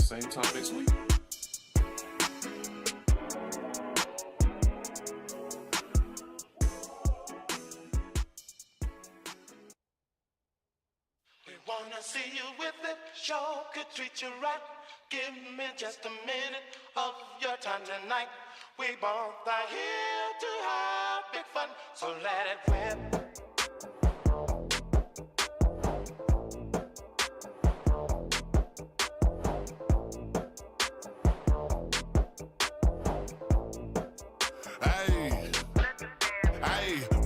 same time next week. Wanna see you with it, sure could treat you right. Give me just a minute of your time tonight. We both are here to have big fun, so let it rip.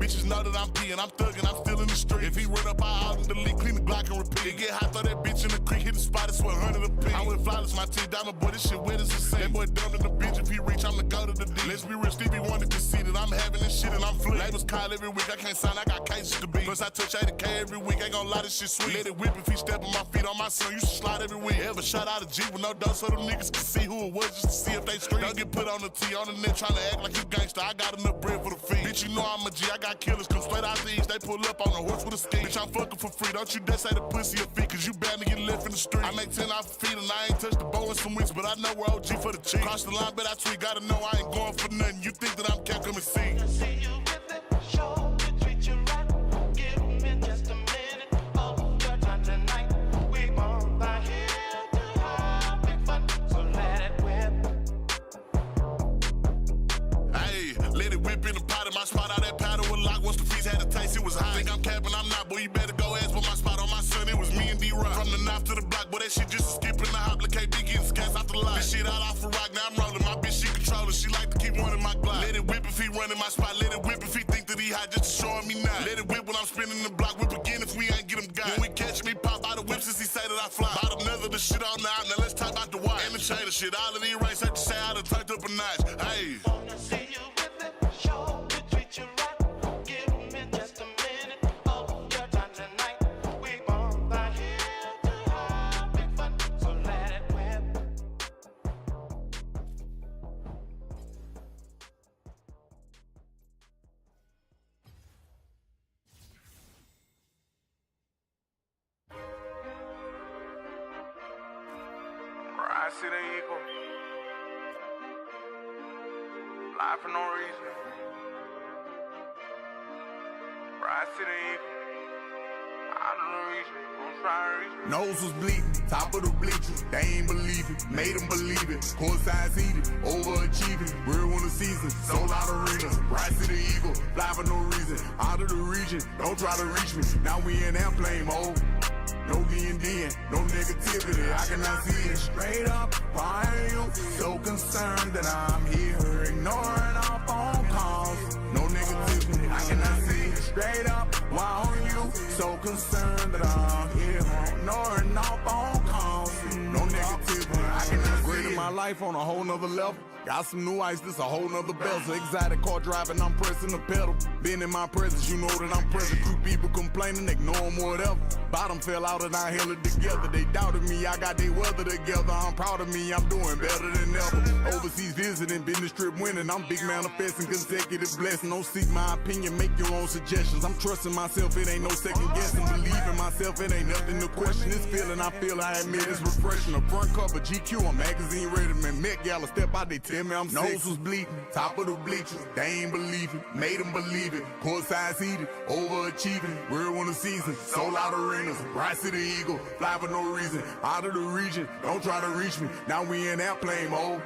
Bitches know that I'm peeing, I'm thugging, I'm still in the street. If he run up, I out and delete, clean the Glock and repeat. It get hot, throw that bitch in the creek, hit the spot, it's 100 a piece. I went flawless, my teeth diamond, boy, this shit wet as a sand. That boy dumb in the bitch, if he reach, I'ma go to the D. Let's be real, Stevie Wonder conceited, I'm having this shit and I'm flipped. Labels call every week, I can't sign, I got cases to beat. Plus I touch 80K every week, ain't gon' lie, this shit sweet. Let it whip if he step on my feet, on my son, you should slide every week. Ever shot out a G with no dose so them niggas can see who it was just to see if they street. Don't get put on the T, on the net tryna act like you gangster, I got enough bread for the feed. Bitch, you know I'm a G, I got killers, come straight out the east, they pull up on a horse with a ski. Bitch, I'm fucking for free, don't you dare say the pussy a feet, cause you bound to get left in the street. I make 10 off the feet and I ain't touched the bowl in some weeks, but I know we're OG for the cheek. Cross the line, but I tweet, gotta know I ain't going for nothing. You think that I'm kept coming see? See you with it, sure could treat you right. Give me just a minute of your time tonight. We both are here to have big fun, so let it whip. Hey, let it whip in the pot in my spot, all that powder was locked. Once the feast had a taste, it was hot. Think I'm capping, I'm not, boy, you better go ask for my spot on my son, it was me and D-Rock. From the knob to the block, boy, that shit just a skip in the hop. Look, KB getting scats off the lot. This shit all off for rock, now I'm rolling. My bitch, she controller, she like to keep one in my Glock. Let it whip if he running my spot, let it whip if he think that he hot, just to show me now. Let it whip when I'm spinning the block, whip again if we ain't get him got. When we catch me, pop out the whip since he say that I fly. Bought another, the shit on now, now let's talk about the watch. And the chain of shit, all of these rights, I just say I done turned up a notch. Hey. Wanna see you with it, sure could treat you right. Give me just a minute of your time tonight. We both are here to have big fun, so let it whip. I see the eagle, fly for no reason. I see the eagle, I don't know reason, I'm trying to reach me. Nose was bleeding, top of the bleachers, they ain't believe it, made them believe it. Courtside seated, overachieving, real one of the season, sold out arenas. Rise to the eagle, fly for no reason, out of the region, don't try to reach me. Now we in airplane mode. No D&D, no negativity, I cannot see it. Straight up, why are you so concerned that I'm here ignoring our phone calls? No negativity, I cannot see it. Straight up, why are you so concerned that I'm here ignoring our phone calls? No negativity, I cannot see it. Greater my life on a whole nother level. Got some new ice, this a whole nother bezel. Exotic car driving, I'm pressing the pedal. Been in my presence, you know that I'm present. Few people complaining, ignore them, whatever. Bottom fell out and I held it together. They doubted me, I got they weather together. I'm proud of me, I'm doing better than ever. Overseas visiting, business trip winning. I'm big manifesting, consecutive blessing. Don't seek my opinion, make your own suggestions. I'm trusting myself, it ain't no second guessing. Believe in myself, it ain't nothing to question. This feeling I feel, I admit it's refreshing. A front cover, GQ, a magazine ready. Man, Met Gala, step out, they tell me I'm nose was bleeding, top of the bleachers, they ain't believe it, made them believe it. Courtside seated, overachieving, real one of the season, sold out arenas. Rise to the eagle, fly for no reason, out of the region, don't try to reach me. Now we in airplane mode.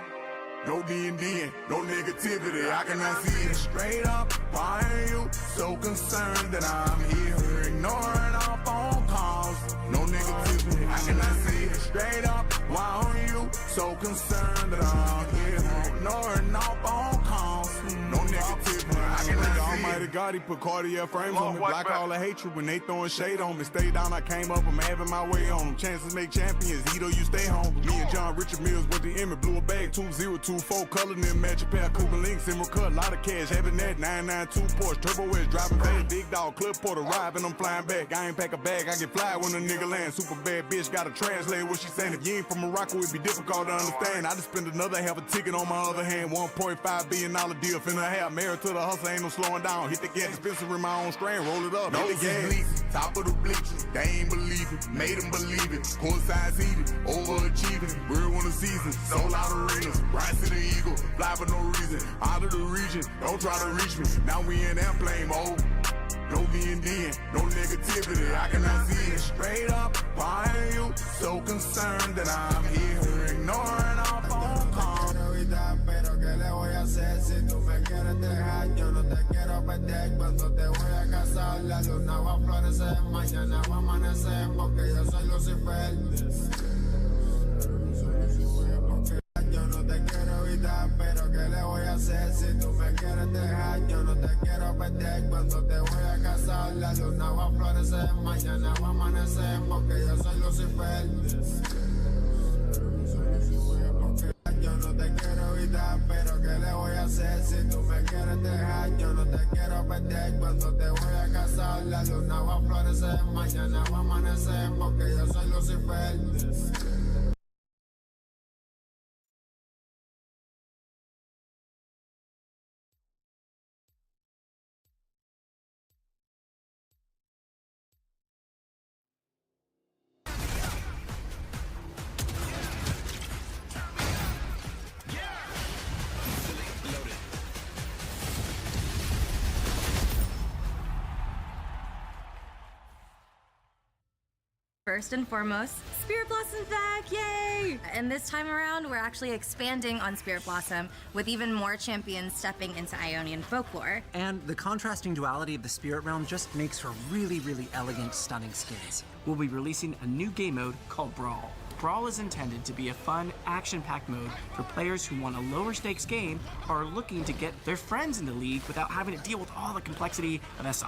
No D&D, no negativity, I cannot see it. Straight up, why are you so concerned that I'm here ignoring our phone calls? No negativity, I cannot see it. Straight up, why are you so concerned that I'm here ignoring our phone calls? No negativity, I cannot see it. Almighty God, he put Cartier frames on me. Block all the hatred when they throwing shade on me. Stay down, I came up, I'm having my way on them. Chances make champions, Hito, you stay home. Me and John Richard Mills went to Emmett, blew a bag, 2024, colored in match a pair, Cooper Links, Emerald cut, lot of cash, having that 992 Porsche, Turbo West, driving fast, big dog, clip porter, ride, and I'm flying back. I ain't pack a bag, I get fly when a nigga land. Super bad bitch, gotta translate what she saying. If you ain't from Morocco, it'd be difficult to understand. I just spend another half a ticket on my other hand, $1.5 billion deal, finna have married to the hustle, ain't no slowing down. hit the gas dispenser in my own strain, roll it up, hit the gas. Top of the bleachers, they ain't believe it, made them believe it. Courtside seated, overachieving, real one of season, sold out arenas, rise to the eagle, fly for no reason, out of the region, don't try to reach me. Now we in airplane mode. No D&D, no negativity, I cannot see it. Straight up, why are you so concerned that I'm here ignoring our phone calls? Pero que le voy a hacer si tú me quieres dejar, yo no te quiero perder. Cuando te voy a casar, la luna va a florecer, mañana va a amanecer, porque yo soy Lucifer. Yo no te quiero evitar, pero que le voy a hacer si tú me quieres dejar, yo no te quiero perder. Cuando te voy a casar, la luna va a florecer, mañana va a amanecer, porque yo soy Lucifer. Yo no te quiero evitar, pero que le voy a hacer si tú me quieres dejar, yo no te quiero perder. Cuando te voy a casar, la luna va a florecer, mañana va a amanecer, porque yo soy Lucifer. First and foremost, Spirit Blossom's back, yay! And this time around, we're actually expanding on Spirit Blossom with even more champions stepping into Ionian folklore. And the contrasting duality of the Spirit Realm just makes for really, really elegant, stunning skins. We'll be releasing a new game mode called Brawl. Brawl is intended to be a fun, action-packed mode for players who want a lower-stakes game or are looking to get their friends in the league without having to deal with all the complexity of SR.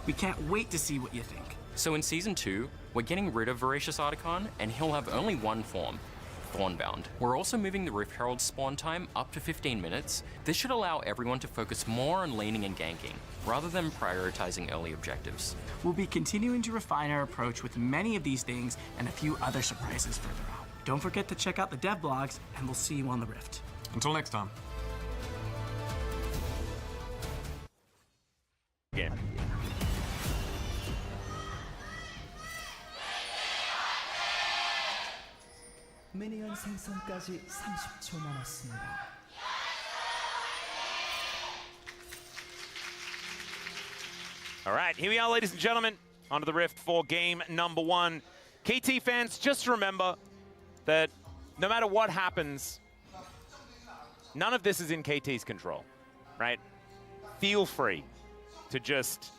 We can't wait to see what you think. So in Season 2, we're getting rid of Voracious Articon, and he'll have only one form, Thornbound. We're also moving the Rift Herald's spawn time up to 15 minutes. This should allow everyone to focus more on laning and ganking, rather than prioritizing early objectives. We'll be continuing to refine our approach with many of these things and a few other surprises further out. Don't forget to check out the dev blogs, and we'll see you on the Rift. Until next time. Game. 미니언 생성까지 30초 남았습니다. All right, here we are, ladies and gentlemen, onto the Rift for game number 1. KT fans, just remember that no matter what happens, none of this is in KT's control, right? Feel free to just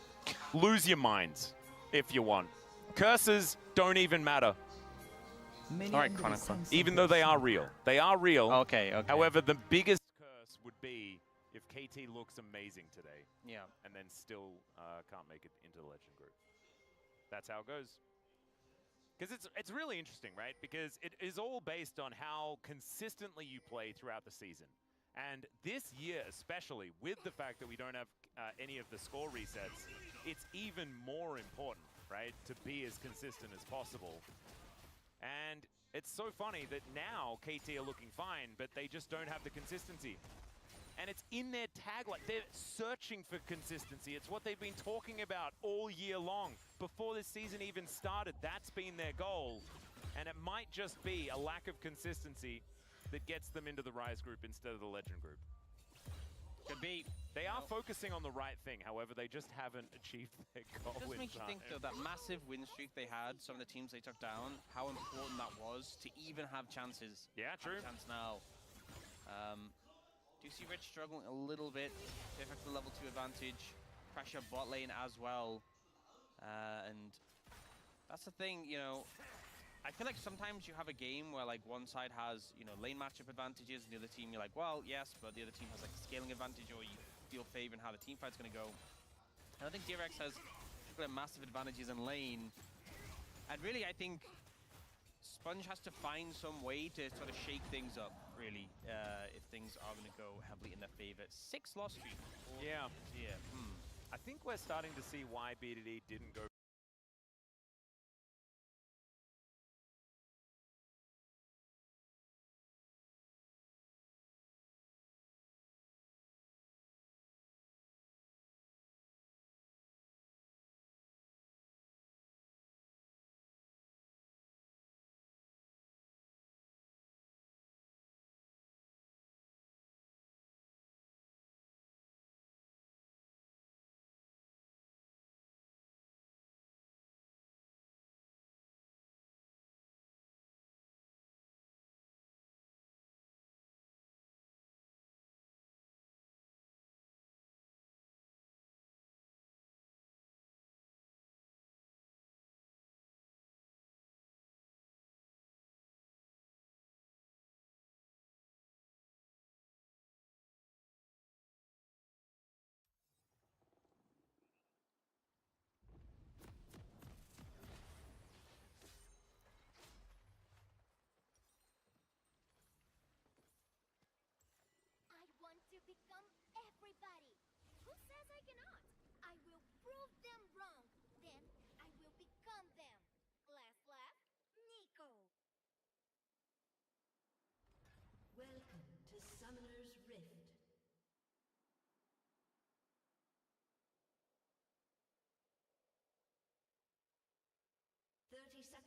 lose your minds if you want. Curses don't even matter. All right, Chronicler. Even though they are real. They are real. Okay. However, the biggest curse would be if KT looks amazing today. Yeah. And then still can't make it into the Legend group. That's how it goes. Because it's really interesting, right? Because it is all based on how consistently you play throughout the season. And this year especially, with the fact that we don't have any of the score resets, it's even more important, right? To be as consistent as possible. And it's so funny that now KT are looking fine, but they just don't have the consistency. And it's in their tagline. They're searching for consistency. It's what they've been talking about all year long. Before this season even started, that's been their goal. And it might just be a lack of consistency that gets them into the Rise group instead of the Legend group. Could be. They are focusing on the right thing, however, they just haven't achieved their goal. It does make you think, though, that massive win streak they had, some of the teams they took down, how important that was to even have chances. Yeah, true. Chance now. Do you see Rich struggling a little bit? Perfect for level 2 advantage. Pressure bot lane as well. And that's the thing, you know, I feel like sometimes you have a game where like one side has, you know, lane matchup advantages and the other team you're like, well, yes, but the other team has like a scaling advantage, or you feel favor in how the team fight's going to go. And I think DRX has massive advantages in lane. And really, I think Sponge has to find some way to sort of shake things up, really, if things are going to go heavily in their favor. 6 loss streak. Yeah. Yeah. I think we're starting to see why BDD didn't go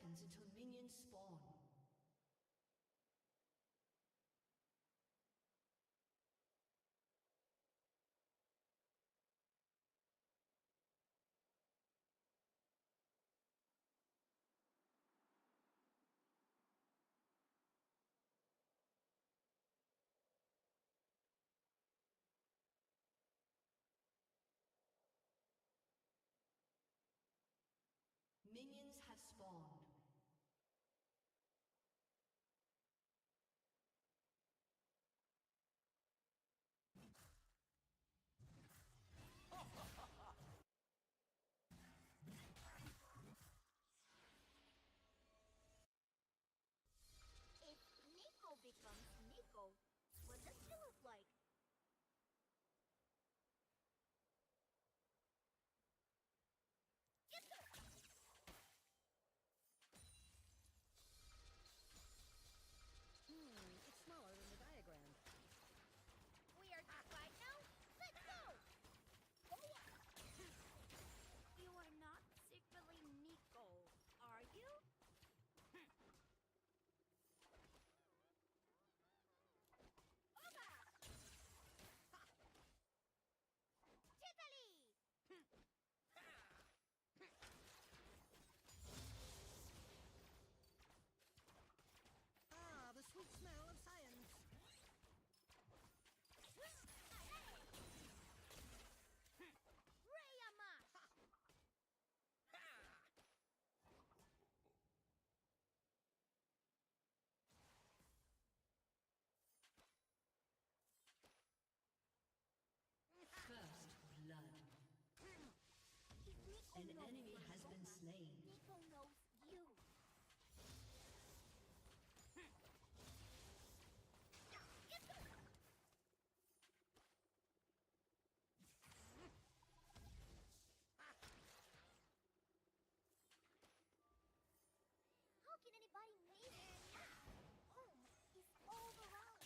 seconds until minions spawn. Minions have spawned. If Nico becomes Nico, what does he look like? It's smaller than the diagram. We are to fight now? Let's go! You are not secretly Nico, are you? Ah, the sweet smell of science. First blood. An enemy has been slain. Nico knows you. How can anybody make it? Home is all around.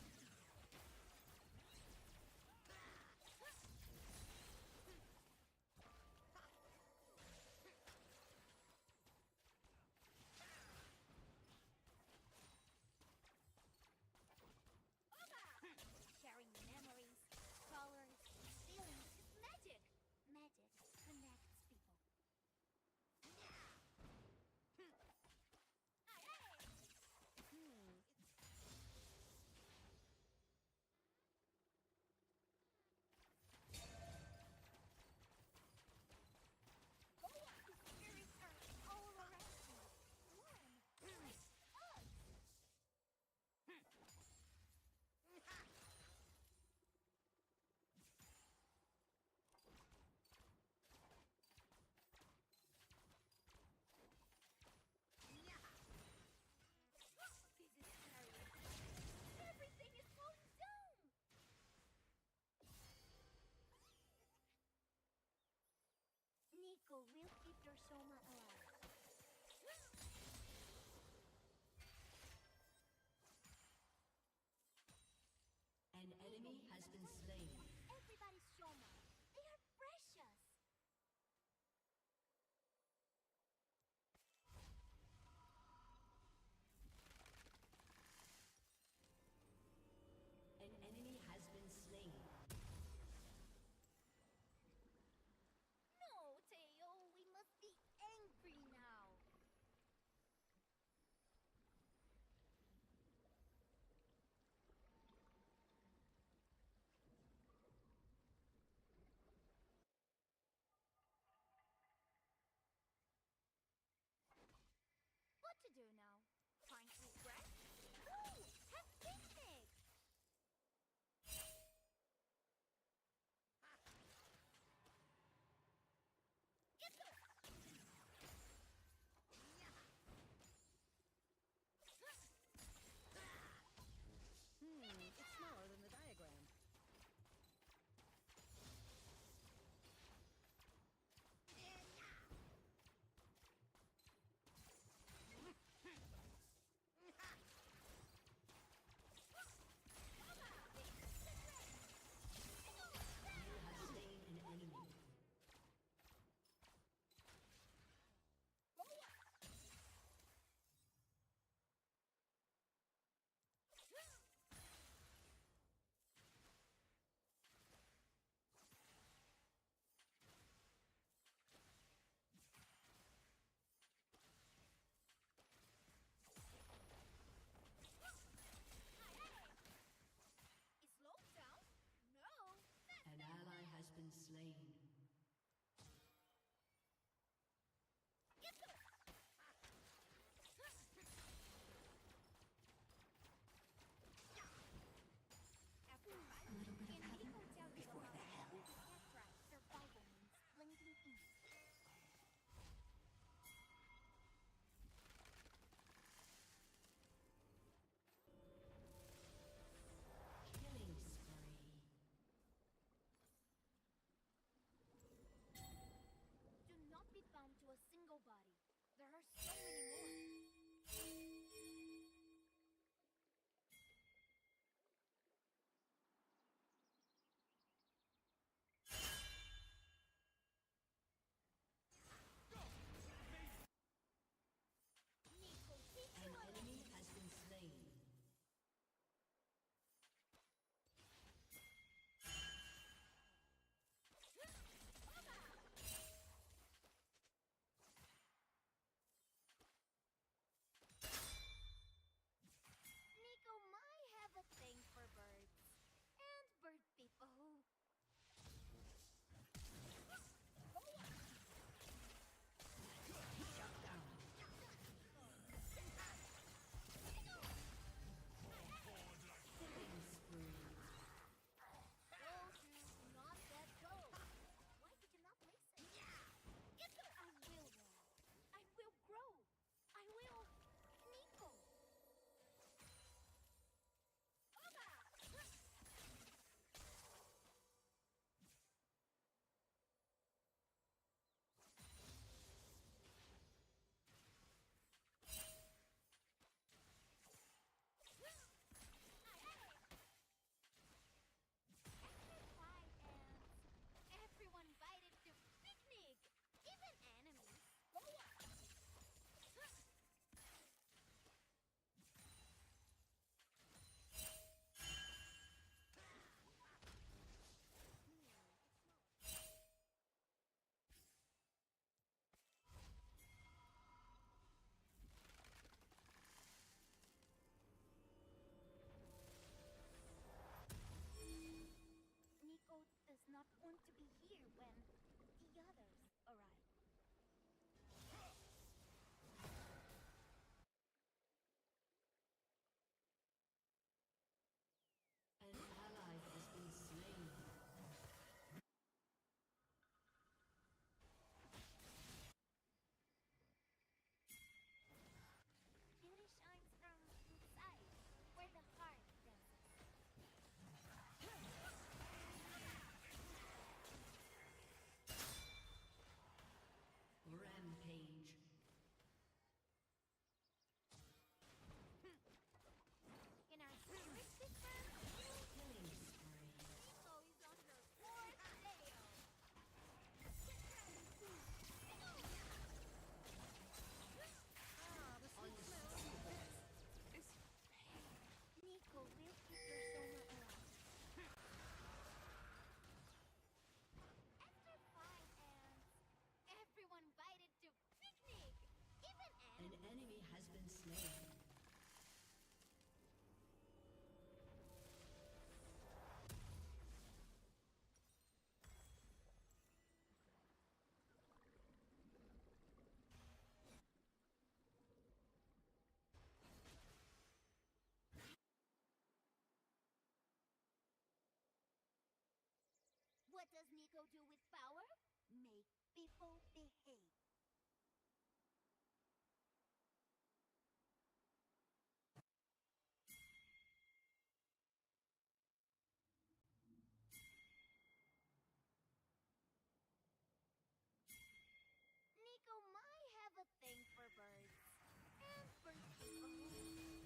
Sharing memories, colors, feelings is magic. Magic connects people. The spirits are all around me. One, like us. This is scary. Everything is falling down. Nico will keep your Soma alive. An enemy has been slain. Everybody's Shoma. They are precious. An enemy has been slain. No, Teo, we must be angry now. What to do now? Find regret? No! Have picnic! It's smaller than the diagram. slain. What does Nico do with power? Make people behave. Nico might have a thing for birds. And bird people.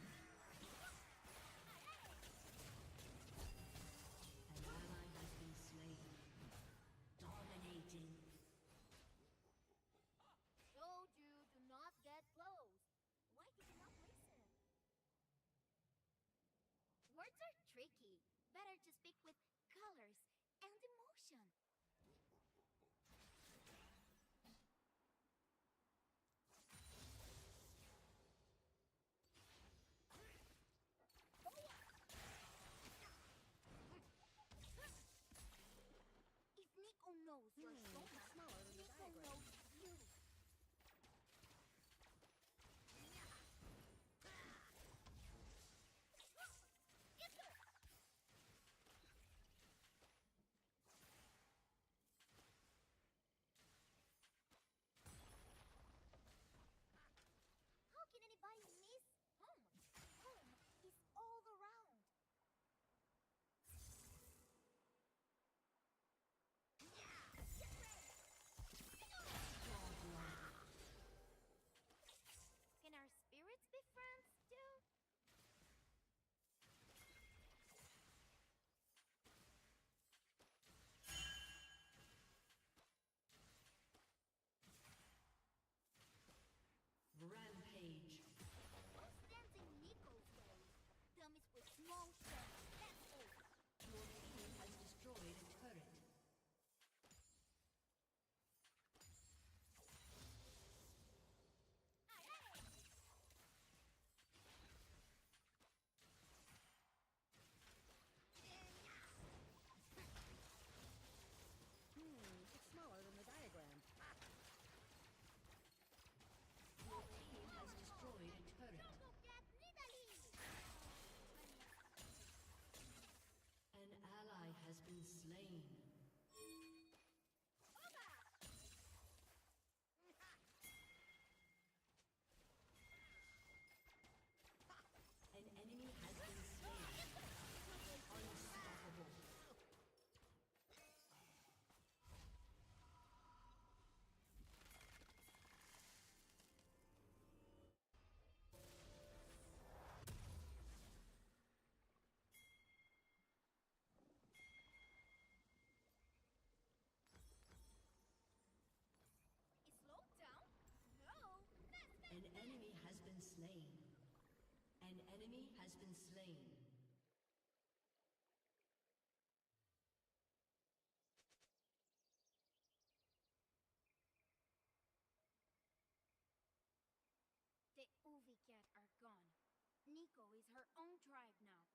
An ally has been slain. Dominating. Told you, do not get close. Why did you not listen? Words are tricky. Better to speak with colors and emotion. If Nico knows your soma, smaller than the Nico diagram. knows you. How can anybody miss home? Home is all around. Can our spirits be friends too? Rampage. What stands in Nico's way? Dummies with small shells, that's all. Your team has destroyed a turret. It's smaller than the diagram. Your team has destroyed a turret. Go get Nidalee! An ally has been slain. An enemy has been slain. Unstoppable. Slow down? No! That's An enemy has been slain. An enemy has been slain. The Uvicat are gone. Nico is her own tribe now.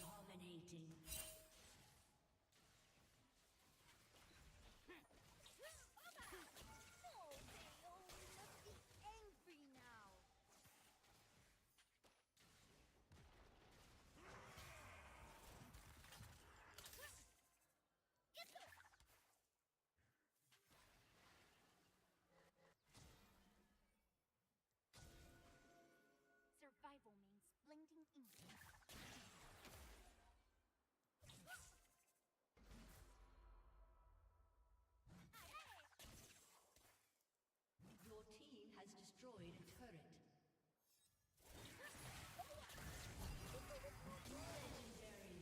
Dominating. Oh, Theo, we must be angry now. Survival means blending in. Your team has destroyed a turret. Legendary.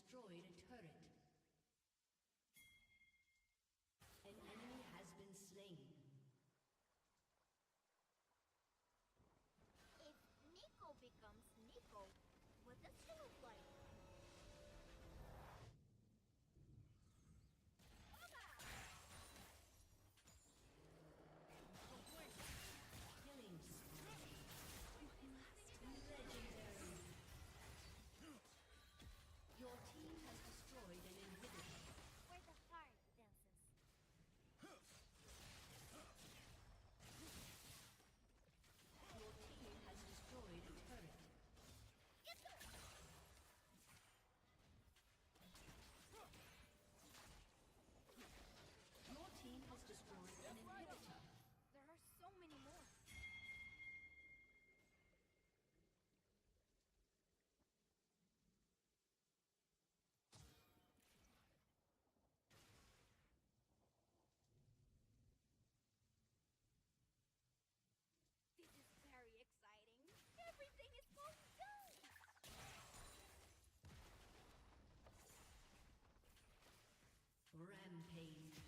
destroyed a turret. An enemy has been slain. If Nico becomes Nico, what does she look like? Killing spree. Legendary. Your team has destroyed an inhibitor. Where the heart dances. Your team has destroyed a turret. Your team has destroyed an inhibitor. There are so many more. This is very exciting. Everything is going good. Rampage.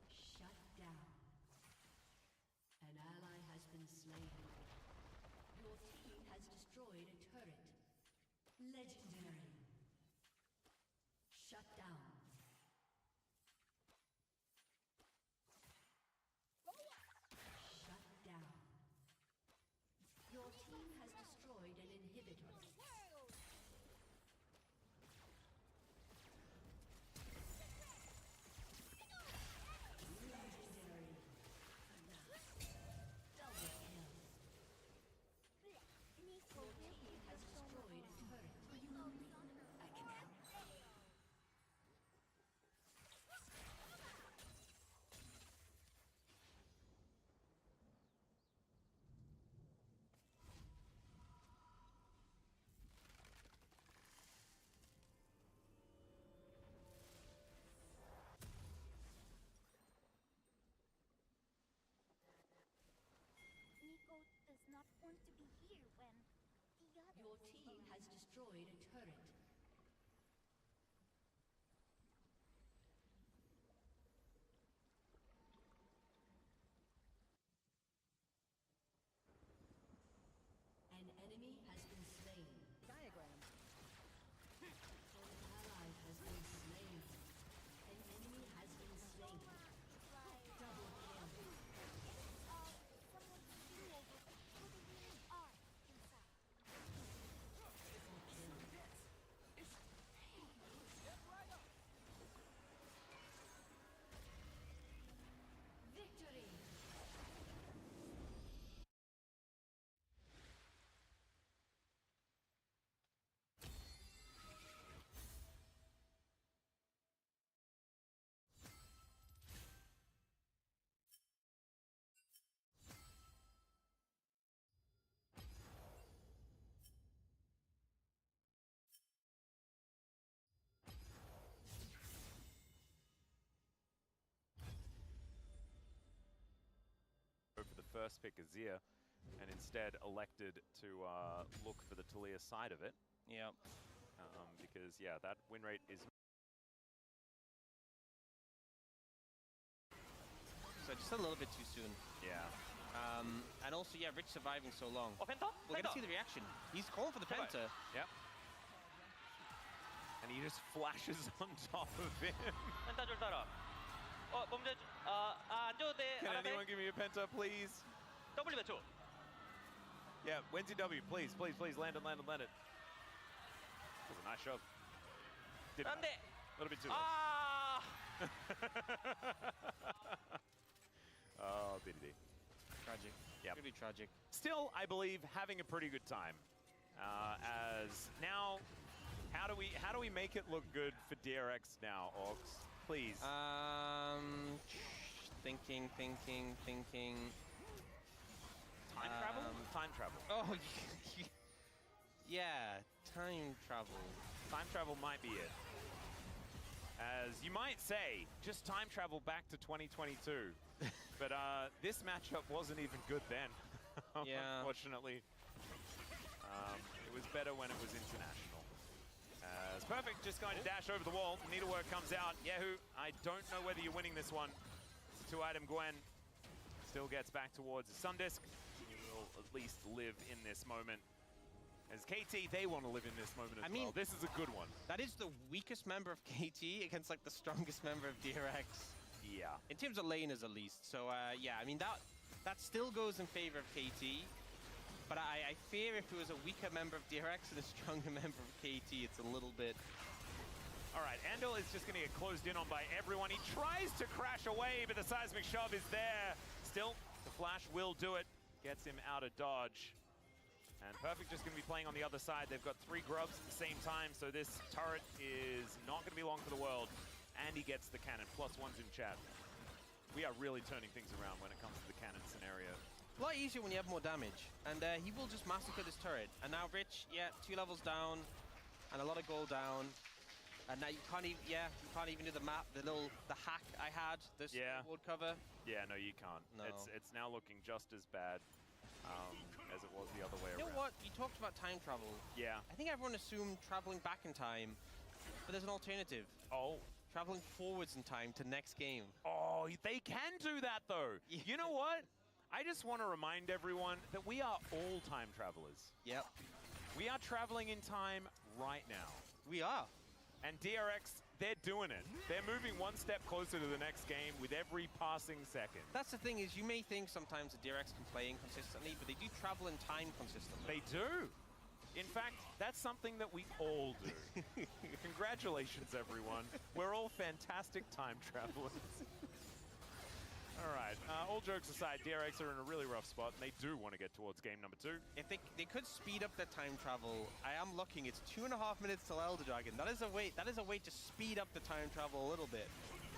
Shut down. An ally has been slain. Your team has destroyed a turret. Legendary. Shut down. Shut down. Your team has destroyed an inhibitor. World. Legendary. Double kill. Nico Your team has destroyed a turret. I can help. Nico does not want to be here when the other. Your team has destroyed a turret. An enemy has been slain. Diagram. An ally has been slain. An enemy has been slain. Double kill. Someone to do over who they really are inside. Triple kill. Victory! For the first pick, Azir, and instead elected to look for the Talia side of it. Yep. Because, yeah, that win rate is... So just a little bit too soon. Yeah. And also, yeah, Rich surviving so long. 펜타? We're going to see the reaction. He's calling for the 제발. Penta. Yep. And he just flashes on top of him. 펜타 줄 따라. 멈춰. 안 줘도 돼. Can 안 돼. anyone give me a penta, please? W 몇 초? Yeah, Wenzy W, please, please, please, land it, land it, land it. That was a nice shove. Didn't 안 돼. matter. A little bit too low. 아! Oh, BDD. Tragic. Yep. Really tragic. Still, I believe, having a pretty good time. As now, how do we make it look good for DRX now, Orcs? Please. Thinking. Time travel? Time travel. Oh, yeah, time travel. Time travel might be it. As you might say, just time travel back to 2022. But this matchup wasn't even good then, Yeah. unfortunately. It was better when it was international. Perfect just going to dash over the wall. Needlework comes out. Yehu, I don't know whether you're winning this one. It's a 2-item Gwen. Still gets back towards the Sundisk. He will at least live in this moment. As KT, they want to live in this moment as well. This is a good one. That is the weakest member of KT against like the strongest member of DRX. Yeah. In terms of laners at least. So yeah, I mean that still goes in favor of KT. But I fear if it was a weaker member of DRX and a stronger member of KT, it's a little bit... All right, Andal is just going to get closed in on by everyone. He tries to crash away, but the seismic shove is there. Still, the flash will do it. Gets him out of dodge. And Perfect just going to be playing on the other side. They've got 3 grubs at the same time, so this turret is not going to be long for the world. And he gets the cannon. +1's in chat. We are really turning things around when it comes to the cannon scenario. A lot easier when you have more damage, and he will just massacre this turret. And now Rich, yeah, 2 levels down, and a lot of gold down. And now you can't even, you can't even do the map, the hack I had, this ward cover. Yeah, no, you can't. No. It's now looking just as bad as it was the other way around. You know what? You talked about time travel. Yeah. I think everyone assumed traveling back in time, but there's an alternative. Oh. Traveling forwards in time to next game. Oh, they can do that though. Yeah. You know what? I just want to remind everyone that we are all time travelers. Yep. We are traveling in time right now. We are. And DRX, they're doing it. They're moving one step closer to the next game with every passing second. That's the thing is, you may think sometimes that DRX can play inconsistently, but they do travel in time consistently. They do. In fact, that's something that we all do. Congratulations, everyone. We're all fantastic time travelers. All right, all jokes aside, DRX are in a really rough spot, and they do want to get towards game number 2. If they could speed up their time travel, I am looking. It's 2.5 minutes till Elder Dragon. That is a way to speed up the time travel a little bit.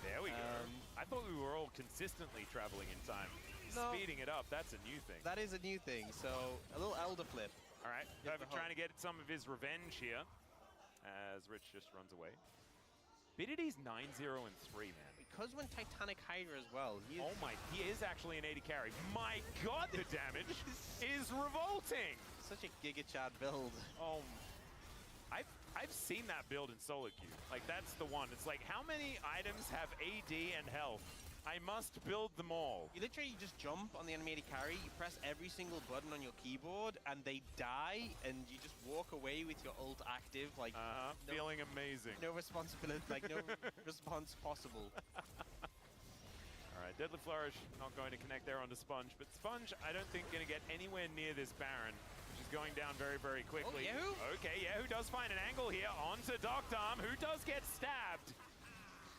There we go. I thought we were all consistently traveling in time. No. Speeding it up, that's a new thing. That is a new thing, so a little Elder flip. All right, Perfect trying to get some of his revenge here, as Rich just runs away. Bidity's 9-0 and 3, man. Because when Titanic Hydra as well. He is actually an 80 carry. My God, the damage is revolting. Such a Giga Chad build. Oh, I've seen that build in solo queue. Like, that's the one. It's like, how many items have AD and health? I must build them all. You literally just jump on the animated carry, you press every single button on your keyboard, and they die, and you just walk away with your ult active, like feeling amazing. No responsibility, like no response possible. All right, Deadly Flourish not going to connect there onto Sponge, but Sponge, I don't think going to get anywhere near this Baron, which is going down very, very quickly. Oh, Yehu? Okay, Yehu does find an angle here onto Doctarm, who does get stabbed.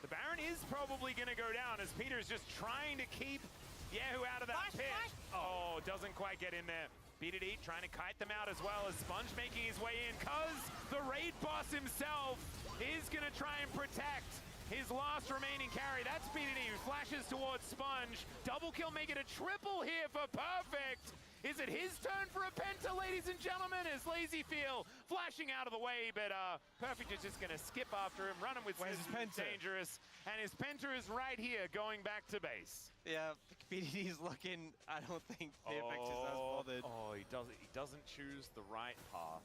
The Baron is probably going to go down as Peter's just trying to keep Yehu out of that pit. Oh, doesn't quite get in there. BDD trying to kite them out as well as Sponge making his way in because the raid boss himself is going to try and protect his last remaining carry. That's BDD who flashes towards Sponge. Double kill, make it a triple here for Perfect. Is it his turn for a penta, ladies and gentlemen? As LazyFeel flashing out of the way, but Perfect is just going to skip after him, run him with Where's his penta? Dangerous, and his penta is right here, going back to base. Yeah, BDD's looking, I don't think Perfect is as bothered. Oh, he doesn't choose the right path.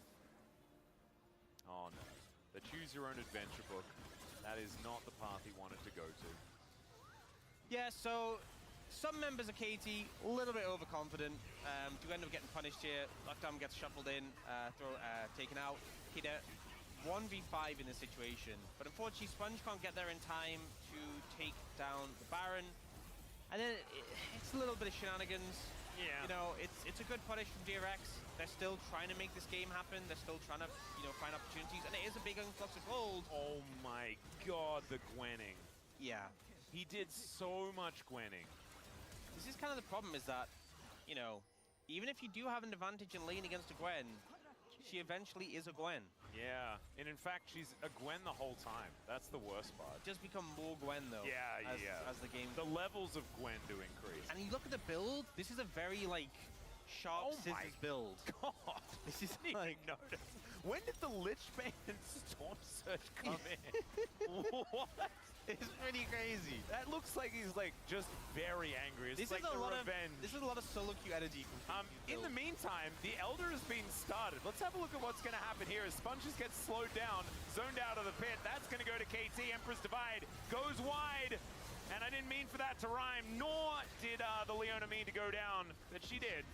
Oh no, the Choose Your Own Adventure book. That is not the path he wanted to go to. Yeah, so some members of KT, a little bit overconfident, do end up getting punished here. Lockdown gets shuffled in, taken out. Kida 1v5 in this situation, but unfortunately Sponge can't get there in time to take down the Baron. And then it's a little bit of shenanigans. Yeah. You know, it's a good punish from DRX. They're still trying to make this game happen. They're still trying to, find opportunities, and it is a big influx of gold. Oh my God, the Gwenning. Yeah. He did so much Gwenning. This is kind of the problem, is that, even if you do have an advantage in lane against a Gwen, she eventually is a Gwen. Yeah, and in fact, she's a Gwen the whole time. That's the worst part. Just become more Gwen, though. Yeah, as the game... The levels of Gwen do increase. And you look at the build, this is a very, sharp scissors build. God! This is like... notice. When did the Lich Bane and Storm Surge come in? What? It's pretty crazy. That looks like he's like just very angry. It's like the revenge. This is a lot of solo queue energy. In the meantime, the Elder has been started. Let's have a look at what's going to happen here as Sponges gets slowed down, zoned out of the pit. That's going to go to KT. Emperor's Divide goes wide. And I didn't mean for that to rhyme, nor did the Leona mean to go down, but she did.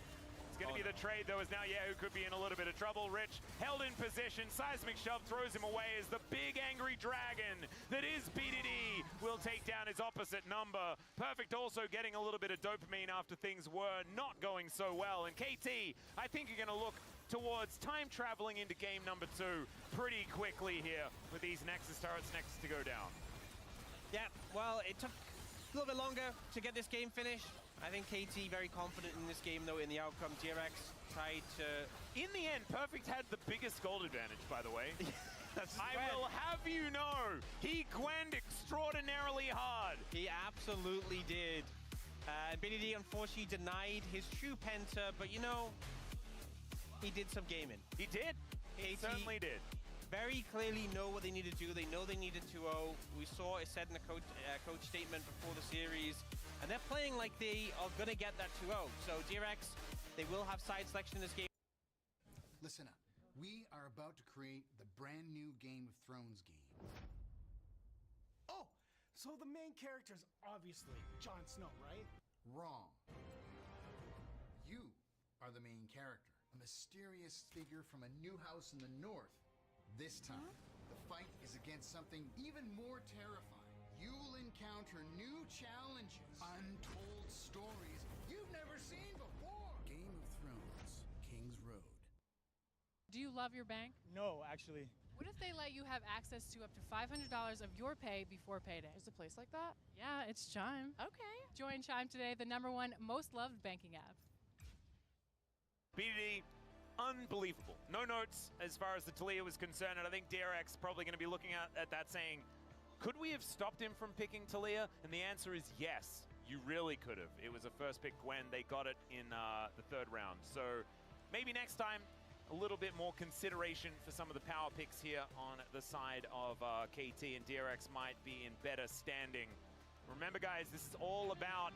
It's going to be the trade, though, as now Yehu could be in a little bit of trouble. Rich held in position. Seismic Shove throws him away as the big angry dragon that is BDD will take down his opposite number. Perfect also getting a little bit of dopamine after things were not going so well. And KT, I think you're going to look towards time traveling into game number 2 pretty quickly here with these Nexus turrets next to go down. Yeah, well, it took a little bit longer to get this game finished. I think KT very confident in this game, though, in the outcome. GRX tried to... In the end, Perfect had the biggest gold advantage, by the way. I Gwen. will have you know, he gwenned extraordinarily hard. He absolutely did. And BDD unfortunately denied his true penta, but you know, he did some gaming. He did. He certainly did. Very clearly know what they need to do. They know they needed 2-0. We saw it said in the coach statement before the series. And they're playing like they are going to get that 2-0. So GRX, they will have side selection in this game. Listen up. We are about to create the brand new Game of Thrones game. Oh, so the main character is obviously Jon Snow, right? Wrong. You are the main character, a mysterious figure from a new house in the north. This time, the fight is against something even more terrifying. You'll encounter new challenges, untold stories you've never seen before. Game of Thrones, King's Road. Do you love your bank? No, actually. What if they let you have access to up to $500 of your pay before payday? There's a place like that? Yeah, it's Chime. Okay. Join Chime today, the #1 most loved banking app. BDD, unbelievable. No notes as far as the Talia was concerned, and I think DRX probably going to be looking at that saying, could we have stopped him from picking Talia? And the answer is yes, you really could have. It was a first pick Gwen. They got it in the 3rd round. So maybe next time, a little bit more consideration for some of the power picks here on the side of KT, and DRX might be in better standing. Remember, guys, this is all about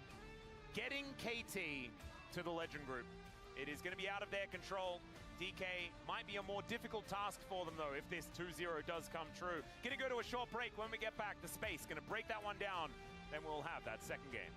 getting KT to the Legend Group. It is going to be out of their control. DK might be a more difficult task for them, though, if this 2-0 does come true. Going to go to a short break. When we get back, the space going to break that one down. Then we'll have that second game.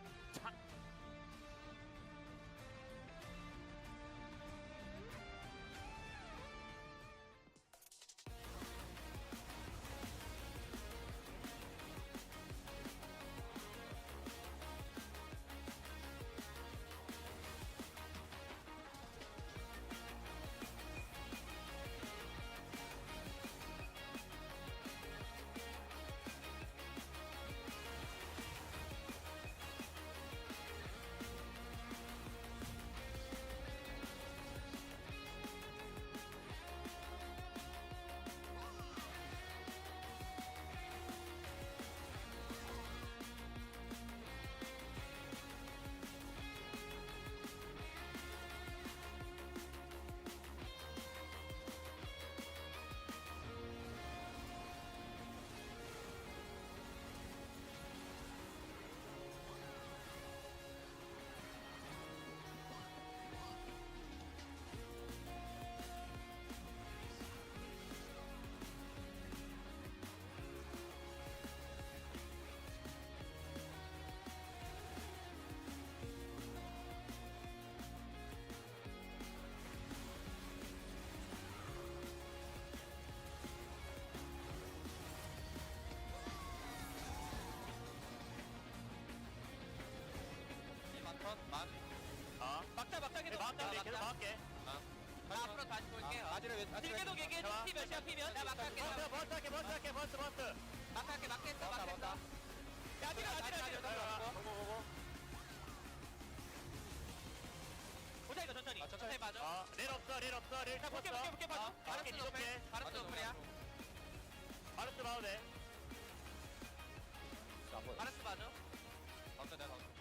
막다 계속 막게. 나 앞으로 다시 볼게요. 길게도 길게. 피 몇이야 피면? 내가 막할게. 버스. 막겠어. 야 뒤로. 보자 이거 천천히 맞아. 렐 없어. 렐 볼게 봐줘. 바르스 노플이야. 바르스 봐도 돼. 바르스 봐줘. 내가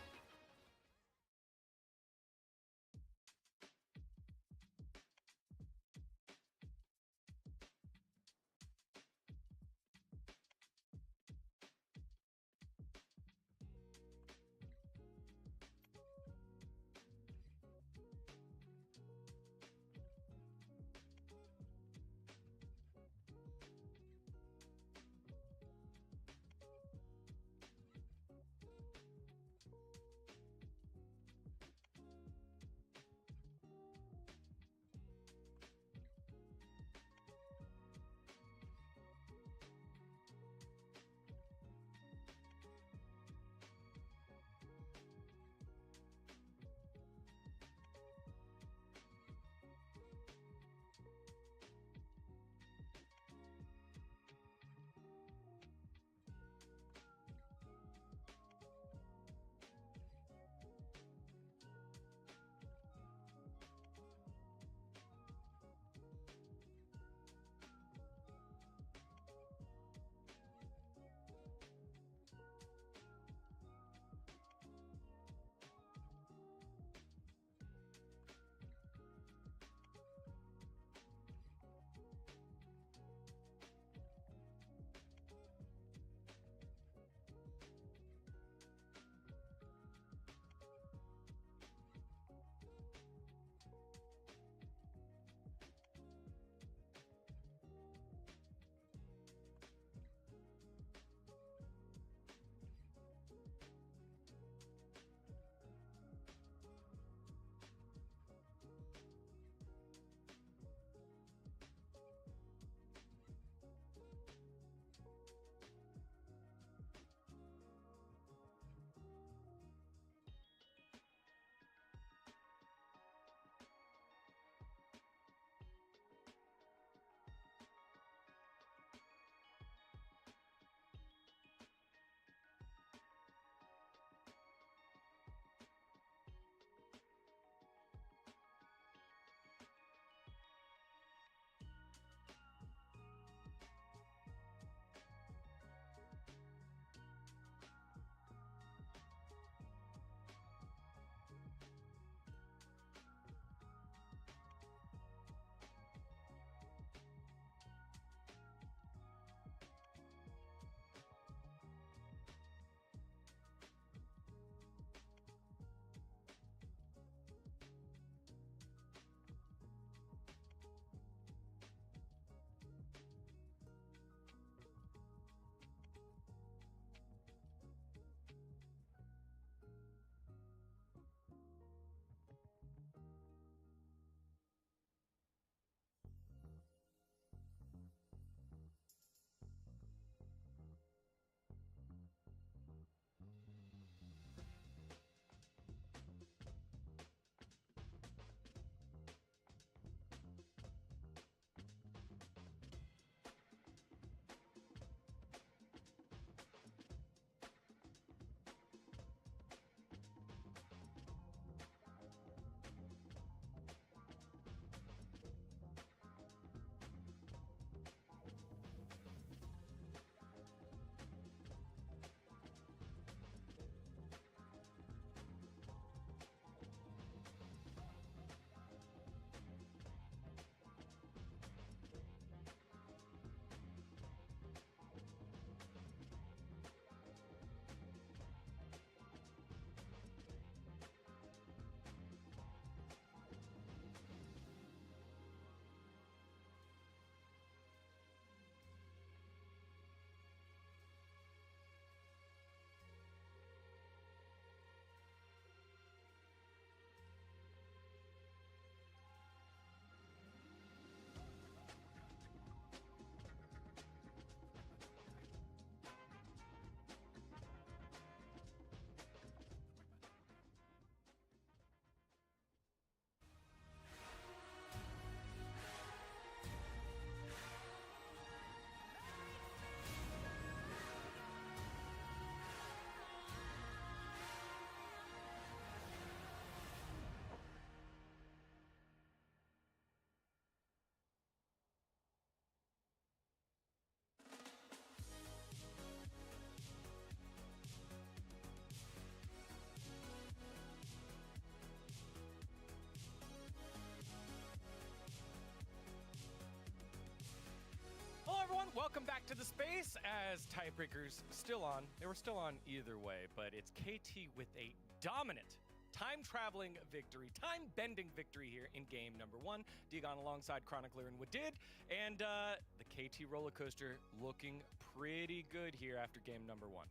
Welcome back to the space as tiebreakers still on. They were still on either way, but it's KT with a dominant time-traveling victory, time-bending victory here in game number 1. Digon alongside Chronicler and Wadid, and the KT roller coaster looking pretty good here after game number 1.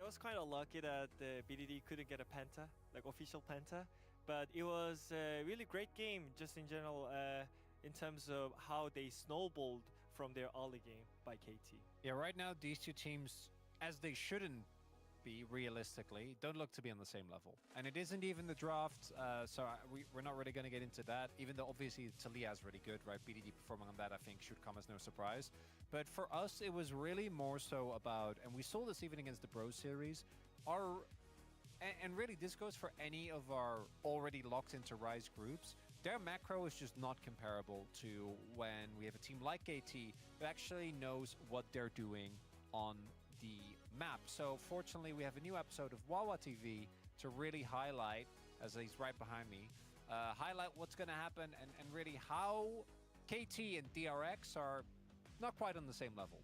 It was kind of lucky that the BDD couldn't get a penta, like official penta, but it was a really great game just in general in terms of how they snowballed from their early game by KT. Yeah, right now these two teams, as they shouldn't be realistically, don't look to be on the same level. And it isn't even the draft, so we're not really going to get into that, even though obviously Talia is really good, right? BDD performing on that I think should come as no surprise. But for us, it was really more so about, and we saw this even against the Bro series, and really this goes for any of our already locked into Rise groups, their macro is just not comparable to when we have a team like KT that actually knows what they're doing on the map. So fortunately, we have a new episode of Wawa TV to really highlight, as he's right behind me, highlight what's going to happen and really how KT and DRX are not quite on the same level.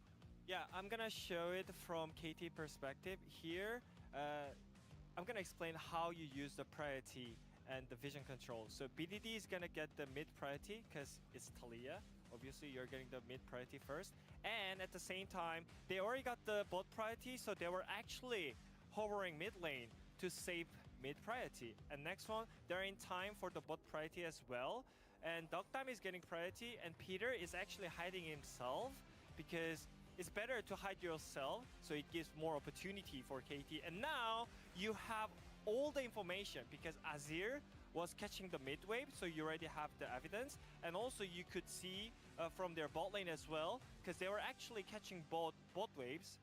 Yeah, I'm going to show it from KT perspective. Here, I'm going to explain how you use the priority and the vision control. So BDD is going to get the mid priority because it's Talia. Obviously, you're getting the mid priority first. And at the same time, they already got the bot priority, so they were actually hovering mid lane to save mid priority. And next one, they're in time for the bot priority as well. And Dogtime is getting priority, and Peter is actually hiding himself because it's better to hide yourself, so it gives more opportunity for KT. And now you have all the information because Azir was catching the mid wave, so you already have the evidence. And also you could see from their bot lane as well, because they were actually catching bot waves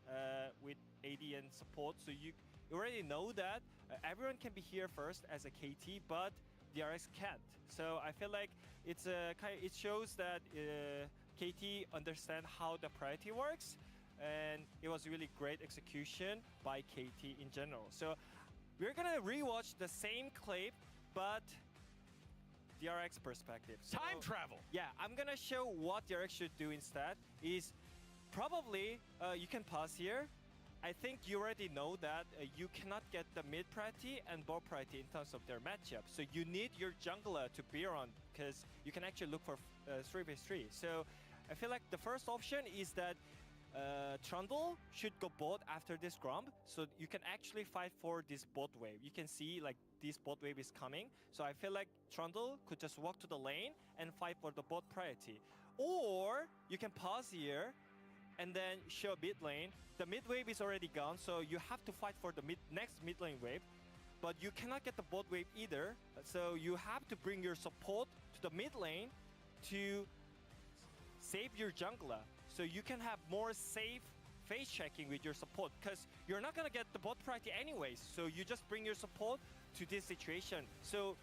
with AD and support, so you already know that everyone can be here first as a KT, but DRX can't. So I feel like it's it shows that KT understand how the priority works, and it was really great execution by KT in general. So we're gonna rewatch the same clip, but DRX perspective. So, time travel. Yeah, I'm gonna show what DRX should do instead. Is probably you can pause here. I think you already know that you cannot get the mid priority and bot priority in terms of their matchup. So you need your jungler to be on because you can actually look for 3v3. So I feel like the first option is that Trundle should go bot after this Grump, so you can actually fight for this bot wave. You can see like this bot wave is coming, so I feel like Trundle could just walk to the lane and fight for the bot priority. Or you can pause here and then show mid lane. The mid wave is already gone, so you have to fight for the next mid lane wave, but you cannot get the bot wave either, so you have to bring your support to the mid lane to save your jungler, so you can have more safe face checking with your support, because you're not gonna get the bot priority anyways, so you just bring your support to this situation. So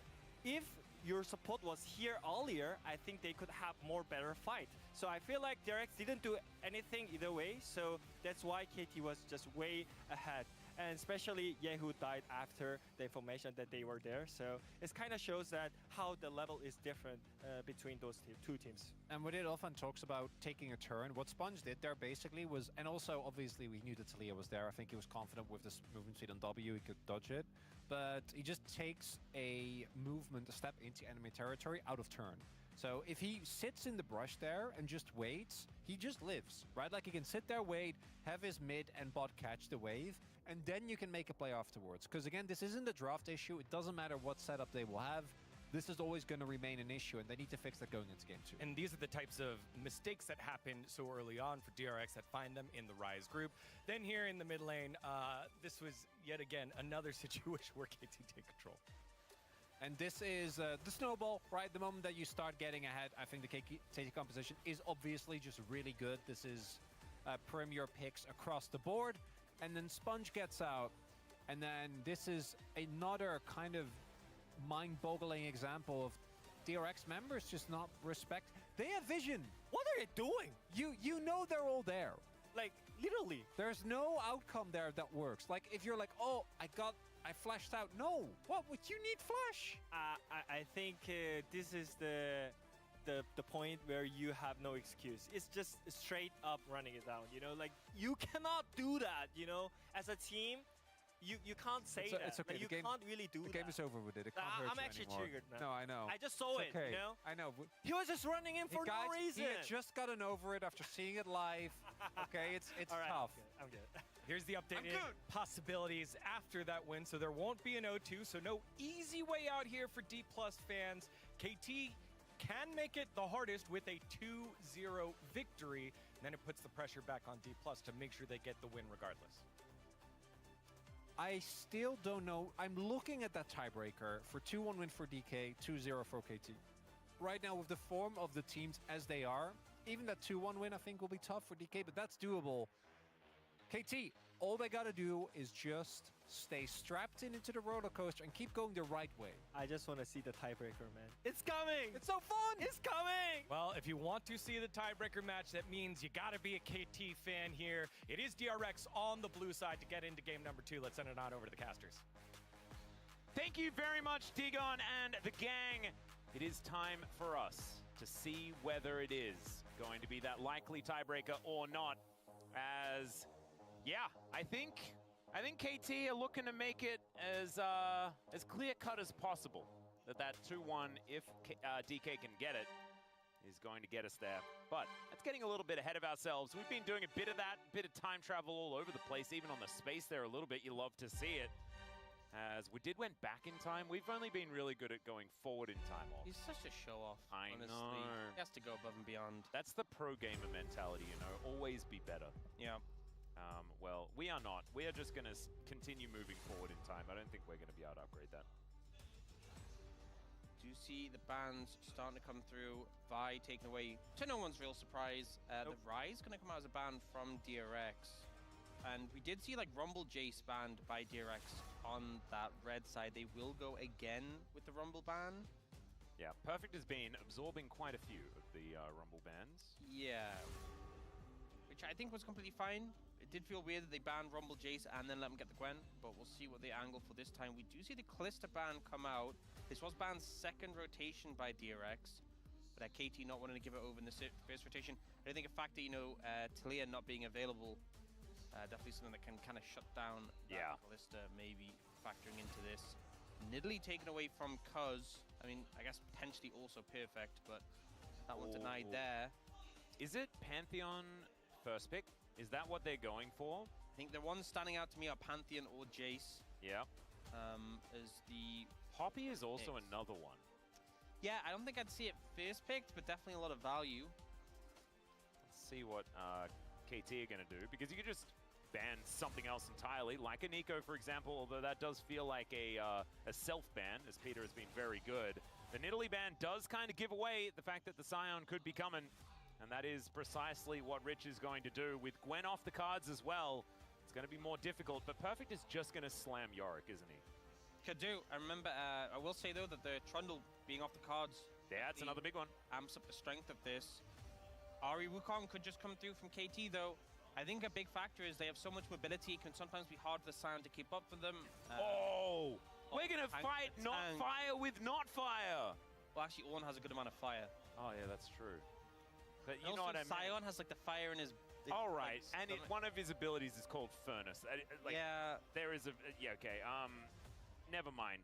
if your support was here earlier, I think they could have more better fight. So I feel like DRX didn't do anything either way, so that's why KT was just way ahead. And especially Yehu died after the information that they were there, so it kind of shows that how the level is different between those two teams. And what it often talks about taking a turn, what Sponge did there basically was, and also obviously we knew that Talia was there, I think he was confident with this movement speed on W, he could dodge it, but he just takes a movement, a step into enemy territory out of turn. So if he sits in the brush there and just waits, he just lives, right? Like he can sit there, wait, have his mid and bot catch the wave, and then you can make a play afterwards. Because again, this isn't a draft issue. It doesn't matter what setup they will have. This is always going to remain an issue, and they need to fix that going into game 2. And these are the types of mistakes that happen so early on for DRX that find them in the Rise group. Then here in the mid lane, this was yet again another situation where KT take control. And this is the snowball, right? The moment that you start getting ahead, I think the KT composition is obviously just really good. This is premier picks across the board. And then Sponge gets out. And then this is another kind of mind-boggling example of DRX members just not respect. They have vision. What are they doing? You know they're all there. Like, literally. There's no outcome there that works. Like, if you're like, oh, I flashed out. No, what? You need flash. I think this is the the point where you have no excuse. It's just straight up running it down. You know, like you cannot do that. You know, as a team. You can't say that. It's okay. Like, you can't really do that. The game is over with it. It can't hurt I'm you actually anymore. triggered now. No, I know. I just saw It's it, okay. you know? I know. He was just running in for Guys, no reason. He had just gotten over it after seeing it live. Okay, it's All right, tough. I'm good. Here's the updated possibilities after that win. So there won't be an 0-2, so no easy way out here for D+ fans. KT can make it the hardest with a 2-0 victory. And then it puts the pressure back on D+ to make sure they get the win regardless. I still don't know. I'm looking at that tiebreaker for 2-1 win for DK, 2-0 for KT. Right now, with the form of the teams as they are, even that 2-1 win I think will be tough for DK, but that's doable. KT, all they gotta do is just stay strapped into the roller coaster and keep going the right way. I just want to see the tiebreaker, man. It's coming! It's so fun! It's coming! Well, if you want to see the tiebreaker match, that means you gotta be a KT fan here. It is DRX on the blue side to get into game number 2. Let's send it on over to the casters. Thank you very much, Digon and the gang. It is time for us to see whether it is going to be that likely tiebreaker or not. As, yeah, I think KT are looking to make it as clear-cut as possible. That 2-1, if DK can get it, is going to get us there. But that's getting a little bit ahead of ourselves. We've been doing a bit of that, bit of time travel all over the place, even on the space there a little bit. You love to see it. As we went back in time, we've only been really good at going forward in time off. He's such a show-off, honestly. know. He has to go above and beyond. That's the pro-gamer mentality, you know, always be better. Yeah. Well, we are not. We are just going to continue moving forward in time. I don't think we're going to be able to upgrade that. Do you see the bans starting to come through? Vi taken away, to no one's real surprise. The Rise going to come out as a ban from DRX. And we did see like Rumble Jace banned by DRX on that red side. They will go again with the Rumble ban. Yeah, Perfect has been absorbing quite a few of the Rumble bans. Yeah. Which I think was completely fine. It did feel weird that they banned Rumble Jace and then let him get the Gwen, but we'll see what they angle for this time. We do see the Callista ban come out. This was banned second rotation by DRX, but KT not wanting to give it over in the first rotation. I think a factor, you know, Talia not being available, definitely something that can kind of shut down that Callista, maybe factoring into this. Nidalee taken away from Cuz. I mean, I guess potentially also Perfect, but that one denied there. Is it Pantheon first pick? Is that what they're going for? I think the ones standing out to me are Pantheon or Jace. Yeah. As the Poppy is also picks. another one. Yeah, I don't think I'd see it first picked, but definitely a lot of value. Let's see what KT are going to do, because you could just ban something else entirely, like a Nico, for example, although that does feel like a self-ban, as Peter has been very good. The Nidalee ban does kind of give away the fact that the Scion could be coming, and that is precisely what Rich is going to do. With Gwen off the cards as well, it's going to be more difficult, but Perfect is just going to slam Yorick, isn't he? Could do. I remember, I will say though, that the Trundle being off the cards, yeah, it's another big one. Amps up the strength of this. Ahri Wukong could just come through from KT though. I think a big factor is they have so much mobility, it can sometimes be hard for the Scion to keep up for them. We're going to fight not fire with not fire. Well, actually, Ornn has a good amount of fire. Oh, yeah, that's true. But you and know also, what I mean? Scion has like the fire in his... All right, and one of his abilities is called Furnace. Like, yeah. There is a... Yeah, okay. Never mind.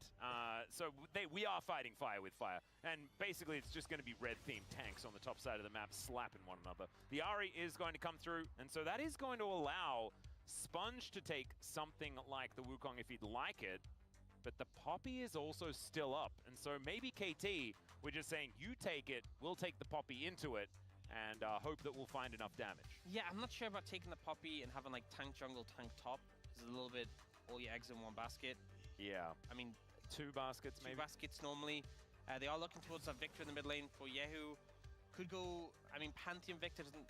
So we are fighting fire with fire. And basically, it's just going to be red-themed tanks on the top side of the map slapping one another. The Ahri is going to come through, and so that is going to allow Sponge to take something like the Wukong if he'd like it. But the Poppy is also still up. And so maybe KT, we're just saying, you take it, we'll take the Poppy into it, and hope that we'll find enough damage. Yeah, I'm not sure about taking the Poppy and having like tank jungle, tank top. It's a little bit all your eggs in one basket. Yeah. I mean, two baskets maybe? Two baskets normally. They are looking towards that Victor in the mid lane for Yehu. Could go, I mean, Pantheon Victor doesn't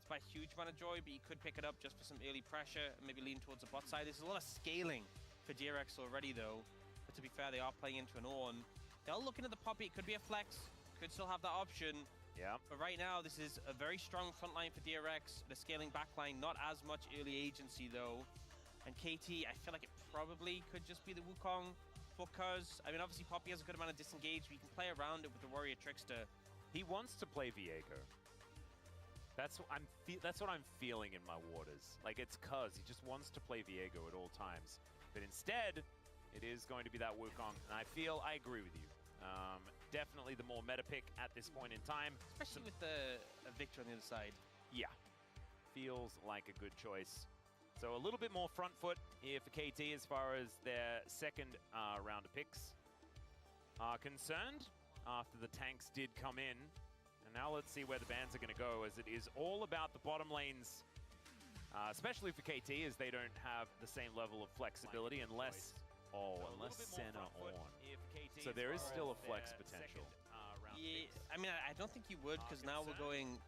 by a huge amount of joy, but you could pick it up just for some early pressure and maybe lean towards the bot side. There's a lot of scaling for DRX already though. But to be fair, they are playing into an Ornn. They are looking at the Poppy. It could be a flex. Could still have that option. Yeah. But right now, this is a very strong front line for DRX. The scaling backline, not as much early agency though. And KT, I feel like it probably could just be the Wukong for Cuz. I mean, obviously Poppy has a good amount of disengage, but you can play around it with the Warrior Trickster. He wants to play Viego. That's what I'm feeling in my waters. Like, it's cuz he just wants to play Viego at all times. But instead, it is going to be that Wukong, and I agree with you. Definitely the more meta pick at this point in time. Especially with the Victor on the other side. Yeah. Feels like a good choice. So a little bit more front foot here for KT as far as their second round of picks are concerned after the tanks did come in. And now let's see where the bans are going to go, as it is all about the bottom lanes, especially for KT, as they don't have the same level of flexibility unless Senna on. So there is still a flex potential. Yeah, I mean, I don't think you would, because now we're going...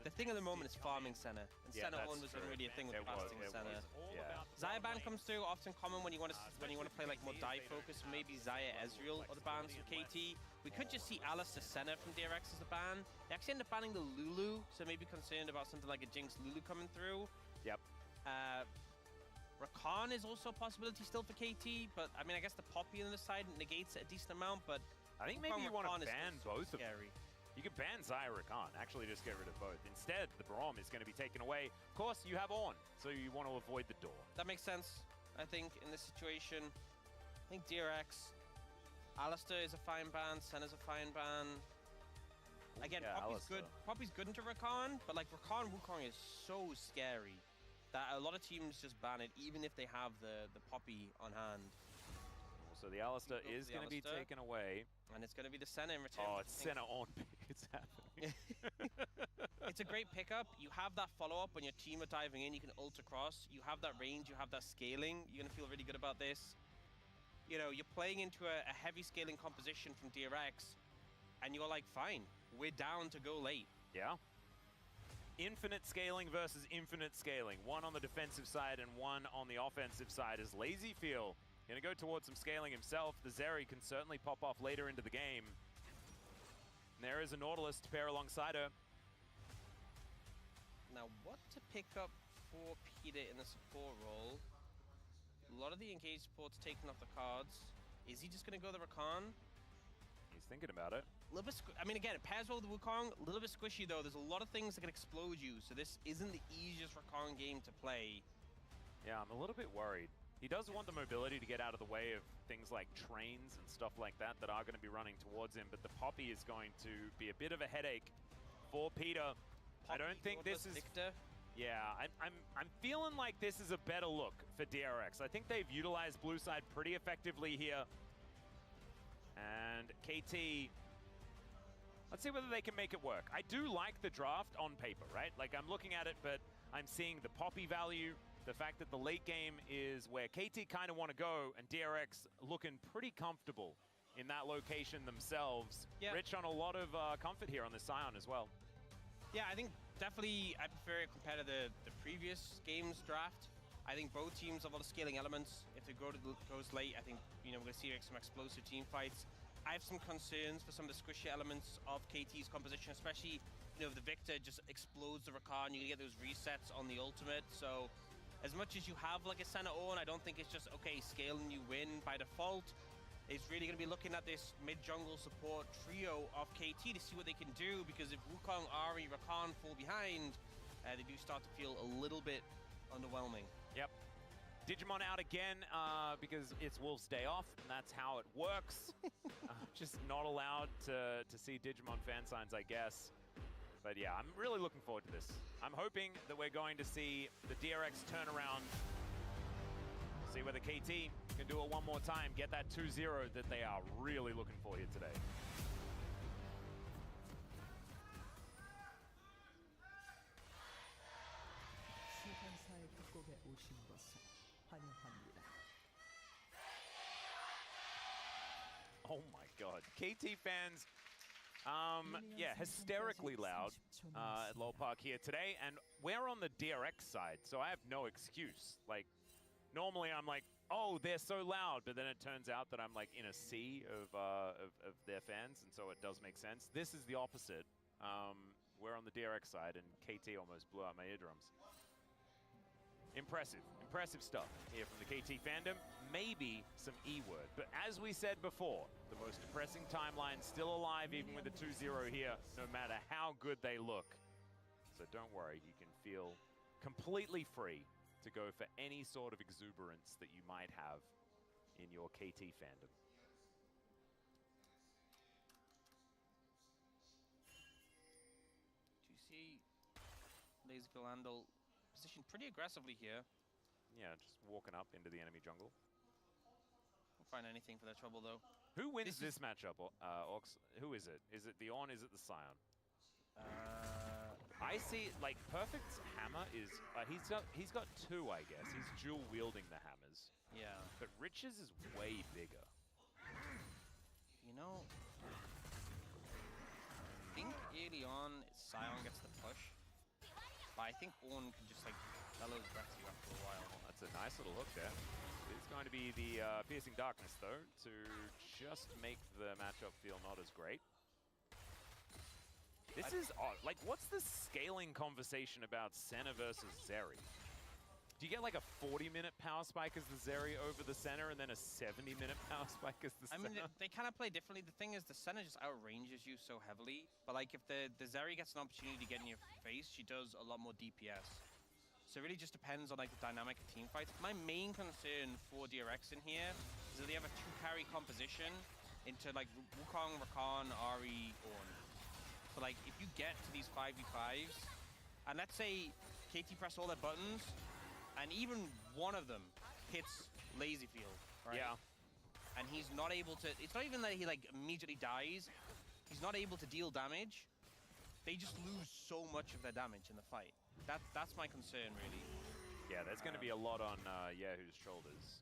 The thing at the moment is farming Senna, and Yeah, Senna on that's was true. really a thing with It was, casting it Senna. was, yeah. Xayah ban comes through, often common when you want to play like more dive focus, maybe Xayah Ezreal or the bans from KT. We could just see Alistair Senna from DRX as a ban. They actually end up banning the Lulu, so maybe concerned about something like a Jinx Lulu coming through. Yep. Rakan is also a possibility still for KT, but I mean, I guess the Poppy on the side negates it a decent amount, but I think maybe you want Rakan to is ban still both of them. scary. You can ban Xayah Rakan, actually just get rid of both. Instead, the Braum is going to be taken away. Of course, you have Ornn, so you want to avoid the door. That makes sense, I think, in this situation. I think DRX, Alistair is a fine ban, Senna's a fine ban. Again, yeah, Poppy's Alistair. good. Poppy's good into Rakan, but like Rakan Wukong is so scary that a lot of teams just ban it, even if they have the Poppy on hand. So the Alistair is going to be Alistair. taken away. And it's going to be the Senna in return. Oh, it's Senna on. It's happening. It's a great pickup. You have that follow-up when your team are diving in. You can ult across. You have that range. You have that scaling. You're going to feel really good about this. You know, you're playing into a heavy scaling composition from DRX, and you're like, fine, we're down to go late. Yeah. Infinite scaling versus infinite scaling. One on the defensive side and one on the offensive side, as LazyFeel going to go towards some scaling himself. The Zeri can certainly pop off later into the game. And there is a Nautilus to pair alongside her. Now, what to pick up for Peter in the support role? A lot of the engaged support's taken off the cards. Is he just going to go the Rakan? He's thinking about it. A little bit, I mean, again, it pairs well with the Wukong. A little bit squishy, though. There's a lot of things that can explode you, so this isn't the easiest Rakan game to play. Yeah, I'm a little bit worried. He does want the mobility to get out of the way of things like trains and stuff like that are going to be running towards him, but the Poppy is going to be a bit of a headache for Peter. I don't think this is... Victor. Yeah, I'm feeling like this is a better look for DRX. I think they've utilized blue side pretty effectively here. And KT, let's see whether they can make it work. I do like the draft on paper, right? Like, I'm looking at it, but I'm seeing the Poppy value, the fact that the late game is where KT kind of want to go, and DRX looking pretty comfortable in that location themselves. Yeah. Rich on a lot of comfort here on the Scion as well. Yeah, I think definitely I prefer it compared to the previous game's draft. I think both teams have a lot of scaling elements. If they goes late, I think, you know, we're going to see some explosive team fights. I have some concerns for some of the squishy elements of KT's composition, especially, you know, if the Victor just explodes the Rakan, you're going to get those resets on the ultimate. So as much as you have like a Senna Ornn, I don't think it's just, okay, scale and you win by default. It's really going to be looking at this mid-jungle support trio of KT to see what they can do, because if Wukong, Ahri, Rakan fall behind, they do start to feel a little bit underwhelming. Yep. Digimon out again because it's Wolf's Day off, and that's how it works. Just not allowed to see Digimon fan signs, I guess. But yeah, I'm really looking forward to this. I'm hoping that we're going to see the DRX turnaround. See whether KT can do it one more time, get that 2-0 that they are really looking for here today. Oh my God, KT fans, yeah, hysterically loud at Lowell Park here today, and we're on the DRX side, so I have no excuse. Like, normally I'm like, oh, they're so loud, but then it turns out that I'm like in a sea of their fans, and so it does make sense. This is the opposite. We're on the DRX side, and KT almost blew out my eardrums. Impressive. Impressive stuff here from the KT fandom. Maybe some E-word. But as we said before, the most depressing timeline still alive even with the 2-0 here, no matter how good they look. So don't worry, you can feel completely free to go for any sort of exuberance that you might have in your KT fandom. Do you see Lazy Philandel positioned pretty aggressively here? Yeah, just walking up into the enemy jungle. Won't find anything for their trouble, though. Who wins this matchup, Ox? Who is it? Is it the Ornn? Is it the Scion? I see, like, Perfect's hammer is, he's got two, I guess. He's dual wielding the hammers. Yeah. But Rich's is way bigger. You know, I think early on, Scion gets the push. But I think Ornn can just, like, bellows back to you after a while. That's a nice little hook there. It's going to be the Piercing Darkness, though, to just make the matchup feel not as great. This is odd. Like, what's the scaling conversation about Senna versus Zeri? Do you get like a 40-minute power spike as the Zeri over the Senna and then a 70-minute power spike as the Senna? I mean, they kind of play differently. The thing is, the Senna just outranges you so heavily. But like, if the Zeri gets an opportunity to get in your face, she does a lot more DPS. So it really just depends on like the dynamic of team fights. My main concern for DRX in here is that they have a 2-carry composition into like Wukong, Rakan, Ahri, Ornn. So like, if you get to these 5v5s, and let's say KT press all their buttons, and even one of them hits Lazy Field, right? Yeah. And he's not able to, it's not even that he like immediately dies, he's not able to deal damage, they just lose so much of their damage in the fight. That's my concern, really. Yeah, there's going to be a lot on Yahoo's shoulders.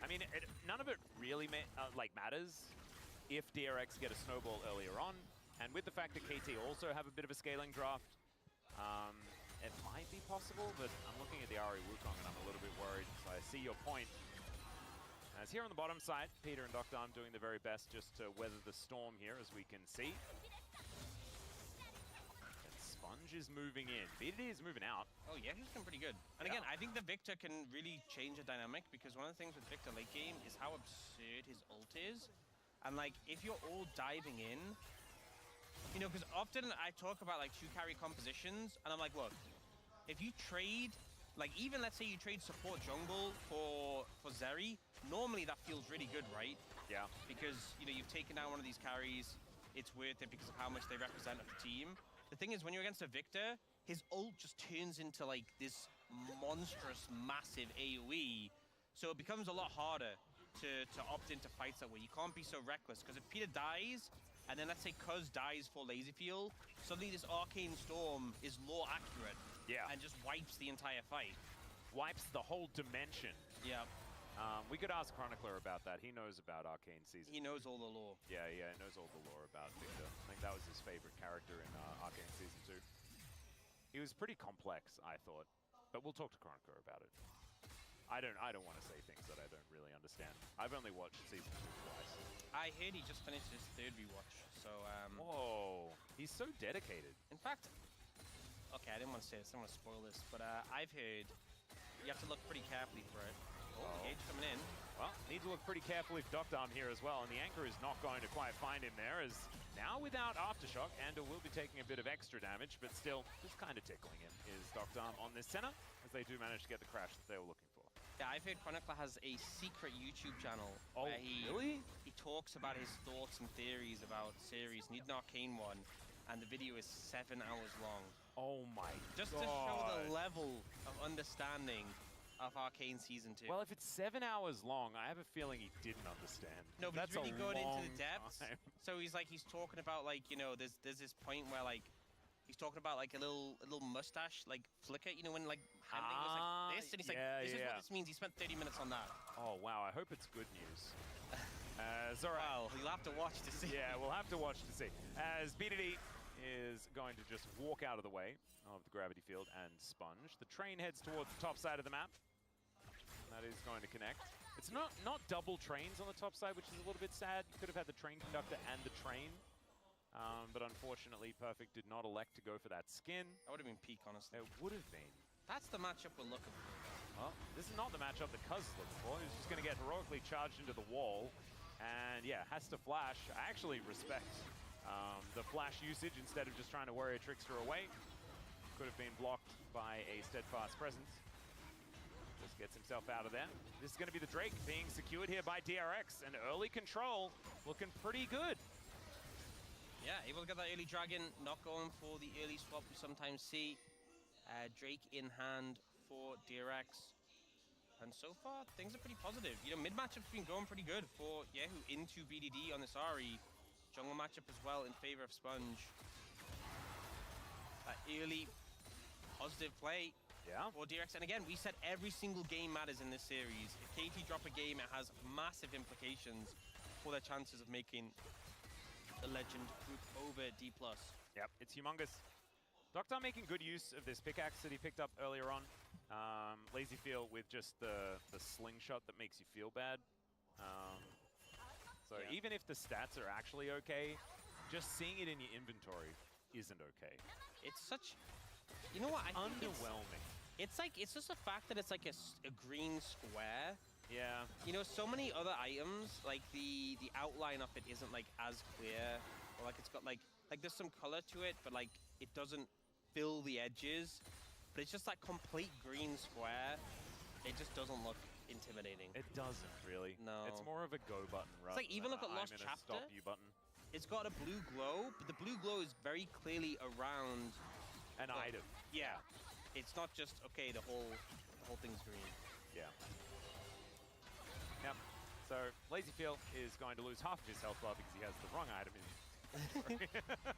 I mean, none of it really matters if DRX get a snowball earlier on. And with the fact that KT also have a bit of a scaling draft, it might be possible, but I'm looking at the Ahri Wukong and I'm a little bit worried. So I see your point. As here on the bottom side, Peter and Dr. Arm doing the very best just to weather the storm here, as we can see. And Sponge is moving in. BDD is moving out. Oh yeah, he's been pretty good. And again, I think the Victor can really change the dynamic, because one of the things with Victor late game is how absurd his ult is. And like, if you're all diving in, you know, because often I talk about like 2-carry compositions, and I'm like, look, if you trade, like even let's say you trade support jungle for Zeri, normally that feels really good, right? Yeah. Because, you know, you've taken down one of these carries, it's worth it because of how much they represent of the team. The thing is, when you're against a Victor, his ult just turns into like this monstrous, massive AoE, so it becomes a lot harder to opt into fights that way. You can't be so reckless, because if Peter dies, and then let's say Cuz dies for Lazy Field, suddenly this Arcane Storm is lore accurate. Yeah. And just wipes the entire fight. Wipes the whole dimension. Yeah. We could ask Chronicler about that. He knows about Arcane Season. He knows all the lore. Yeah, he knows all the lore about Victor. I think that was his favorite character in Arcane Season 2. He was pretty complex, I thought. But we'll talk to Chronicler about it. I don't want to say things that I don't really understand. I've only watched Season 2 twice. I heard he just finished his 3rd rewatch, so Whoa, he's so dedicated. In fact, okay, I didn't want to say this, I don't want to spoil this, but I've heard you have to look pretty carefully for it. Oh, the Gage coming in. Well, need to look pretty carefully for Dr. Arm here as well, and the Anchor is not going to quite find him there, as now without Aftershock, Andor will be taking a bit of extra damage, but still just kind of tickling him is Dr. Arm on this center, as they do manage to get the crash that they were looking for. Yeah, I've heard Chronicler has a secret YouTube channel where he talks about his thoughts and theories about series. Need an Arcane one, and the video is 7 hours long. Oh my Just God. to show the level of understanding of Arcane Season 2. Well, if it's 7 hours long, I have a feeling he didn't understand. No, but That's he's really a going into long the depths. time. So he's talking about, like, you know, there's this point where, like, he's talking about like a little mustache like flicker, you know, when like handling was like this, and he's like, this is what this means. He spent 30 minutes on that. Oh wow, I hope it's good news. Zora. Well, you'll have to watch to see. Yeah, we'll have to watch to see. As BDD is going to just walk out of the way of the gravity field and Sponge. The train heads towards the top side of the map. That is going to connect. It's not double trains on the top side, which is a little bit sad. You could have had the train conductor and the train. But unfortunately, Perfect did not elect to go for that skin. That would have been peak, honestly. It would have been. That's the matchup we're looking for. Well, this is not the matchup that Cuz is looking for. He's just going to get heroically charged into the wall. And yeah, has to flash. I actually respect the flash usage instead of just trying to worry a Trickster away. Could have been blocked by a Steadfast Presence. Just gets himself out of there. This is going to be the Drake being secured here by DRX. And early control looking pretty good. Yeah, able to get that early dragon, not going for the early swap we sometimes see. Drake in hand for DRX. And so far, things are pretty positive. You know, mid-matchup's been going pretty good for Yehu into BDD on this Ahri. Jungle matchup as well in favor of Sponge. Early positive play for DRX. And again, we said every single game matters in this series. If KT drop a game, it has massive implications for their chances of making the Legend group over D+. Yep, it's humongous. Doctor making good use of this pickaxe that he picked up earlier on. Lazy Feel with just the slingshot that makes you feel bad. So even if the stats are actually okay, just seeing it in your inventory isn't okay. It's such, you know what? I think underwhelming. It's just the fact that it's like a green square. Yeah. You know, so many other items, like the outline of it isn't like as clear, or like it's got like there's some color to it, but like it doesn't fill the edges. But it's just that complete green square. It just doesn't look intimidating. It doesn't really. No. It's more of a go button rather It's like even than look at Lost I'm Chapter. Stop you button. It's got a blue glow, but the blue glow is very clearly around an item. Yeah. It's not just okay. The whole thing's green. Yeah. Yep. So Lazy Feel is going to lose half of his health bar because he has the wrong item in.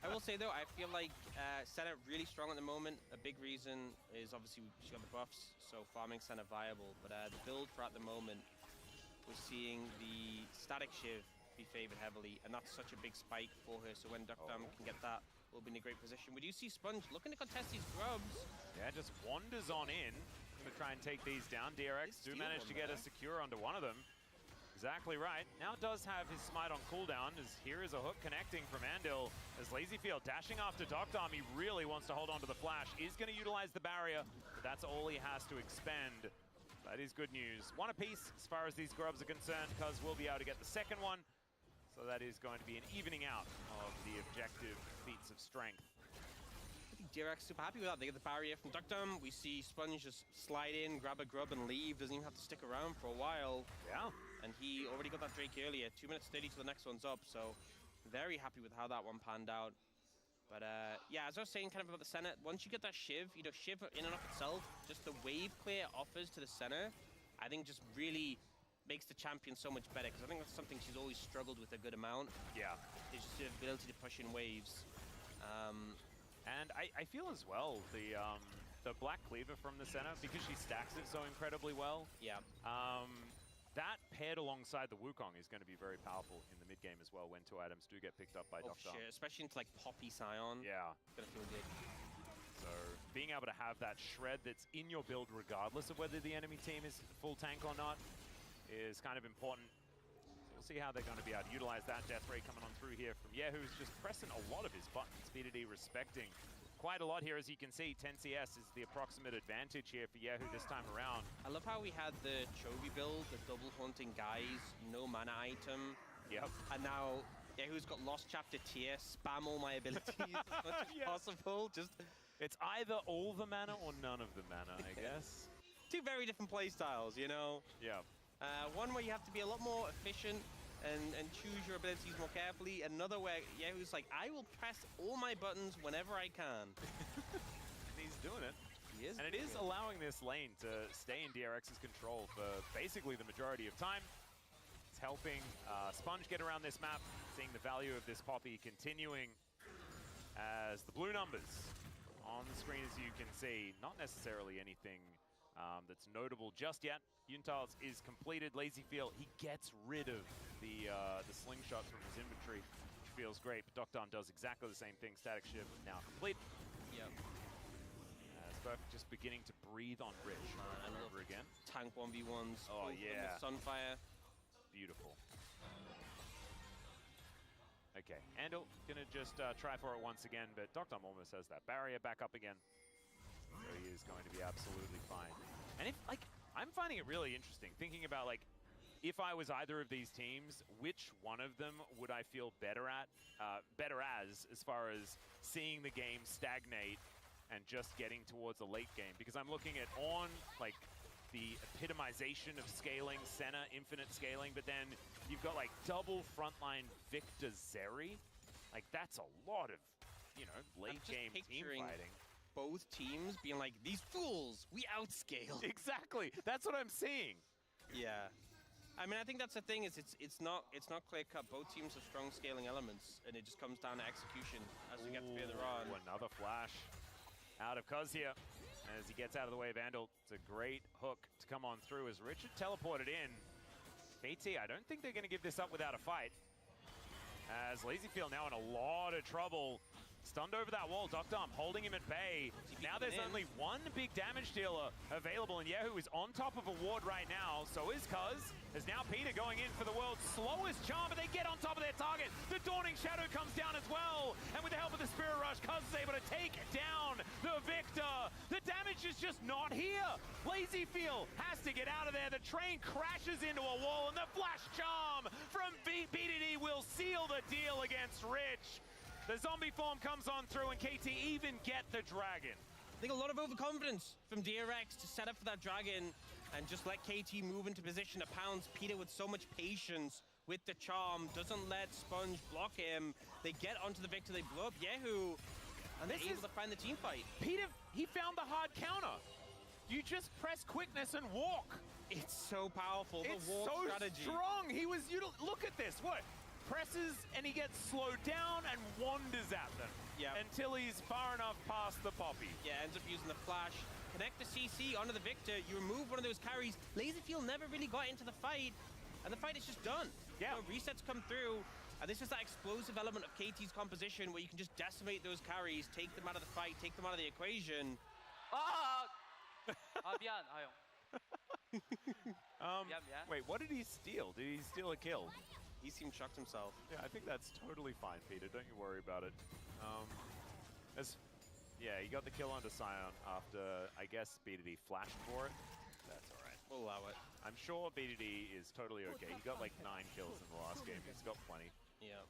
I will say though, I feel like Senna really strong at the moment. A big reason is obviously she got the buffs, so farming Senna viable. But the build for at the moment, we're seeing the static Shiv be favored heavily, and that's such a big spike for her. So when Duckdom can get that, we'll be in a great position. We do see Sponge looking to contest these grubs. Yeah, just wanders on in. Gonna try and take these down. DRX do manage to get a secure onto one of them. Exactly right. Now does have his smite on cooldown, as here is a hook connecting from Andil. As Lazyfield dashing after Doctom, he really wants to hold on to the flash. Is going to utilize the barrier, but that's all he has to expend. That is good news. One apiece as far as these grubs are concerned, because we'll be able to get the second one. So that is going to be an evening out of the objective feats of strength. I think DRX super happy with that. They get the barrier from Duckdom. We see Sponge just slide in, grab a grub and leave. Doesn't even have to stick around for a while. Yeah. And he already got that Drake earlier. 2 minutes 30 till the next one's up. So very happy with how that one panned out. But yeah, as I was saying kind of about the center, once you get that Shiv, you know, Shiv in and of itself, just the wave clear offers to the center, I think just really makes the champion so much better. Because I think that's something she's always struggled with a good amount. Yeah. Is just the ability to push in waves. And I feel as well, the Black Cleaver from the center, because she stacks it so incredibly well. Yeah. That paired alongside the Wukong is going to be very powerful in the mid game as well when two items do get picked up by Doctor. Sure. Especially into like Poppy Scion. Yeah. Gonna feel good. So being able to have that shred that's in your build regardless of whether the enemy team is full tank or not is kind of important. We'll see how they're going to be able to utilize that. Death Ray coming on through here from Yehu's just pressing a lot of his buttons. BDD respecting quite a lot here. As you can see, 10 CS is the approximate advantage here for Yehu this time around. I love how we had the Chovy build, the double haunting guys, no mana item. Yep. And now Yehu's got Lost Chapter tier, spam all my abilities as much as possible. Just it's either all the mana or none of the mana, I guess. Two very different play styles, you know? Yeah. One where you have to be a lot more efficient and choose your abilities more carefully. Another where Yehu's like, I will press all my buttons whenever I can. And he's doing it. He is. And it is allowing this lane to stay in DRX's control for basically the majority of time. It's helping Sponge get around this map, seeing the value of this Poppy continuing as the blue numbers on the screen, as you can see. Not necessarily anything that's notable just yet. Yuntals is completed. Lazy Feel, he gets rid of the slingshot from his inventory, which feels great. But Docton does exactly the same thing. Static Shiv now complete. Yep. Perfect just beginning to breathe on Rich over again. Tank 1v1s. Oh yeah. Sunfire. Beautiful. Okay, Andal gonna just try for it once again, but Doctom almost has that barrier back up again. So he is going to be absolutely And if, like, I'm finding it really interesting, thinking about, like, if I was either of these teams, which one of them would I feel better as far as seeing the game stagnate and just getting towards a late game? Because I'm looking at On, like, the epitomization of scaling, Senna, infinite scaling, but then you've got, like, double frontline Victor Zeri. Like, that's a lot of, you know, late game team fighting. Both teams being like, these fools, we outscale. Exactly, that's what I'm seeing. Yeah. I mean, I think that's the thing, is it's not clear cut. Both teams have strong scaling elements, and it just comes down to execution as we get further on. Another flash out of Cuz here as he gets out of the way of Vandal. It's a great hook to come on through as Richard teleported in. KT, I don't think they're going to give this up without a fight, as Lazyfield now in a lot of trouble. Stunned over that wall, Dr. Arm holding him at bay. Now there's only one big damage dealer available, and Yehu is on top of a ward right now. So is Cuz. There's now Peter going in for the world's slowest charm, but they get on top of their target. The Dawning Shadow comes down as well. And with the help of the Spirit Rush, Cuz is able to take down the Victor. The damage is just not here. Lazyfield has to get out of there. The train crashes into a wall, and the Flash Charm from BDD will seal the deal against Rich. The zombie form comes on through, and KT even get the dragon. I think a lot of overconfidence from DRX to set up for that dragon and just let KT move into position to pounce. Peter with so much patience with the charm, doesn't let Sponge block him. They get onto the Victor, they blow up Yehu, and they're able to find the team fight. Peter, he found the hard counter. You just press quickness and walk. It's so powerful, the walk strategy. It's so strong. He was, look at this, what? Presses and he gets slowed down and wanders at them until he's far enough past the Poppy. Yeah, ends up using the flash. Connect the CC onto the Victor. You remove one of those carries. Lazyfield never really got into the fight, and the fight is just done. Yeah. You know, resets come through, and this is that explosive element of KT's composition where you can just decimate those carries, take them out of the fight, take them out of the equation. 미안, 아영. Wait, what did he steal? Did he steal a kill? He seemed shocked himself. Yeah, I think that's totally fine, Peter. Don't you worry about it. Yeah, he got the kill onto Scion after, I guess, BDD flashed for it. That's all right. We'll allow it. I'm sure BDD is totally okay. He got like 9 kills in the last game. He's got plenty. Yeah.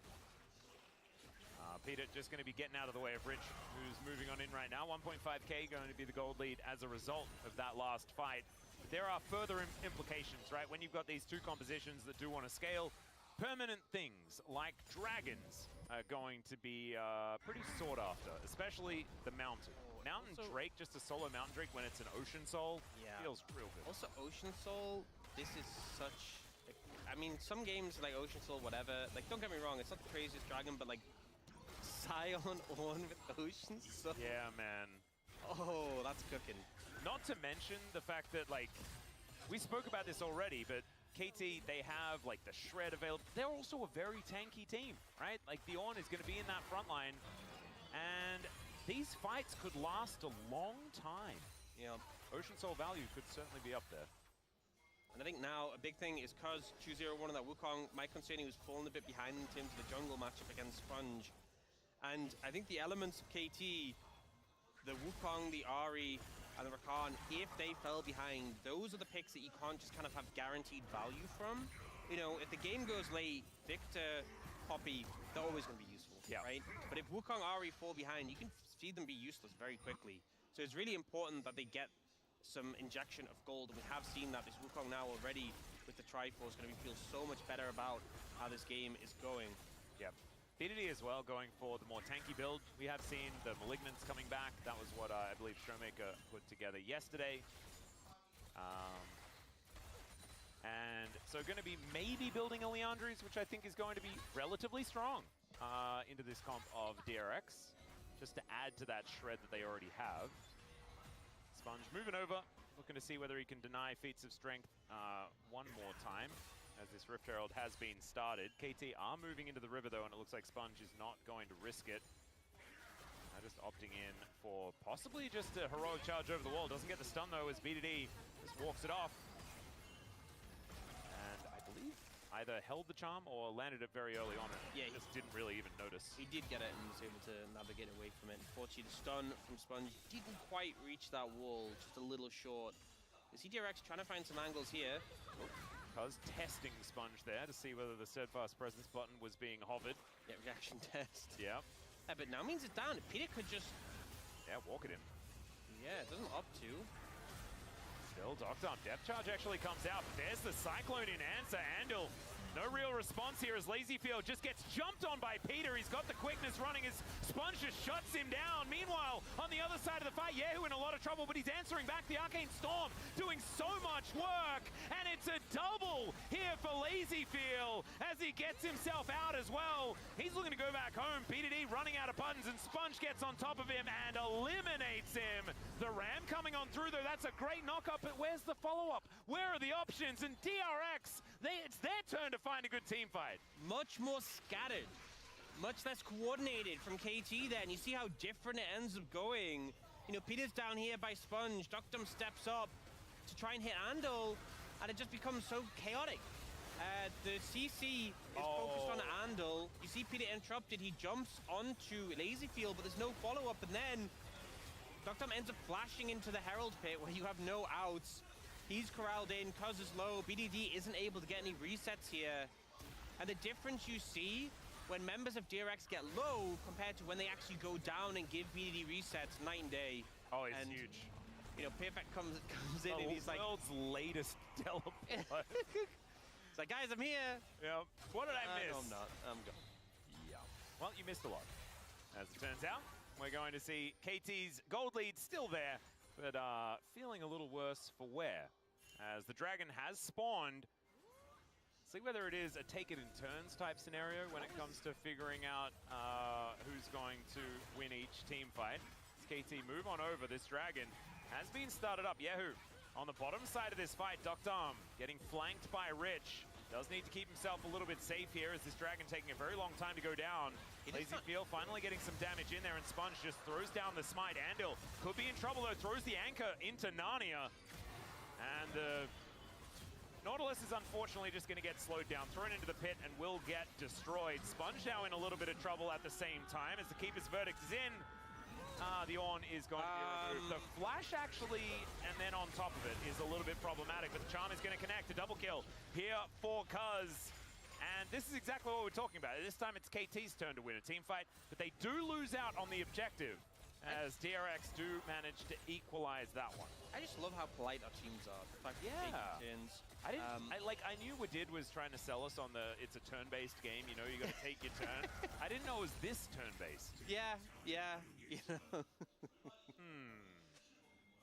Peter just going to be getting out of the way of Rich, who's moving on in right now. 1.5k going to be the gold lead as a result of that last fight. But there are further implications, right? When you've got these two compositions that do want to scale, permanent things like dragons are going to be pretty sought after, especially the mountain. Mountain Drake, just a solo Mountain Drake when it's an Ocean Soul, feels real good. Also, Ocean Soul, this is such... I mean, some games like Ocean Soul, whatever, like, don't get me wrong, it's not the craziest dragon, but like, Scion on with Ocean Soul. Yeah, man. Oh, that's cooking. Not to mention the fact that, like, we spoke about this already, but KT, they have, like, the Shred available. They're also a very tanky team, right? Like, the Ornn is going to be in that front line, and these fights could last a long time. Yeah. Ocean Soul value could certainly be up there. And I think now a big thing is because 2-0-1 on that Wukong, my concern was falling a bit behind in terms of the jungle matchup against Sponge. And I think the elements of KT, the Wukong, the Ahri, and the Rakan, if they fell behind, those are the picks that you can't just kind of have guaranteed value from. You know, if the game goes late, Victor, Poppy, they're always going to be useful, right? But if Wukong, Ahri fall behind, you can see them be useless very quickly. So it's really important that they get some injection of gold, and we have seen that. This Wukong now already with the Triforce is going to feel so much better about how this game is going. Yep. BDD as well going for the more tanky build. We have seen the Malignants coming back. That was what I believe Showmaker put together yesterday. And so going to be maybe building a Leandries, which I think is going to be relatively strong into this comp of DRX, just to add to that shred that they already have. Sponge moving over, looking to see whether he can deny feats of strength one more time, as this Rift Herald has been started. KT are moving into the river though, and it looks like Sponge is not going to risk it. Just opting in for possibly just a heroic charge over the wall. Doesn't get the stun though, as BDD just walks it off. And I believe either held the charm or landed it very early on. Yeah, he just didn't really even notice. He did get it and was able to navigate away from it. Unfortunately, the stun from Sponge didn't quite reach that wall, just a little short. You see DRX trying to find some angles here. Cuz testing Sponge there to see whether the steadfast presence button was being hovered. Yeah, reaction test. Yeah. But now means it's down. Peter could just... Yeah, walk it in. Yeah, it doesn't opt to. Still, Doctor Depth Charge actually comes out. But there's the Cyclone in answer. Andal, no real response here as Lazyfield just gets jumped on by Peter. He's got the quickness running as Sponge just shuts him down. Meanwhile, on the other side of the fight, Yehu in a lot of trouble, but he's answering back. The Arcane Storm doing so much work, and it's a double here for Lazyfield as he gets himself out as well. He's looking to go back home. PDD running out of buttons, and Sponge gets on top of him and eliminates him. The Ram coming on through, though. That's a great knock-up, but where's the follow-up? Where are the options? And DRX, it's their turn to find a good team fight. Much more scattered, much less coordinated from KT there, and you see how different it ends up going. You know, Peter's down here by Sponge, Doctum steps up to try and hit Andal, and it just becomes so chaotic. The CC is focused on Andal. You see Peter interrupted, he jumps onto Lazyfield, but there's no follow-up, and then Doctum ends up flashing into the Herald pit where you have no outs. He's corralled in, Cuz is low, BDD isn't able to get any resets here. And the difference you see when members of DRX get low compared to when they actually go down and give BDD resets, night and day. Oh, it's huge. You know, Perfect comes in and he's like... world's latest teleport. It's like, guys, I'm here. Yeah. What did I miss? No, I'm not. I'm gone. Yeah. Well, you missed a lot. As it turns out, we're going to see KT's gold lead still there, but feeling a little worse for wear. As the dragon has spawned. See whether it is a take it in turns type scenario when it comes to figuring out who's going to win each team fight. As KT move on over, this dragon has been started up. Yehu on the bottom side of this fight. Doctum getting flanked by Rich. Does need to keep himself a little bit safe here as this dragon taking a very long time to go down. Lazyfield finally getting some damage in there, and Sponge just throws down the smite. Andal could be in trouble though, throws the anchor into Narnia. And the Nautilus is unfortunately just going to get slowed down, thrown into the pit, and will get destroyed. Sponge now in a little bit of trouble at the same time as the Keeper's verdict is in. The Ornn is going to be removed. The flash actually, and then on top of it, is a little bit problematic, but the charm is going to connect. A double kill here for Cuz. And this is exactly what we're talking about. This time it's KT's turn to win a team fight, but they do lose out on the objective as DRX do manage to equalize that one. I just love how polite our teams are. The fact that they take turns. I didn't. I knew Wadid was trying to sell us on the it's a turn-based game. You know, you got to take your turn. I didn't know it was this turn-based. Yeah. You know.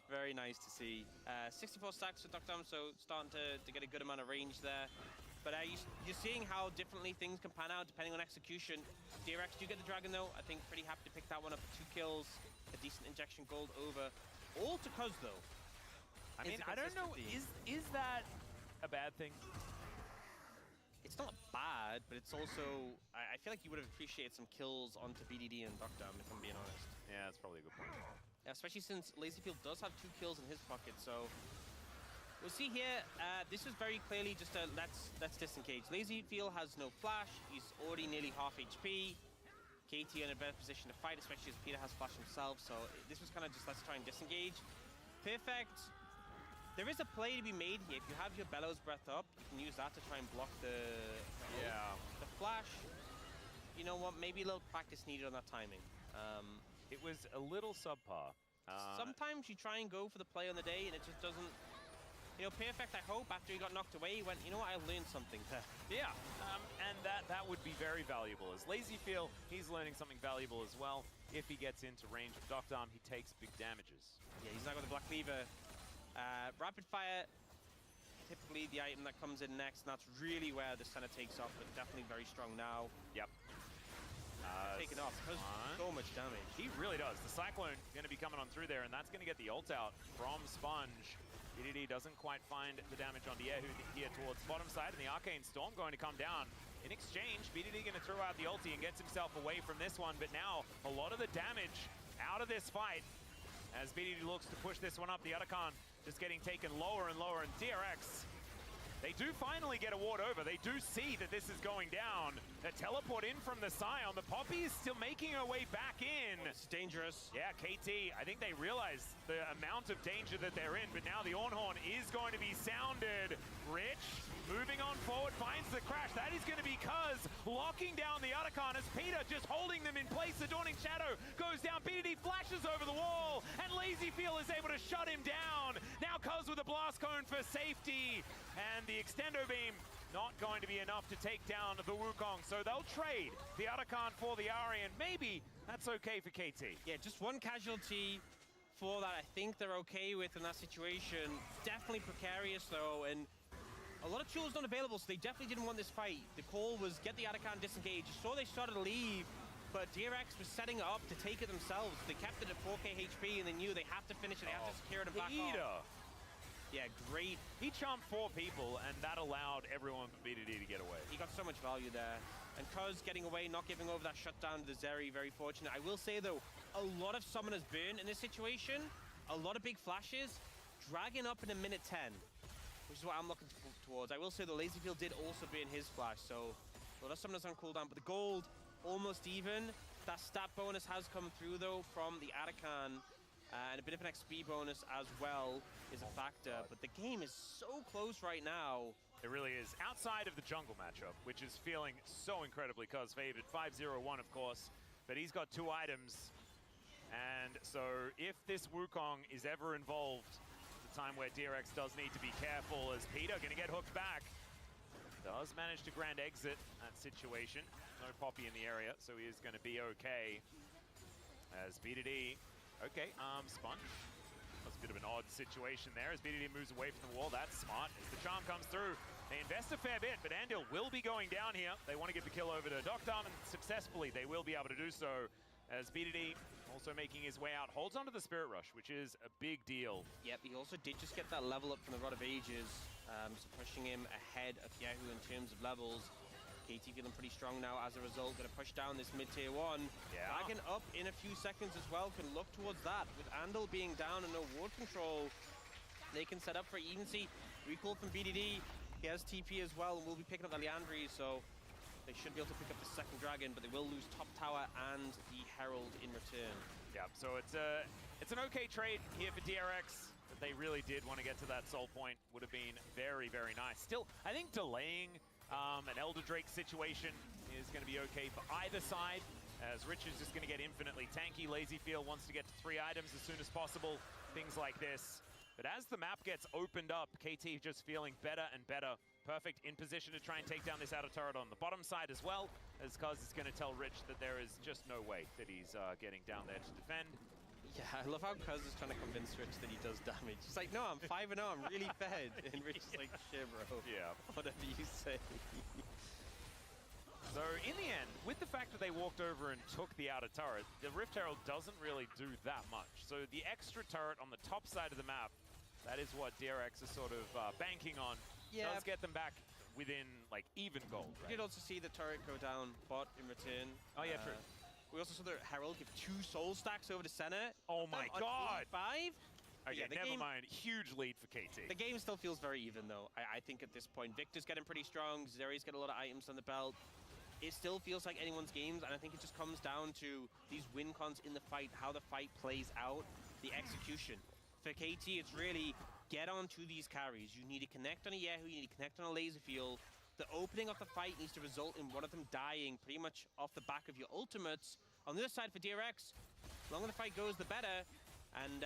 Very nice to see. 64 stacks for Doctum, so starting to get a good amount of range there. But you're seeing how differently things can pan out depending on execution. DRX do get the dragon though. I think pretty happy to pick that one up for 2 kills. A decent injection gold over. All to Cuz though. I mean, I don't know, is that a bad thing? It's not bad, but it's also, I feel like you would have appreciated some kills onto BDD and Doctum, if I'm being honest. Yeah, that's probably a good point. Yeah, especially since Lazyfield does have 2 kills in his pocket, so we'll see here. This is very clearly just a let's disengage. Lazyfield has no flash. He's already nearly half HP. KT in a better position to fight, especially as Peter has flash himself. So this was kind of just let's try and disengage. Perfect. There is a play to be made here. If you have your Bellows Breath up, you can use that to try and block the flash. You know what? Maybe a little practice needed on that timing. It was a little subpar. Sometimes you try and go for the play on the day and it just doesn't. You know, Perfect, I hope, after he got knocked away, he went, you know what, I learned something there. Yeah, and that would be very valuable. As Lazyfield, he's learning something valuable as well. If he gets into range of Doctum, he takes big damages. Yeah, he's now got the Black Cleaver. Rapid Fire, typically the item that comes in next, and that's really where the center takes off, but definitely very strong now. Yep. Taken off, because so much damage. He really does. The Cyclone going to be coming on through there, and that's going to get the ult out from Sponge. BDD doesn't quite find the damage on Yehu here towards the bottom side, and the Arcane Storm going to come down. In exchange, BDD going to throw out the ulti and gets himself away from this one, but now a lot of the damage out of this fight as BDD looks to push this one up. The Otacon just getting taken lower and lower, and DRX They do finally get a ward over. They do see that this is going down. A teleport in from the Scion. The Poppy is still making her way back in. It's dangerous. Yeah, KT, I think they realize the amount of danger that they're in, but now the Ornhorn is going to be sounded. Rich, moving on forward, finds the crash. That is going to be Cuz locking down the Otacon as Peter just holding them in place. The Dawning Shadow goes down. BDD flashes over the wall, and LazyFeel is able to shut him down. Now Cuz with a blast cone for safety, and the Extendo Beam not going to be enough to take down the Wukong, so they'll trade the Otacon for the Ahri, and maybe that's okay for KT. Yeah, just one casualty for that I think they're okay with in that situation. Definitely precarious though, and a lot of tools not available, so they definitely didn't want this fight. The call was get the Otacon disengaged. You saw they started to leave, but DRX was setting up to take it themselves. They kept it at 4k HP, and they knew they have to finish it, they have to secure it and back off. Yeah, great. He chomped 4 people, and that allowed everyone from BDD to get away. He got so much value there. And Cuz getting away, not giving over that shutdown to the Zeri, very fortunate. I will say, though, a lot of Summoners burn in this situation. A lot of big flashes. Dragging up in a minute 10, which is what I'm looking towards. I will say the LazyFeel did also burn his flash, so a lot of Summoners on cooldown. But the gold, almost even. That stat bonus has come through, though, from the Otacon. And a bit of an XP bonus as well is a factor, but the game is so close right now. It really is. Outside of the jungle matchup, which is feeling so incredibly Cuz favored. 5-0-1, of course, but he's got 2 items. And so if this Wukong is ever involved, it's a time where DRX does need to be careful, as Peter going to get hooked back. Does manage to grand exit that situation. No Poppy in the area, so he is going to be okay. As BDD... Okay, Sponge. That's a bit of an odd situation there as BDD moves away from the wall. That's smart. As the charm comes through, they invest a fair bit, but Andil will be going down here. They want to get the kill over to Doctor, and successfully they will be able to do so. As BDD also making his way out, holds onto the Spirit Rush, which is a big deal. Yep, he also did just get that level up from the Rod of Ages, so pushing him ahead of Yahoo in terms of levels. KT feeling pretty strong now as a result. Going to push down this mid-tier 1. Yeah. Dragging up in a few seconds as well. Can look towards that. With Andal being down and no ward control, they can set up for even see. Recall from BDD. He has TP as well, and will be picking up the Liandry, so they should be able to pick up the second dragon, but they will lose top tower and the Herald in return. Yeah, so it's an okay trade here for DRX. But they really did want to get to that soul point. Would have been very, very nice. Still, I think delaying an Elder Drake situation is going to be okay for either side, as Rich is just going to get infinitely tanky. LazyFeel wants to get to 3 items as soon as possible, things like this. But as the map gets opened up, KT just feeling better and better. Perfect in position to try and take down this outer turret on the bottom side as well, as Cuz is going to tell Rich that there is just no way that he's getting down there to defend. Yeah, I love how Cuz is trying to convince Rich that he does damage. He's like, no, I'm 5-0, I'm really fed. And Rich is like, shit, bro. Yeah. Whatever you say. So in the end, with the fact that they walked over and took the outer turret, the Rift Herald doesn't really do that much. So the extra turret on the top side of the map, that is what DRX is sort of banking on. Yeah. Does get them back within like even gold. Right? We did also see the turret go down bot in return. Oh yeah, true. We also saw the Herald give 2 soul stacks over to center. Oh my god! 5. Okay, yeah, never mind. Huge lead for KT. The game still feels very even, though. I think at this point, Victor's getting pretty strong. Zeri's got a lot of items on the belt. It still feels like anyone's games, and I think it just comes down to these win cons in the fight, how the fight plays out, the execution. For KT, it's really get onto these carries. You need to connect on a Yahoo, you need to connect on a LazyFeel. The opening of the fight needs to result in one of them dying pretty much off the back of your ultimates. On the other side for DRX, the longer the fight goes, the better. And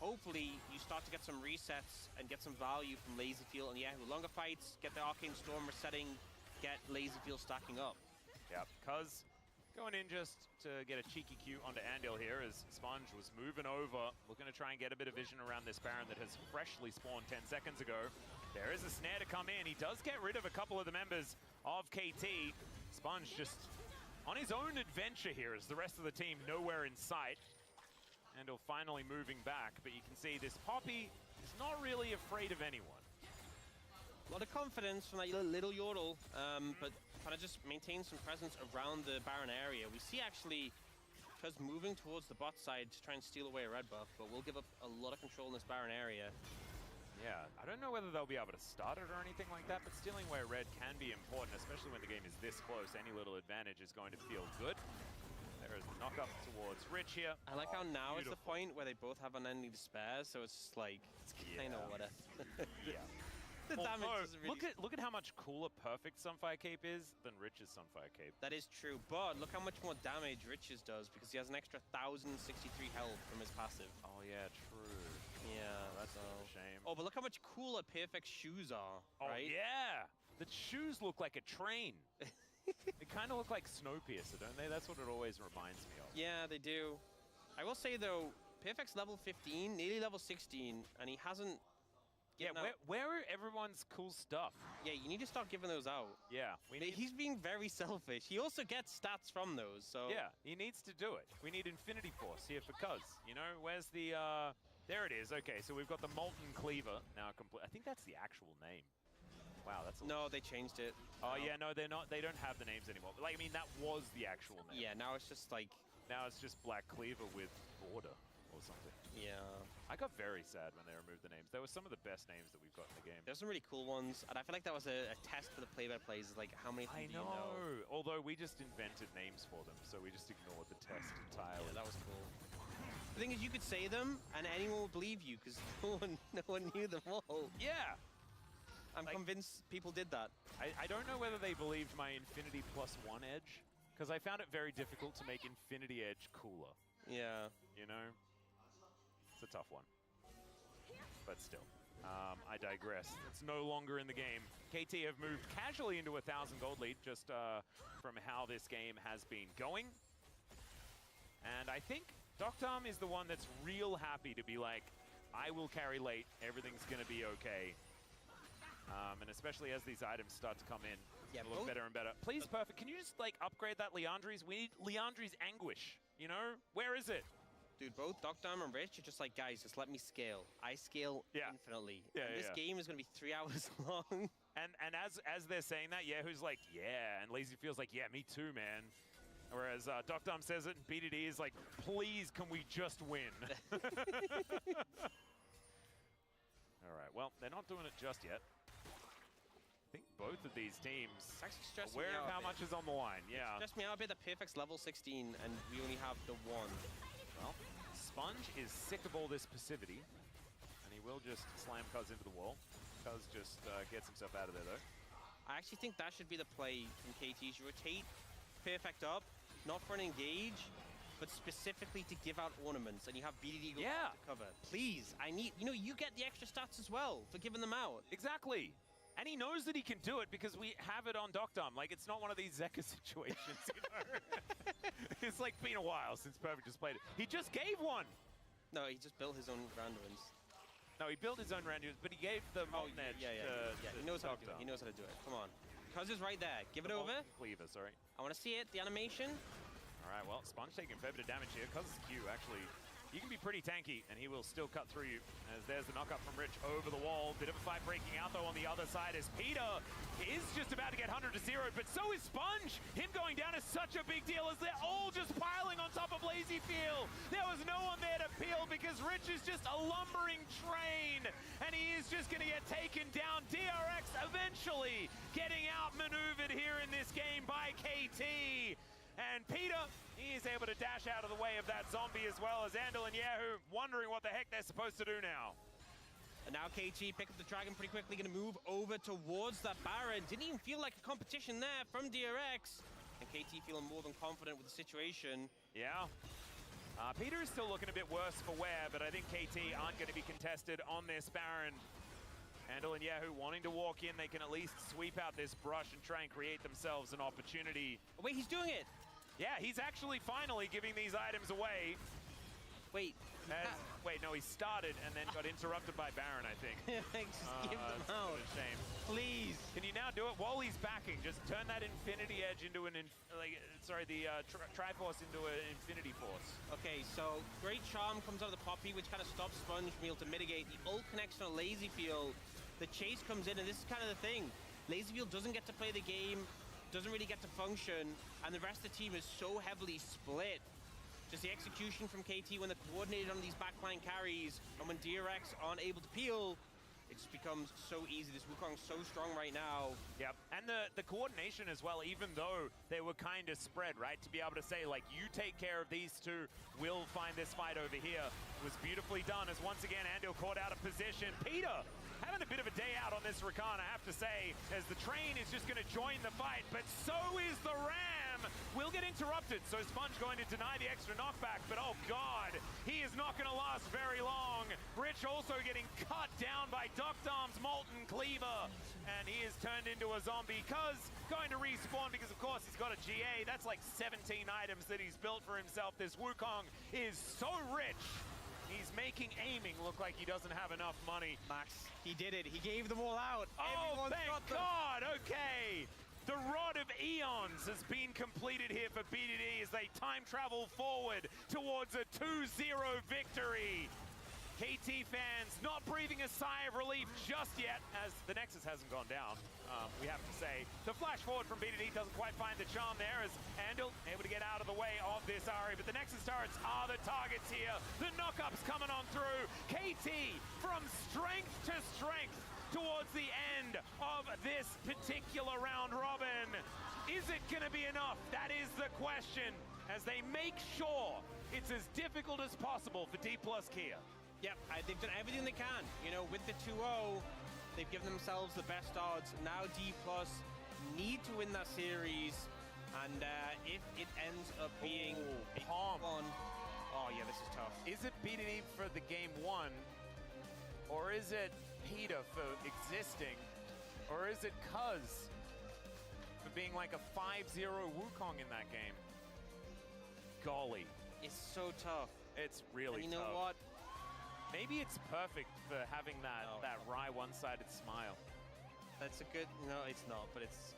hopefully you start to get some resets and get some value from LazyFeel and Yahoo. Longer fights, get the Arcane Storm resetting, get LazyFeel stacking up. Yeah, Cuz going in just to get a cheeky Q onto Andil here as Sponge was moving over, looking to try and get a bit of vision around this Baron that has freshly spawned 10 seconds ago. There is a snare to come in. He does get rid of a couple of the members of KT. Sponge just on his own adventure here as the rest of the team nowhere in sight. Andil finally moving back, but you can see this Poppy is not really afraid of anyone. A lot of confidence from that little Yordle, but kind of just maintain some presence around the Baron area. We see actually Cuz moving towards the bot side to try and steal away a red buff, but we'll give up a lot of control in this Baron area. Yeah, I don't know whether they'll be able to start it or anything like that, but stealing away red can be important, especially when the game is this close. Any little advantage is going to feel good. There is the knock-up towards Rich here. I like how now beautiful. it's the point where they both have unending despair, so it's just like, it's kind of whatever. Yeah. The damage Although, doesn't really... look at how much cooler perfect Sunfire Cape is than Rich's Sunfire Cape. That is true, but look how much more damage Rich's does because he has an extra 1,063 health from his passive. Oh yeah, true. Yeah, that's a shame. Oh, but look how much cooler Perfect's shoes are, Oh right? yeah! The shoes look like a train. They kind of look like Snowpiercer, don't they? That's what it always reminds me of. Yeah, they do. I will say though, Perfect's level 15, nearly level 16, and he hasn't... Yeah, where are everyone's cool stuff? Yeah, you need to start giving those out. Yeah. He's being very selfish. He also gets stats from those, so... Yeah, he needs to do it. We need Infinity Force here because, you know, where's the... There it is. Okay, so we've got the Molten Cleaver now complete. I think that's the actual name. Wow, that's... No, they changed it. Oh, yeah, no, they're not. They don't have the names anymore. Like, I mean, that was the actual name. Yeah, now it's just like... Now it's just Black Cleaver with Border or something. Yeah. I got very sad when they removed the names. They were some of the best names that we've got in the game. There's some really cool ones, and I feel like that was a test for the play-by-plays, like how many of them do you know? Although we just invented names for them, so we just ignored the test entirely. Yeah, that was cool. The thing is, you could say them, and anyone would believe you, because no one knew them all. Yeah! I'm convinced people did that. I don't know whether they believed my Infinity +1 edge, because I found it very difficult to make Infinity Edge cooler. Yeah. You know? It's a tough one. But still, I digress. It's no longer in the game. KT have moved casually into a 1,000 gold lead just from how this game has been going. And I think Doctom is the one that's real happy to be like, I will carry late, everything's going to be okay. And especially as these items start to come in, it'll look better and better. Please, Perfect, can you just like upgrade that Leandri's? We need Leandri's Anguish, you know? Where is it? Dude, both Doctom and Rich are just like, guys, just let me scale. I scale infinitely. Yeah, and this game is going to be 3 hours long. And as they're saying that, Yahoo's like, yeah, and Lazy feels like, yeah, me too, man. Whereas Doctom says it, and BDD is like, please, can we just win? All right, well, they're not doing it just yet. I think both of these teams are aware of how much is on the line, yeah. Stress me out a bit that Perfect's level 16, and we only have the one. Well, Sponge is sick of all this passivity, and he will just slam Cuz into the wall. Cuz just gets himself out of there, though. I actually think that should be the play from KT. You rotate Perfect up, not for an engage, but specifically to give out ornaments, and you have BDD go to cover. Please, I need... You know, you get the extra stats as well for giving them out. Exactly. And he knows that he can do it because we have it on Doctom. Like, it's not one of these Zeka situations, you know? It's like been a while since Perfect just played it. He just gave one! No, he just built his own randoms. No, he built his own randoms, but he gave the Molten Edge to he knows how to do it. He knows how to do it. Come on. Cuz is right there. Give it over. Cleaver, sorry. I want to see it. The animation. All right, well, Sponge taking a fair bit of damage here. Cuz Q, actually, he can be pretty tanky, and he will still cut through you. As there's the knock-up from Rich over the wall. Bit of a fight breaking out, though, on the other side as Peter is just about to get 100 to 0, but so is Sponge. Him going down is such a big deal as they're all just piling on top of Lazy Feel. There was no one there to peel because Rich is just a lumbering train, and he is just going to get taken down. DRX eventually getting outmaneuvered here in this game by KT. And Peter, he is able to dash out of the way of that zombie as well as Andal and Yahoo wondering what the heck they're supposed to do now. And now KT pick up the dragon pretty quickly, going to move over towards that Baron. Didn't even feel like a competition there from DRX. And KT feeling more than confident with the situation. Yeah. Peter is still looking a bit worse for wear, but I think KT aren't going to be contested on this Baron. Andal and Yahoo wanting to walk in, they can at least sweep out this brush and try and create themselves an opportunity. Oh, wait, he's doing it! Yeah, he's actually finally giving these items away. Wait. Wait, no, he started and then got interrupted by Baron, I think. Just give them out. What a shame. Please. Can you now do it while he's backing? Just turn that Infinity Edge into an, the Triforce into an Infinity Force. Okay, so Great Charm comes out of the Poppy, which kind of stops Sponge from being able to mitigate. The ult connects on Lazy Field. The chase comes in, and this is kind of the thing. Lazy Field doesn't get to play the game, doesn't really get to function, and the rest of the team is so heavily split. Just the execution from KT when they're coordinated on these backline carries, and when DRX aren't able to peel, it just becomes so easy. This Wukong's so strong right now. Yep, and the coordination as well, even though they were kind of spread, right? To be able to say, like, you take care of these two, we'll find this fight over here, was beautifully done as once again Andil caught out of position. Peter having a bit of a day out on this Rakan, I have to say, as the train is just going to join the fight, but so is the Ram. Will get interrupted, so Sponge going to deny the extra knockback, but oh god, he is not going to last very long. Rich also getting cut down by Doctom's Molten Cleaver, and he is turned into a zombie, because going to respawn, because of course he's got a GA. That's like 17 items that he's built for himself. This Wukong is so rich. He's making aiming look like he doesn't have enough money. Max, he did it. He gave them all out. Oh, thank God. Okay. The Rod of Eons has been completed here for BDD as they time travel forward towards a 2-0 victory. KT fans not breathing a sigh of relief just yet, as the Nexus hasn't gone down, we have to say. The flash forward from BDD doesn't quite find the charm there, as Andil able to get out of the way of this Ahri, but the Nexus turrets are the targets here. The knock-ups coming on through. KT from strength to strength towards the end of this particular round robin. Is it going to be enough? That is the question, as they make sure it's as difficult as possible for D+ Kia. Yep, they've done everything they can. You know, with the 2-0, they've given themselves the best odds. Now D+ need to win that series, and if it ends up being a Palm. Oh yeah, this is tough. Is it BDD for the game 1, or is it Peter for existing, or is it Cuz for being like a 5-0 Wukong in that game? Golly. It's so tough. It's really and you know tough. what? Maybe it's perfect for having that wry one-sided smile. That's a good... No, it's not, but it's...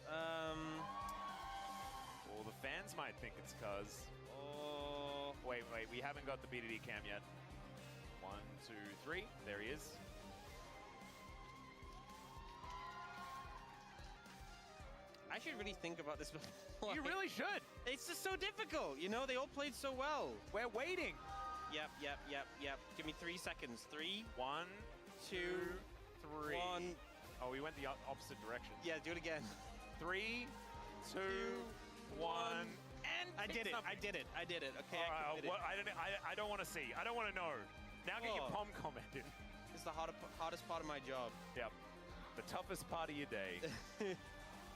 Well, the fans might think it's Cuz. Oh... Wait, we haven't got the BDD cam yet. 1, 2, 3. There he is. I should really think about this before. You really should. It's just so difficult, you know? They all played so well. We're waiting. Yep. Give me 3 seconds. 3, 1, 2, 3. 1. Oh, we went the opposite direction. Yeah, do it again. 3, 2, 1. And I did it. Okay, I don't want to see. I don't want to know. Now get your POM comment in. It's the hardest part of my job. Yep. The toughest part of your day.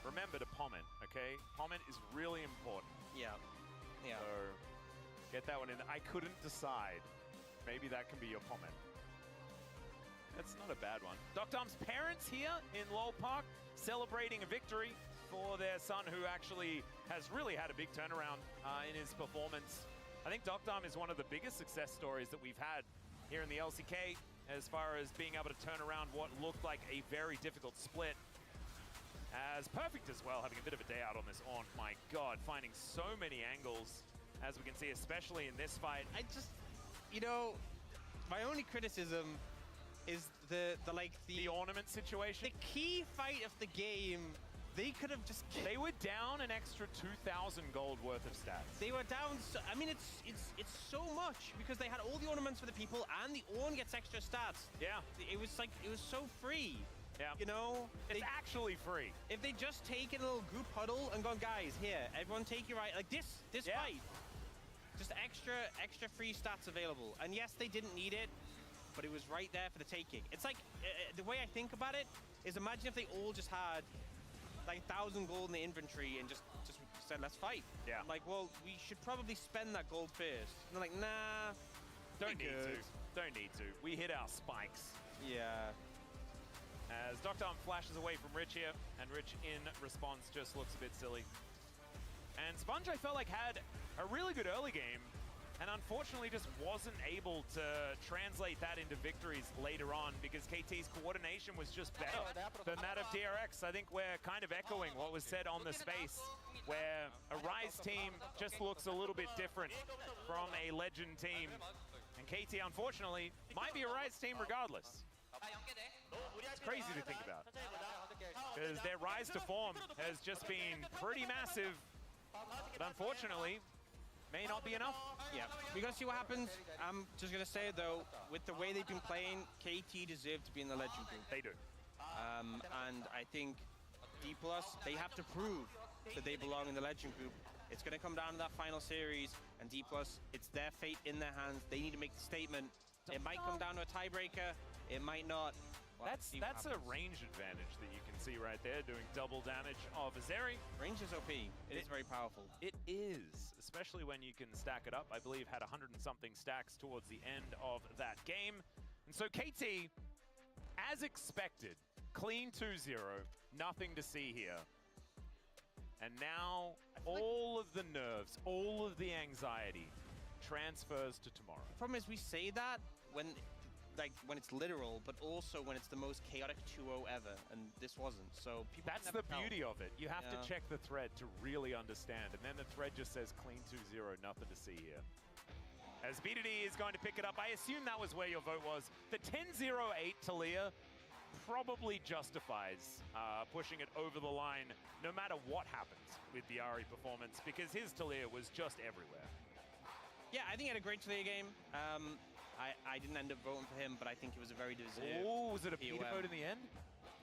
Remember to comment, okay? Comment is really important. Yeah. So get that one in. I couldn't decide. Maybe that can be your comment. That's not a bad one. Doctom's parents here in Lowell Park celebrating a victory for their son, who actually has really had a big turnaround in his performance. I think Doctom is one of the biggest success stories that we've had here in the LCK as far as being able to turn around what looked like a very difficult split. As Perfect as well, having a bit of a day out on this Ornn. My god, finding so many angles, as we can see, especially in this fight. I just, you know, my only criticism is the ornament situation. The key fight of the game, they could have just... They were down an extra 2,000 gold worth of stats. They were down, I mean, it's so much, because they had all the ornaments for the people, and the Ornn gets extra stats. Yeah. It was so free. Yeah. You know? It's actually free. If they just taken a little group huddle and gone, guys, here, everyone take your right, like this fight. Just extra free stats available. And yes, they didn't need it, but it was right there for the taking. It's like, the way I think about it is, imagine if they all just had like 1,000 gold in the inventory and just said, let's fight. Yeah. Like, well, we should probably spend that gold first. And they're like, nah, don't need to. Don't need to. We hit our spikes. Yeah. As Doctom flashes away from Rich here, and Rich in response just looks a bit silly. And Sponge, I felt like, had a really good early game, and unfortunately just wasn't able to translate that into victories later on, because KT's coordination was just better than that of DRX. I think we're kind of echoing what was said on the space, where a Rise team just looks a little bit different from a Legend team. And KT, unfortunately, might be a Rise team regardless. It's crazy to think about, because their rise to form has just been pretty massive. But unfortunately, may not be enough. Yeah, we're gonna see what happens. I'm just gonna say though, with the way they've been playing, KT deserve to be in the Legend group. They do. And I think D+, they have to prove that they belong in the Legend group. It's gonna come down to that final series, and D+, it's their fate in their hands. They need to make the statement. It might come down to a tiebreaker. It might not. That's a range advantage that you can see right there, doing double damage of Azeri. Range is OP. It is very powerful. It is, especially when you can stack it up. I believe had 100 and something stacks towards the end of that game. And so KT, as expected, clean 2-0, nothing to see here. And now all of the nerves, all of the anxiety transfers to tomorrow. The problem is we say that when it's literal, but also when it's the most chaotic 2-0 ever, and this wasn't. So people that's the beauty of it. You have to check the thread to really understand, and then the thread just says clean 2-0, nothing to see here. As BDD is going to pick it up, I assume that was where your vote was. The 10-0-8 Talia probably justifies pushing it over the line, no matter what happens with the Ari performance, because his Talia was just everywhere. Yeah, I think he had a great Talia game. I didn't end up voting for him, but I think it was a very deserved. Oh, was it a Peter vote in the end?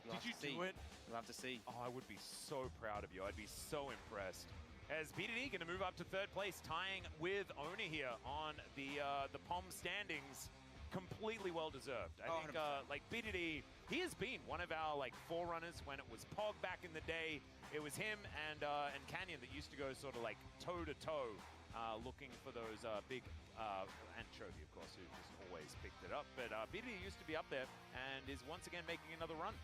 Did you do it? You'll have to see. Oh, I would be so proud of you. I'd be so impressed. As BDD going to move up to third place, tying with Oni here on the POM standings. Completely well deserved. I think like BDD, he has been one of our forerunners when it was Pog back in the day. It was him and Canyon that used to go sort of toe to toe, looking for those big and Chovy, of course, who just always picked it up. But BDD used to be up there and is once again making another run.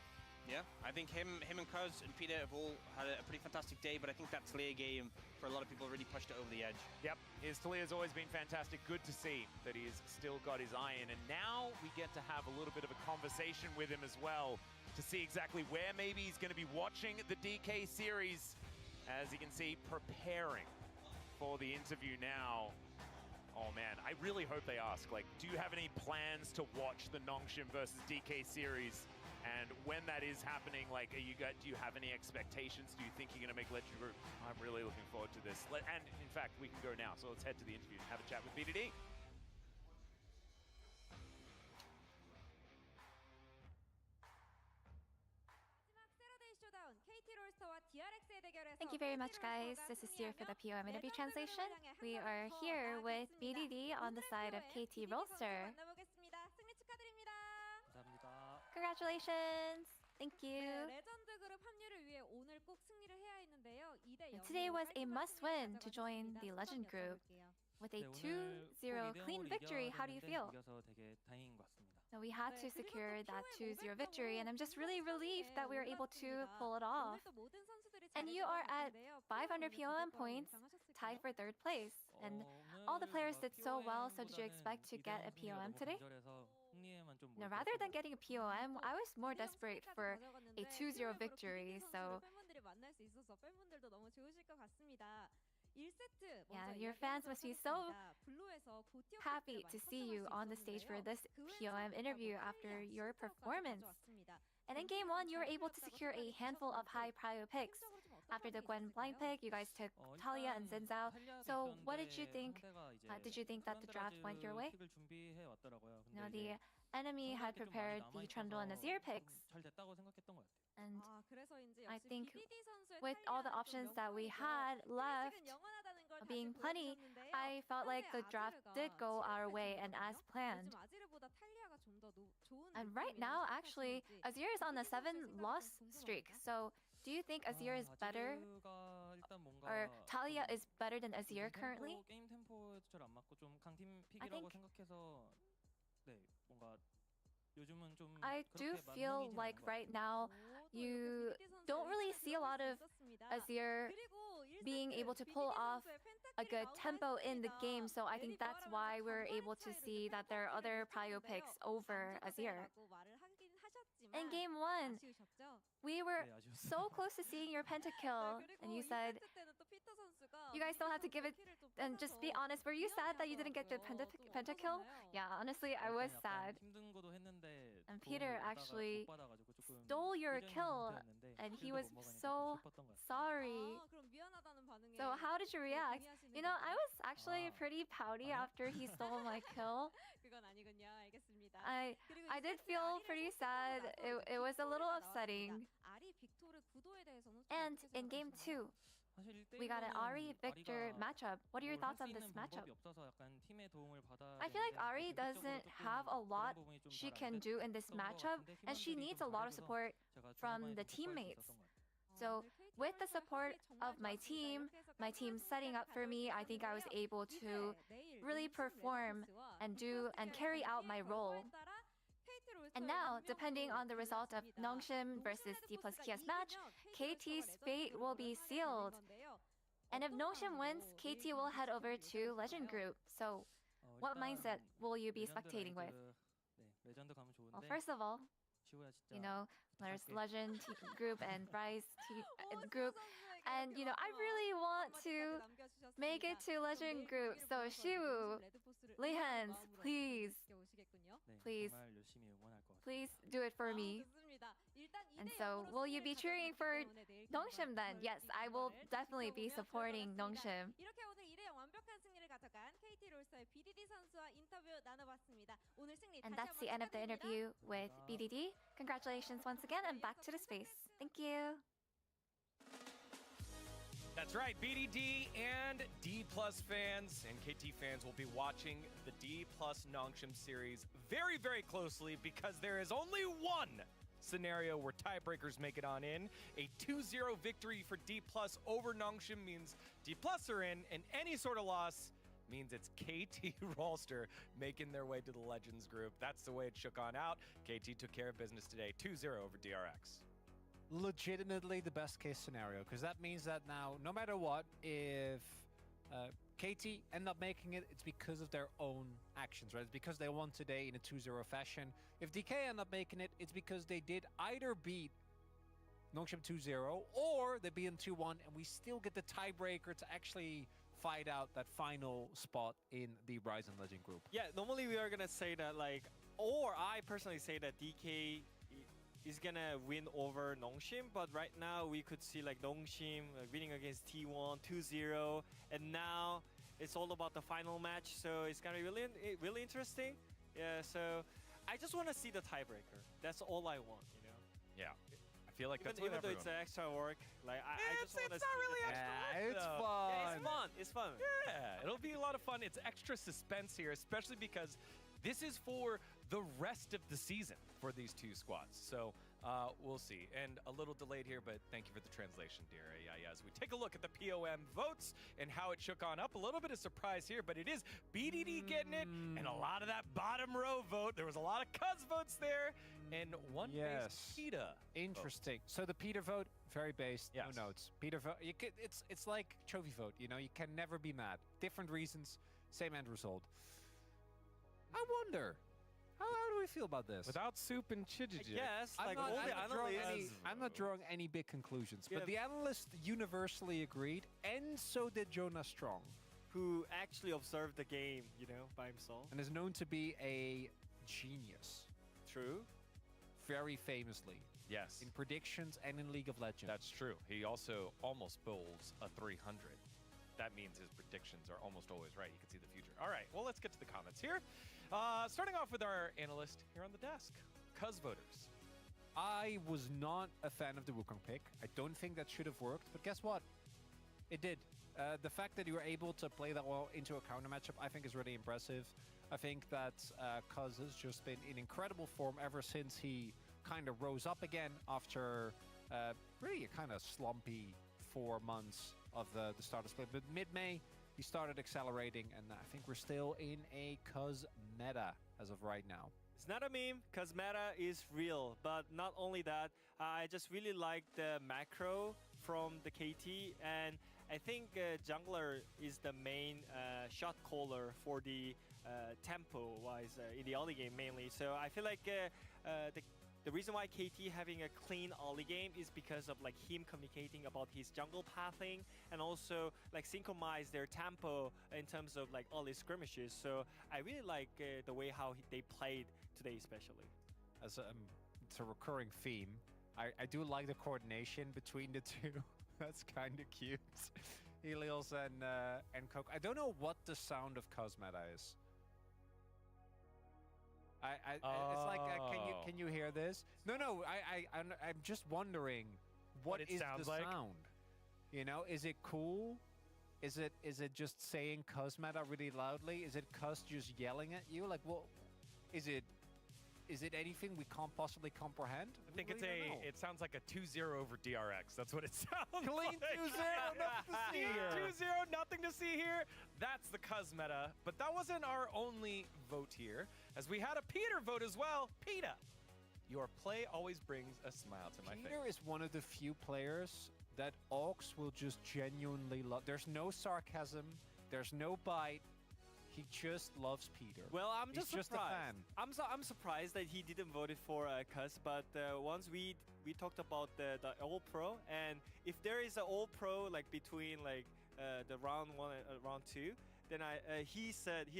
Yeah, I think him and Cuz and Peter have all had a pretty fantastic day, but I think that Talia game, for a lot of people, really pushed it over the edge. Yep, his Talia's always been fantastic. Good to see that he's still got his eye in. And now we get to have a little bit of a conversation with him as well to see exactly where maybe he's going to be watching the DK series. As you can see, preparing for the interview now. Oh man, I really hope they ask, do you have any plans to watch the Nongshim versus DK series? And when that is happening, do you have any expectations? Do you think you're going to make Legend Group? I'm really looking forward to this. And in fact, we can go now. So let's head to the interview and have a chat with BDD. Thank you very much, guys. This is Sierra for the POM interview translation. We are here with BDD on the side of KT Rolster. Congratulations! Thank you. And today was a must-win to join the Legend Group. With a 2-0 clean victory, how do you feel? So we had to secure that 2-0 victory, and I'm just really relieved that we were able to pull it off. And you are at 500 POM points, tied for third place. And all the players did so well, so did you expect to get a POM today? No, rather than getting a POM, I was more desperate for a 2-0 victory, so... Yeah, your fans must be so happy to see you on the stage for this POM interview after your performance. And in Game 1, you were able to secure a handful of high prio picks. After the Gwen blind pick, you guys took Talia and Xin Zhao. So what did you think? Did you think that the draft went your way? No, the enemy had prepared the Trundle and Azir picks. And I think with all the options that we had left, being plenty, I felt like the draft did go our way and as planned. And right now, actually, Azir is on a 7-loss streak. So do you think Azir is better? Or Talia is better than Azir currently? I do feel like right now you don't really see a lot of Azir being able to pull off a good tempo in the game, so I think that's why we're able to see that there are other prio picks over Azir. In Game 1, we were so close to seeing your pentakill, and you said you guys don't have to give it, and just be honest, were you sad that you didn't get the pentakill? Yeah, honestly, I was sad. And Peter actually stole your kill, and he was so sorry. So how did you react? You know, I was actually pretty pouty after he stole my kill. I did feel pretty sad. It was a little upsetting. And in game 2, we got an Ari Victor matchup. What are your thoughts on this matchup? I feel like Ari doesn't have a lot she can do in this matchup, and she needs a lot of support from the teammates. So with the support of my team setting up for me, I think I was able to really perform and carry out my role. And now, depending on the result of Nongshim versus D plus Kia's match, KT's fate will be sealed. And if Nongshim wins, KT will head over to Legend Group. So, what mindset will you be spectating with? Well, first of all, you know, there's Legend Group and Rise Group. And, you know, I really want to make it to Legend Group. So, Shiwoo, Lehans, please do it for me. And so, will you be cheering for Nongshim then? Yes, I will definitely be supporting Nongshim. And that's the end of the interview with BDD. Congratulations once again, and back to the space. Thank you. That's right, BDD and D Plus fans and KT fans will be watching the D Plus Nongshim series very, very closely because there is only one scenario where tiebreakers make it on in. A 2-0 victory for D Plus over Nongshim means D Plus are in, and any sort of loss means it's KT Rolster making their way to the Legends group. That's the way it shook on out. KT took care of business today, 2-0 over DRX. Legitimately the best case scenario, because that means that now, no matter what, if KT end up making it, it's because of their own actions, right? It's because they won today in a 2-0 fashion. If DK end up making it, it's because they did either beat Nongshim 2-0 or they beat them 2-1, and we still get the tiebreaker to actually fight out that final spot in the Rise and Legend group. Yeah, normally we are gonna say that, like, or I personally say that DK is gonna win over Nongshim, but right now we could see like Nongshim winning against T1 2-0, and now it's all about the final match, so it's gonna be really interesting. Yeah, so I just want to see the tiebreaker. That's all I want, you know. Yeah, I feel like that's even though it's extra work, like I just want to. It's not really extra work. It's though. fun. Yeah, it's fun. It's fun. Yeah, it'll be a lot of fun. It's extra suspense here, especially because this is for the rest of the season for these two squads. So we'll see. And a little delayed here, but thank you for the translation, dear. Yeah, as we take a look at the POM votes and how it shook on up. A little bit of surprise here, but it is BDD getting it, and a lot of that bottom row vote. There was a lot of Cuz votes there, and one base PETA. Interesting. So the Peter vote, very based, Yes. no notes. Peter vote, it's like trophy vote, you know, you can never be mad. Different reasons, same end result. I wonder, how do we feel about this? Without Soup and Chijiji. Yes, like all the analysts. I'm not drawing any big conclusions, Yeah. but the analysts universally agreed, and so did Jonas Strong, Who actually observed the game, you know, by himself. and is known to be a genius. True. Very famously. Yes. In predictions and in League of Legends. That's true. He also almost bowls a 300. That means his predictions are almost always right. He can see the future. All right, well, let's get to the comments here. Starting off with our analyst here on the desk, Cuz voters. I was not a fan of the Wukong pick. I don't think that should have worked, but guess what? It did. The fact that you were able to play that well into a counter matchup, I think is really impressive. I think that Cuz has just been in incredible form ever since he kind of rose up again after really a kind of slumpy 4 months of the starter split. But mid-May, he started accelerating, and I think we're still in a Cuz meta as of right now. It's not a meme, because meta is real. But not only that, I just really like the macro from the KT, and I think jungler is the main shot caller for the tempo-wise in the early game mainly. So I feel like the reason why KT having a clean early game is because of like him communicating about his jungle pathing, and also like synchronize their tempo in terms of like early skirmishes. So I really like the way how they played today, especially. As it's a recurring theme. I do like the coordination between the two. That's kind of cute. Helios and Coke. I don't know what the sound of Cosmeta is. It's like can you hear this? No. I'm just wondering what it is sounds the like? sound. You know, is it cool? Is it just saying Cosmeta really loudly? Is it Cos just yelling at you? Like, what is it? Is it anything we can't possibly comprehend? I think it sounds like a 2-0 over DRX. That's what it sounds Clean like. 2-0, nothing to see here. 2-0, nothing to see here. That's the Cosmeta. But that wasn't our only vote here, as we had a Peter vote as well. Peter, your play always brings a smile to my face. Peter is one of the few players that Aux will just genuinely love. There's no sarcasm. There's no bite. He just loves Peter. Well, I'm He's just a surprised. fan. I'm surprised that he didn't vote for Cuz, but once we talked about the All Pro, and if there is an All Pro like between like the round 1 and round 2, then he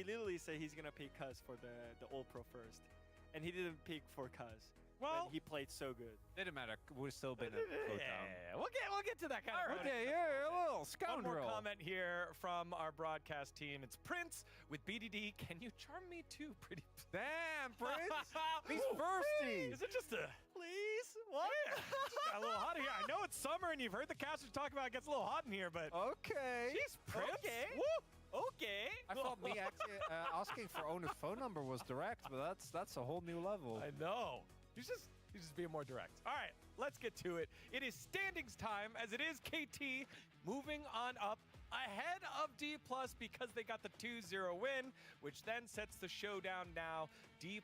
literally said he's gonna pick Cuz for the All Pro first, and he didn't pick for Cuz. Well, he played so good. Didn't matter. We've still been a vote down. Yeah, we'll get to that kind of voting. Okay, yeah, a little scoundrel. One more comment here from our broadcast team. It's Prince with BDD. Can you charm me too, pretty? Damn, Prince. He's thirsty. Is it just a please? What? Yeah, it's just got a little hot in here. I know it's summer and you've heard the casters talk about it gets a little hot in here, but okay. Jeez, Prince. Okay. Woo. Okay. I thought me actually asking for owner's phone number was direct, but that's a whole new level. I know. He's just being more direct. All right, let's get to it. It is standings time, as it is KT moving on up ahead of D+ because they got the 2-0 win, which then sets the showdown now. D+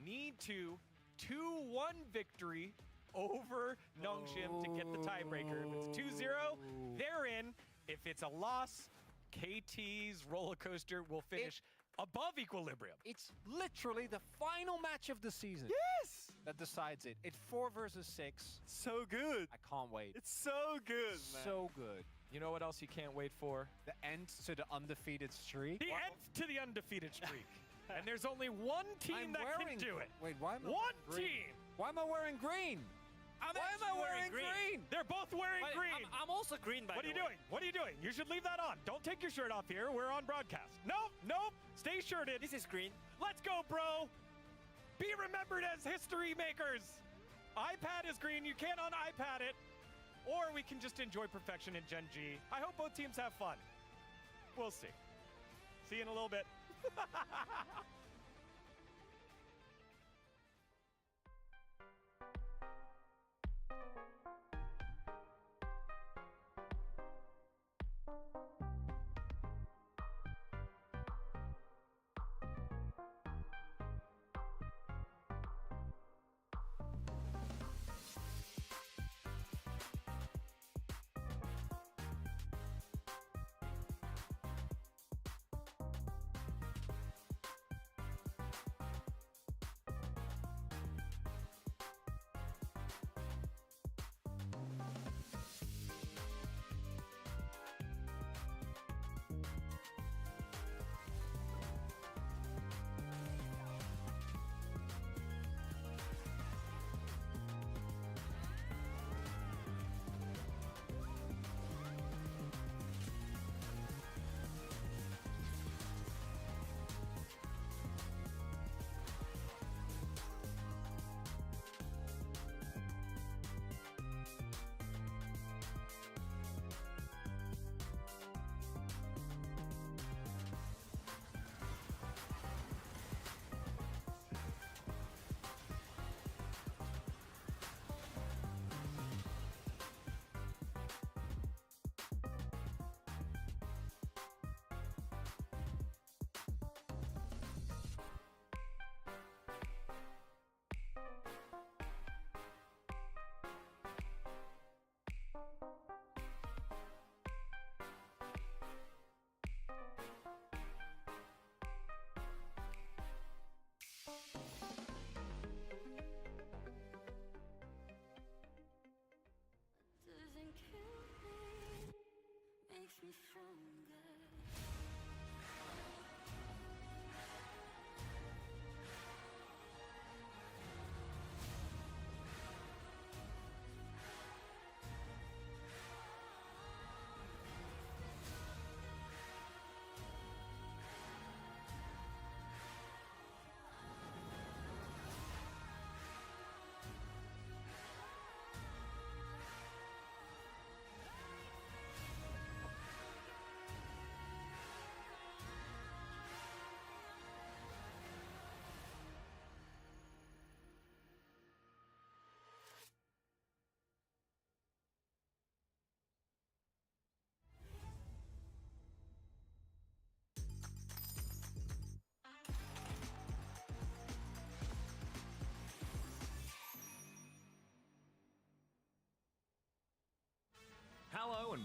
need to 2-1 victory over Nongshim to get the tiebreaker. If it's 2-0, they're in. If it's a loss, KT's roller coaster will finish above equilibrium. It's literally the final match of the season. Yes! That decides it. It's 4 versus 6. So good. I can't wait. It's so good, man. So good. You know what else you can't wait for? The end to the undefeated streak. The end to the undefeated streak. And there's only one team that can do it. Wait, why am I One wearing green? team. Why am I wearing green? Why am I wearing green? They're both wearing green. I'm also green, by What are the you way. doing? What are you doing? You should leave that on. Don't take your shirt off here. We're on broadcast. Nope. Stay shirted. This is green. Let's go, bro. Be remembered as history makers. iPad is green. You can't un-iPad it. Or we can just enjoy perfection in Gen G. I hope both teams have fun. We'll see. See you in a little bit. Doesn't kill me, makes me stronger.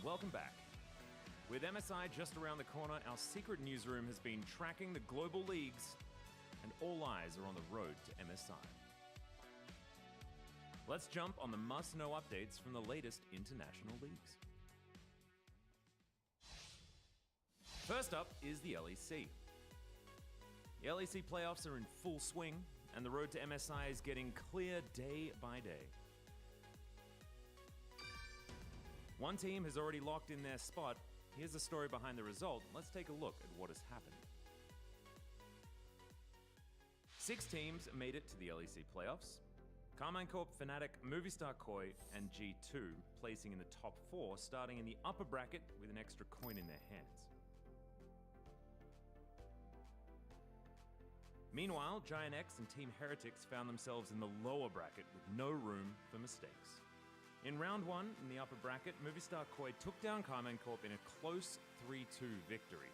welcome back. With MSI just around the corner, our secret newsroom has been tracking the global leagues, and all eyes are on the road to MSI. Let's jump on the must-know updates from the latest international leagues. First up is the LEC. The LEC playoffs are in full swing, and the road to MSI is getting clear day by day. One team has already locked in their spot. Here's the story behind the result. Let's take a look at what has happened. 6 teams made it to the LEC playoffs. Carmine Corp, Fnatic, Movistar Koi, and G2 placing in the top 4, starting in the upper bracket with an extra coin in their hands. Meanwhile, Giant X and Team Heretics found themselves in the lower bracket with no room for mistakes. In round 1, in the upper bracket, Movistar Koi took down Carmine Corp in a close 3-2 victory.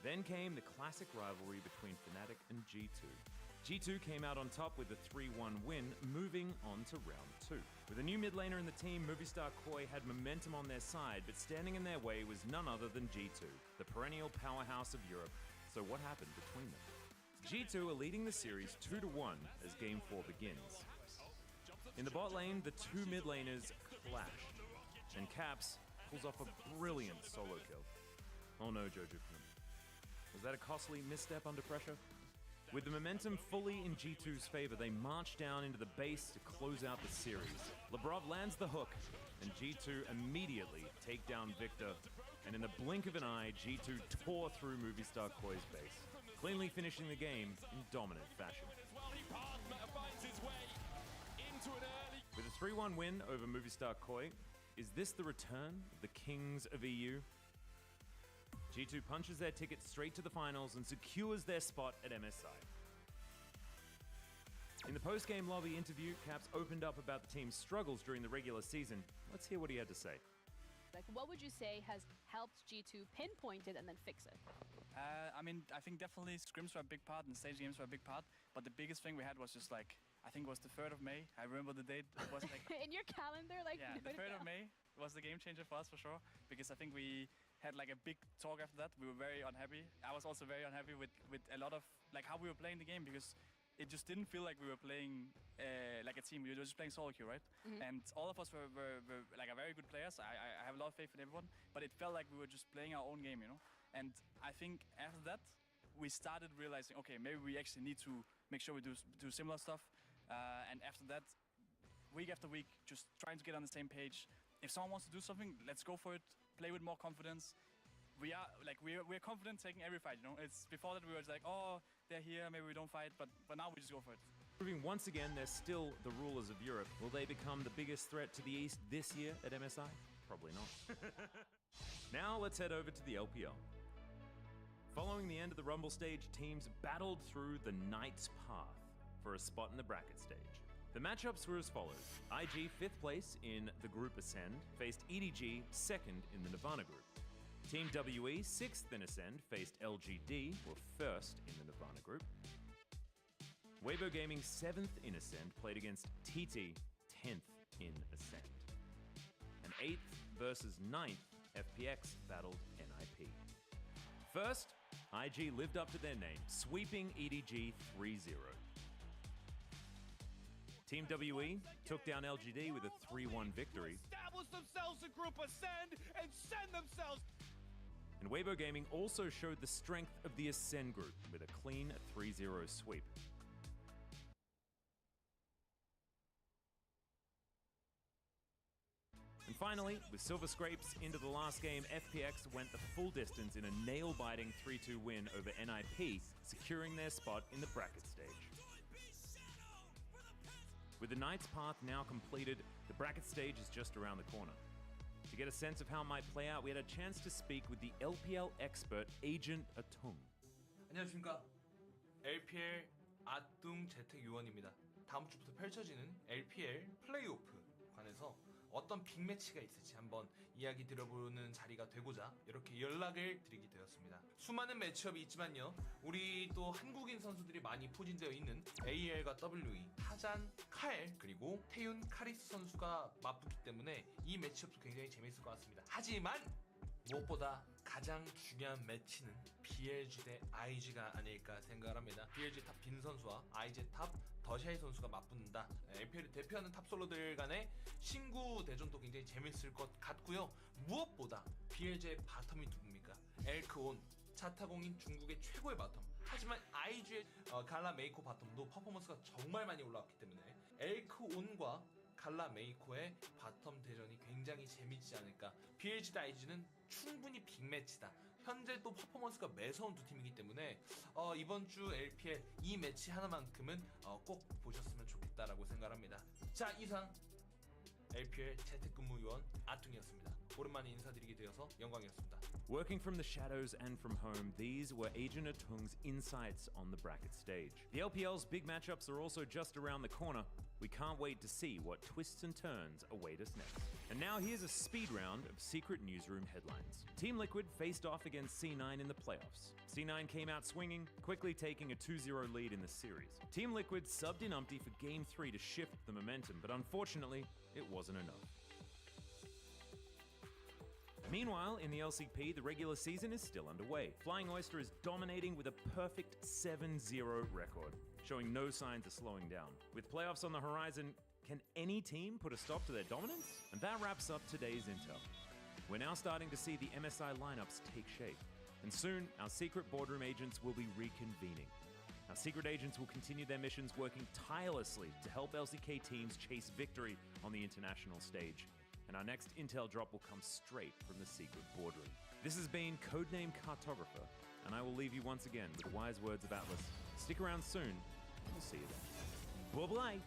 Then came the classic rivalry between Fnatic and G2. G2 came out on top with a 3-1 win, moving on to round 2. With a new mid laner in the team, Movistar Koi had momentum on their side, but standing in their way was none other than G2, the perennial powerhouse of Europe. So what happened between them? G2 are leading the series 2-1 as Game 4 begins. In the bot lane, the 2 mid laners clash, and Caps pulls off a brilliant solo kill. Oh no, Jojo-kun. Was that a costly misstep under pressure? With the momentum fully in G2's favor, they march down into the base to close out the series. Labrov lands the hook, and G2 immediately take down Victor, and in the blink of an eye, G2 tore through Movistar Koi's base, cleanly finishing the game in dominant fashion. With a 3-1 win over Movistar Koi, is this the return of the Kings of EU? G2 punches their ticket straight to the finals and secures their spot at MSI. In the post-game lobby interview, Caps opened up about the team's struggles during the regular season. Let's hear what he had to say. Like, what would you say has helped G2 pinpoint it and then fix it? I mean, I think definitely scrims were a big part and stage games were a big part. But the biggest thing we had was just like, I think it was the 3rd of May. I remember the date. It was like in your calendar, like yeah, the 3rd of May was the game changer for us for sure. Because I think we had like a big talk after that. We were very unhappy. I was also very unhappy with a lot of like how we were playing the game because it just didn't feel like we were playing like a team. We were just playing solo queue, right? Mm-hmm. And all of us were like a very good players. I have a lot of faith in everyone, but it felt like we were just playing our own game, you know? And I think after that, we started realizing, okay, maybe we actually need to make sure we do similar stuff. And after that, week after week, just trying to get on the same page. If someone wants to do something, let's go for it. Play with more confidence. We're confident taking every fight, you know? It's before that we were just like, oh, they're here, maybe we don't fight, but now we just go for it. Proving once again they're still the rulers of Europe. Will they become the biggest threat to the East this year at MSI? Probably not. Now let's head over to the LPL. Following the end of the Rumble stage, teams battled through the Knight's Path for a spot in the bracket stage. The matchups were as follows. IG 5th place in the group Ascend faced EDG 2nd in the Nirvana group. Team WE 6th in Ascend faced LGD, were 1st in the Nirvana group. Weibo Gaming 7th in Ascend played against TT 10th in Ascend. And 8th versus 9th, FPX battled NIP. First, IG lived up to their name, sweeping EDG 3-0. Team WE took down LGD with a 3-1 victory. Establish themselves in Group Ascend and send themselves. And Weibo Gaming also showed the strength of the Ascend group with a clean 3-0 sweep. And finally, with Silver Scrapes into the last game, FPX went the full distance in a nail-biting 3-2 win over NIP, securing their spot in the bracket stage. With the Knight's Path now completed, the bracket stage is just around the corner. To get a sense of how it might play out, we had a chance to speak with the LPL expert Agent Atung. 안녕하십니까. LPL 아뚱 재택 요원입니다. 다음 주부터 펼쳐지는 LPL 플레이오프 관해서 어떤 빅매치가 있을지 한번 이야기 들어보는 자리가 되고자 이렇게 연락을 드리게 되었습니다. 수많은 매치업이 있지만요, 우리 또 한국인 선수들이 많이 포진되어 있는 AL과 WE, 타잔, 칼, 그리고 태윤, 카리스 선수가 맞붙기 때문에 이 매치업도 굉장히 재밌을 것 같습니다. 하지만 무엇보다 가장 중요한 매치는 BLG 대 IG가 아닐까 생각합니다. BLG 탑 빈 선수와 IG 탑 더샤이 선수가 맞붙는다. LPL을 대표하는 탑솔로들 간의 신구 대전도 굉장히 재밌을 것 같고요. 무엇보다 BLG의 바텀이 누굽니까? 엘크온, 차타공인 중국의 최고의 바텀. 하지만 IG의 갈라 메이코 바텀도 퍼포먼스가 정말 많이 올라왔기 때문에 엘크온과 갈라 메이코의 바텀 대전이 굉장히 재밌지 않을까. BLG 대 IG는 충분히 빅매치다. 현재 또 퍼포먼스가 매서운 두 팀이기 때문에 이번 주 LPL 이 매치 하나만큼은 꼭 보셨으면 좋겠다라고 생각합니다. 자, 이상 LPL 재택근무요원 아퉁이었습니다. 오랜만에 인사드리게 되어서 영광이었습니다. Working from the shadows and from home, these were Agent Atung's insights on the bracket stage. The LPL's big matchups are also just around the corner. We can't wait to see what twists and turns await us next. And now here's a speed round of secret newsroom headlines. Team Liquid faced off against C9 in the playoffs. C9 came out swinging, quickly taking a 2-0 lead in the series. Team Liquid subbed in Umpty for Game 3 to shift the momentum, but unfortunately, it wasn't enough. Meanwhile, in the LCP, the regular season is still underway. Flying Oyster is dominating with a perfect 7-0 record, showing no signs of slowing down. With playoffs on the horizon, can any team put a stop to their dominance? And that wraps up today's intel. We're now starting to see the MSI lineups take shape, and soon our secret boardroom agents will be reconvening. Our secret agents will continue their missions working tirelessly to help LCK teams chase victory on the international stage. And our next intel drop will come straight from the secret boardroom. This has been Codename Cartographer, and I will leave you once again with the wise words of Atlas. Stick around soon, and we'll see you then. Bye-bye!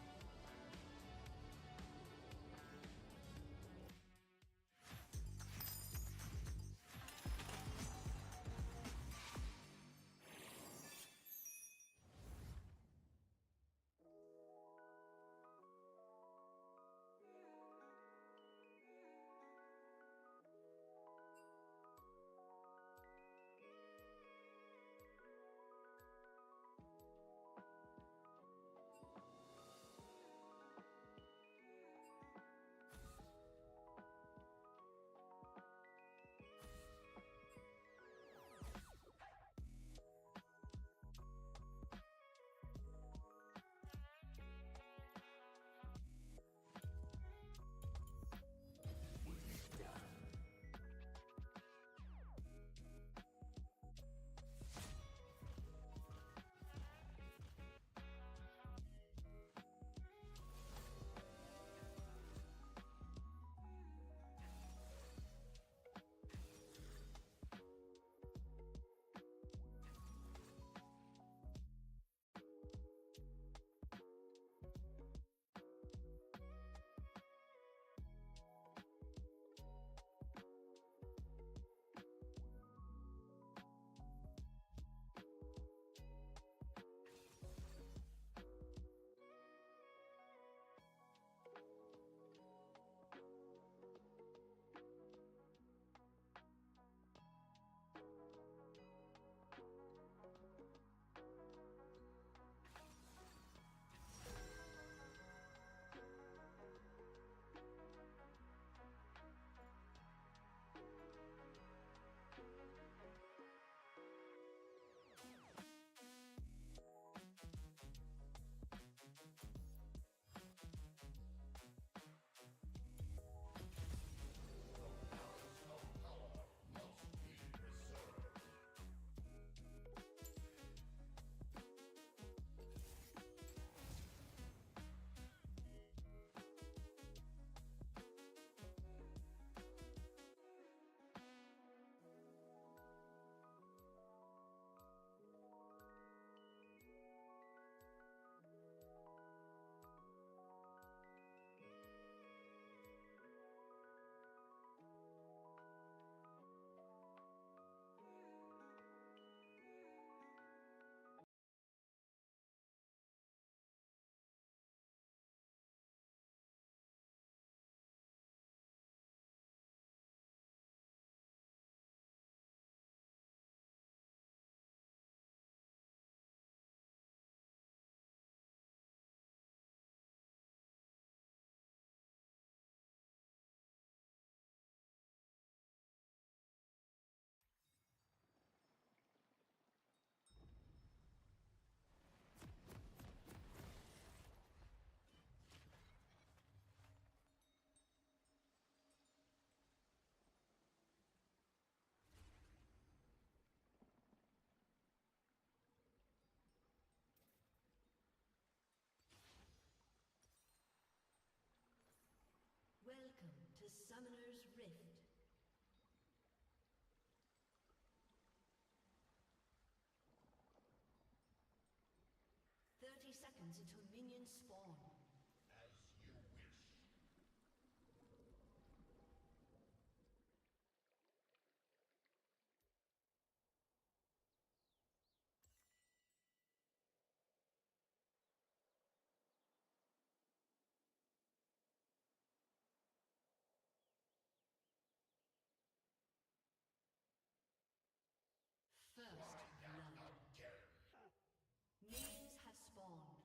the Summoner's Rift. Seconds until minions spawn. As you wish. First blood. Minions have spawned.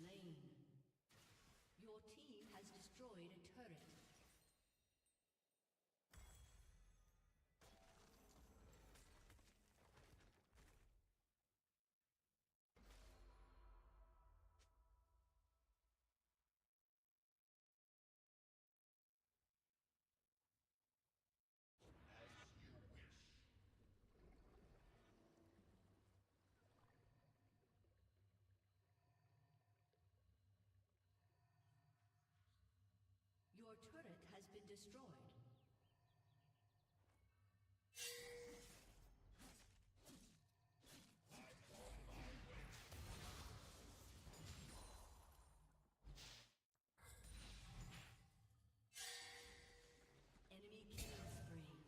slain. Your team has destroyed a turret. Your turret has been destroyed. Enemy killing spree.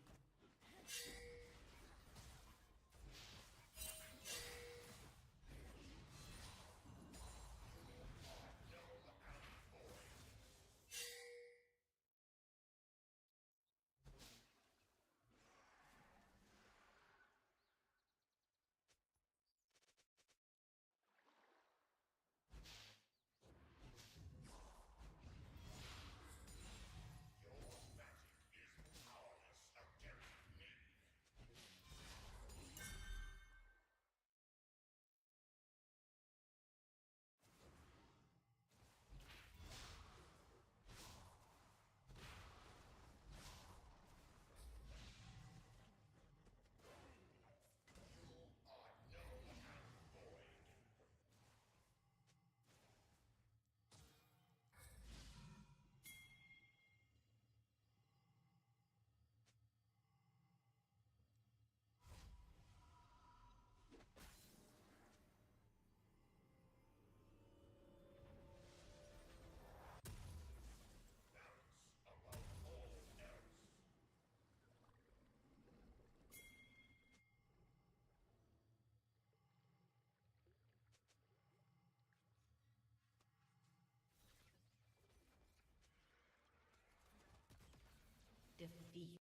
Defeat.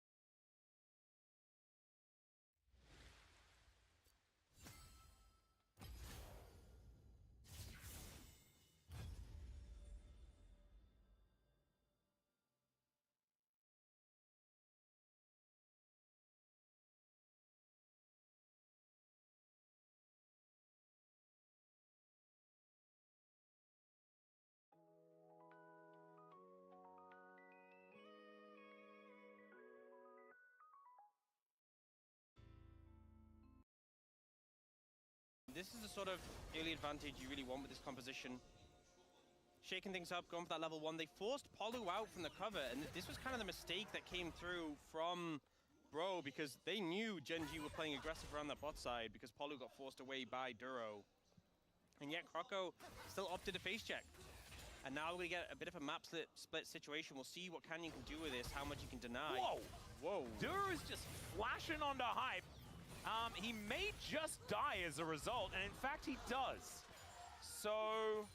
This is the sort of early advantage you really want with this composition. Shaking things up, going for that level 1. They forced Polu out from the cover, and this was kind of the mistake that came through from Bro, because they knew Gen G were playing aggressive around that bot side because Polu got forced away by Duro. And yet Kroko still opted to face check. And now we get a bit of a map split situation. We'll see what Canyon can do with this, how much he can deny. Whoa! Whoa. Duro is just flashing onto hype. He may just die as a result, and in fact he does. So,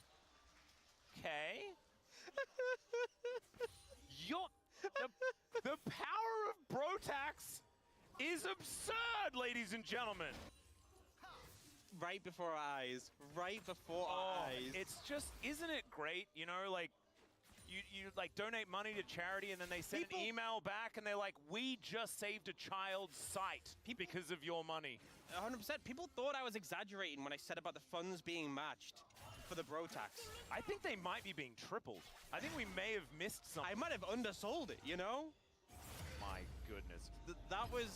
okay. The power of Brotax is absurd, ladies and gentlemen. Right before our eyes. Right before our eyes. It's just, isn't it great? You know, like, you like donate money to charity and then they send an email back and they're like, we just saved a child's sight because of your money. 100%. People thought I was exaggerating when I said about the funds being matched for the Brotax. I think they might be being tripled. I think we may have missed something. I might have undersold it, you know? My goodness. That was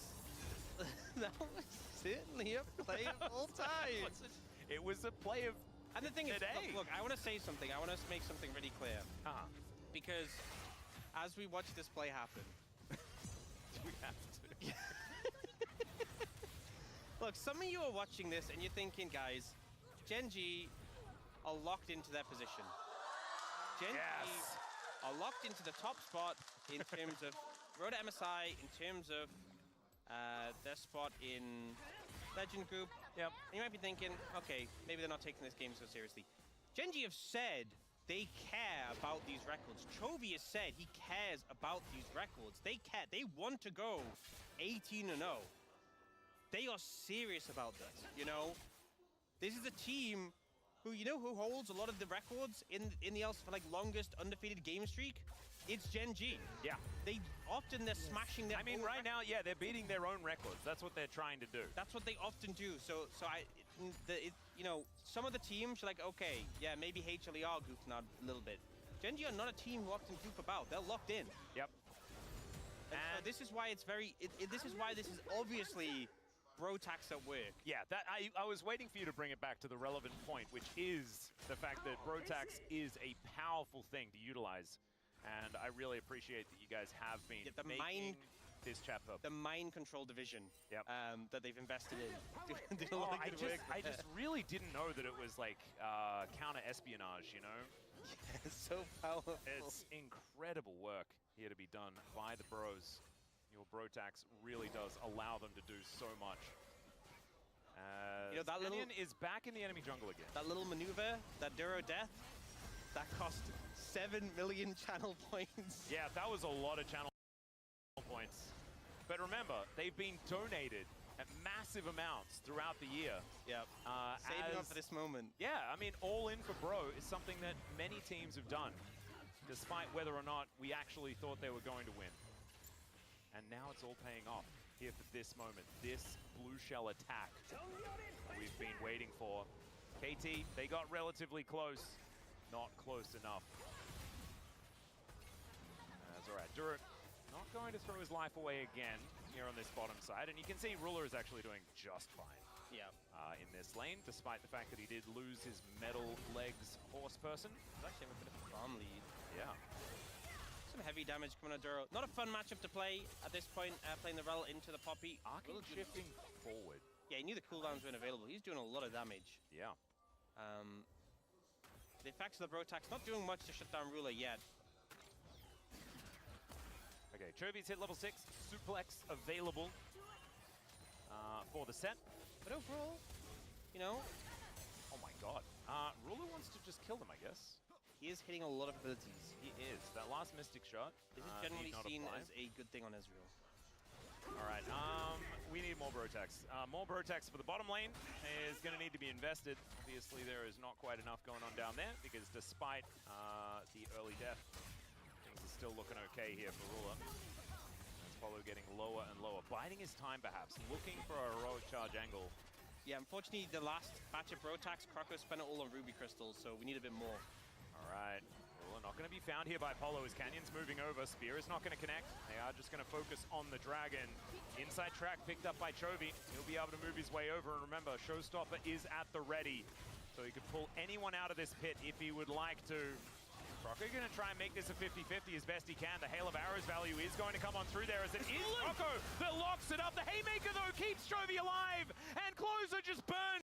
certainly a play of all time. It was a play of And the thing today. is, look, I want to say something. I want to make something really clear. Because as we watch this play happen, we have to. Look, some of you are watching this and you're thinking, guys, Gen G are locked into their position. Gen G are locked into the top spot in terms of Road to MSI, in terms of their spot in Legend Group. Yep. And you might be thinking, okay, maybe they're not taking this game so seriously. Gen G have said they care about these records. Chovy has said he cares about these records. They care. They want to go 18-0. They are serious about this, you know? This is a team who holds a lot of the records in the LCS for like longest undefeated game streak? It's Gen G. Yeah. They're smashing their. I mean, right now, yeah, they're beating their own records. That's what they're trying to do. That's what they often do. Some of the teams are like, okay, yeah, maybe HLE are goofing out a little bit. Gen G are not a team who often goof about. They're locked in. Yep. And so this is why it's very. This is why this is obviously Brotax at work. Yeah, that I was waiting for you to bring it back to the relevant point, which is the fact that Brotax is a powerful thing to utilize. And I really appreciate that you guys have been making this chapter. The mind control division that they've invested in. I just really didn't know that it was like counter-espionage, you know? It's so powerful. It's incredible work here to be done by the bros. Your Brotax really does allow them to do so much. That little is back in the enemy jungle again. That little maneuver, that Duro death, that cost 7 million channel points. Yeah, that was a lot of channel points. But remember, they've been donated at massive amounts throughout the year. Yep. Saving up for this moment. Yeah, I mean, all in for Bro is something that many teams have done, despite whether or not we actually thought they were going to win. And now it's all paying off here for this moment. This blue shell attack we've been waiting for. KT, they got relatively close. Not close enough. That's all right. Durut not going to throw his life away again here on this bottom side. And you can see Ruler is actually doing just fine. Yeah. In this lane, despite the fact that he did lose his metal legs horse person. He's actually a bit of a farm lead. Yeah. Some heavy damage coming on Duro. Not a fun matchup to play at this point, playing the Rel into the Poppy. Arcane shifting forward. Yeah, he knew the cooldowns weren't available. He's doing a lot of damage. Yeah. The effects of the Brotax not doing much to shut down Ruler yet. Okay, Chovy's hit level 6. Suplex available for the set. But overall, oh my god. Ruler wants to just kill them, I guess. He is hitting a lot of abilities. He is. That last Mystic shot. This is generally seen as a good thing on Ezreal. Alright, we need more Brotax. More Brotax for the bottom lane is going to need to be invested. Obviously, there is not quite enough going on down there, because despite the early death, things are still looking okay here for Ruler. As Polo getting lower and lower. Biding his time, perhaps. Looking for a heroic charge angle. Yeah, unfortunately, the last batch of Brotax, Croco spent it all on Ruby Crystals, so we need a bit more. Alright. Not going to be found here by Polo as Canyon's moving over. Spear is not going to connect. They are just going to focus on the Dragon. Inside track picked up by Chovy. He'll be able to move his way over. And remember, Showstopper is at the ready. So he could pull anyone out of this pit if he would like to. Croco going to try and make this a 50-50 as best he can. The Hail of Arrows value is going to come on through there as it is Croco that locks it up. The Haymaker, though, keeps Chovy alive. And Closer just burns.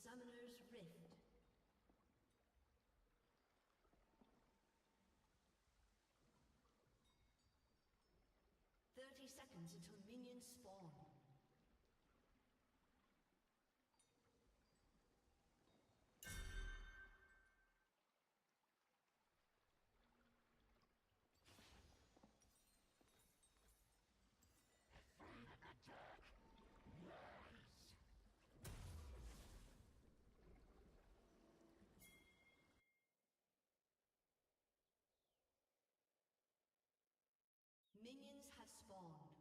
Summoner's Rift. Seconds until minions spawn. Minions have spawned.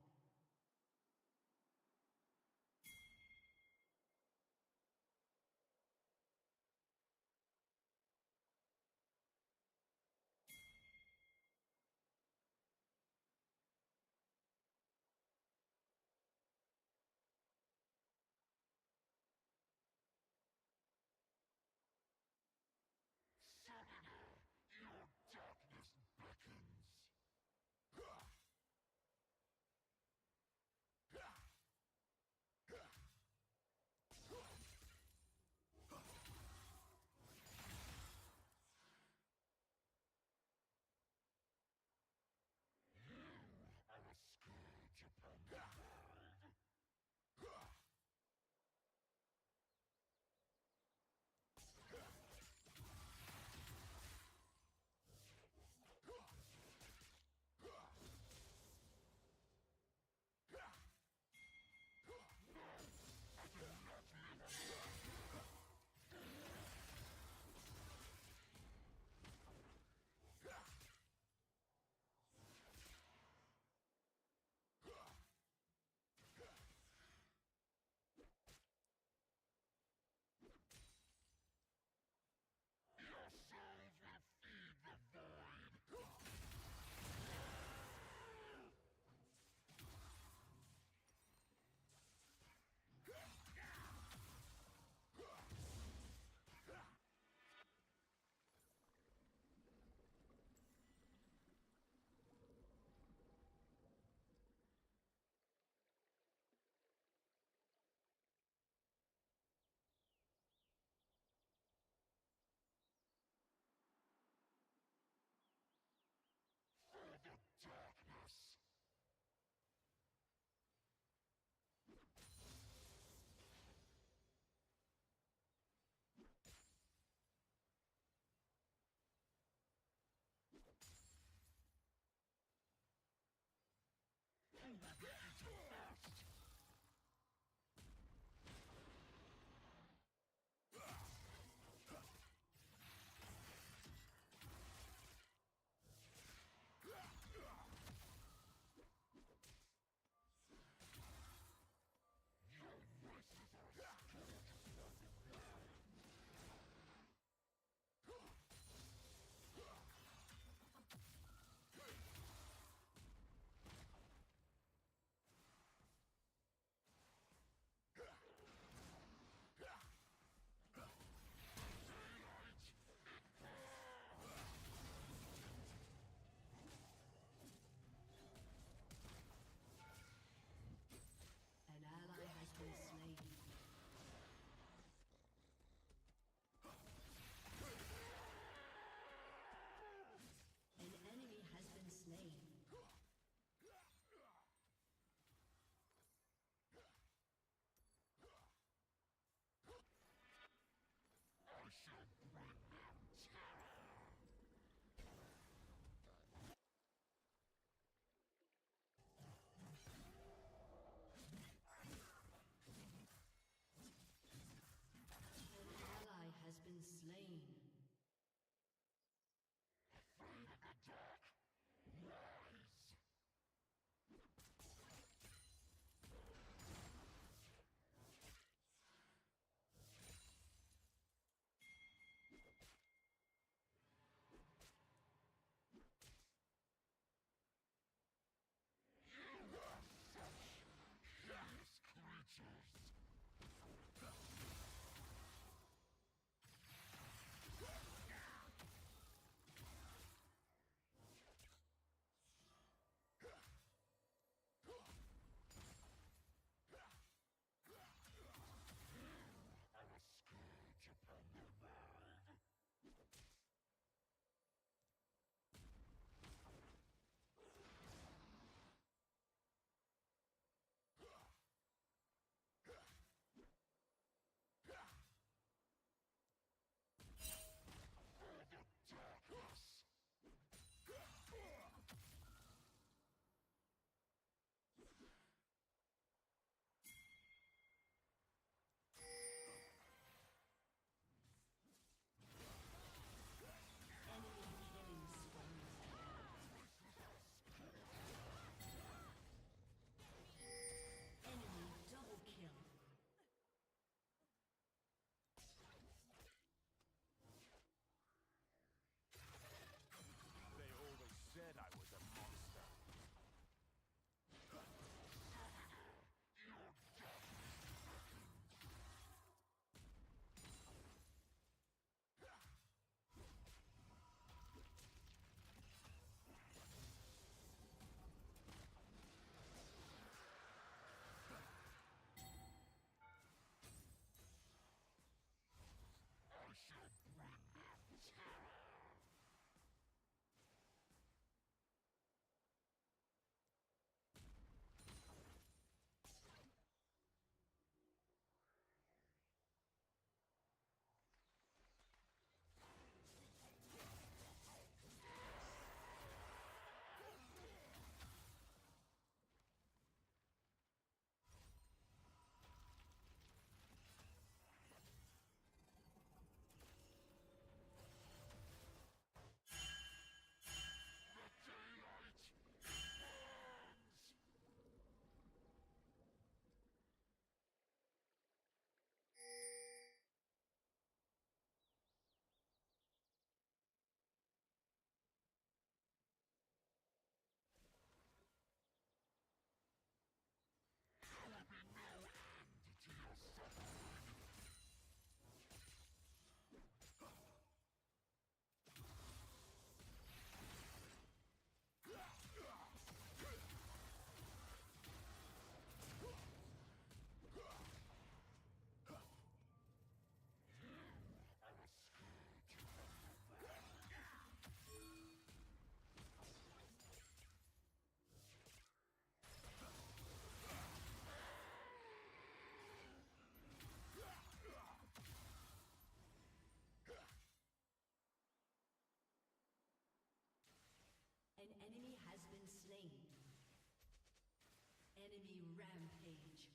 Enemy rampage.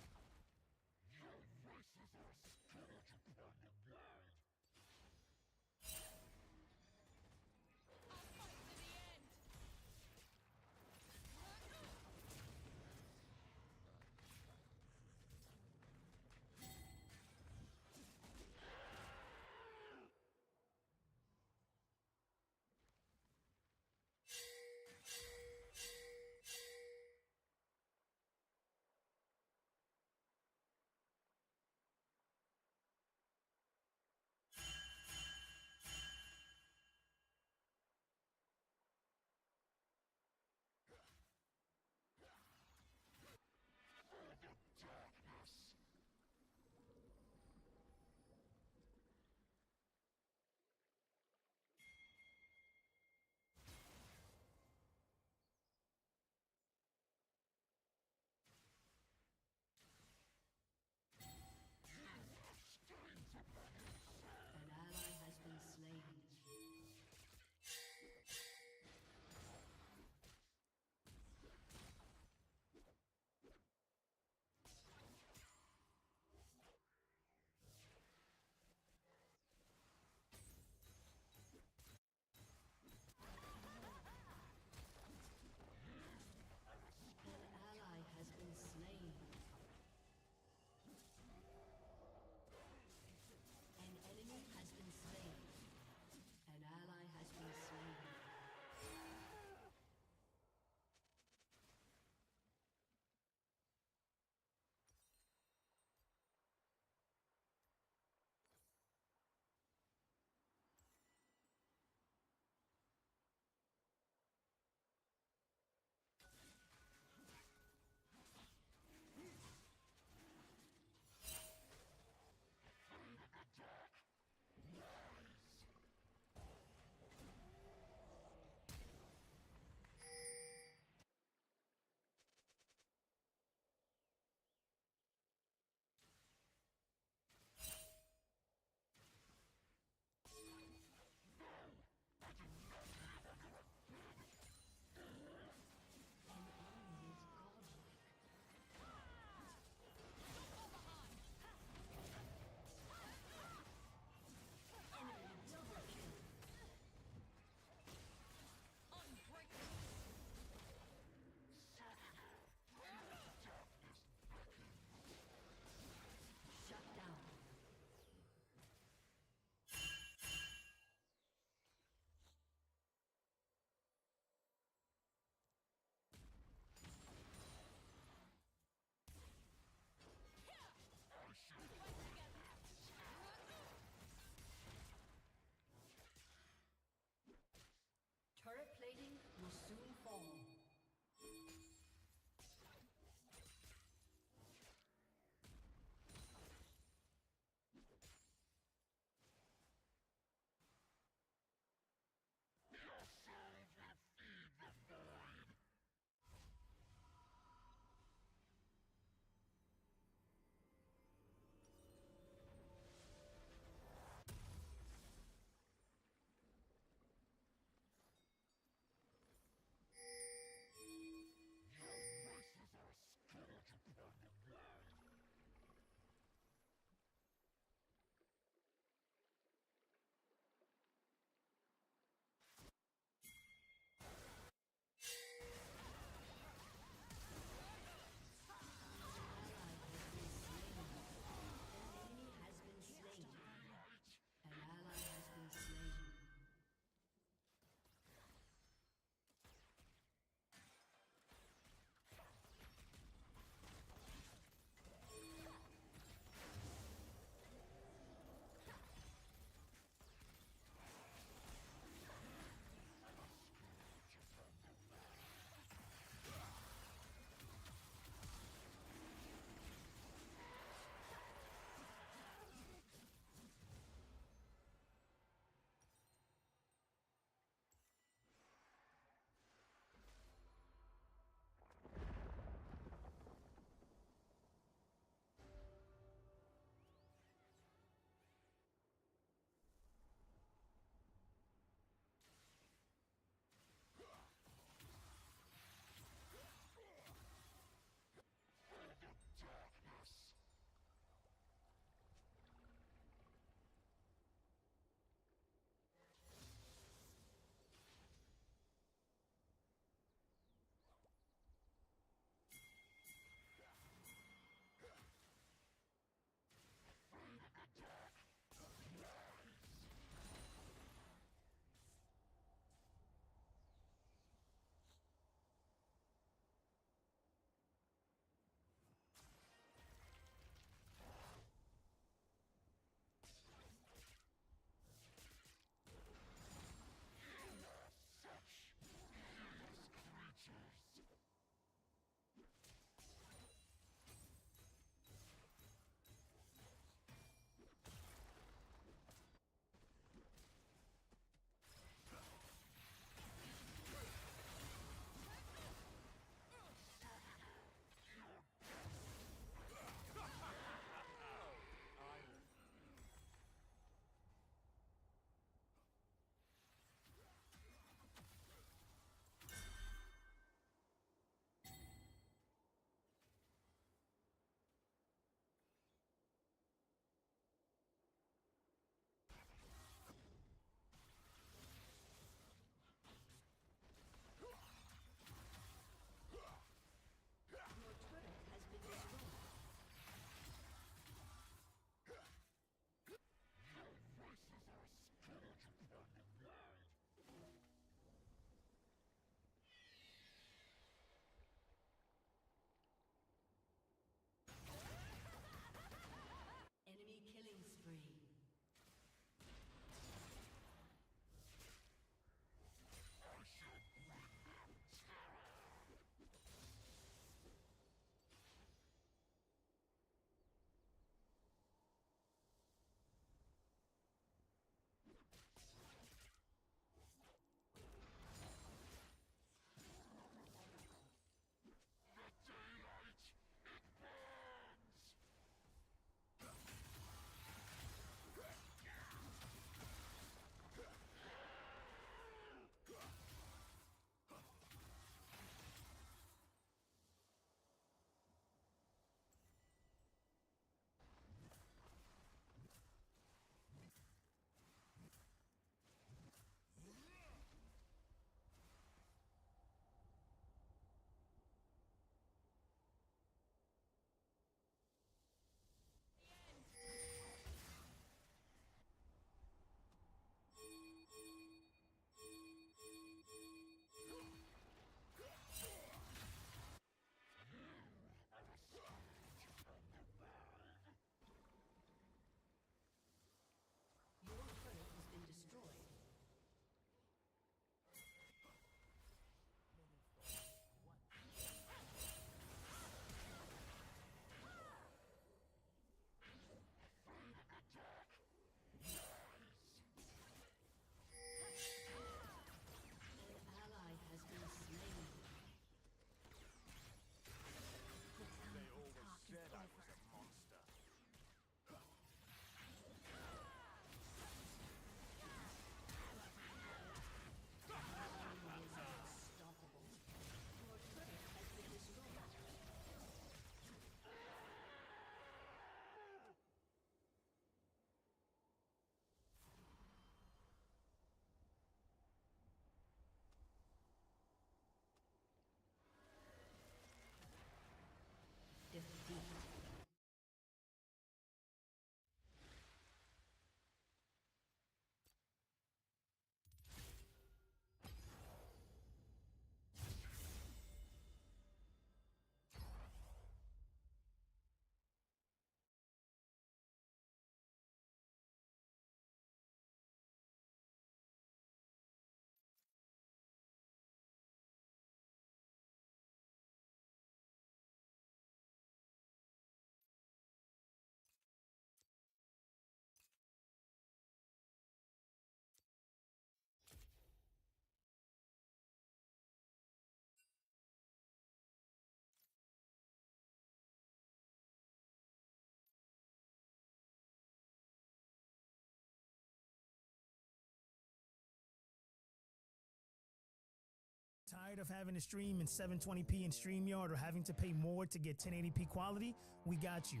Tired of having to stream in 720p in StreamYard or having to pay more to get 1080p quality? We got you.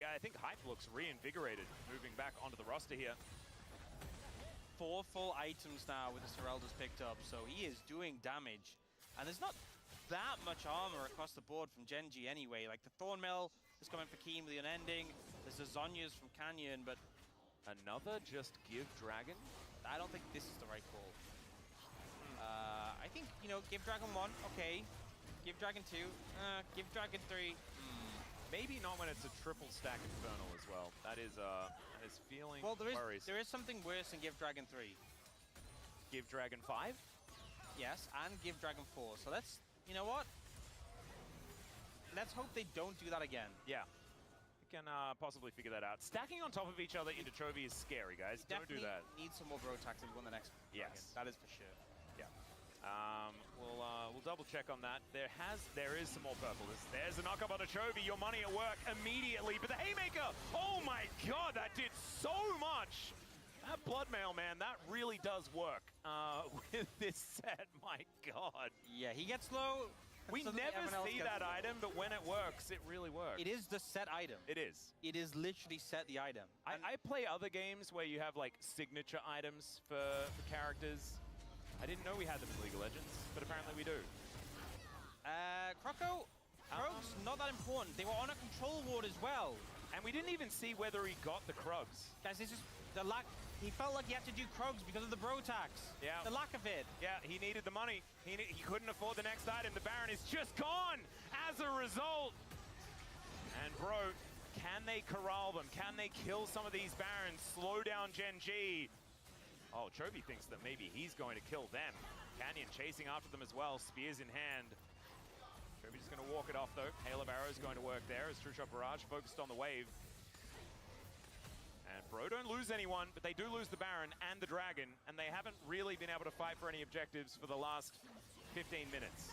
Yeah, I think Hype looks reinvigorated moving back onto the roster here. 4 full items now with the Serelda's picked up, so he is doing damage. And there's not that much armor across the board from Genji anyway. Like the Thornmail is coming for Keen with the Unending. There's the Zhonya's from Canyon, but another just give Dragon? I don't think this is the right call. I think, you know, give Dragon 1, okay. Give Dragon 2, give Dragon 3. Maybe not when it's a triple stack Infernal as well. That is feeling worries. There is something worse than give Dragon 3. Give Dragon 5? Yes, and give Dragon 4. So let's, you know what? Let's hope they don't do that again. Yeah. We can possibly figure that out. Stacking on top of each other into Chovy is scary, guys. Don't do that. Need some more bro tax if we won the next Yes. Dragon. That is for sure. Yeah. We'll double check on that. There is some more purple. There's a knock-up on a Chovy. Your money at work immediately. But the Haymaker, oh my god, that did so much. That Bloodmail, man, that really does work with this set. My god. Yeah, he gets low. We never see that item, but when it works, it really works. It is the set item. It is. It is literally set the item. I play other games where you have like signature items for characters. I didn't know we had them in League of Legends, but apparently we do. Croco, Krugs, not that important. They were on a control ward as well. And we didn't even see whether he got the Krugs. Guys, this is the lack. He felt like he had to do Krugs because of the bro tax. Yeah. The lack of it. Yeah, he needed the money. He couldn't afford the next item. The Baron is just gone as a result. And bro, can they corral them? Can they kill some of these Barons? Slow down Genji. Oh, Chovy thinks that maybe he's going to kill them. Canyon chasing after them as well, spears in hand. Chovy's just going to walk it off though. Hail of Arrows going to work there as True Shot Barrage focused on the wave. And Bro don't lose anyone, but they do lose the Baron and the Dragon, and they haven't really been able to fight for any objectives for the last 15 minutes.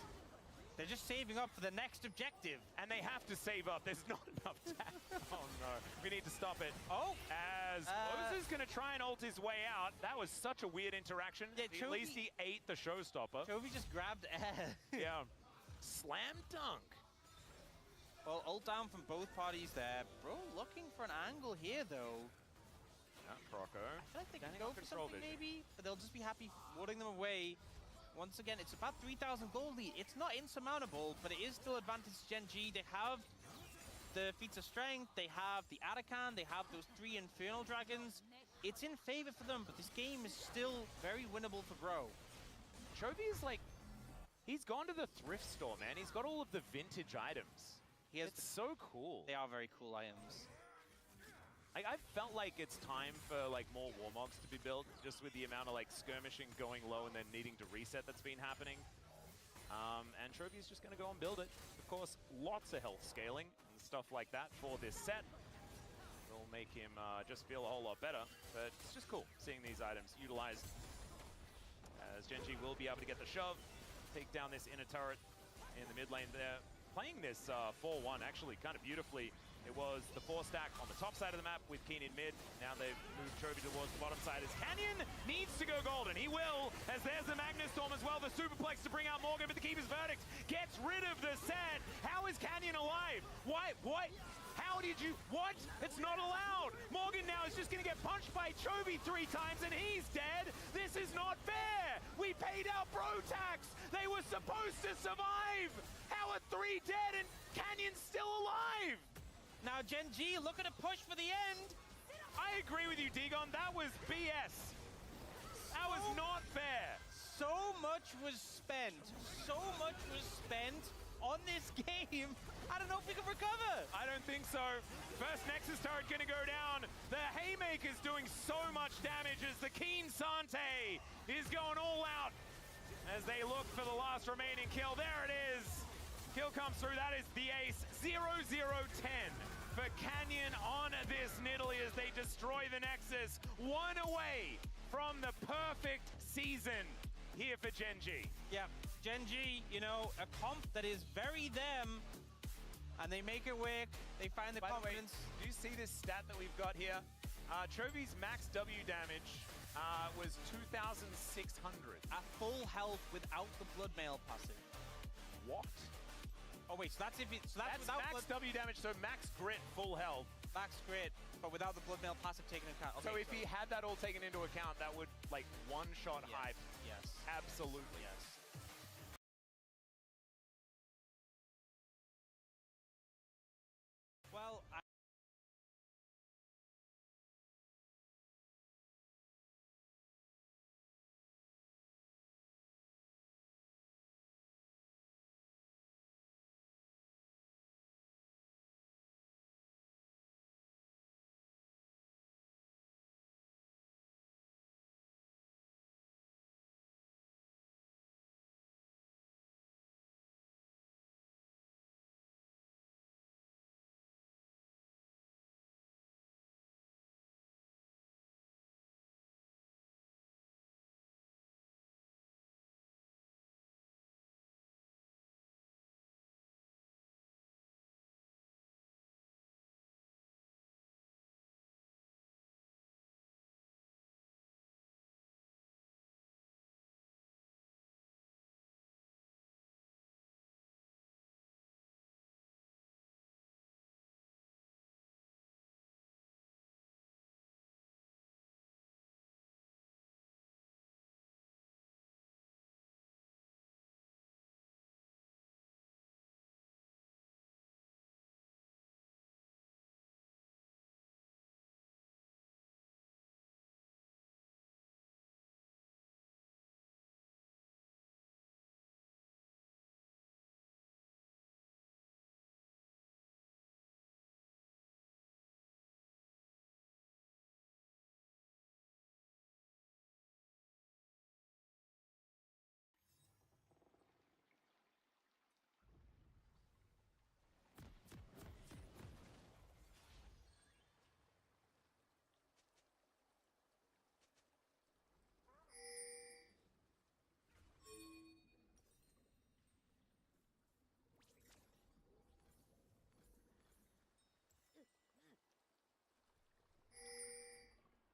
They're just saving up for the next objective. And they have to save up. There's not enough time. Oh no, we need to stop it. Oh! As Oza's gonna try and ult his way out. That was such a weird interaction. Yeah, At least he ate the showstopper. Chovy just grabbed air. Yeah. Slam dunk. Well, ult down from both parties there. Bro looking for an angle here though. Croco. I feel like they can go for something maybe, but they'll just be happy warding them away. Once again, it's about 3,000 gold lead. It's not insurmountable, but it is still advantage to Genji. They have the feats of strength, they have the Arakan, they have those 3 Infernal Dragons. It's in favor for them, but this game is still very winnable for Bro. Chovy is like, he's gone to the thrift store, man. He's got all of the vintage items. It's so cool. They are very cool items. I felt like it's time for like more Warmogs to be built, just with the amount of like skirmishing going low and then needing to reset that's been happening. And Chovy's just going to go and build it. Of course, lots of health scaling and stuff like that for this set will make him just feel a whole lot better. But it's just cool seeing these items utilized, as Genji will be able to get the shove, take down this inner turret in the mid lane there. Playing this 4-1 actually kind of beautifully. It was the 4-stack on the top side of the map with Keen in mid. Now they've moved Chovy towards the bottom side as Canyon needs to go golden. He will, as there's the Magnustorm as well. The Superplex to bring out Morgan, but the Keeper's Verdict gets rid of the set. How is Canyon alive? Why? What? How did you? What? It's not allowed. Morgan now is just going to get punched by Chovy 3 times and he's dead. This is not fair. We paid out bro tax. They were supposed to survive. How are 3 dead and Canyon's still alive? Now Genji looking to push for the end. I agree with you, Digon. That was BS. That was not fair. So much was spent. So much was spent on this game. I don't know if we can recover. I don't think so. First Nexus turret gonna go down. The Haymaker's doing so much damage as the Keen Sante is going all out as they look for the last remaining kill. There it is. Kill comes through. That is the ace. 0-0-10 for Canyon on this Nidalee as they destroy the Nexus. 1 away from the perfect season here for Genji. Yeah, Genji, you know, a comp that is very them, and they make it work. They find the confidence. Do you see this stat that we've got here? Chovy's max W damage was 2,600. At full health without the blood mail passive. What? Oh wait, so that's if it, so that's That's without max blood, W damage, so max grit, full health. max grit, but without the blood mail passive taken into account. So Okay, if he had that all taken into account, that would like one-shot Yes, hype. yes. Absolutely. Yes. Well,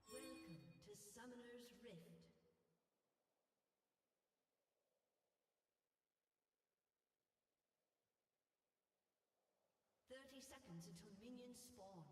Welcome to Summoner's Rift. Seconds until minions spawn.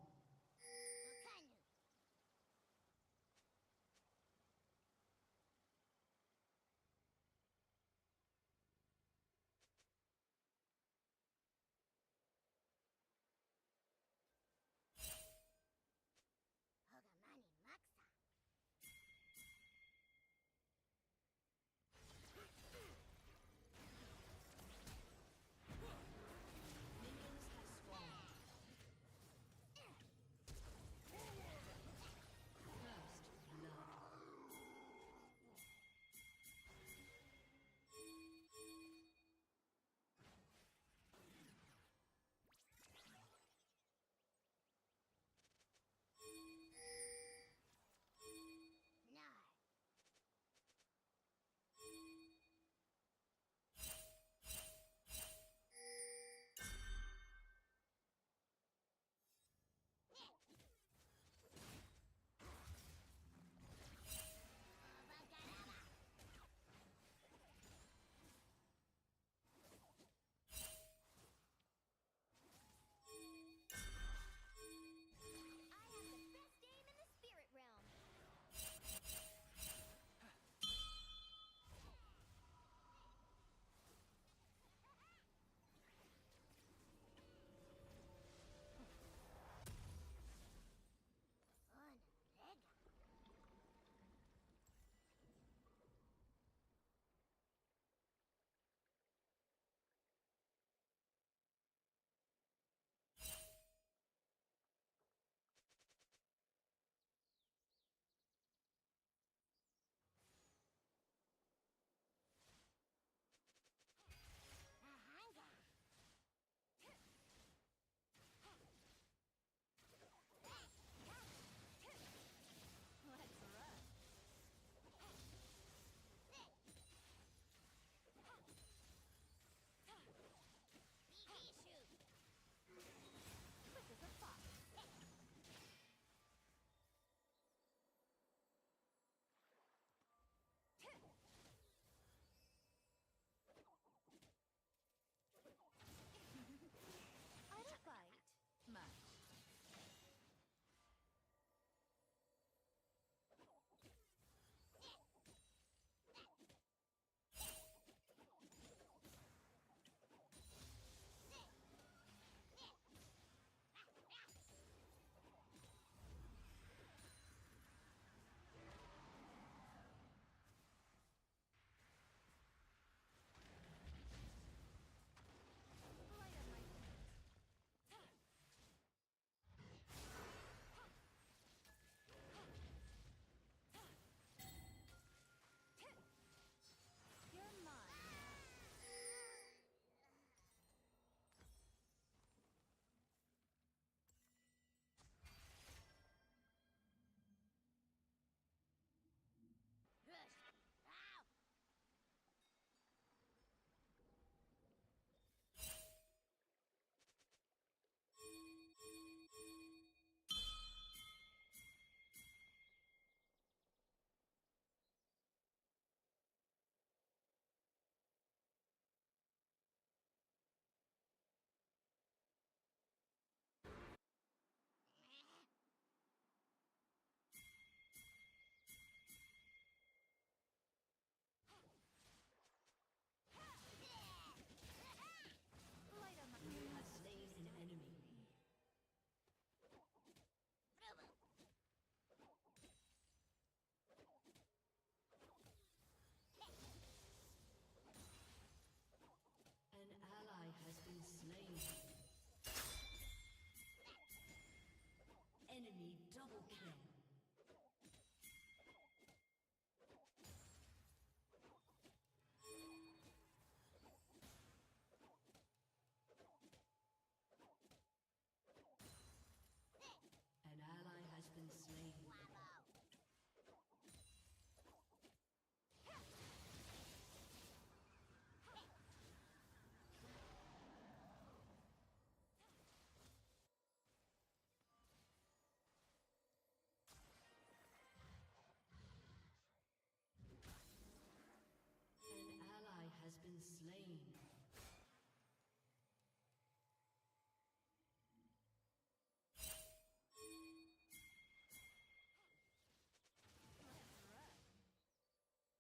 been slain.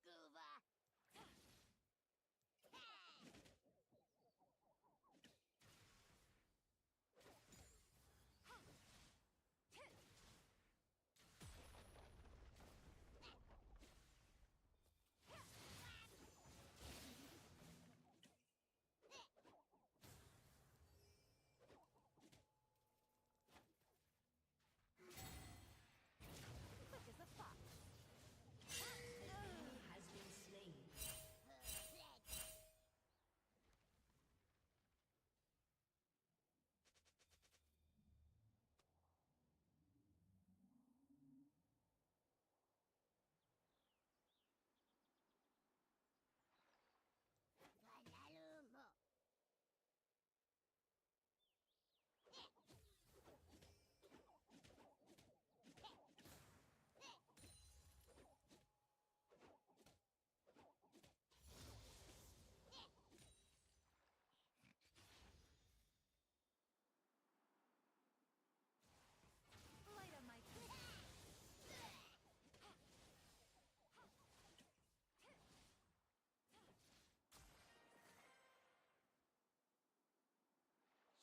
Gooba. Quick as a fox. An enemy has been slain. Vanalumo. Light on my cliff.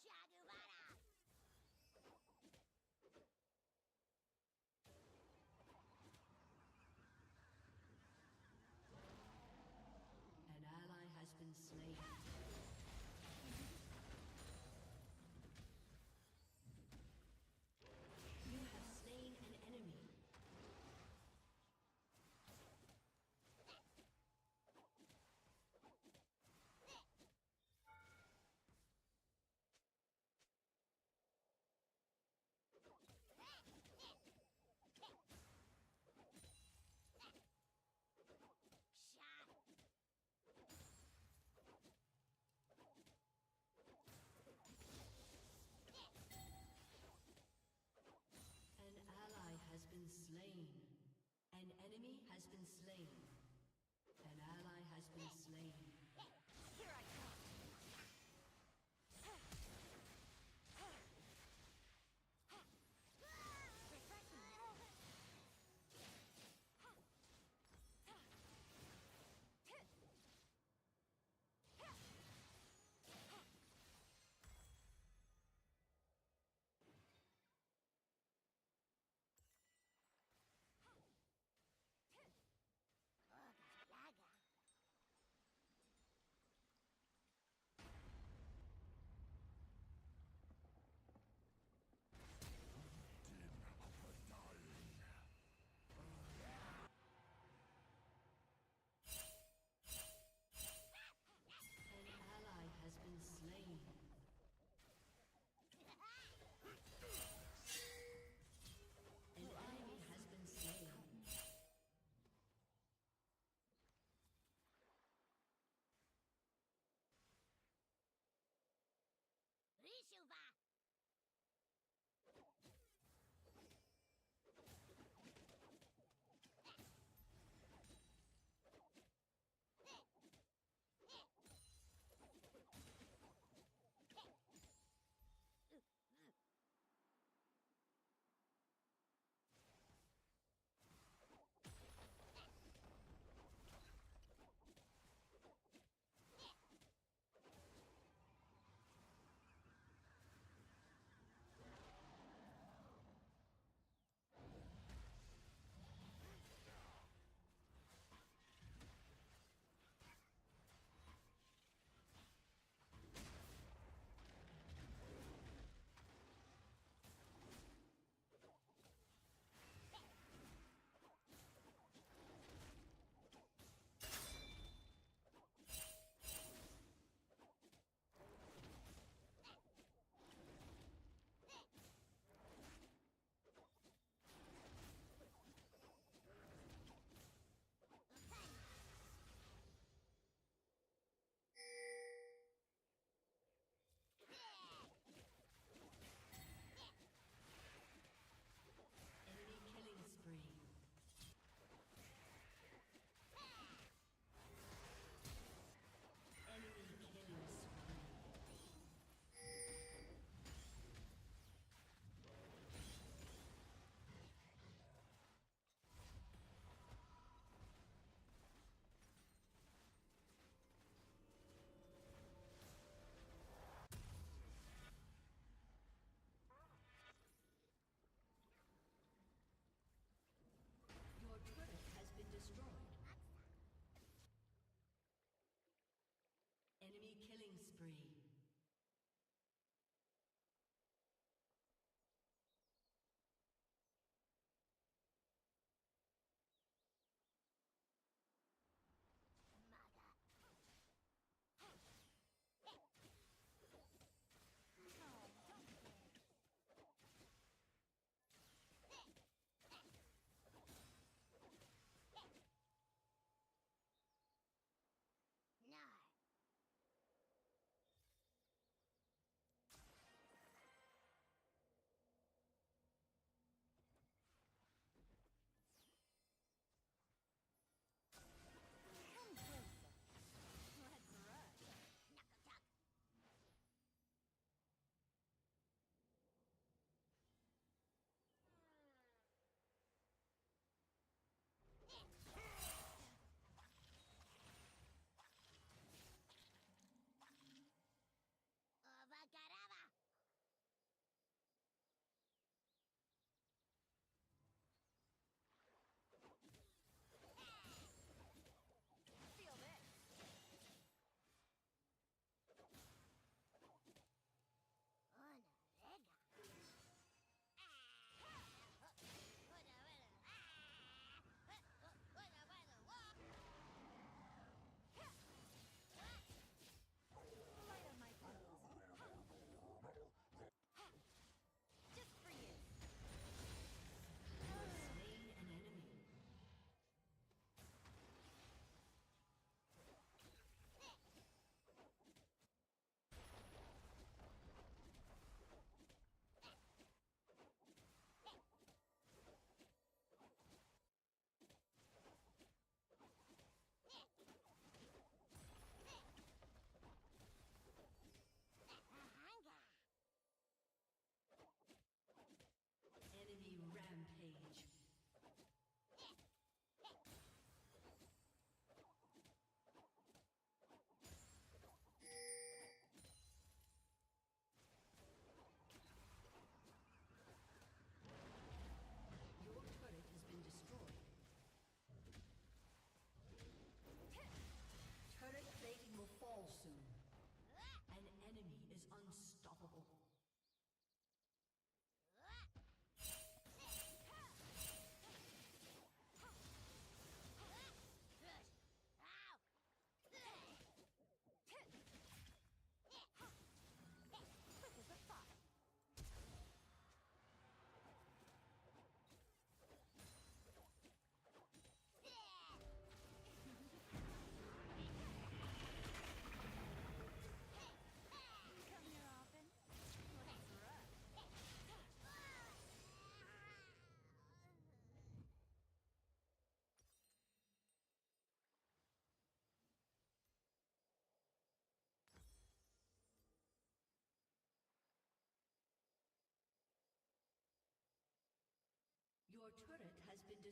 Shadubara. An ally has been slain. You have slain an enemy. An ally has been slain. An enemy has been slain. An ally has been slain. Here I come. Laga.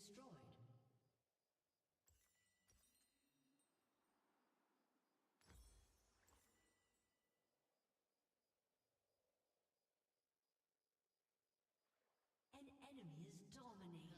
destroyed. An enemy is dominating.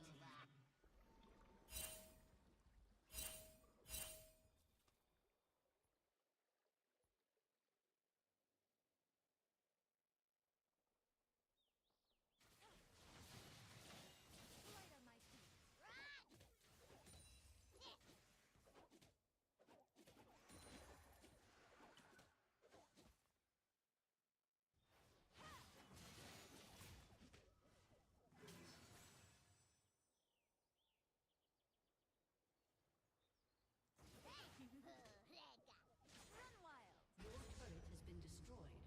Your turret has been destroyed.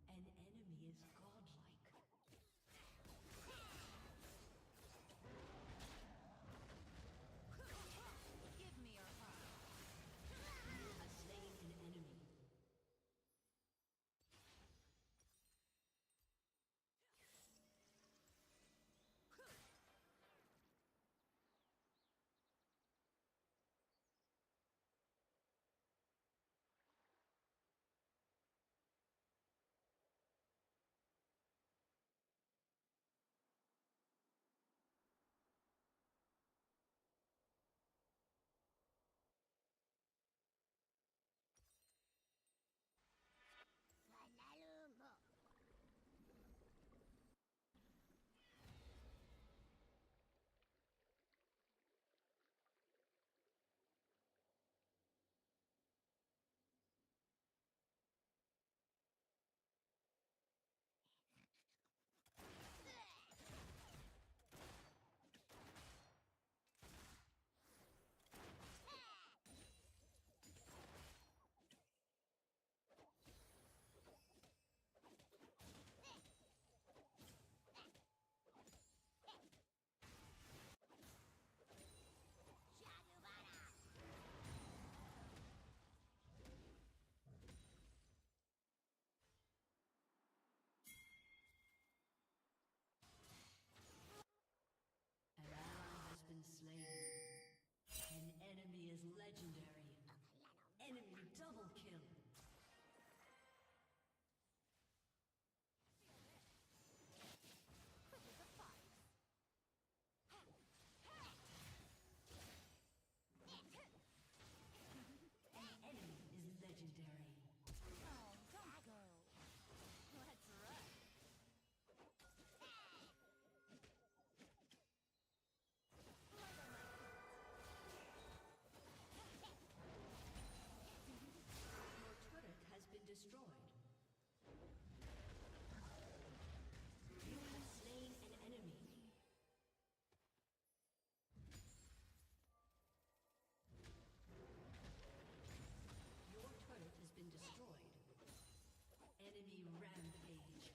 An enemy is godlike. Give me your heart. You have slain an enemy. An ally has been slain. An enemy is legendary. Enemy double kill. An enemy is legendary. Oh, don't go. Let's run. Your turret has been destroyed. You have slain an enemy. Your turret has been destroyed. Enemy rampage.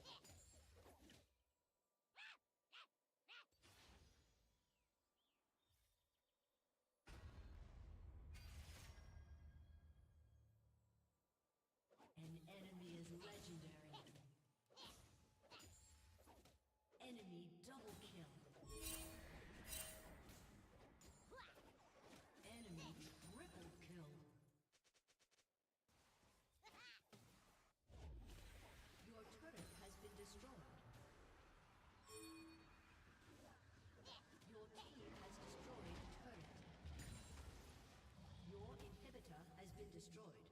An enemy is legendary. Enemy double kill. Enemy triple kill. Your turret has been destroyed. Your team has destroyed a turret. Your inhibitor has been destroyed.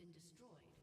been destroyed.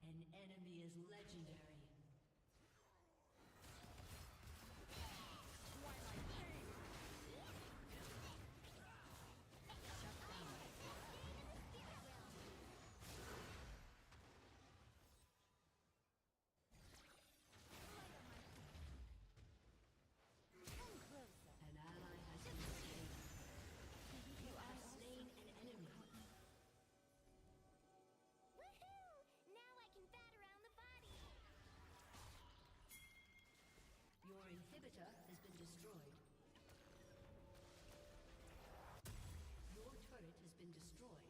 An enemy is legendary. inhibitor has been destroyed. Your turret has been destroyed.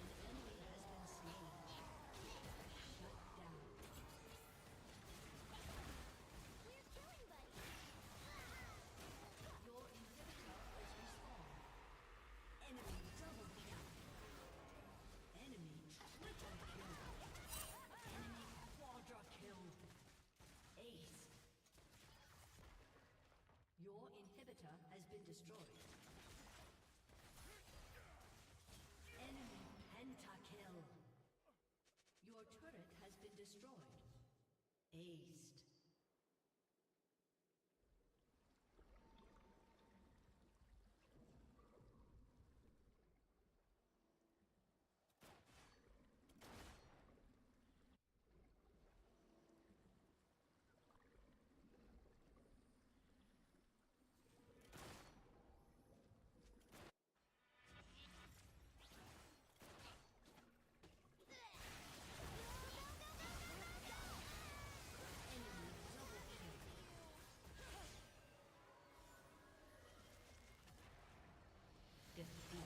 An enemy has been slain. Shut down. We're killing buddy. Your inhibitor is respawned. Enemy double kill. Enemy triple kill. Enemy quadra kill. Ace. Your inhibitor has been destroyed. Enemy pentakill. Your turret has been destroyed. Aced. Enemy double kill. Defeat.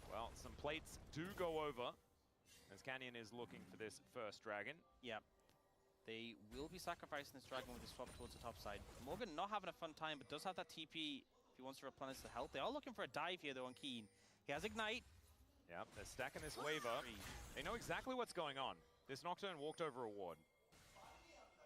Well, some plates do go over as Canyon is looking for this first dragon. Yeah. They will be sacrificing this dragon with the swap towards the top side. Morgan not having a fun time, but does have that TP if he wants to replenish the health. They are looking for a dive here, though, on Keen. He has Ignite. Yeah, they're stacking this wave up. They know exactly what's going on. This Nocturne walked over a ward.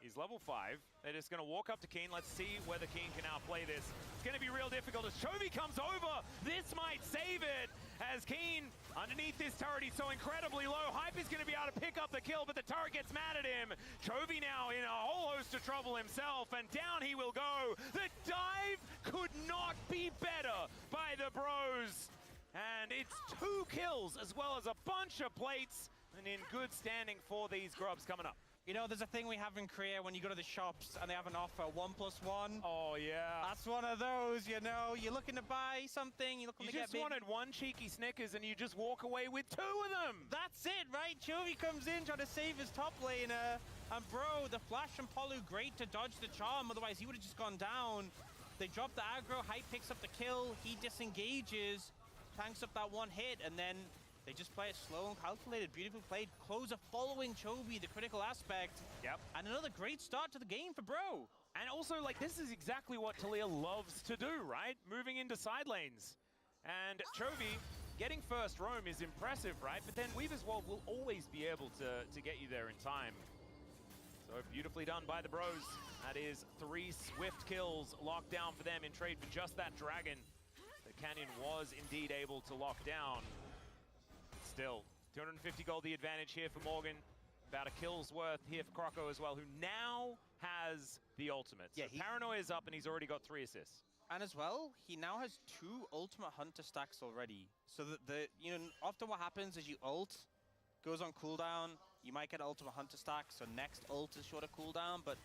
He's level 5. They're just going to walk up to Keen. Let's see whether Keen can outplay this. It's going to be real difficult as Chovy comes over. This might save it as Keen underneath this turret. He's so incredibly low. Hype is going to be able to pick up the kill, but the turret gets mad at him. Chovy now in a whole host of trouble himself, and down he will go. The dive could not be better by the bros. And it's 2 kills as well as a bunch of plates, and in good standing for these grubs coming up. You know, there's a thing we have in Korea when you go to the shops and they have an offer, 1+1. Oh, yeah. That's one of those, you know. You're looking to buy something, you're looking to get big. You just wanted one cheeky Snickers and you just walk away with 2 of them. That's it, right? Chovy comes in trying to save his top laner. And bro, the flash and Polu, great to dodge the charm. Otherwise, he would have just gone down. They drop the aggro, Hype picks up the kill. He disengages, tanks up that one hit, and then they just play it slow and calculated. Beautifully played. Closer following Chovy, the critical aspect. Yep. And another great start to the game for Bro. And also, like, this is exactly what Talia loves to do, right? Moving into side lanes. And Chovy getting first roam is impressive, right? But then Weaver's Wall will always be able to get you there in time. So beautifully done by the bros. That is 3 swift kills locked down for them in trade for just that dragon. The Canyon was indeed able to lock down. Still, 250 gold the advantage here for Morgan. About a kill's worth here for Croco as well, who now has the ultimate. So yeah, Paranoia is up and he's already got 3 assists. And as well, he now has 2 Ultimate Hunter stacks already. So that often what happens is you ult, goes on cooldown, you might get an Ultimate Hunter stack, so next ult is shorter cooldown, but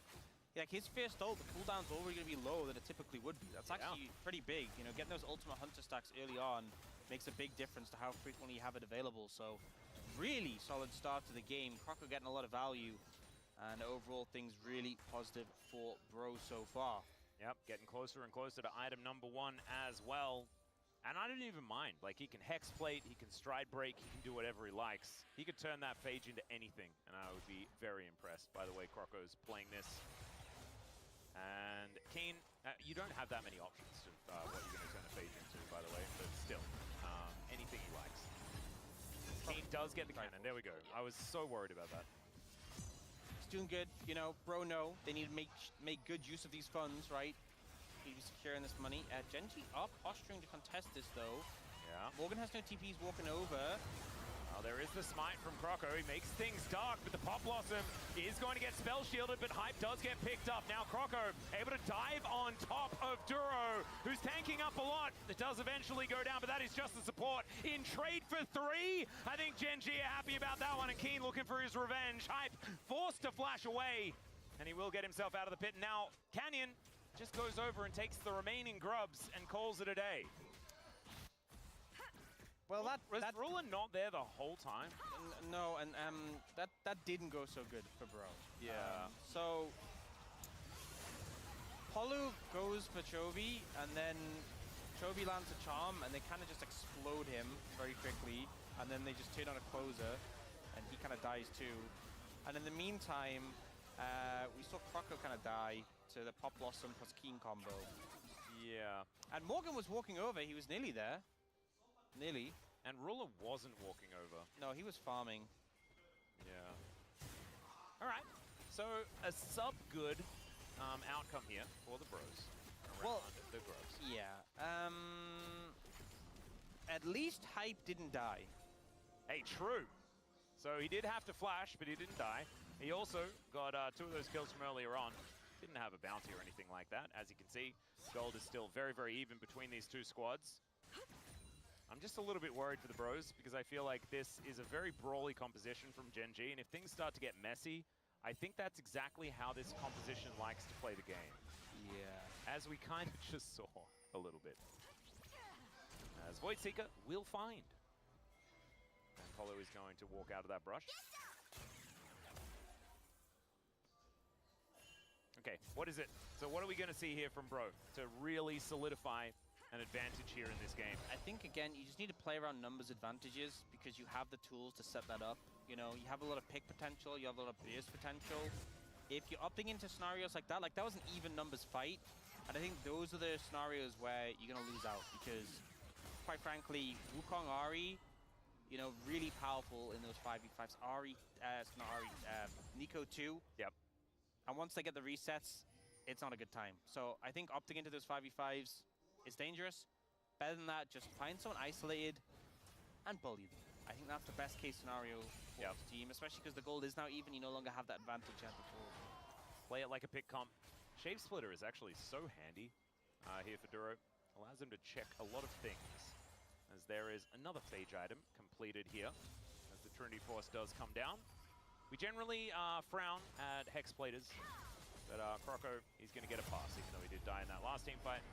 like his first ult, the cooldown's already going to be lower than it typically would be. That's actually pretty big. You know, getting those Ultimate Hunter stacks early on makes a big difference to how frequently you have it available. So really solid start to the game. Croco getting a lot of value, and overall things really positive for Bro so far. Yep, getting closer and closer to item number 1 as well. And I don't even mind. Like, he can hex plate, he can stride break, he can do whatever he likes. He could turn that phage into anything, and I would be very impressed by the way Croco's playing this. And Keen, you don't have that many options to what you're going to turn a phage into, by the way, but still, anything he likes. Keen does get the cannon. There we go. I was so worried about that. He's doing good. You know, Bro know they need to make good use of these funds, right? Need to be securing this money. Genji are posturing to contest this, though. Yeah. Morgan has no TPs walking over. Oh, there is the smite from Croco. He makes things dark, but the Pop Blossom is going to get spell shielded, but Hype does get picked up. Now Croco able to dive on top of Duro, who's tanking up a lot. It does eventually go down, but that is just the support. In trade for 3, I think Genji are happy about that one, and Keen looking for his revenge. Hype forced to flash away, and he will get himself out of the pit. Now Canyon just goes over and takes the remaining grubs and calls it a day. Well, was Ruler not there the whole time? No, and that didn't go so good for Bro. Yeah. So Polu goes for Chovy, and then Chovy lands a charm, and they kind of just explode him very quickly, and then they just turn on a closer, and he kind of dies too. And in the meantime, we saw Croco kind of die to the Pop Blossom plus Keen combo. Yeah. And Morgan was walking over. He was nearly there. Nearly. And Ruler wasn't walking over. No, he was farming. Yeah. All right. So a sub-good outcome here for the Bros. Well, the Grubs. Yeah. At least Hype didn't die. Hey, true. So he did have to flash, but he didn't die. He also got 2 of those kills from earlier on. Didn't have a bounty or anything like that. As you can see, gold is still very, very even between these 2 squads. I'm just a little bit worried for the Bros because I feel like this is a very brawly composition from Genji, and if things start to get messy, I think that's exactly how this composition likes to play the game. Yeah. As we kind of just saw a little bit. As Void Seeker will find. And Polo is going to walk out of that brush. Okay, what is it? So what are we going to see here from Bro to really solidify an advantage here in this game? I think, again, you just need to play around numbers advantages because you have the tools to set that up. You know, you have a lot of pick potential, you have a lot of burst potential. If you're opting into scenarios like that was an even numbers fight. And I think those are the scenarios where you're going to lose out because, quite frankly, Wukong Ahri, you know, really powerful in those 5v5s. Ahri, not Ahri, Nico too. Yep. And once they get the resets, it's not a good time. So I think opting into those 5v5s is dangerous. Better than that, just find someone isolated and bully them. I think that's the best case scenario for this team, especially because the gold is now even. You no longer have that advantage as before. Play it like a pick comp. Shape Splitter is actually so handy here for Duro. Allows him to check a lot of things. As there is another phage item completed here. As the Trinity Force does come down. We generally frown at Hex Platers. But Croco, he's going to get a pass, even though he did die in that last team fight.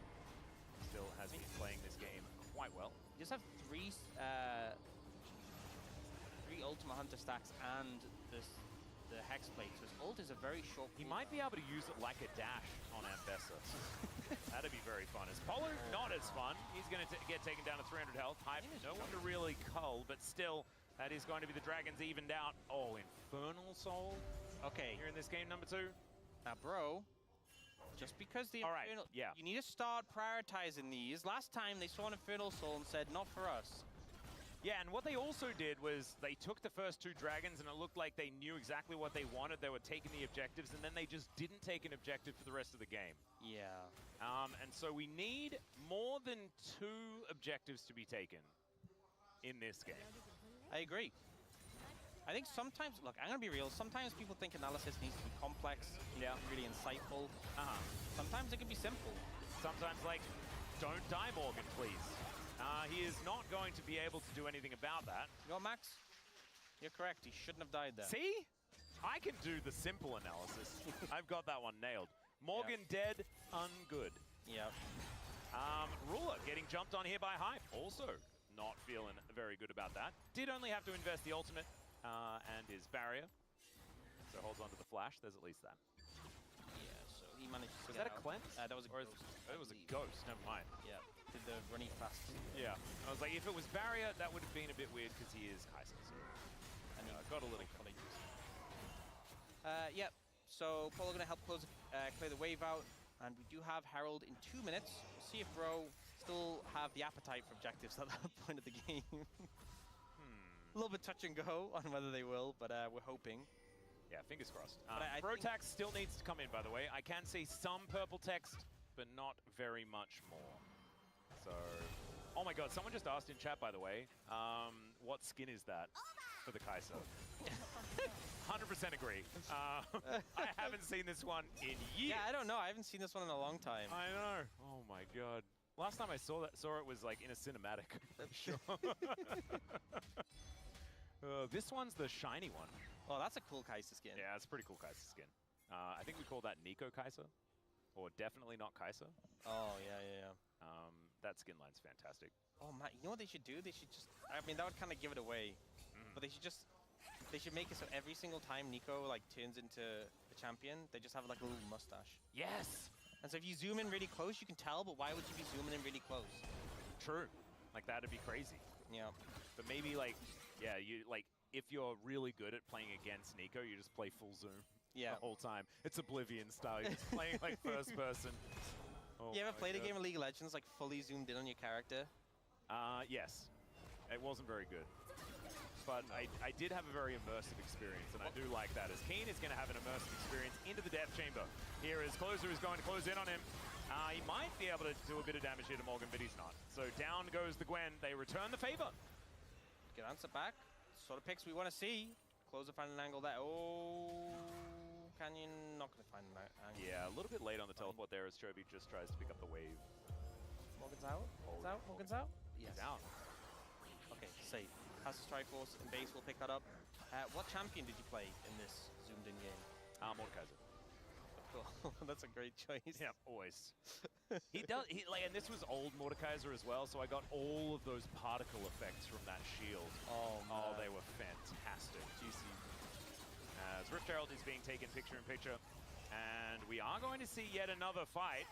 Still has been playing this game quite well. You just have three Ultimate Hunter stacks and the Hex Plate. So his ult is a very short. He might be able to use it like a dash on Ambessa. That'd be very fun. As Polo, not as fun. He's going to get taken down to 300 health. Hype, no one to really cull, but still, that is going to be the Dragons evened out. Oh, Infernal Soul. Okay. Here in this game, number 2. Now, Bro, just because the Infernal... yeah. You need to start prioritizing these. Last time, they saw an Infernal Soul and said, not for us. Yeah, and what they also did was they took the first 2 dragons and it looked like they knew exactly what they wanted. They were taking the objectives, and then they just didn't take an objective for the rest of the game. Yeah. And so we need more than 2 objectives to be taken in this game. I agree. I think sometimes, look, I'm going to be real, sometimes people think analysis needs to be complex, really insightful. Sometimes it can be simple. sometimes like, don't die, Morgan, please. He is not going to be able to do anything about that. You know what, Max? You're correct. He shouldn't have died there. See? I can do the simple analysis. I've got that one nailed. Morgan dead, ungood. Yep. Ruler getting jumped on here by Hype. Also not feeling very good about that. Did only have to invest the ultimate and his barrier. So holds on to the flash. There's at least that. Yeah, so he managed to Was get that a out. cleanse? That was a ghost. It was a ghost. Never mind. Yeah, did the running fast. Yeah. I was like, if it was barrier, that would have been a bit weird because he is Kai'Sa. So. And he got a little colleges. Yep. So Polo gonna help clear the wave out, and we do have Herald in 2 minutes. We'll see if Bro still have the appetite for objectives at that point of the game. A little bit touch and go on whether they will, but we're hoping. Yeah, fingers crossed. Bro Brotax still needs to come in, by the way. I can see some purple text, but not very much more. So, oh my god, someone just asked in chat, by the way, what skin is that for the Kai'Sa? 100% agree. I haven't seen this one in years. Yeah, I don't know. I haven't seen this one in a long time. I know. Oh my god. Last time I saw it was like in a cinematic. I'm sure. This one's the shiny one. Oh, that's a cool Kai'Sa skin. Yeah, it's a pretty cool Kai'Sa skin. I think we call that Nico Kai'Sa, or definitely not Kai'Sa. Oh yeah. That skin line's fantastic. Oh man, you know what they should do? They should just. I mean, that would kind of give it away, but they should just. They should make it so every single time Nico like turns into a champion, they just have like a little mustache. Yes. And so if you zoom in really close, you can tell. But why would you be zooming in really close? True. Like that'd be crazy. Yeah. But maybe like, yeah, you like if you're really good at playing against Nico, you just play full zoom. Yeah. The whole time. It's Oblivion style. You're just playing like first person. Oh you ever played a God. game of League of Legends like fully zoomed in on your character? Yes. It wasn't very good. But I did have a very immersive experience, and I do like that. As Keen is going to have an immersive experience into the Death Chamber. Here is Closer is going to close in on him. He might be able to do a bit of damage here to Morgan, but he's not. So down goes the Gwen. They return the favor. Good answer back. Sort of picks we want to see. Closer finding an angle there. Oh, Canyon not going to find an angle. Yeah, a little bit late on the teleport there as Chobi just tries to pick up the wave. Morgan's out. Morgan's out. Morgan's out. Yes. He's out. Okay, safe. Has the Strike Force and base will pick that up. What champion did you play in this zoomed-in game? Mordekaiser. Cool. That's a great choice. Yeah, always. He like, and this was old Mordekaiser as well, so I got all of those particle effects from that shield. Oh, man. Oh, they were fantastic. Juicy. As Rift Herald is being taken picture-in-picture, and we are going to see yet another fight.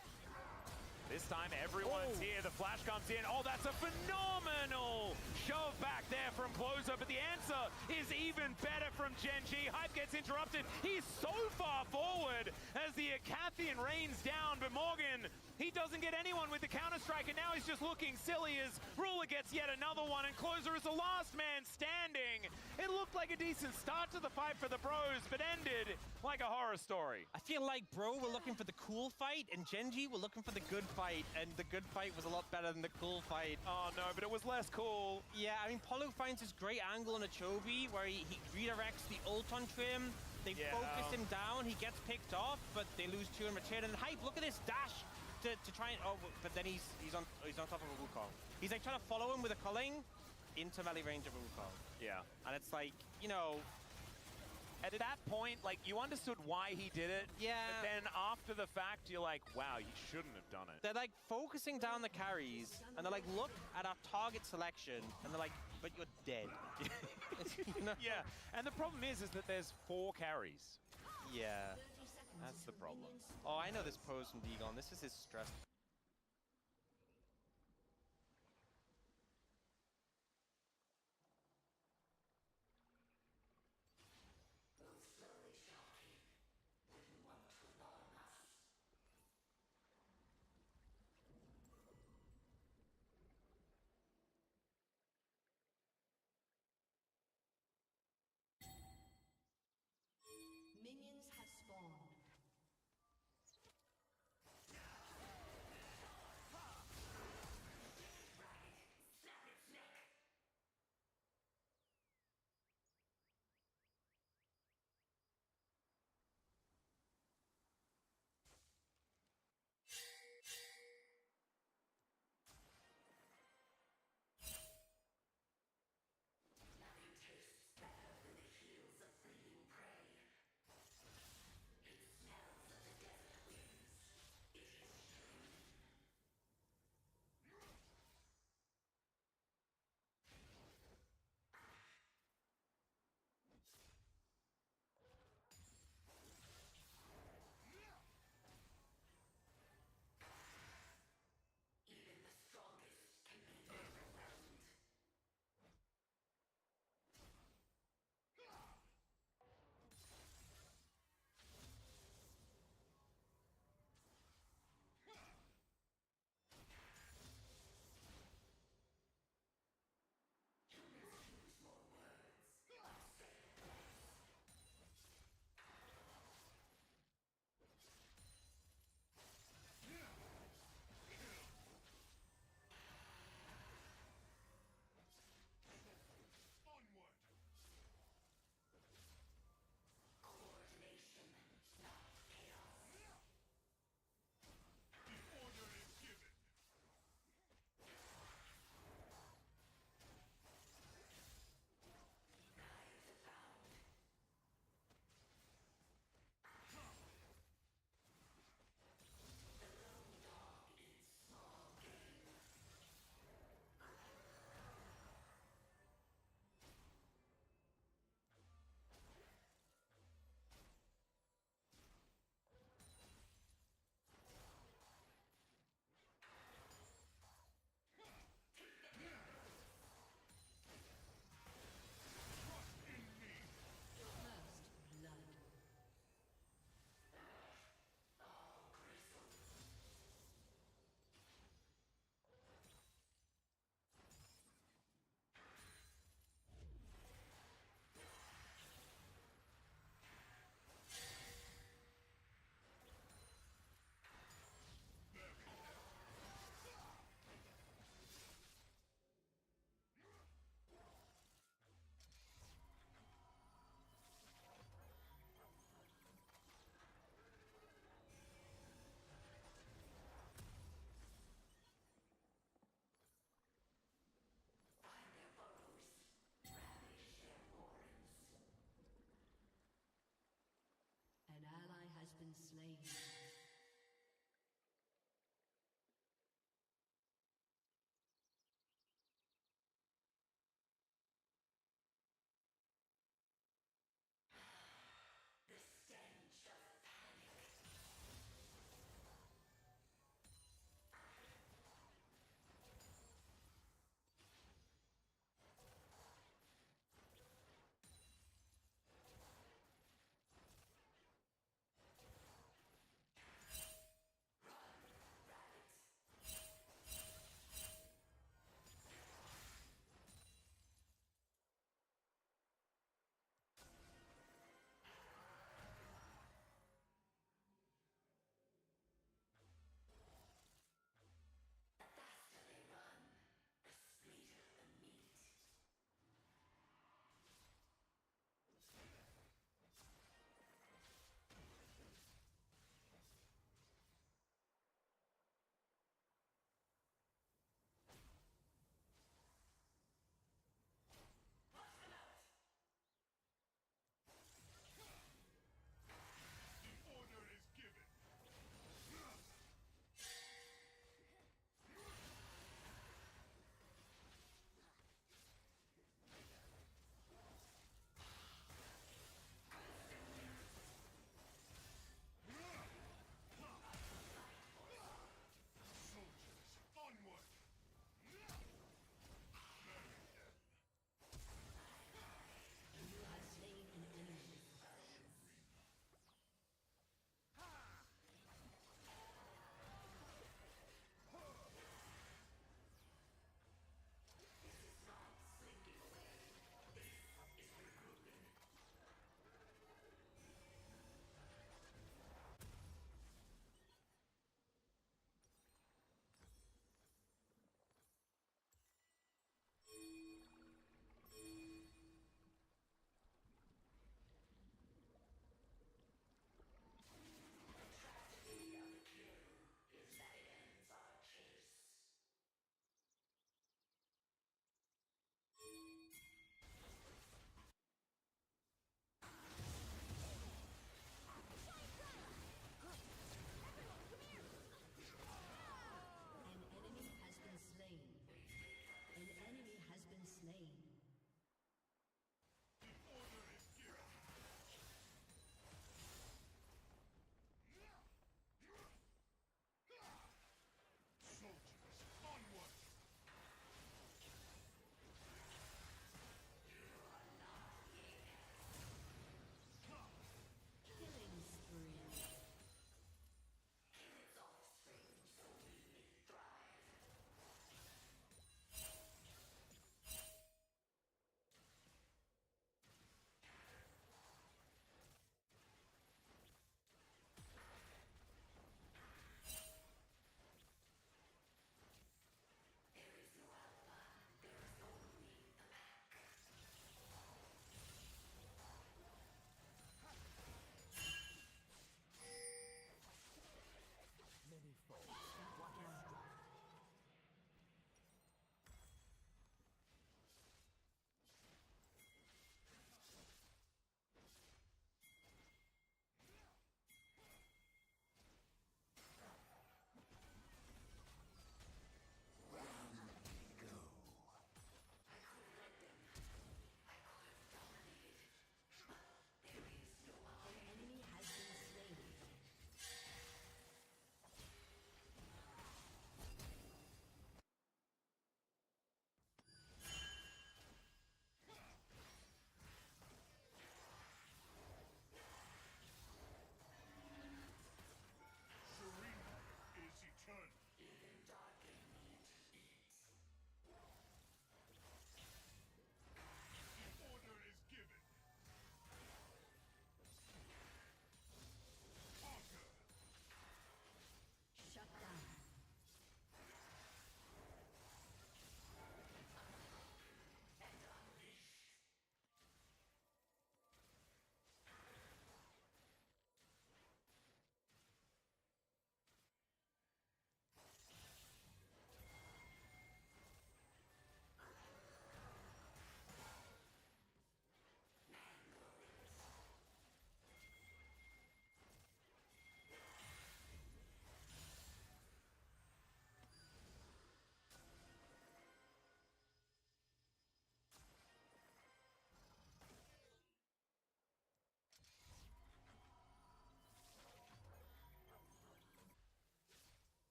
This time, everyone's here. The flash comes in. Oh, that's a phenomenal shove back there from Closer, but the answer is even better from Genji. Hype gets interrupted. He's so far forward as the Acathian rains down, but Morgan, he doesn't get anyone with the counter-strike, and now he's just looking silly as Ruler gets yet another one, and Closer is the last man standing. It looked like a decent start to the fight for the Bros, but ended like a horror story. I feel like Bro were looking for the cool fight, and Genji were looking for the good fight, and the good fight was a lot better than the cool fight. Oh no, but it was less cool. Yeah, I mean, Polo finds this great angle on a Chobi where he redirects the ult on Trim. They focus him down, he gets picked off, but they lose 2 in return. And Hype, look at this dash to try and but then he's on top of a Wukong. He's like trying to follow him with a culling into melee range of a Wukong. Yeah. And it's like, you know, at that point, like, you understood why he did it. Yeah. But then after the fact, you're like, wow, you shouldn't have done it. They're like focusing down the carries, and they're like, look at our target selection, and they're like, but you're dead. You know? Yeah, and the problem is that there's 4 carries. Yeah. That's the problem. Oh, I know this pose from Degon. This is his stress. Minions have spawned.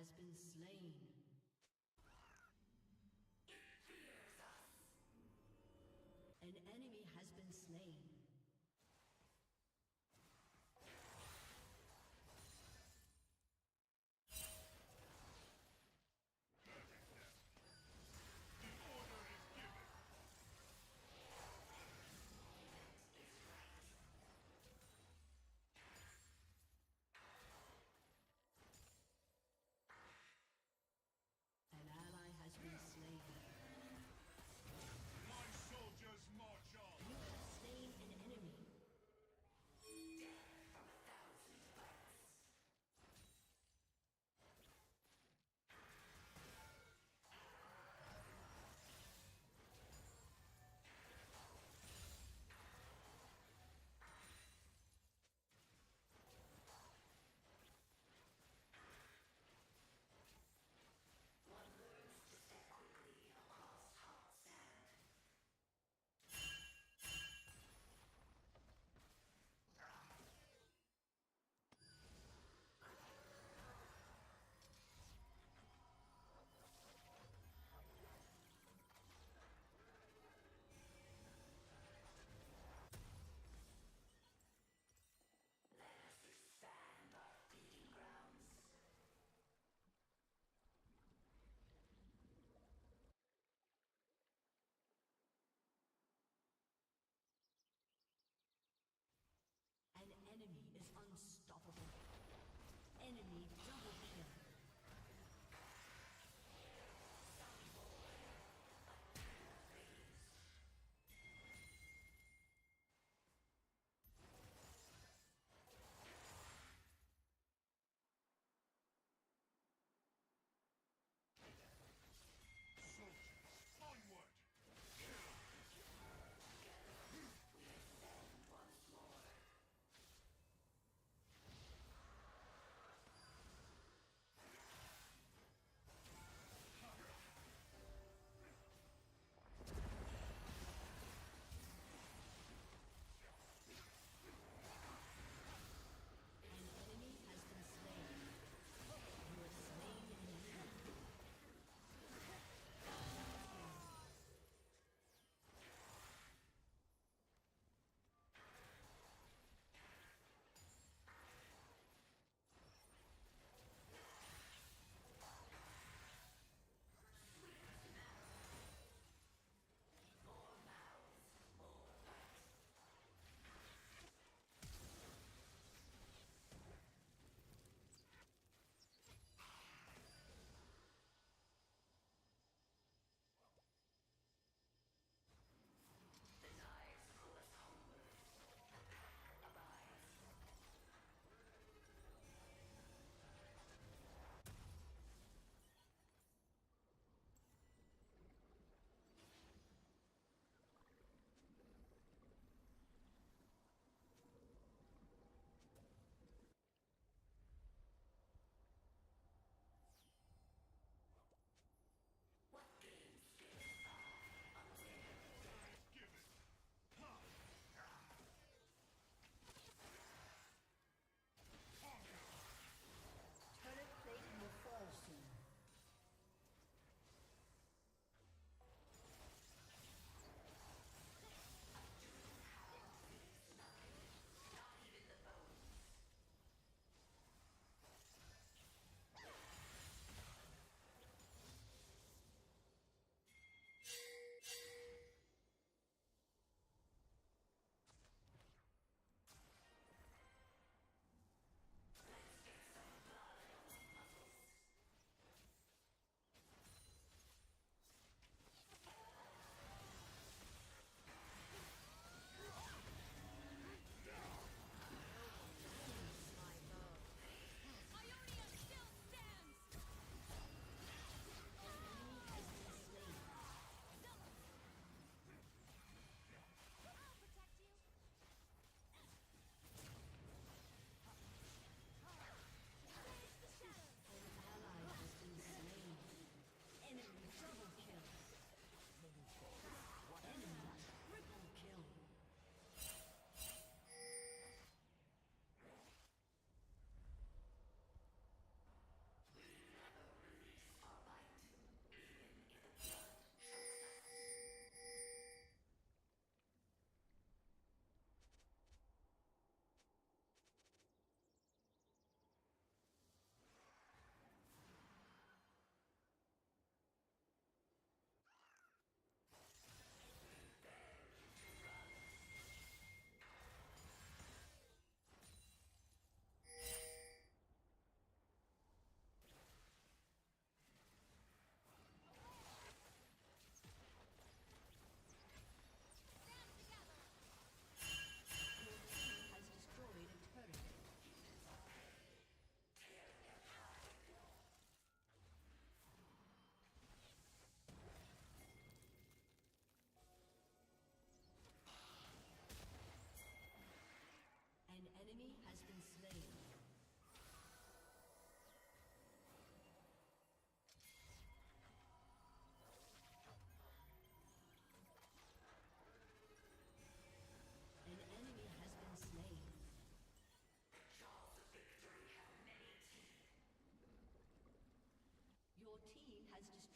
has been slain. An enemy has been slain. An ally has been slain. My soldiers march on. You have slain an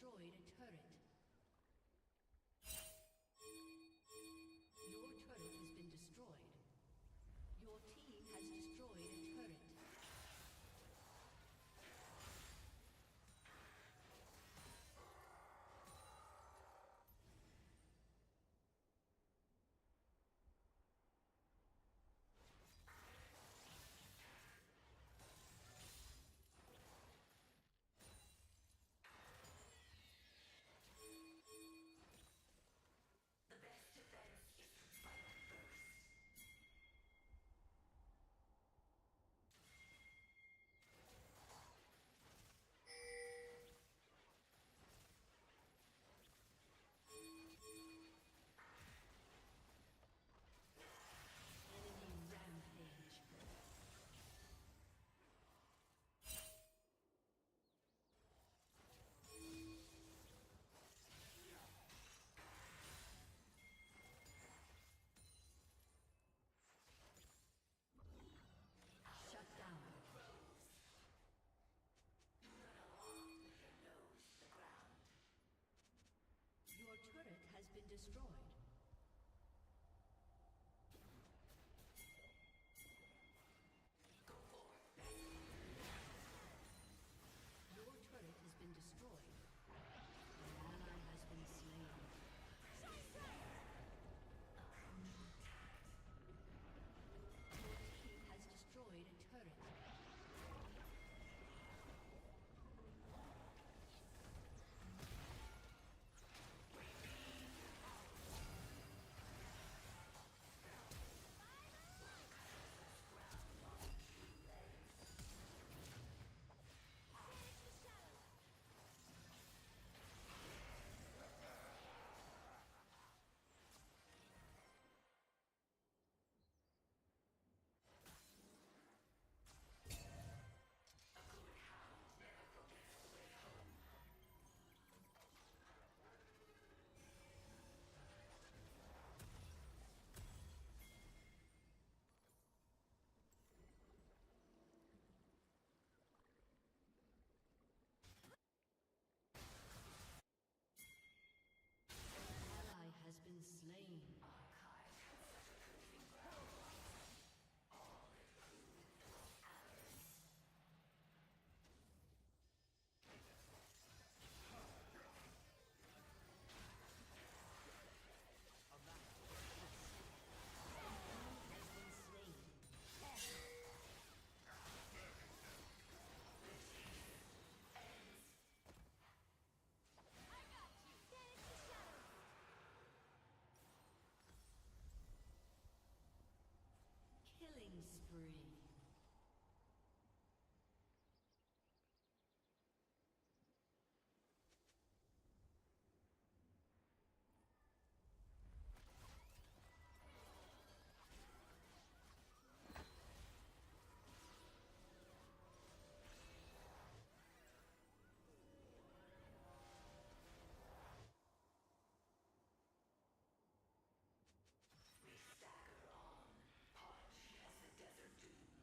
destroyed a turret. Your turret has been destroyed. Your team has destroyed a turret. Destroyed. Your turret has been destroyed. An ally has been slain. Your team has destroyed a turret. Killing spree. We stagger on, punch as the desert dunes.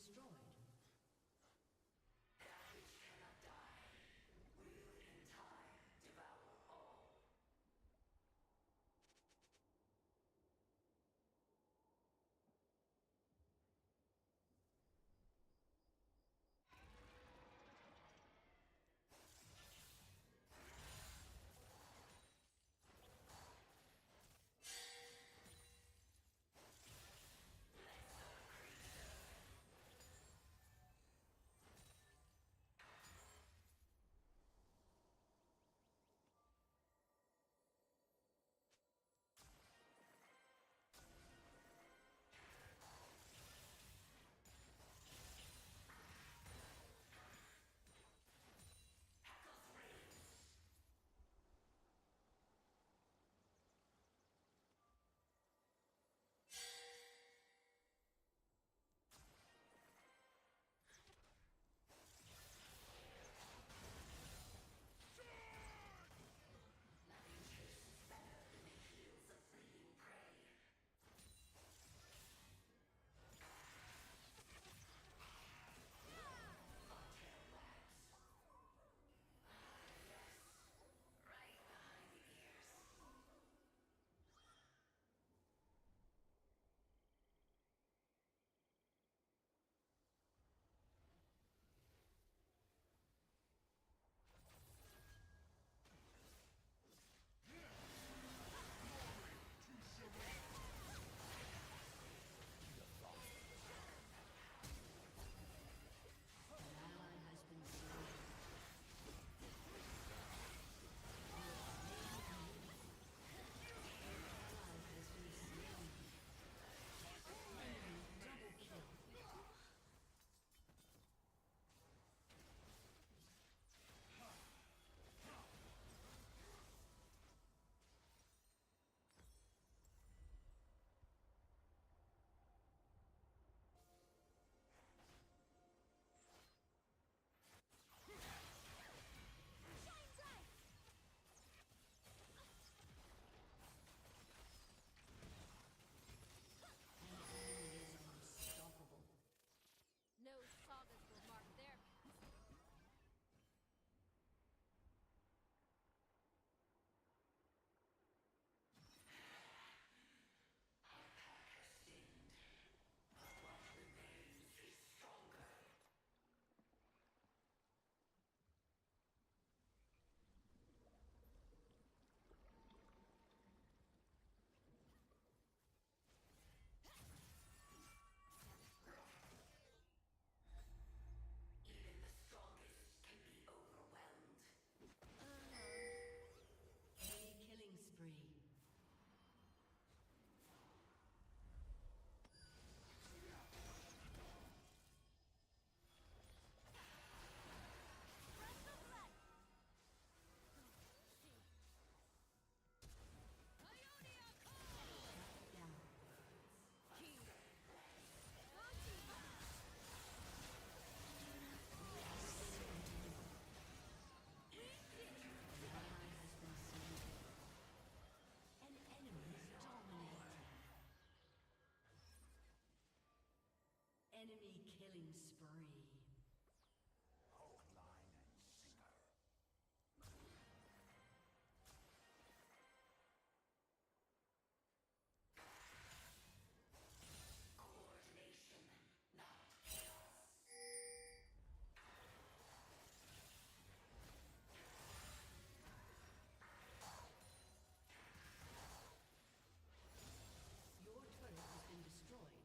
destroyed. Enemy killing spree. Your turret has been destroyed.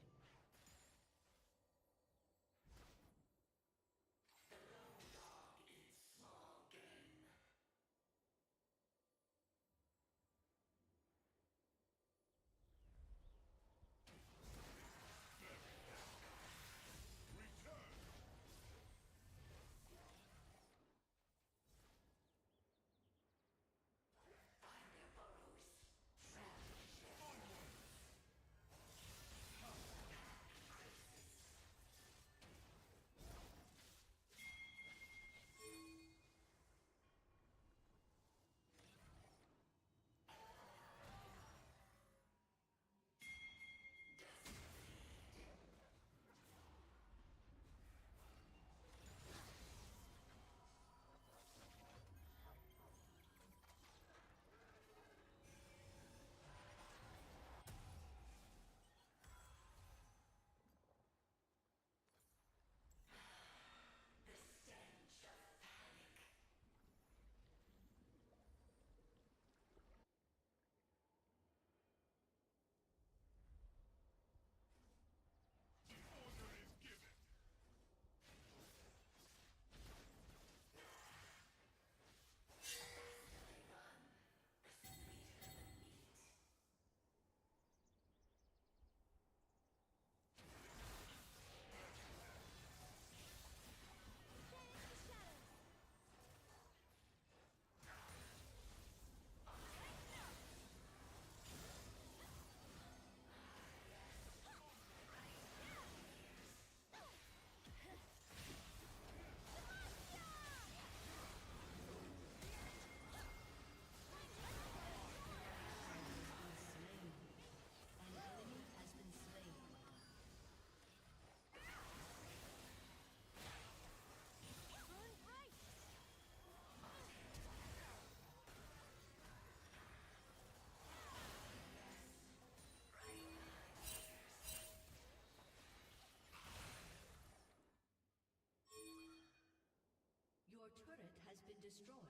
been destroyed.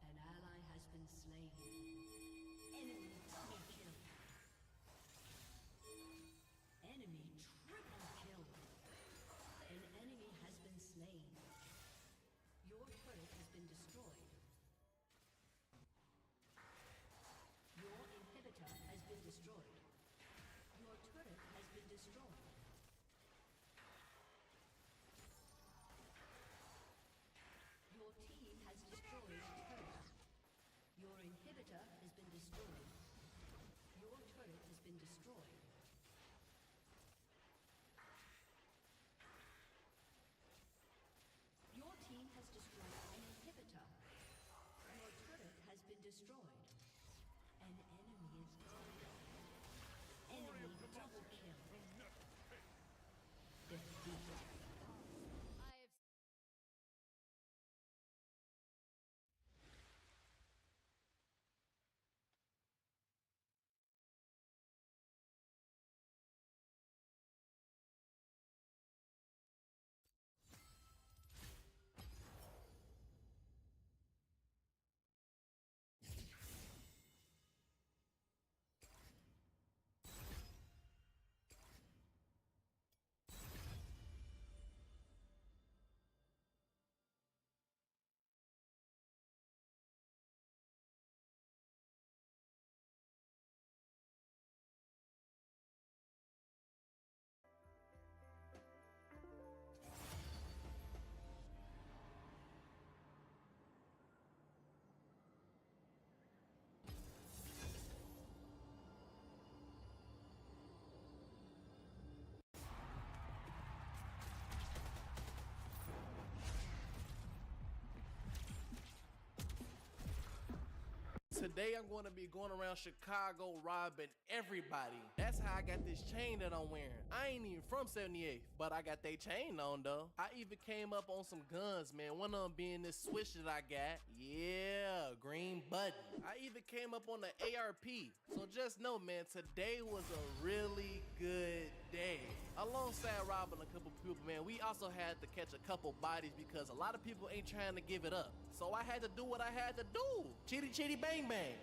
An ally has been slain. Enemy double kill. Enemy triple kill. An enemy has been slain. Your turret has been destroyed. Your inhibitor has been destroyed. Your turret has been destroyed. Your team has destroyed a turret. Your inhibitor has been destroyed. Your turret has been destroyed. Your team has destroyed an inhibitor. Your turret has been destroyed. An enemy is dead. Enemy double kill. Defeat. Today I'm going to be going around Chicago robbing everybody. That's how I got this chain that I'm wearing. I ain't even from 78th, but I got they chain on though. I even came up on some guns, man. One of them being this switch that I got. Yeah, green button. I even came up on the ARP. So just know, man, today was a really good day. Alongside robbing a couple people, man, we also had to catch a couple bodies because a lot of people ain't trying to give it up. So I had to do what I had to do. Chitty chitty bang bang.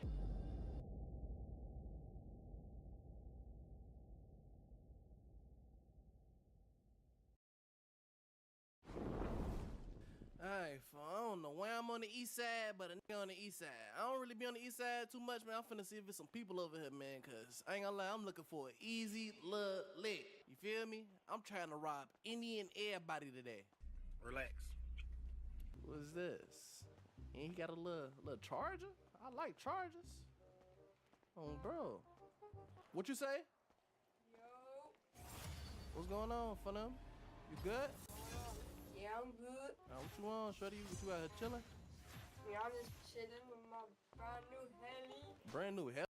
Alright, I don't know why I'm on the east side, but a nigga on the east side. I don't really be on the east side too much, man. I'm finna see if there's some people over here, man, cause I ain't gonna lie, I'm looking for an easy little lick. You feel me? I'm trying to rob any and everybody today. Relax. What's this? And he got a little charger? I like chargers. Oh, bro. What you say? Yo. What's going on for them? You good? Yeah, I'm good. What you on, shorty? What you out here chilling? Yeah, I'm just chilling with my brand new heli. Brand new hell.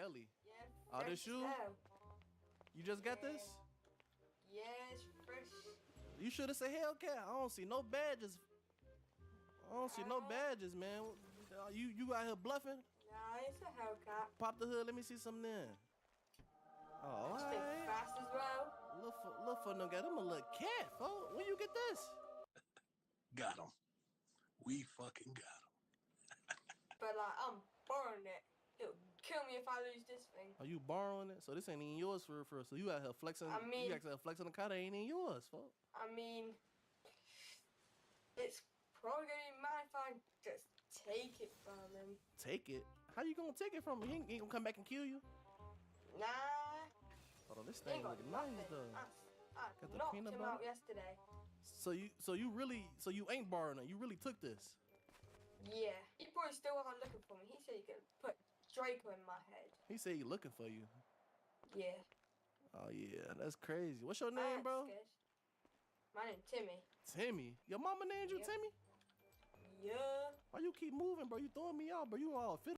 Kelly. Yeah. Oh, this fresh you? now. You just got this? Yes, fresh. You should have said Hellcat. I don't see no badges. I don't see no badges, man. You out here bluffing? Nah, it's a Hellcat. Pop the hood. Let me see something there. Oh, It's been alright. fast as well. Look for no got him a little cat, folks. Where you get this? Got him. We fucking got him. But like, I'm borrowing it. It'll kill me if I lose this thing. Are you borrowing it? So this ain't even yours for real. So you out here flexing. I mean- you actually flexing the car that ain't even yours, folks. I mean, it's probably gonna be mine if I just take it from him. Take it? How you gonna take it from him? He ain't gonna come back and kill you? Nah. Hold on, this He thing ain't got looking nice nothing. though. I Got the knocked peanut him butter? out yesterday. So you ain't borrowing it. You really took this. Yeah. He probably still wasn't looking for me. He said he could put Draco in my head. He said he looking for you. Yeah. Oh yeah, that's crazy. What's your I name, ain't bro? scared. My name's Timmy. Timmy. Your mama named you Yep. Timmy? Yeah. Why you keep moving, bro? You throwing me out, bro. You all fit.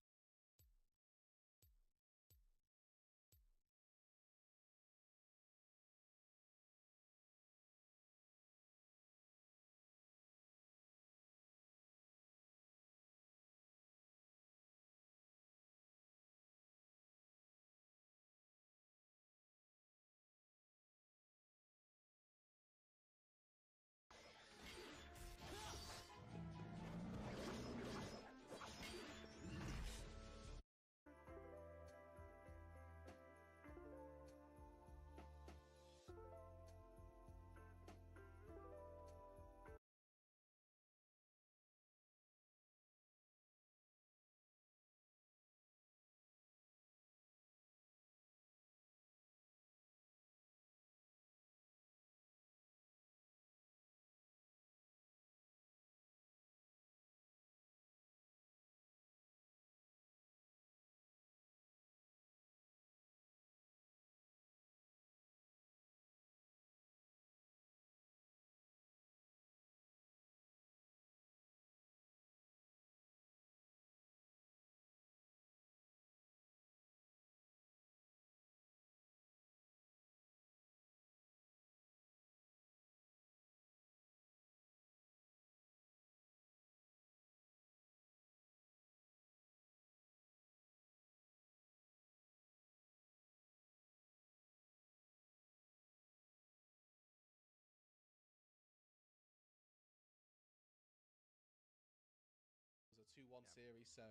A 2-1 series, so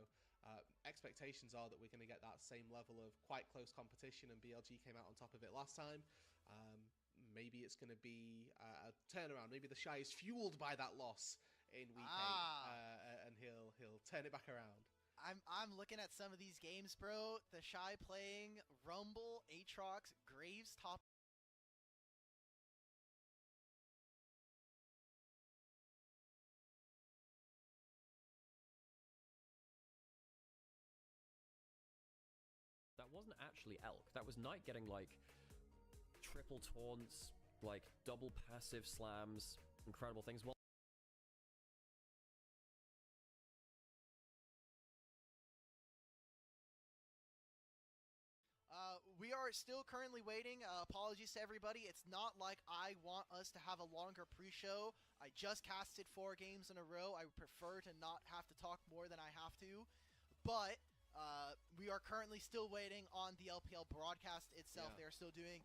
expectations are that we're going to get that same level of quite close competition, and BLG came out on top of it last time. Maybe it's going to be a turnaround. Maybe the Shy is fueled by that loss in week 8, and he'll turn it back around. I'm looking at some of these games, bro. The Shy playing Rumble, Aatrox, Graves top. That wasn't actually Elk. That was Knight getting like triple taunts, like double passive slams, incredible things. Well, We are still currently waiting. Apologies to everybody. It's not like I want us to have a longer pre-show. I just casted 4 games in a row. I would prefer to not have to talk more than I have to. But we are currently still waiting on the LPL broadcast itself. Yeah. They are still doing,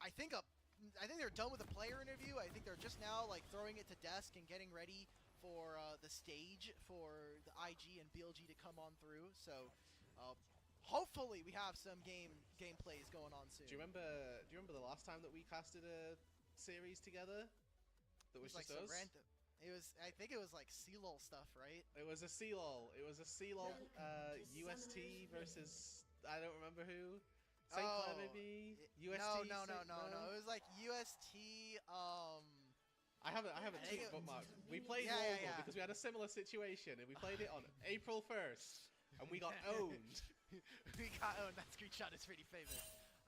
I think they're done with the player interview. I think they're just now like throwing it to desk and getting ready for the stage for the IG and BLG to come on through. So hopefully we have some gameplays going on soon. Do you remember the last time that we casted a series together? That was like just some us? random. I think it was like CLOL stuff, right? It was a CLOL. It was a CLOL UST versus I don't remember who. St. Clair maybe? UST? No. It was like UST. I have a tweet bookmark. We played Brawl because we had a similar situation, and we played it on April 1st, and we got owned. We got owned. That screenshot is pretty famous.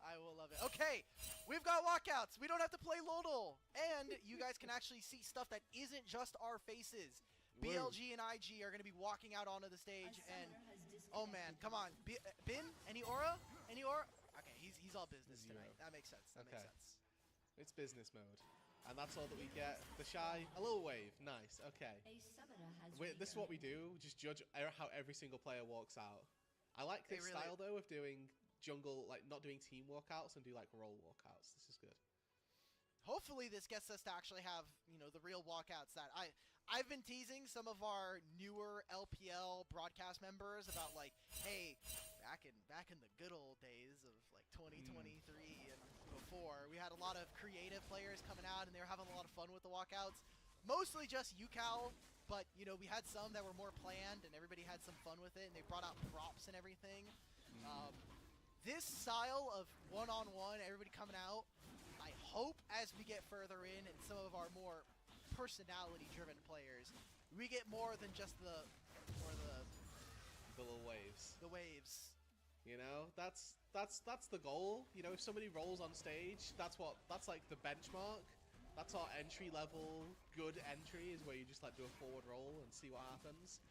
I will love it. Okay, we've got walkouts. We don't have to play Lodal. And you guys can actually see stuff that isn't just our faces. BLG and IG are going to be walking out onto the stage, and oh man, come on, Bin, any aura? Any aura? Okay, he's all business tonight. That makes sense. That makes sense. It's business mode. And that's all that we get. The Shy, a little wave. Nice, okay. This is what we do, just judge how every single player walks out. I like this style, though, of doing jungle, like not doing team walkouts and do like role walkouts. This is good. Hopefully this gets us to actually have, you know, the real walkouts that I've been teasing some of our newer LPL broadcast members about, like, hey, back in the good old days of like 2023 and before, we had a lot of creative players coming out and they were having a lot of fun with the walkouts. Mostly just UCal, but you know, we had some that were more planned and everybody had some fun with it and they brought out props and everything. This style of one-on-one, everybody coming out, I hope as we get further in and some of our more personality-driven players, we get more than just the little waves. The waves. You know, that's the goal. You know, if somebody rolls on stage, that's like the benchmark. That's our entry level good entry, is where you just like do a forward roll and see what happens.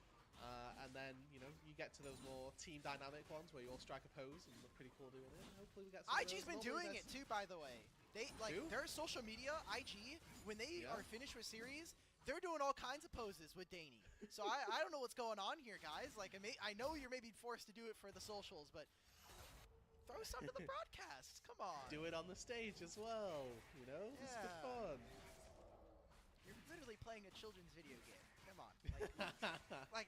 And then, you know, you get to those more team dynamic ones where you all strike a pose and look pretty cool doing it. Hopefully we get some IG's been doing it too, by the way. They like their social media, IG, when they are finished with series, they're doing all kinds of poses with Danny. So I don't know what's going on here, guys. Like I know you're maybe forced to do it for the socials, but throw some to the broadcast. Come on. Do it on the stage as well. You know, it's good fun. You're literally playing a children's video game. Come on. Like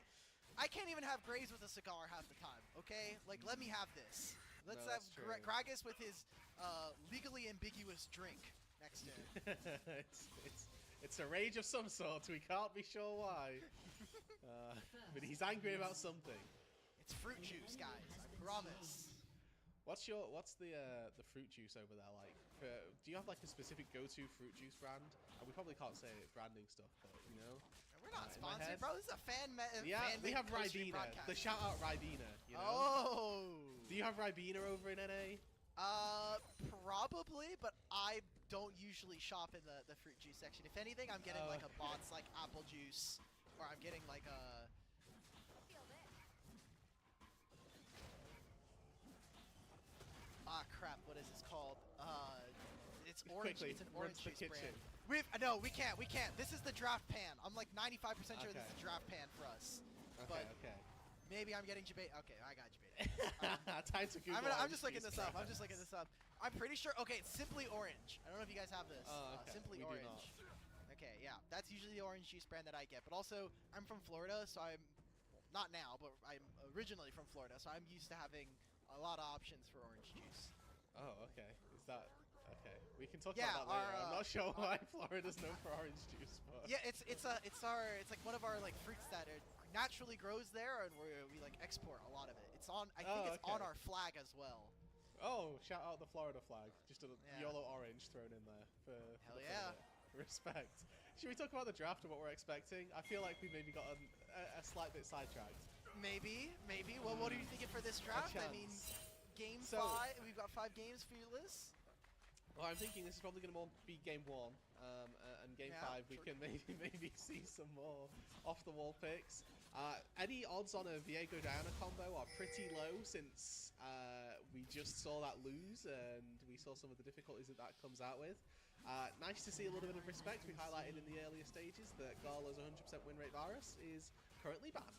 I can't even have Graves with a cigar half the time, okay? Like, let me have this. Let's have Gragas with his legally ambiguous drink next to him. It's a rage of some sort. We can't be sure why. But he's angry about something. It's fruit juice, guys. I promise. What's the fruit juice over there like? Do you have like a specific go-to fruit juice brand? And we probably can't say branding stuff, but you know. We're not sponsored, bro. This is a fan. We have Ribena. The shout out Ribena. You know? Oh. Do you have Ribena over in NA? Probably, but I don't usually shop in the fruit juice section. If anything, I'm getting like a bots like apple juice, or I'm getting like a. Ah, crap. What is this called? It's orange. Quickly, it's an orange juice kitchen. brand. No, we can't. This is the draft pan. I'm like 95% sure this is the draft pan for us. Okay. Maybe I'm getting Jabate. Okay, I got Jabate. Time to Google. I'm just looking this up. I'm pretty sure. Okay, it's Simply Orange. I don't know if you guys have this. Simply We do Orange. Okay, yeah, that's usually the orange juice brand that I get. But also, I'm from Florida, so I'm not now, but I'm originally from Florida, so I'm used to having a lot of options for orange juice. Oh, okay. Is that okay? We can talk about that later. I'm not sure why Florida's known for orange juice, but yeah, it's like one of our like fruits that naturally grows there, and we like export a lot of it. It's on. I think it's on our flag as well. Oh, shout out the Florida flag! Just a yellow orange thrown in there for hell yeah. Respect. Should we talk about the draft and what we're expecting? I feel like we maybe got a slight bit sidetracked. Maybe. Well, what are you thinking for this draft? I mean, game 5. We've got 5 games for your list. Well, I'm thinking this is probably going to be game 1, and game 5 we can maybe see some more off the wall picks. Any odds on a Viego Diana combo are pretty low since we just saw that lose and we saw some of the difficulties that comes out with. Nice to see a little bit of respect. We highlighted in the earlier stages that Gala's 100% win rate Varus is currently banned.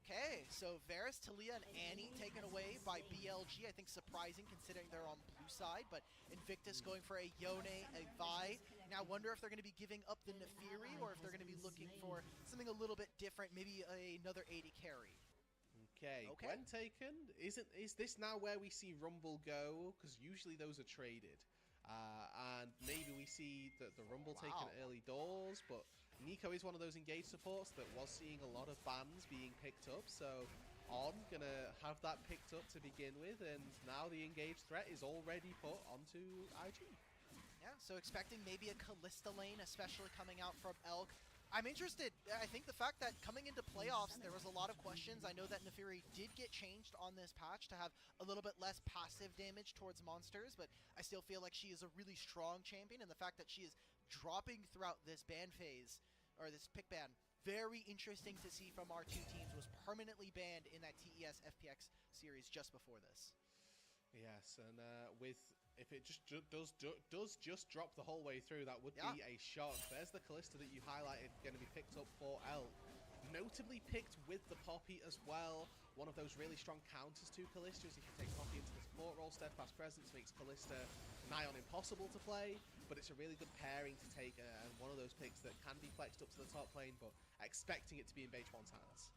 Okay, so Varus, Talia, and Annie taken away by BLG. I think surprising considering they're on blue side, but Invictus going for a Yone, a Vi. Now I wonder if they're going to be giving up the Nefiri or if they're going to be looking for something a little bit different, maybe another 80 carry. Okay. Gwen taken. Is this now where we see Rumble go? Because usually those are traded. And maybe we see the Rumble taken early doors, but Nico is one of those engaged supports that was seeing a lot of bans being picked up, so On gonna have that picked up to begin with, and now the engaged threat is already put onto IG. Yeah, so expecting maybe a Kalista lane, especially coming out from Elk. I'm interested. I think the fact that coming into playoffs, there was a lot of questions. I know that Nefiri did get changed on this patch to have a little bit less passive damage towards monsters, but I still feel like she is a really strong champion, and the fact that she is dropping throughout this ban phase, or this pick ban, very interesting to see from our two teams, was permanently banned in that TES FPX series just before this. Yes, and if it does just drop the whole way through, that would be a shock. There's the Kalista that you highlighted, going to be picked up for Elk. Notably picked with the Poppy as well. One of those really strong counters to Kalista is if you take Poppy into the support role. Steadfast Presence makes Kalista nigh on impossible to play, but it's a really good pairing to take, and one of those picks that can be flexed up to the top lane, but expecting it to be in Beige One's hands.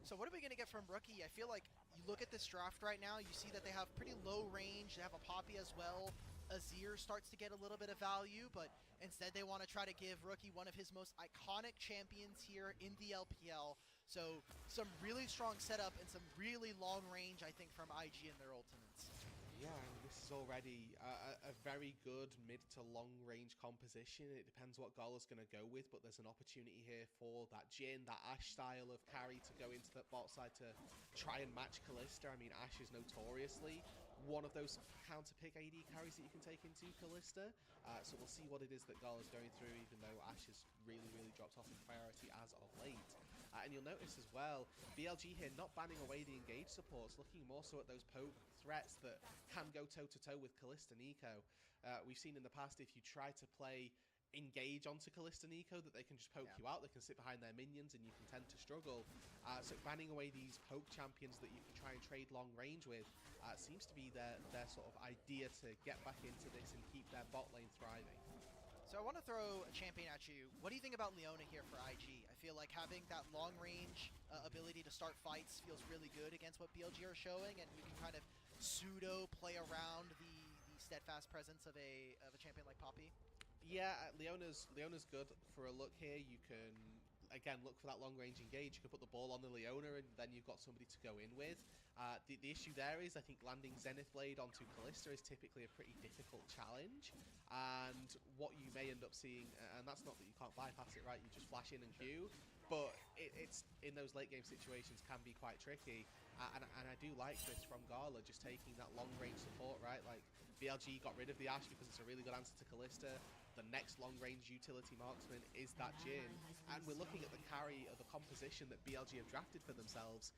So what are we going to get from Rookie? I feel like you look at this draft right now, you see that they have pretty low range. They have a Poppy as well. Azir starts to get a little bit of value, but instead they want to try to give Rookie one of his most iconic champions here in the LPL. So some really strong setup and some really long range, I think, from IG in their ultimates. Yeah, I mean, this is already a very good mid to long range composition. It depends what Gala's going to go with, but there's an opportunity here for that Jhin, that Ashe style of carry to go into the bot side to try and match Kalista. I mean, Ashe is notoriously one of those counter pick AD carries that you can take into Kalista. So we'll see what it is that Gala's going through, even though Ashe has really dropped off in priority as of late. And you'll notice as well, BLG here not banning away the engage supports, looking more so at those poke threats that can go toe-to-toe with Kalista Nico. We've seen in the past, if you try to play engage onto Kalista Nico, that they can just poke you out, they can sit behind their minions and you can tend to struggle. So banning away these poke champions that you can try and trade long range with seems to be their sort of idea to get back into this and keep their bot lane thriving. So I want to throw a champion at you. What do you think about Leona here for IG? I feel like having that long range ability to start fights feels really good against what BLG are showing, and you can kind of pseudo play around the steadfast presence of a champion like Poppy. Yeah, Leona's good for a look here. You can again look for that long range engage. You can put the ball on the Leona, and then you've got somebody to go in with. The issue there is, I think landing Zenith Blade onto Kalista is typically a pretty difficult challenge, and what you may end up seeing, and that's not that you can't bypass it, right? You just flash in and Q, but it's in those late game situations can be quite tricky, and I do like this from Gala, just taking that long range support, right? Like BLG got rid of the Ashe because it's a really good answer to Kalista. The next long range utility marksman is that Jhin, and we're looking at the carry of the composition that BLG have drafted for themselves.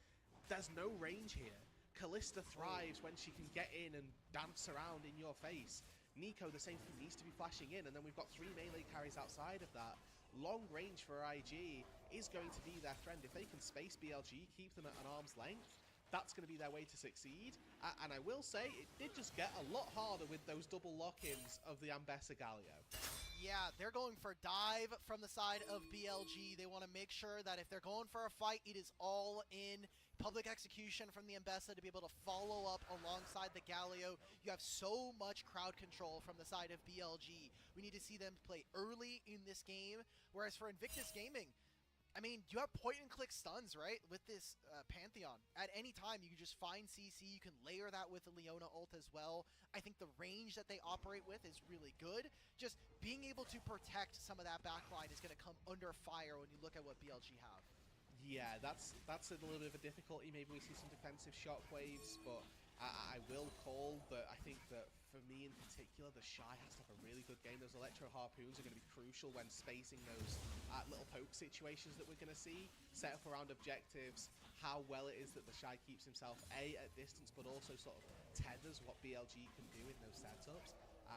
There's no range here. Kalista thrives when she can get in and dance around in your face. Nico, the same thing, needs to be flashing in, and then we've got 3 melee carries outside of that. Long range for IG is going to be their friend. If they can space BLG, keep them at an arm's length, that's going to be their way to succeed. And I will say, it did just get a lot harder with those double lock-ins of the Ambessa Galio. Yeah, they're going for dive from the side of BLG. They want to make sure that if they're going for a fight, it is all in. Public execution from the Ambessa to be able to follow up alongside the Galio. You have so much crowd control from the side of BLG. We need to see them play early in this game. Whereas for Invictus Gaming, I mean, you have point-and-click stuns, right, with this Pantheon. At any time, you can just find CC. You can layer that with the Leona ult as well. I think the range that they operate with is really good. Just being able to protect some of that backline is going to come under fire when you look at what BLG have. Yeah, that's a little bit of a difficulty. Maybe we see some defensive shockwaves, but I will call that I think that for me in particular, the Shy has to have a really good game. Those Electro Harpoons are going to be crucial when spacing those little poke situations that we're going to see. Set up around objectives, how well it is that the Shy keeps himself at distance, but also sort of tethers what BLG can do in those setups.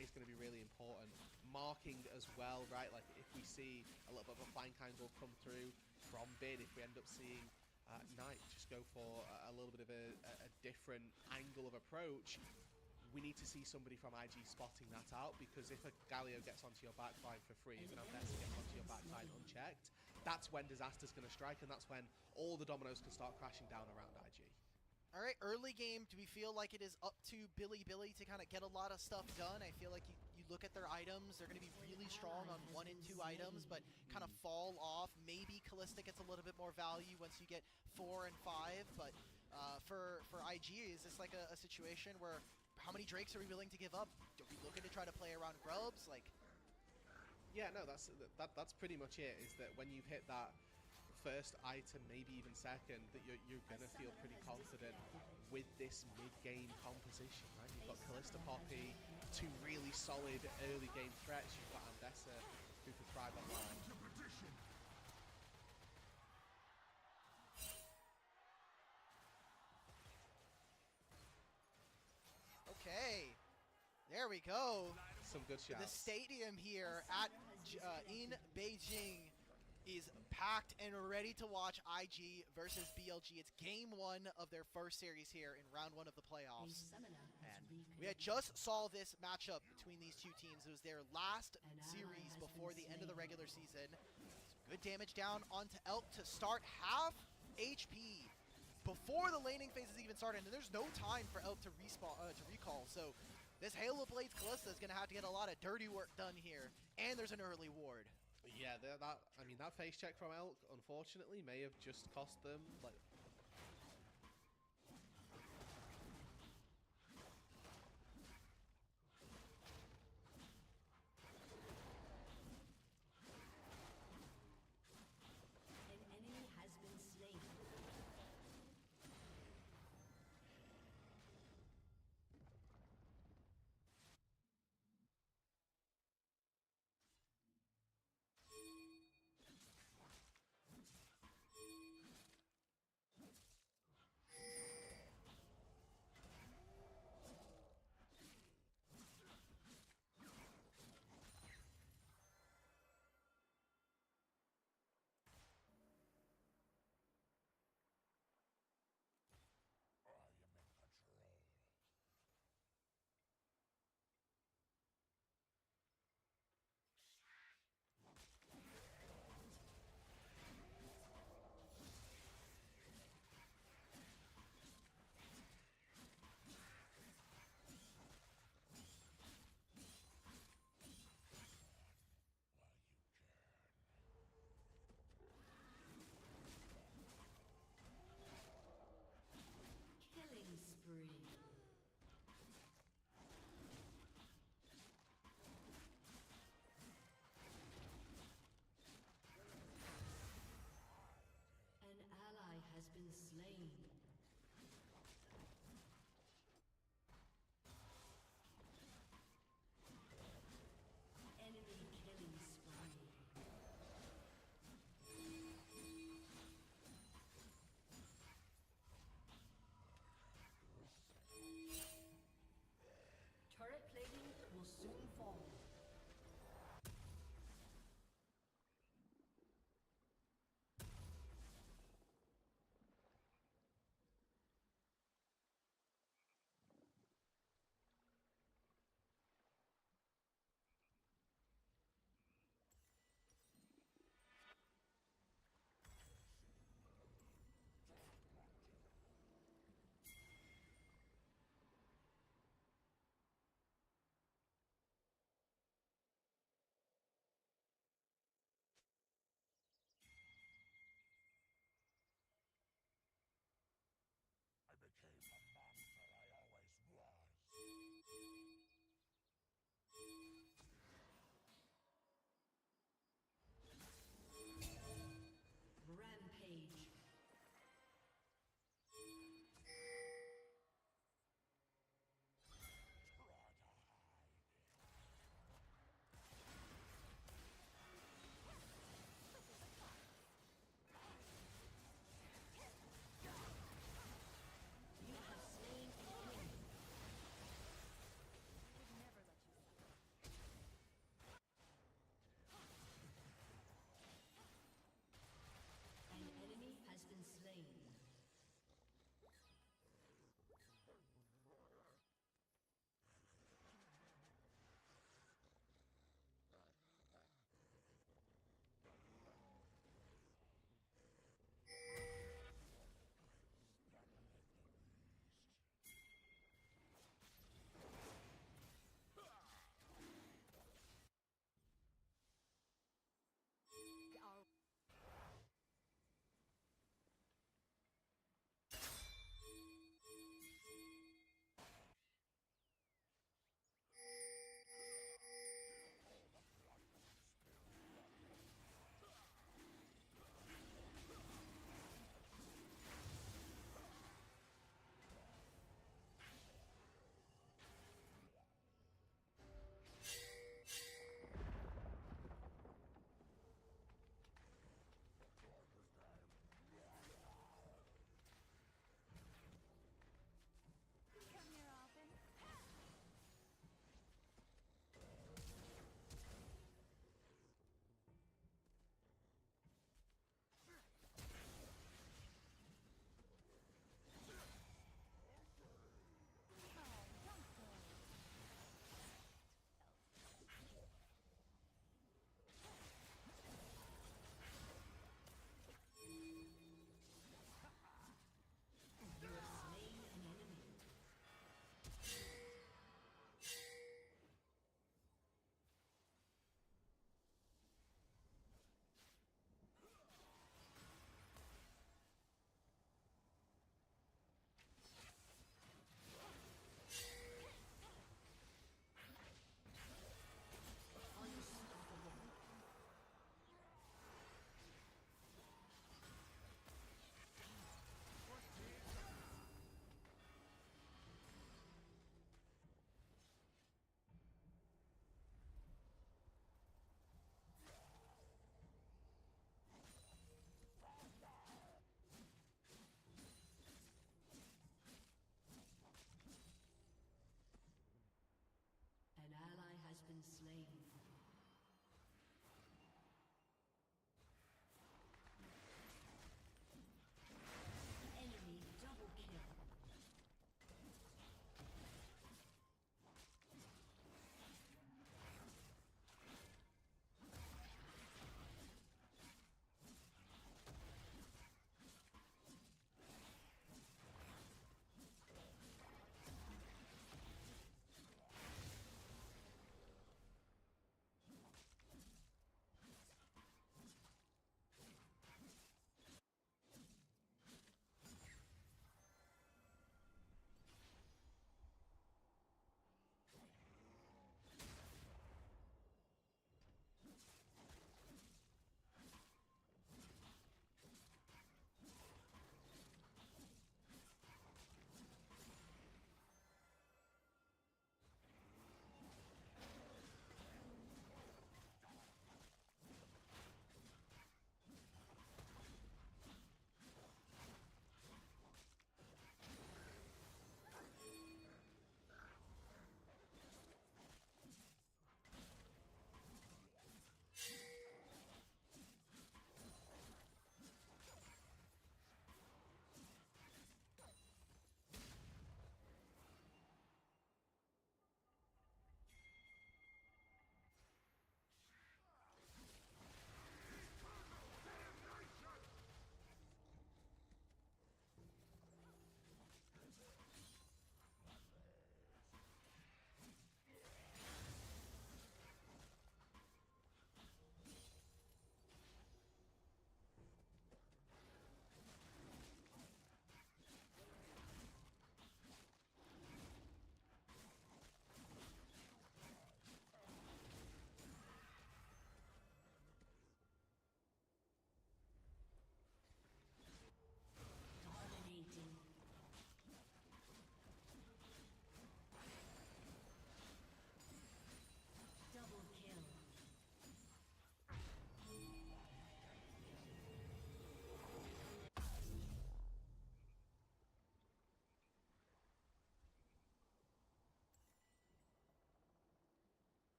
Is going to be really important. Marking as well, right? Like if we see a little bit of a flank angle come through from Bid, if we end up seeing Knight just go for a little bit of a different angle of approach, we need to see somebody from IG spotting that out, because if a Galio gets onto your backline for free, if an Ambessa gets onto your backline unchecked, that's when disaster's going to strike, and that's when all the dominoes can start crashing down around IG. All right, early game, do we feel like it is up to Billy to kind of get a lot of stuff done? I feel like you look at their items, they're going to be really strong on 1 and 2 items, but kind of fall off. Maybe Kalista gets a little bit more value once you get 4 and 5, but for IG, is this like a situation where how many Drakes are we willing to give up? Are we looking to try to play around grubs? Like, yeah, no, that's pretty much it, is that when you've hit that first item, maybe even second, that you're going to feel pretty confident with this mid-game composition, right? You've got Kalista Poppy, 2 really solid early game threats. You've got Ambessa, who can thrive online. we go. Some good The shots. stadium here at in Beijing is packed and ready to watch IG versus BLG. It's game 1 of their first series here in round 1 of the playoffs. And we had just saw this matchup between these two teams. It was their last series before the end of the regular season. Some good damage down onto Elk to start half HP before the laning phases even started, and there's no time for Elk to recall. So this Halo Blades Kalista is going to have to get a lot of dirty work done here, and there's an early ward. Yeah, that face check from Elk, unfortunately, may have just cost them like. An enemy has been slain. Killing spree. An ally has been slain. Enemy killing spree. Turret plating will soon fall.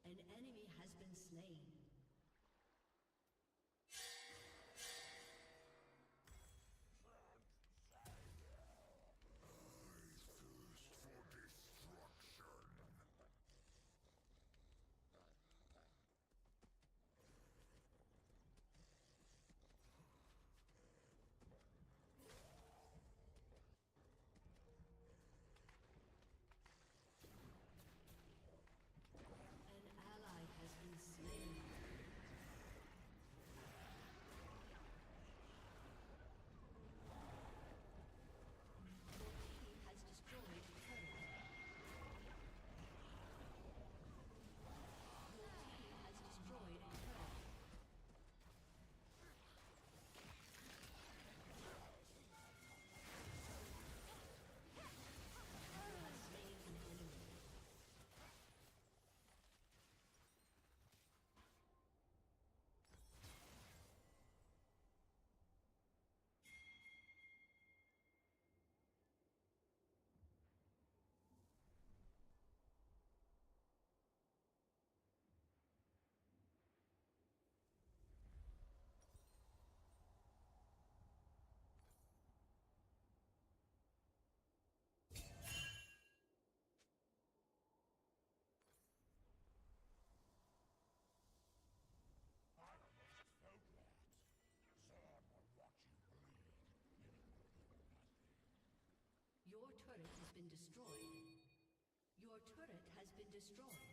An enemy has been slain. An ally has been slain. Your team has destroyed a turret. Your team has destroyed a turret. You have slain an enemy. Your turret has been destroyed. Your turret has been destroyed.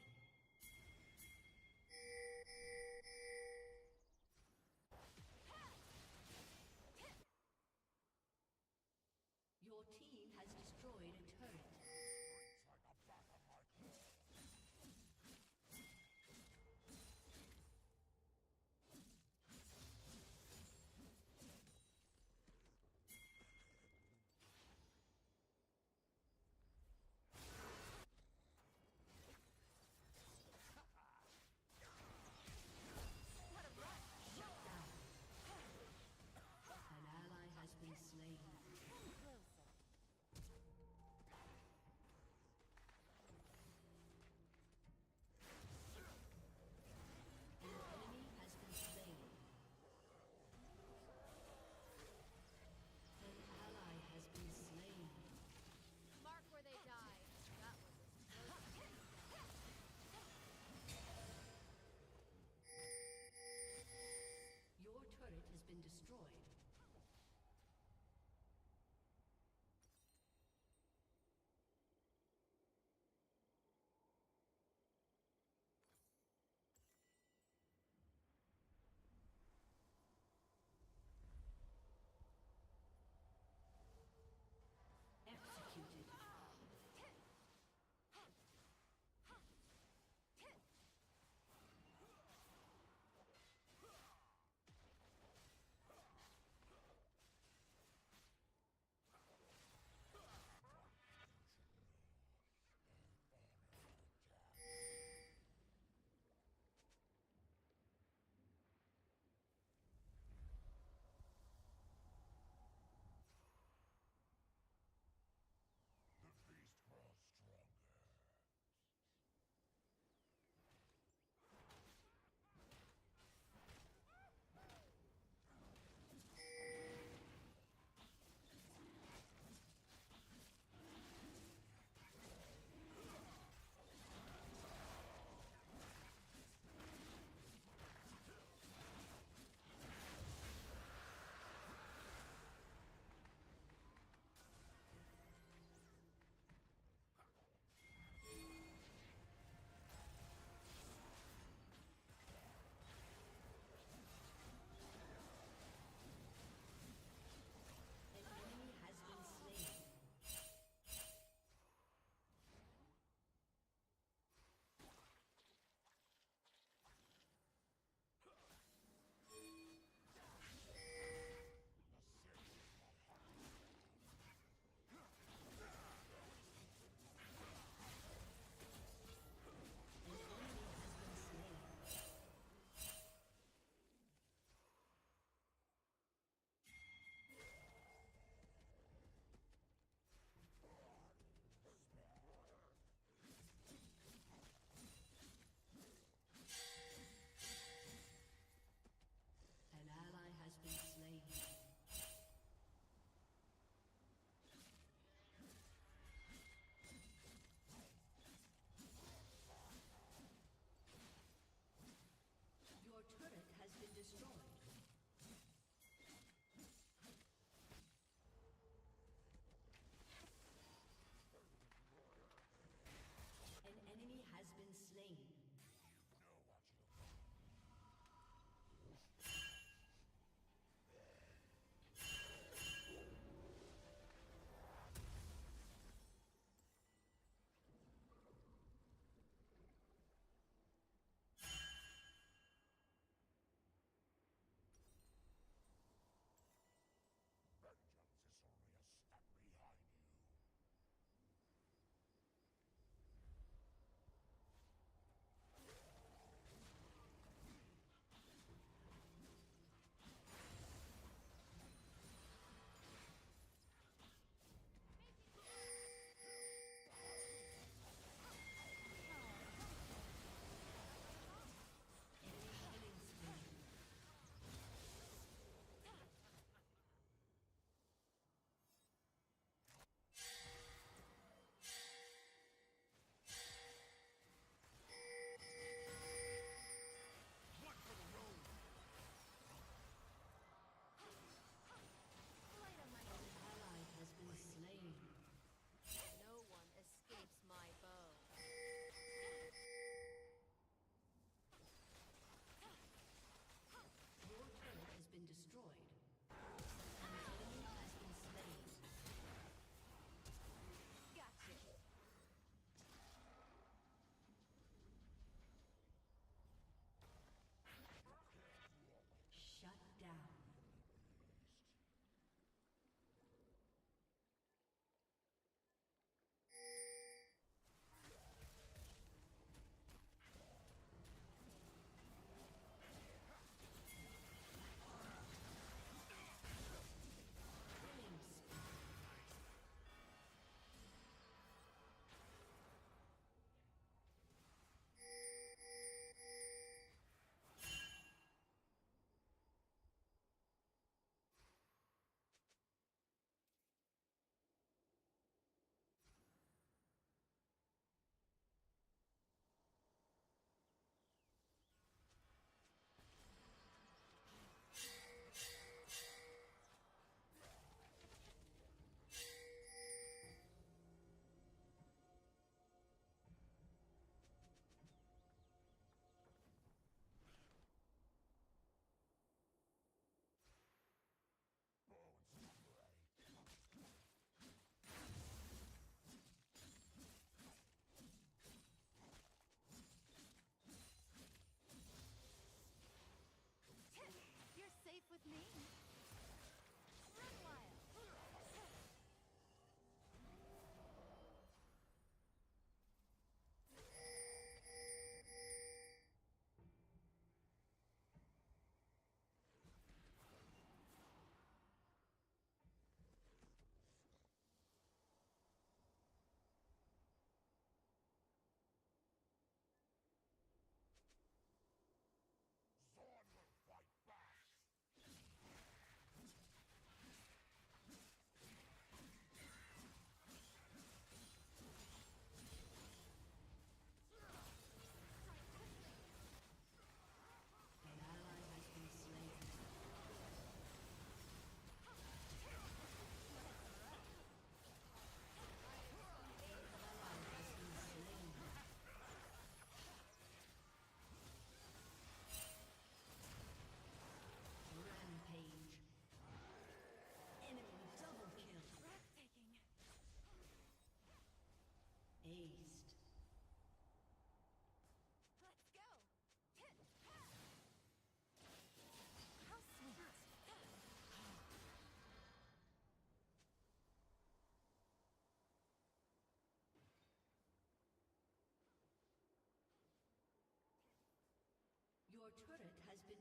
Your team has destroyed a turret.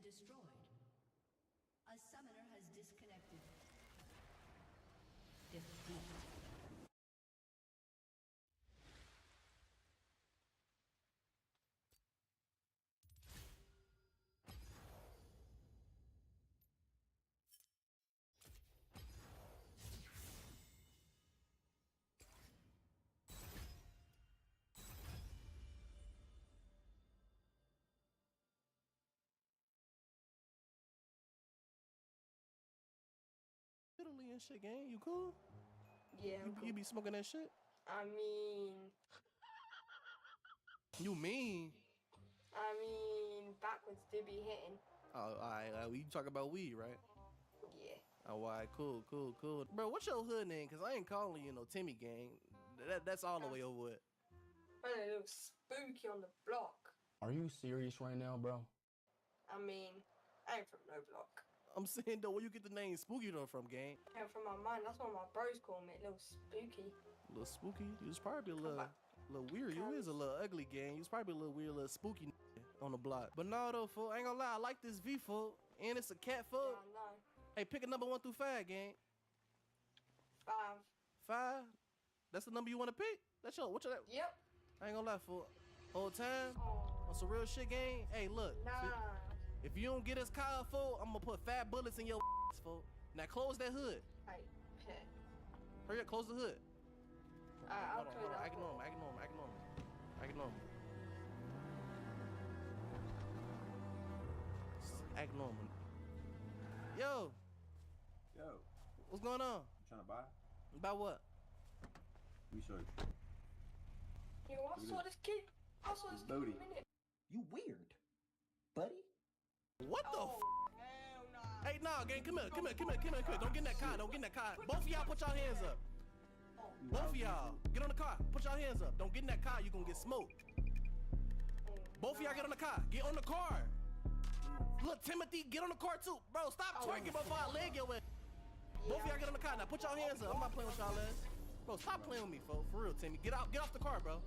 destroyed. A summoner has disconnected. Defeat. Italy and shit, gang. You cool? Yeah, I'm You be smoking that shit? I mean, You mean? backwards do be hitting. Oh, alright. You talk about weed, right? Yeah. Oh, alright. Cool. Bro, what's your hood name? Cause I ain't calling you no Timmy gang. That's all the way over with. But a little spooky on the block. Are you serious right now, bro? I mean, I ain't from no block. I'm saying though, where you get the name Spooky though from, gang? And from my mind, that's what my bros call me, little spooky. A little spooky? You was probably a little weird. You is a little ugly, gang. You was probably a little weird, little spooky on the block. But no, though, fool. I ain't gonna lie. I like this V, fool. And it's a cat, fool. Yeah, I know. Hey, pick a number 1 through 5, gang. 5. 5? That's the number you want to pick? That's your, what you that? Yep. I ain't gonna lie, fool. Whole time? On some real shit, gang? Hey, look. Nah. If you don't get us car, fool, I'm gonna put 5 bullets in your ass, fool. Now close that hood. Hey, pet. Hurry up, close the hood. I'll Hold on. close that. Act normal. Act normal. Yo. What's going on? Trying to buy? Buy what? Research. Yo, I saw this kid. I saw this kid Booty. in a minute. You weird, buddy. What the f? Hey, nah, gang, come here, quick. Don't get in that car. Both of y'all put y'all hands up. Both of y'all, get on the car. Put y'all hands up. Don't get in that car. You gonna get smoked. Both of y'all get on the car. Get on the car. Look, Timothy, get on the car too. Bro, stop twerking before I leg your ass. Both of y'all get on the car now. Put y'all hands up. I'm not playing with y'all ass. Bro, stop playing with me, folks. For real, Timmy. Get off the car, bro.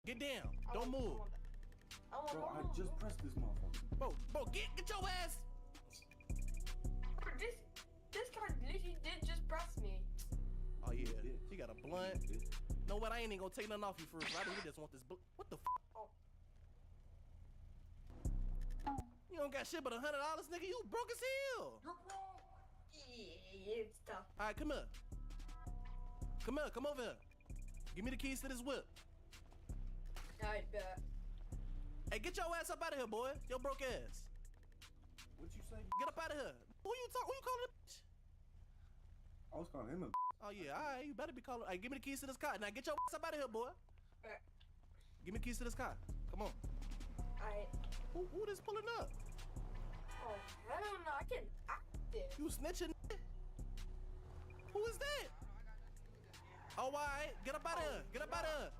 Get down. Don't move. Bro, I just pressed this motherfucker. Bro, get your ass. This guy literally did just press me. Oh yeah, she got a blunt. Know what? I ain't even gonna take nothing off you first. I really just want this. What the? You You don't got shit but $100, nigga. You broke as hell. Yeah, it's tough. All right, come here. Come here. Come over here. Give me the keys to this whip. I bet. Hey, get your ass up out of here, boy. Your broke ass. What you say? Get up out of here. Who you calling a bitch? I was calling him a. Oh yeah, all right. You better be calling. Hey, give me the keys to this car. Now get your ass up out of here, boy. Give me the keys to this car. Come on. Alright. Who this pulling up? Oh, hell no, I can act this. You snitching? Who is that? Oh, all right. Get up out of here. Get up out of here.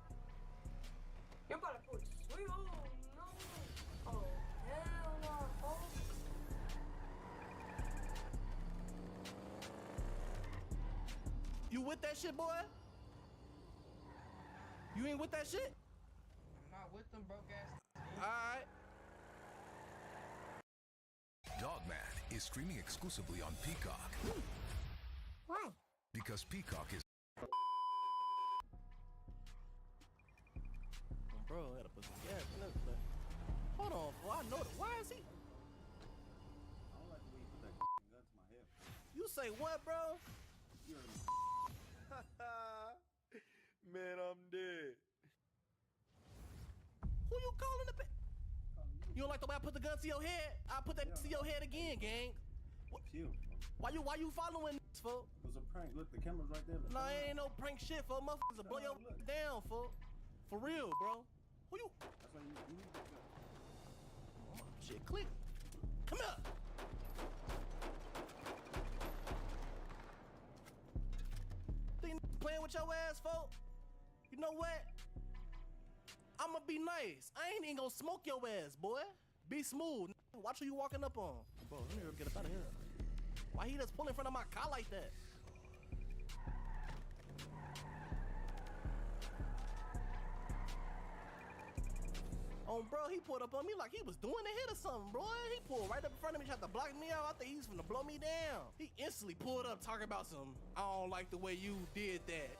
You're about to put sweet. Oh no. Oh hell no. Oh. You with that shit, boy? You ain't with that shit? I'm not with them broke ass. Alright. Dogman is streaming exclusively on Peacock. Why? Because Peacock is. Bro, I gotta put some gas in this thing. Hold on, boy. I know that. Why is he? I don't like the way you put that gun to my head. You say what, bro? You heard me. Man, I'm dead. Who you calling the bitch? You don't like the way I put the gun to your head? I'll put that to your head again, gang. Chill. Why you following this, fool? It was a prank. Look, the camera's right there. No, it ain't no prank shit, fool. Motherfuckers will blow your down, fool. For real, bro. Who you? That's why you need to go. Shit, click. Come here. Think playing with your ass, folk? You know what? I'ma be nice. I ain't even gonna smoke your ass, boy. Be smooth. Watch who you walking up on. Bro, let me get up out of here. Why he just pull in front of my car like that? Oh, bro, he pulled up on me like he was doing a hit or something, bro. He pulled right up in front of me, tried to block me out. I think he's gonna blow me down. He instantly pulled up talking about some, I don't like the way you did that.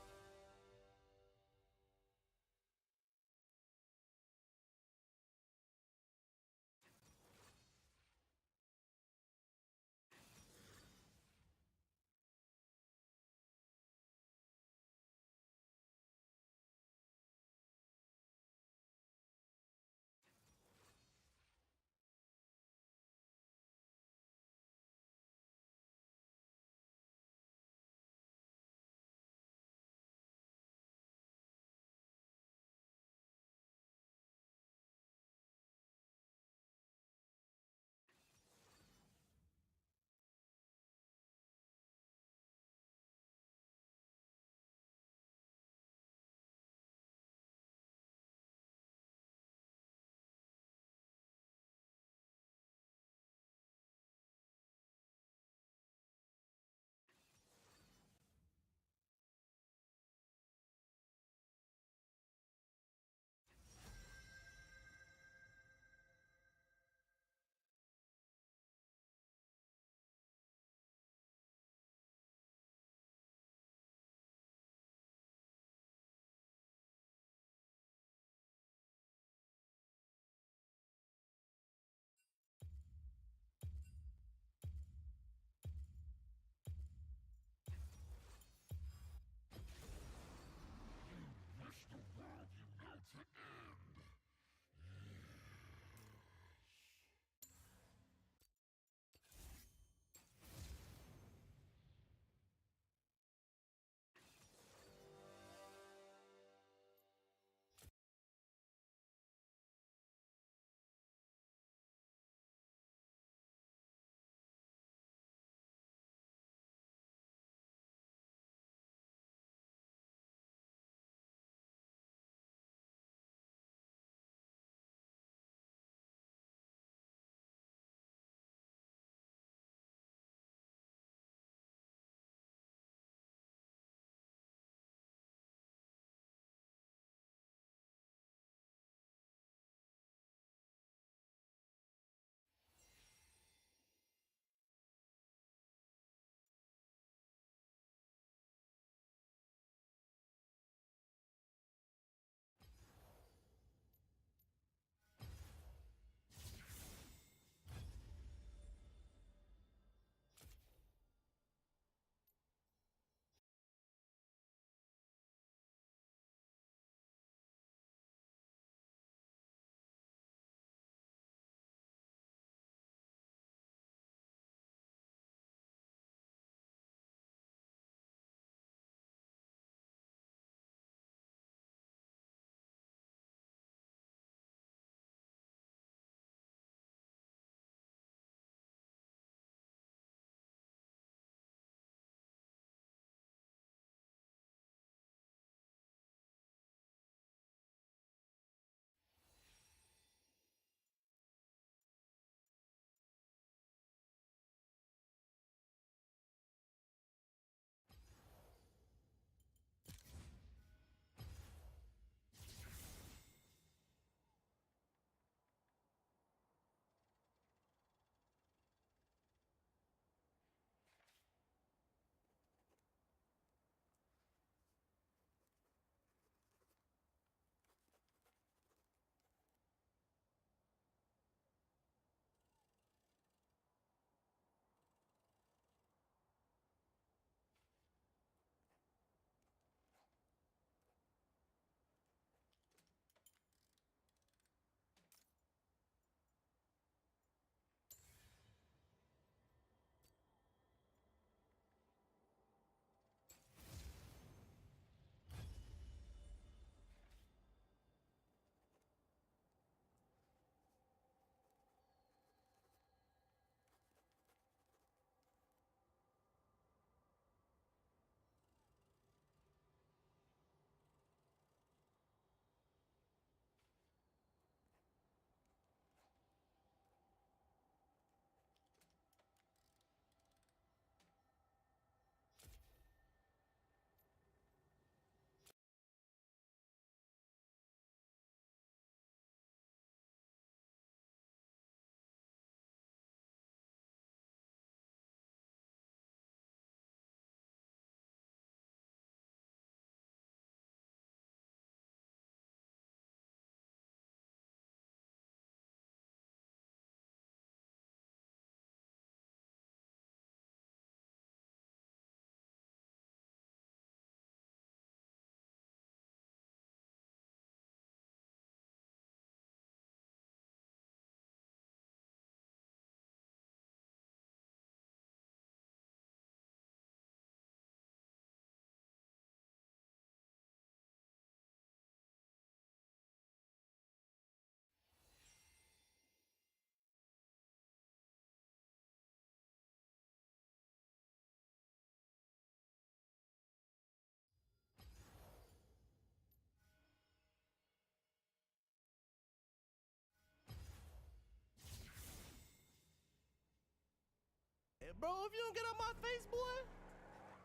bro, if you don't get out my face, boy.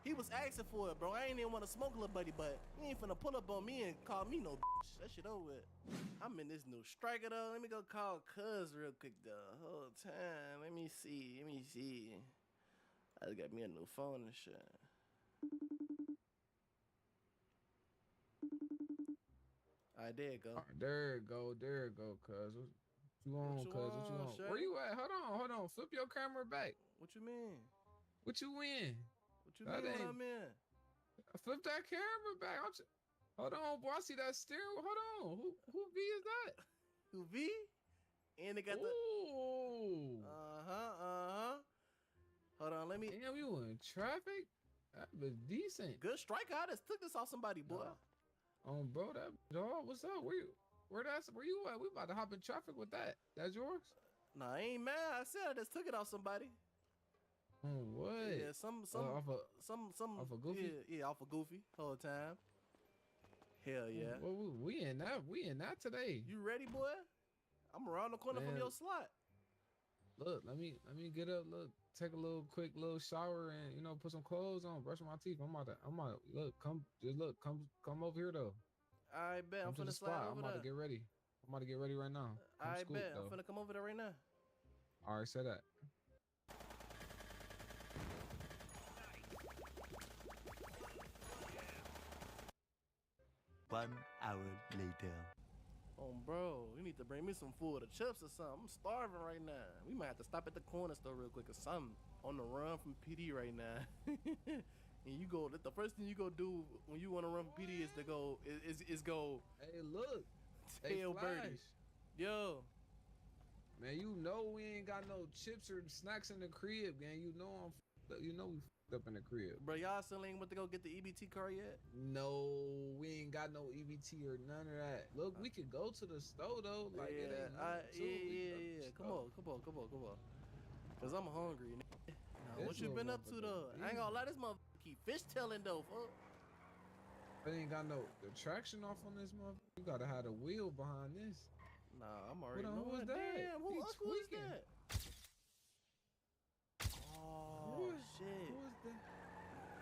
He was asking for it, bro. I ain't even want to smoke little buddy, but he ain't finna pull up on me and call me no bitch. That shit over with. I'm in this new striker though. Let me go call Cuz real quick though. Whole time. Let me see. I just got me a new phone and shit. Alright, there it go. There it go, cuz. What you on, cuz? What you on? Shawty? Where you at? Hold on. Flip your camera back. What you mean? What you in? What you mean what I'm in? Flip that camera back. Hold on, boy. I see that steering. Hold on. Who V is that? Who V? And they got the. Ooh. Hold on, let me. Damn, you in traffic? That was decent. Good striker. I just took this off somebody, boy. Bro, that dog. What's up? Where you at? We about to hop in traffic with that. That's yours? Nah, I ain't mad. I said I just took it off somebody. What? Yeah, some off a Goofy? Yeah, off a Goofy whole time. Hell yeah. Well, we in that today. You ready, boy? I'm around the corner from your slot. Look, let me get up. Look, take a quick little shower and put some clothes on, brush my teeth. I'm out. Come over here though. I bet. I'm finna slide over I'm about to get ready. Right now. I bet. I'm finna come over there right now. All right, say that. One hour later. Oh, bro, you need to bring me some food or chips or something. I'm starving right now. We might have to stop at the corner store real quick or something. On the run from PD right now. And you go, the first thing you go do when you want to run from PD is to go, is go. Hey, look. Tell Birdie. Yo. Man, we ain't got no chips or snacks in the crib, gang. We f***ed up in the crib. Bro, y'all still ain't went to go get the EBT car yet? No, we ain't got no EBT or none of that. Look, we could go to the store though. Like yeah. Come on. Cause I'm hungry. What you been up to though? I ain't gonna lie, this motherfucker keep fishtailing though, fuck. They ain't got no traction off on this motherfucker. You gotta have a wheel behind this. Nah, I'm already knowing. Who was that? Damn, who is that? Oh shit. Who is that?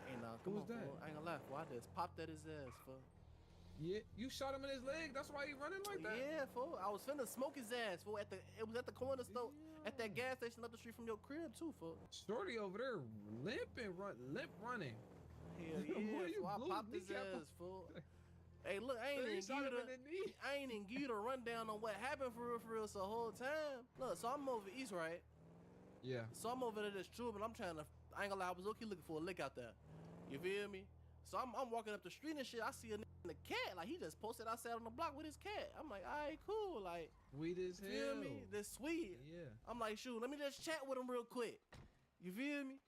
Hey, nah, come on, fool. I ain't gonna lie, fool. I just popped at his ass, fool. Yeah, you shot him in his leg. That's why he running like that. Yeah, fool. I was finna smoke his ass, fool. It was at the corner store, at that gas station up the street from your crib too, fool. Shorty over there limp running. Hell yeah, fool. I popped his ass, fool. Hey, look, I ain't even give you the rundown on what happened for real. So the whole time, look, so I'm over east, right? Yeah. So I'm over there, this true, but I ain't gonna lie, I was okay looking for a lick out there. You feel me? So I'm walking up the street and shit. I see a nigga and a cat, like he just posted outside on the block with his cat. I'm like, all right, cool, like sweet as hell. Feel me? This sweet. Yeah. I'm like, shoot, let me just chat with him real quick. You feel me?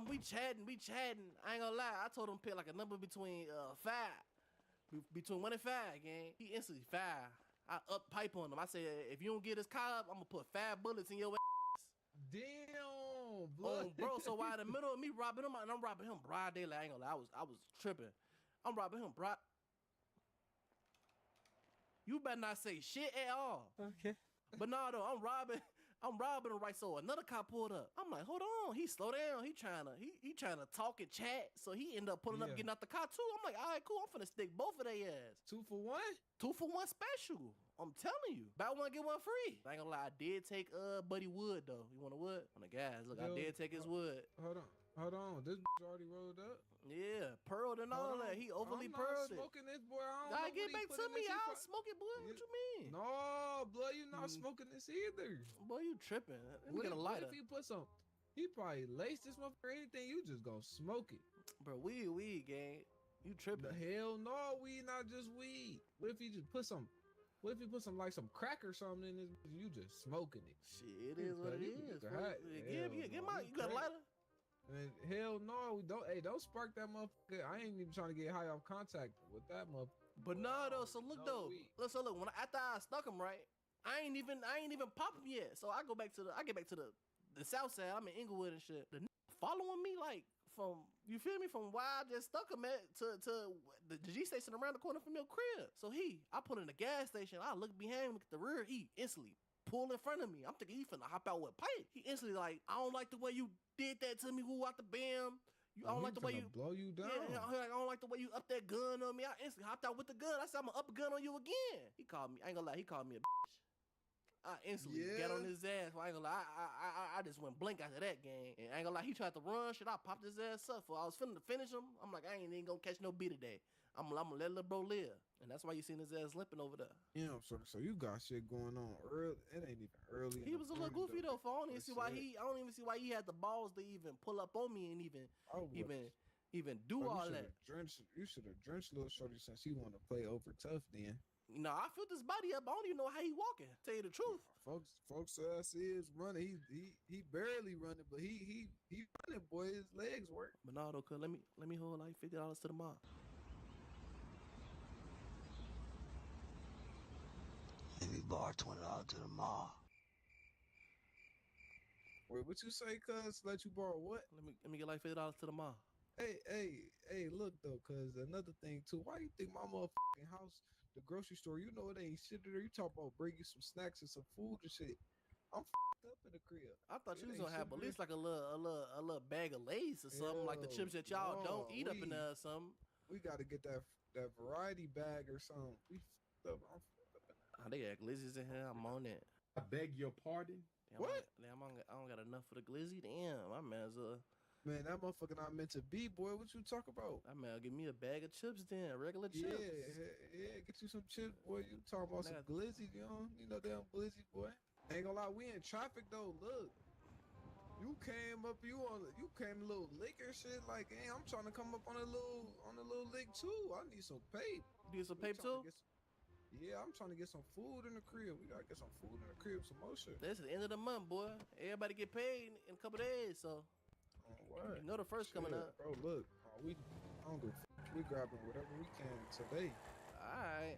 We chatting. I ain't gonna lie, I told him pick like a number between 5. Between 1 and 5, gang. He instantly 5. I up pipe on him. I said, if you don't get his car up, I'm gonna put 5 bullets in your ass. Damn, blood. Oh, bro. So while in the middle of me robbing him, and I'm robbing him broad daylight. I ain't gonna lie, I was tripping. I'm robbing him broad. You better not say shit at all. Okay. But no, though, I'm robbing him right. So another cop pulled up. I'm like, hold on. He slow down. He trying to talk and chat. So he ended up pulling up, getting out the car too. I'm like, all right, cool. I'm finna stick both of their ass. 2 for 1? 2 for 1 special. I'm telling you. Buy one, get one free. I ain't gonna lie, I did take Buddy Wood though. You want a wood? On the guys, look, I did take his wood. Hold on. This already rolled up. Yeah, pearled and all that. He overly pearled it. I'm smoking this, boy. I don't know get what he back put to in me. this. I'll smoke it, boy. What you mean? No, blood, you not smoking this either. Boy, you tripping. Let me get a lighter. What if he put some? He probably laced this motherfucker. Anything, you just gonna smoke it, bro. Weed, gang. You tripping? The hell no, weed, not just weed. What if he just put some? What if you put some like some crack or something in this? You just smoking it. Shit, it is what it is. Get my. You got a lighter? And hell no, we don't. Hey, don't spark that motherfucker. I ain't even trying to get high off contact with that motherfucker. But no, though. So look though. So look. After I stuck him right, I ain't even pop him yet. So I get back to the south side. I'm in Inglewood and shit. The following me like from, you feel me, from where I just stuck him at to the G station around the corner from your crib. So I put in the gas station. I look behind him, look at the rear. He instantly pull in front of me. I'm thinking he finna hop out with pipe. He instantly like, I don't like the way you did that to me. Who out the bam? I don't like the way you blow you down. Yeah, I don't like the way you up that gun on me. I instantly hopped out with the gun. I said, I'm gonna up a gun on you again. He called me. I ain't gonna lie. He called me a bitch. I instantly got on his ass. I ain't gonna lie. I just went blink after that game. And I ain't gonna lie. He tried to run. Shit, I popped his ass up. I was finna finish him. I'm like, I ain't even gonna catch no beat today. I'm gonna let little bro live. And that's why you seen his ass limping over there. Yeah, so you got shit going on early. It ain't even early. He was a little goofy though. I don't even see why he had the balls to even pull up on me and even do all that. You should have drenched little shorty since he want to play over tough then. No, I filled his body up. I don't even know how he walking. Tell you the truth. Folks ass is running. He barely running, but he running, boy. His legs work. But no, though, cuz let me hold like $50 to the mall. Let me borrow $20 to the mall. Wait, what you say, cuz? Let you borrow what? Let me get like $50 to the mall. Hey, look though, cuz another thing too. Why you think my motherfucking house, the grocery store, you know it ain't shit there. You talk about bring you some snacks and some food and shit. I'm up in the crib. I thought you was gonna have at least like a little bag of Lay's or something, like the chips that y'all don't eat up in there or something. We gotta get that variety bag or something. We up. They got glizzies in here. I'm on it. I beg your pardon. Damn, what? I don't got enough for the glizzy. Damn, my man's Man, that motherfucker not meant to be, boy. What you talk about? That man, give me a bag of chips then, regular chips. Yeah, get you some chips, boy. You talking about some glizzy, you know damn glizzy, boy. Ain't gonna lie, we in traffic though. Look, you came a little lick or shit. Like, hey, I'm trying to come up on a little lick too. I need some pape. You need some pape too? Yeah, I'm trying to get some food in the crib. We gotta get some food in the crib, some more shit. This is the end of the month, boy. Everybody get paid in a couple days, so. You know the first coming up. Bro, look, I don't give a fuck. We grabbing whatever we can today. Alright.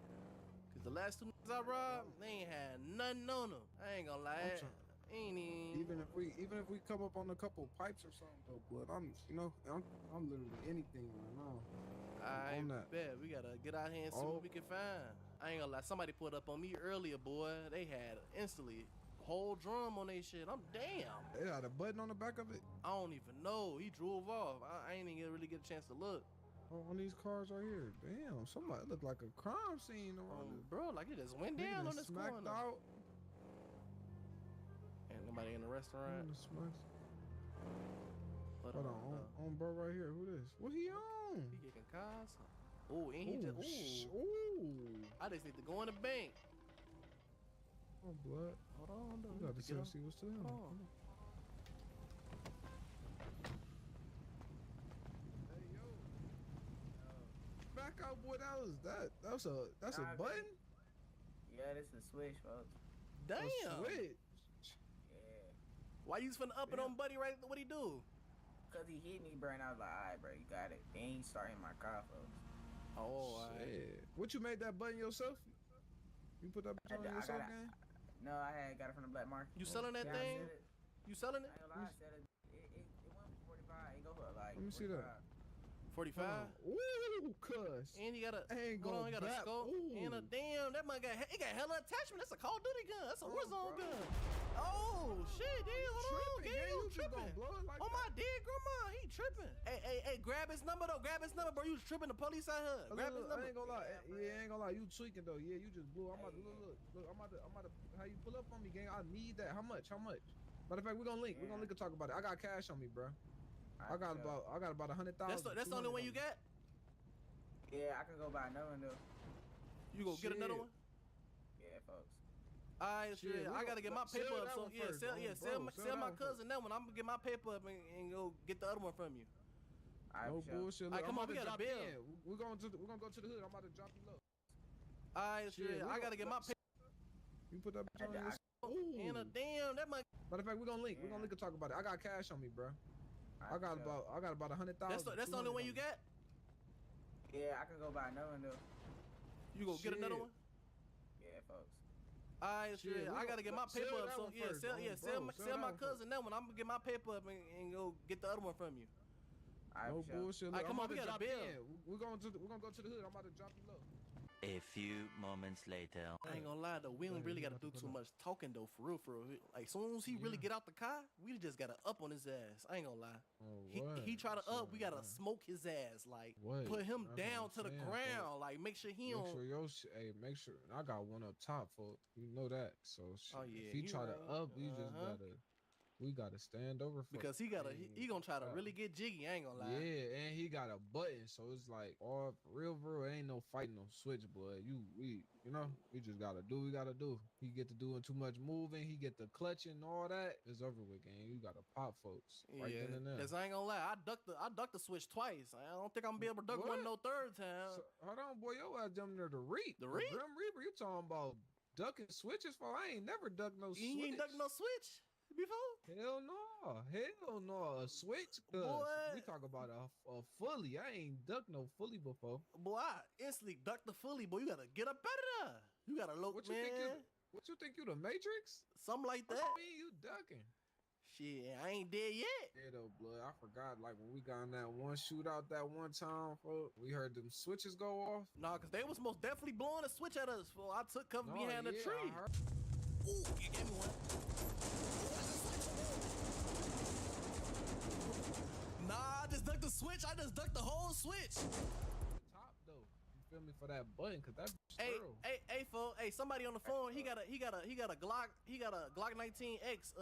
Cause the last two niggas I robbed, they ain't had nothing on them. I ain't gonna lie. Even if we come up on a couple pipes or something though, but I'm literally anything right now. I bet we gotta get out here and see what we can find. I ain't gonna lie, somebody put up on me earlier, boy. They had instantly whole drum on they shit. I'm damn. They had a button on the back of it. I don't even know. He drove off. I ain't even really get a chance to look. On these cars right here. Damn, somebody look like a crime scene around this. Bro, like it just went down on this corner. Out. Ain't nobody in the restaurant. Hold on, bro, right here. Who this? What he on? He getting cars. Oh, and he just. Ooh. I just need to go in the bank. Oh, blood. Hold on, though. We got to see what's to him. Hey, yo. Back out, boy. That's a button? Yeah, this is a switch, folks. Damn. A switch. Yeah. Why you just finna up it on Buddy right? What'd he do? Cause he hit me, bro, and I was like, alright, bro, you got it. Then he started my car, folks. Oh, shit. What, you made that button yourself? You put that button on yourself, gang? No, I got it from the black market. You selling that thing? You selling it? I ain't gonna lie, I said it. It went for 45. It go for like. Let me see that. 45. Ooh, cuss. And you got a he got a scope. And a damn, that man got hella attachment. That's a Call of Duty gun. That's a Warzone gun. Oh shit, damn, hold on, gang, you tripping? Oh my dear grandma, he tripping. Hey, grab his number though. Grab his number, bro. You was tripping. The police out here. Grab his number. I ain't gonna lie. Yeah, I ain't gonna lie. You tweaking though. Yeah, you just blew. I'm about to look. I'm about to. How you pull up on me, gang? I need that. How much? Matter of fact, we're gonna link. We're gonna link and talk about it. I got cash on me, bro. I got about 100,000. That's the only one you got? Yeah, I can go buy another one though. You gonna get another one? Yeah, folks. Alright, shit. I gotta get my paper up. So sell my cousin that one. I'm gonna get my paper up and go get the other one from you. No bullshit. Alright, come on, we got a bill. We're gonna go to the hood. I'm about to drop you low. Alright, shit. I gotta get my paper. You put that bitch on your. And a damn, that might. Matter of fact, we're gonna link. We're gonna link and talk about it. I got cash on me, bro. I got about 100,000. That's the only one you got? Yeah, I can go buy another one though. You gonna get another one? Yeah, folks. Alright, shit. I gotta get my paper up. So sell my cousin that one. I'm gonna get my paper up and go get the other one from you. No bullshit. Alright, come on, we got a bill. We're gonna go to the hood. I'm about to drop you low. A few moments later. I ain't gonna lie though, we don't really gotta do too much talking though, for real, for real. Like, soon as he really get out the car, we just gotta up on his ass. I ain't gonna lie. He try to up, we gotta smoke his ass, like put him down to the ground, like make sure he don't. Make sure I got one up top, folks. You know that. So yeah, if he try to up, you just we gotta stand over for because he gonna try to really get jiggy. I ain't gonna lie. Yeah, and he got a button, so it's like all real, ain't no fighting, no switch, blood. We just gotta do what we gotta do. He get to doing too much moving, he get the clutching, all that. It's over with, gang. You gotta pop, folks. Right then and there. Cause I ain't gonna lie, I ducked the switch twice. I don't think I'm gonna be able to duck one no third time. So, hold on, boy, your ass jumping there to Reap. The Reap? Grim Reaper, you talking about ducking switches for? I ain't never ducked no switch. You ain't ducked no switch before? Hell no, a switch. We talk about a fully. I ain't ducked no fully before. Boy, I instantly ducked the fully. Boy, you gotta get up out of there. You gotta look, what you think you the Matrix? Something like that. What you mean you ducking? Shit, I ain't dead yet. Yeah, though, blood. I forgot, like, when we got in that one shootout that one time, folks, we heard them switches go off. Nah, because they was most definitely blowing a switch at us, fool. I took cover behind the tree. Ooh, you gave me one. Nah, I just ducked the switch. I just ducked the whole switch. Top, though. You feel me, for that button, because that Hey, fool. Hey, somebody on the phone, he got a Glock 19X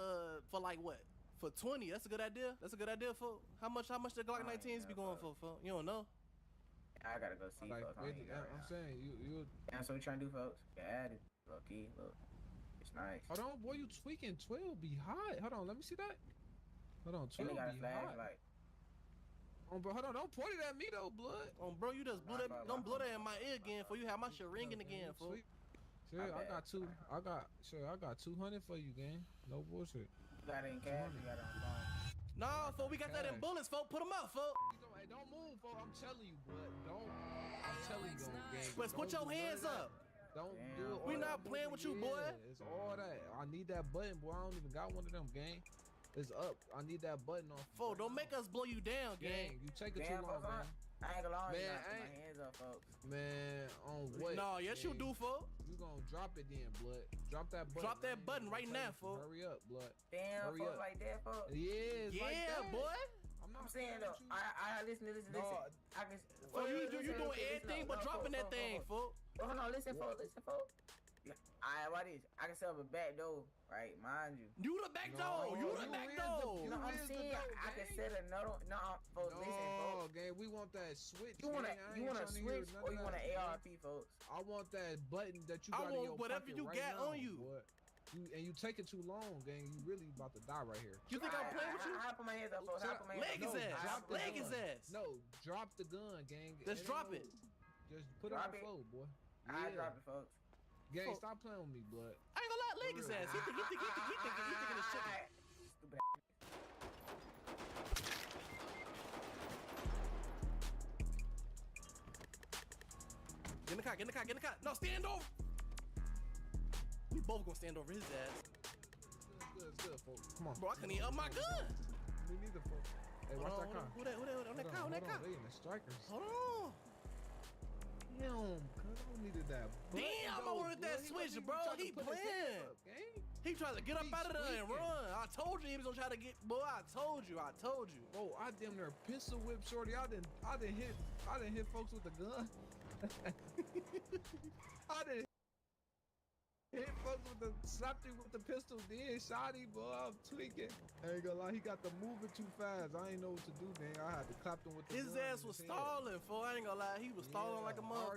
for like what? For 20. That's a good idea. That's a good idea, fool. How much the Glock 19s be going for, fool? You don't know? I gotta go see, like, folks. I'm saying you. That's what we trying to do, folks. Get at it. Low key, look. It's nice. Hold on, boy, you tweaking. 12 be hot. Hold on, let me see that. Hold on, 12 be hot. Like, bro, hold on, don't point it at me though, blood. Bro, you just blew that. Don't blow that in my ear again, for you have my shit ringing again, fool. Sure, I got 200 for you, gang. No bullshit. You got it in cash. You got it on phone. Nah, fool, we got that in bullets, fool. Put them out, fool. Hey, don't move, fool. I'm telling you, blood. I'm telling you, gang. But put your hands up. Don't do it. We not playing with you, boy. It's all that. I need that button, boy. I don't even got one of them, gang. It's up. I need that button on. Fool, don't make us blow you down, gang. You take it too long, man. I ain't gonna lie, man. My hands up, folks. Man, on what? No, yes, you do, fool. You gonna drop it then, blood. Drop that button. Drop that button right now, fool. Hurry up, blood. Damn, folks, like that, folks. Yeah, like that, boy. I'm saying though, I listen. I can. Fool, you doing everything but dropping that thing, fool. Hold on, listen, folks. Alright, why this? I can set up a back door, right? Mind you. You the back door. You the back door. No, I'm saying I can set another. No, folks, listen, folks. Gang, we want that switch. You want a switch or you want an ARP, folks? I want that button that you got in your whatever pocket you right got now, on you. Boy. You take it too long, gang. You really about to die right here. You think I'm playing with you? I put my hands up, folks. Leg his ass. Leg his ass. No, drop the gun, gang. Just drop it. Just put it on the floor, boy. I drop it, folks. Gang, stop playing with me, blood. I ain't gonna lie, leg his ass. He thinking it's chicken. Stupid. Get in the car. No, stand over. We both gonna stand over his ass. It's good, folks. Come on. Bro, I couldn't even up my gun. Me neither, folks. Hey, watch that car. Who that? On that car. They in the strikers. Hold on. Damn, cuz I needed that. Damn, I wanted that switch, bro. He playing. He tried to get up out of there and run. I told you he was gonna try to get. Boy, I told you. Bro, I damn near pistol whip shorty. I didn't hit folks with the gun. I didn't hit folks slapped him with the pistol. Then shot him, boy. I'm tweaking. I ain't gonna lie, he got the moving too fast. I ain't know what to do, man. I had to clap him with the gun. His ass was stalling, fool. I ain't gonna lie, he was stalling like a mother. I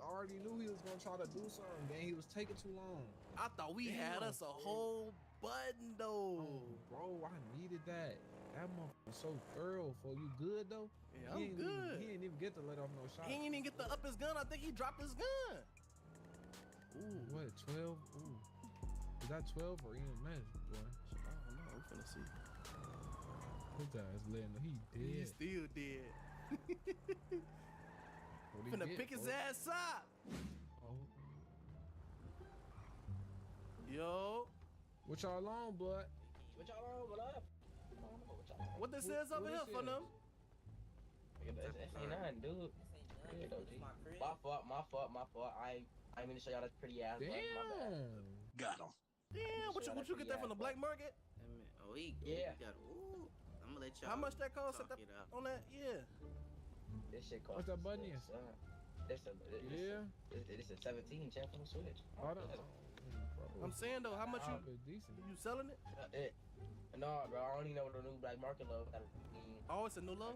already knew he was gonna try to do something, man. He was taking too long. I thought we had us a whole button though. Oh, bro, I needed that. That motherfucker was so thorough. For you good though? Yeah, I'm good. He didn't even get to let off no shot. He didn't even get to up his gun. I think he dropped his gun. Ooh, what? 12? Ooh, is that 12 or EMS, boy? I don't know. We finna see. His ass letting he dead. He still dead. Finna pick his ass up. Oh. Yo. What y'all on, blood? What this is over here for them? This ain't nothing, dude. crib though, G. My fault. I ain't mean to show y'all that pretty ass. Damn. My bad. Got him. Damn, what you get that from the black market? Oh, Yeah. Ooh, I'm gonna let y'all. How much that cost talk it out. on that? Yeah. This shit costs. What's that button is? It's a 17 champ on the Switch. I'm saying though, how much decent. you selling it? No, bro, I don't even know what the new black market low. Oh, it's a new low?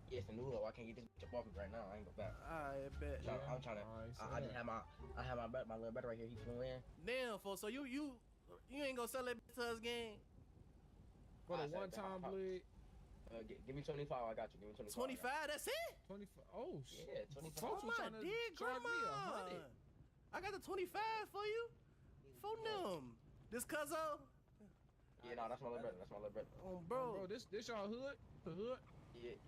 Yeah, it's a new low. I can't get this bitch up off me right now. I ain't go back. I bet. I'm trying to. I just have my little brother right here. He flew in. Damn, fool. So you ain't gonna sell that bitch to us, gang? For the one-time bleed. Give me 25. I got you. Give me 25. 25. That's it. 25. Oh shit. Yeah, 25. Oh my dear grandma. I got the 25 for you. For them. This cuzzo. Yeah, no, that's my little brother. Oh, bro. This y'all hood? The hood?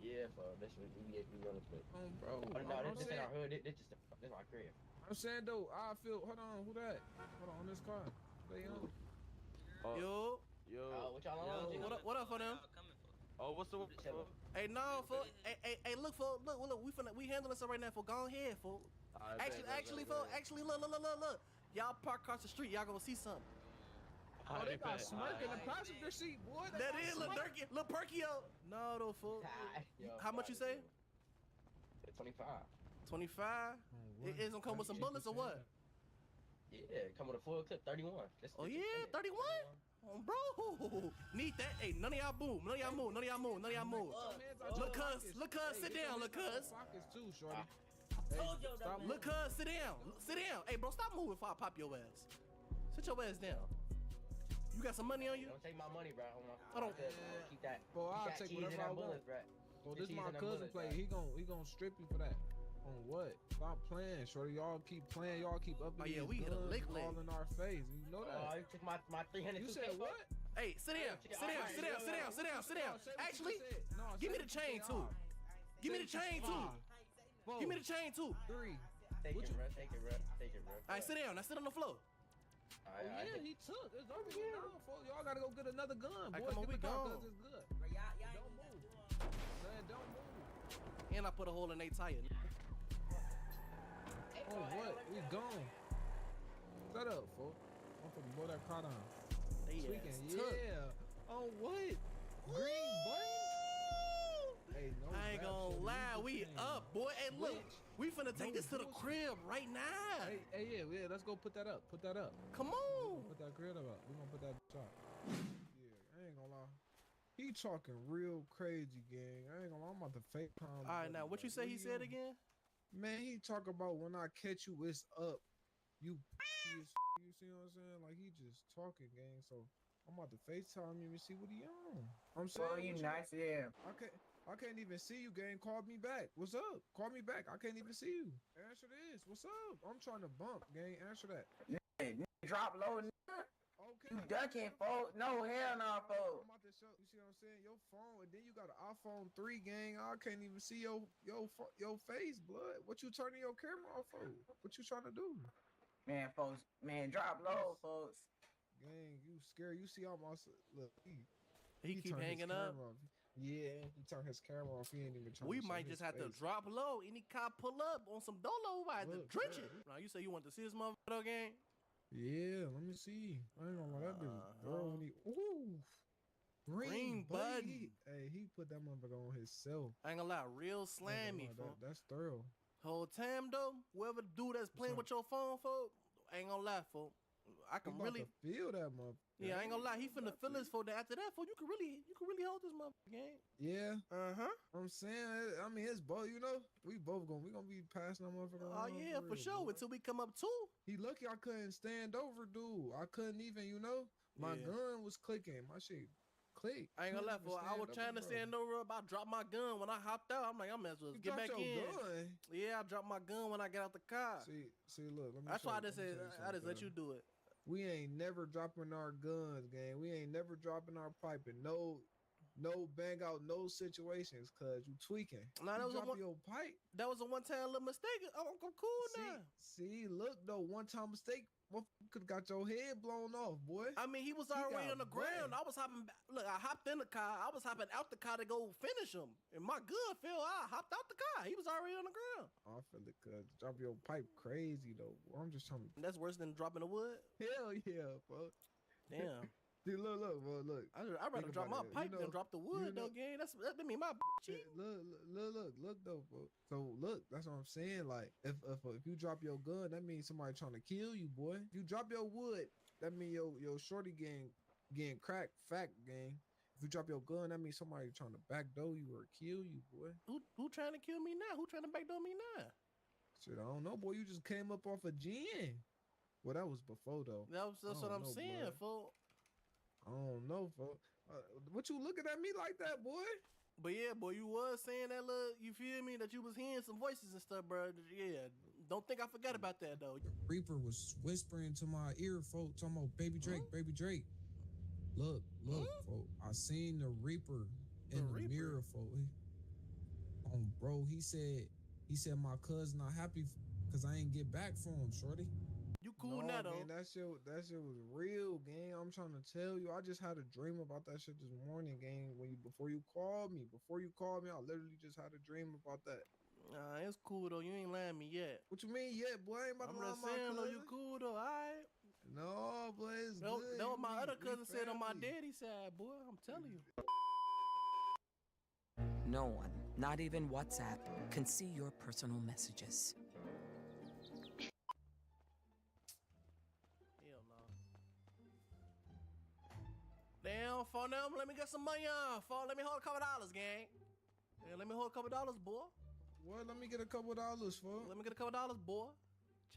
Yeah, for this we on the split. Bro. No, this ain't our hood. This my crib. I'm saying though, I feel. Hold on, who that? Hold on this car. They on. Yo. What y'all on? What up for them? Oh, what's the? Hey, no, fool. Hey, look, fool. Look. We handling this right now, fool. Go ahead, fool. Actually, fool. Actually, look. Y'all park across the street. Y'all gonna see something. Oh, they got smirk in the passenger seat, boy. That is Lil Perkio. No, though, fool. How much you say? 25. 25? It's gonna come with some bullets or what? Yeah, come with a full clip, 31. Oh yeah, 31? Oh, bro. Need that. Hey, none of y'all move. None of y'all move. Look, cuz. Sit down, look, cuz. Pockets too, shorty. Look, cuz. Sit down. Hey, bro, stop moving before I pop your ass. Sit your ass down. You got some money on you? Don't take my money, bro. Hold on. Keep that. Bro, I'll take whatever I want. Bro, this my cousin play. He gon' strip you for that. On what? Stop playing, shorty. Y'all keep playing. Y'all keep up. Oh yeah, we hit a lick all in our face. You know that. Oh, you took my 300. You said what? Hey, sit down. Actually, give me the chain too. Give me the chain too. Give me the chain too. 3. Take it, bro. All right, sit down. Now sit on the floor. Oh yeah, he took. It's over here now, folks. Y'all gotta go get another gun, boy. Come on, we gone. It's good. Don't move. Man, don't move. And I put a hole in their tire. Oh, what? We gone. Shut up, folks. I'm finna blow that car down. Yeah. Oh, what? Green button? Hey, no. I ain't gonna lie. We up, boy. Hey, look. We finna take this to the crib right now. Hey, yeah. Let's go put that up. Come on. Put that crib up. We gonna put that shot. Yeah, I ain't gonna lie. He talking real crazy, gang. I ain't gonna lie. I'm about to fake time. All right, now what you say he said again? Man, he talk about when I catch you, it's up. You see what I'm saying? Like he just talking, gang. So I'm about to FaceTime him and see what he on. I'm saying. Well, you nice, yeah. I can't even see you, gang. Call me back. What's up? Call me back. I can't even see you. Answer this. What's up? I'm trying to bump, gang. Answer that. Drop low, nigga. Okay. You ducking, folks. No, hell no, folks. I'm about to show. You see what I'm saying? Your phone, and then you got an iPhone 3, gang. I can't even see your face, blood. What you turning your camera off for? What you trying to do? Man, folks. Man, drop low, folks. Gang, you scared? You see almost look. He keep hanging up. Yeah, he turned his camera off. He ain't even trying We to might just have to drop low. Any cop pull up on some dolo, I have to drench it. Now you say you want to see this motherfucker game? Yeah, let me see. I ain't gonna lie, that bitch girl when he green button. He put that motherfucker on himself. I ain't gonna lie, real slammy, folks. That's thorough. Whole time though, whoever dude that's playing with your phone, folks, I ain't gonna lie, folks. I can really feel that motherfucker. Yeah, I ain't gonna lie. He finna feel his for that. After that, for you can really hold this motherfucker game. Yeah. I'm saying, I mean, it's both. You know, we gonna be passing that motherfucker. Oh yeah, for sure. Until we come up too. He lucky I couldn't stand over, dude. I couldn't even. You know, my gun was clicking. My shit clicked. I ain't gonna lie. For I was trying to stand over. I dropped my gun when I hopped out. I'm like, I might as well get back in. Gun? Yeah, I dropped my gun when I got out the car. See, look. That's why I just said I just let you do it. We ain't never dropping our guns, gang. We ain't never dropping our piping. No bang out, no situations, cause you tweaking. Nah, that was your pipe. That was a one-time little mistake. I'm cool now. See, look though, one-time mistake Could got your head blown off, boy. I mean, he was already on the ground. I was hopping back. Look, I hopped in the car. I was hopping out the car to go finish him. And my good feel, I hopped out the car. He was already on the ground. I feel it, cuz. Drop your pipe crazy, though. I'm just trying to... That's worse than dropping the wood? Hell yeah, bro. Damn. Dude, look, bro, look. I'd rather drop my pipe than drop the wood, though, gang. That mean my cheat. Look, though, bro. So, look, that's what I'm saying. Like, if you drop your gun, that means somebody trying to kill you, boy. If you drop your wood, that means your shorty getting cracked, fact, gang. If you drop your gun, that means somebody trying to backdoor you or kill you, boy. Who trying to kill me now? Who trying to backdoor me now? Shit, I don't know, boy. You just came up off a gin. Well, that was before, though. That's what I'm saying, fool. I don't know, folks. What you looking at me like that, boy? But yeah, boy, you was saying that little, you feel me, that you was hearing some voices and stuff, bro. Yeah, don't think I forgot about that, though. Reaper was whispering to my ear, folks, talking about Baby Drake, Baby Drake. Look, folks, I seen the Reaper in the mirror, folks. Bro, he said my cousin not happy because I ain't get back for him, shorty. You cool now, though. Man, that shit was real, gang. I'm trying to tell you. I just had a dream about that shit this morning, gang. Before you called me, I literally just had a dream about that. Nah, it's cool, though. You ain't lying me yet. What you mean yet, boy? I ain't about to lie I'm just my saying, though, cousin. you cool, though, all right? No, boy, it's good. That what my other cousin said on my daddy's side, boy. I'm telling you. No one, not even WhatsApp, can see your personal messages. Damn, for them, let me get some money on. Let me hold a couple dollars, gang. Yeah, let me hold a couple dollars, boy. What? Let me get a couple dollars, for. Let me get a couple dollars, boy.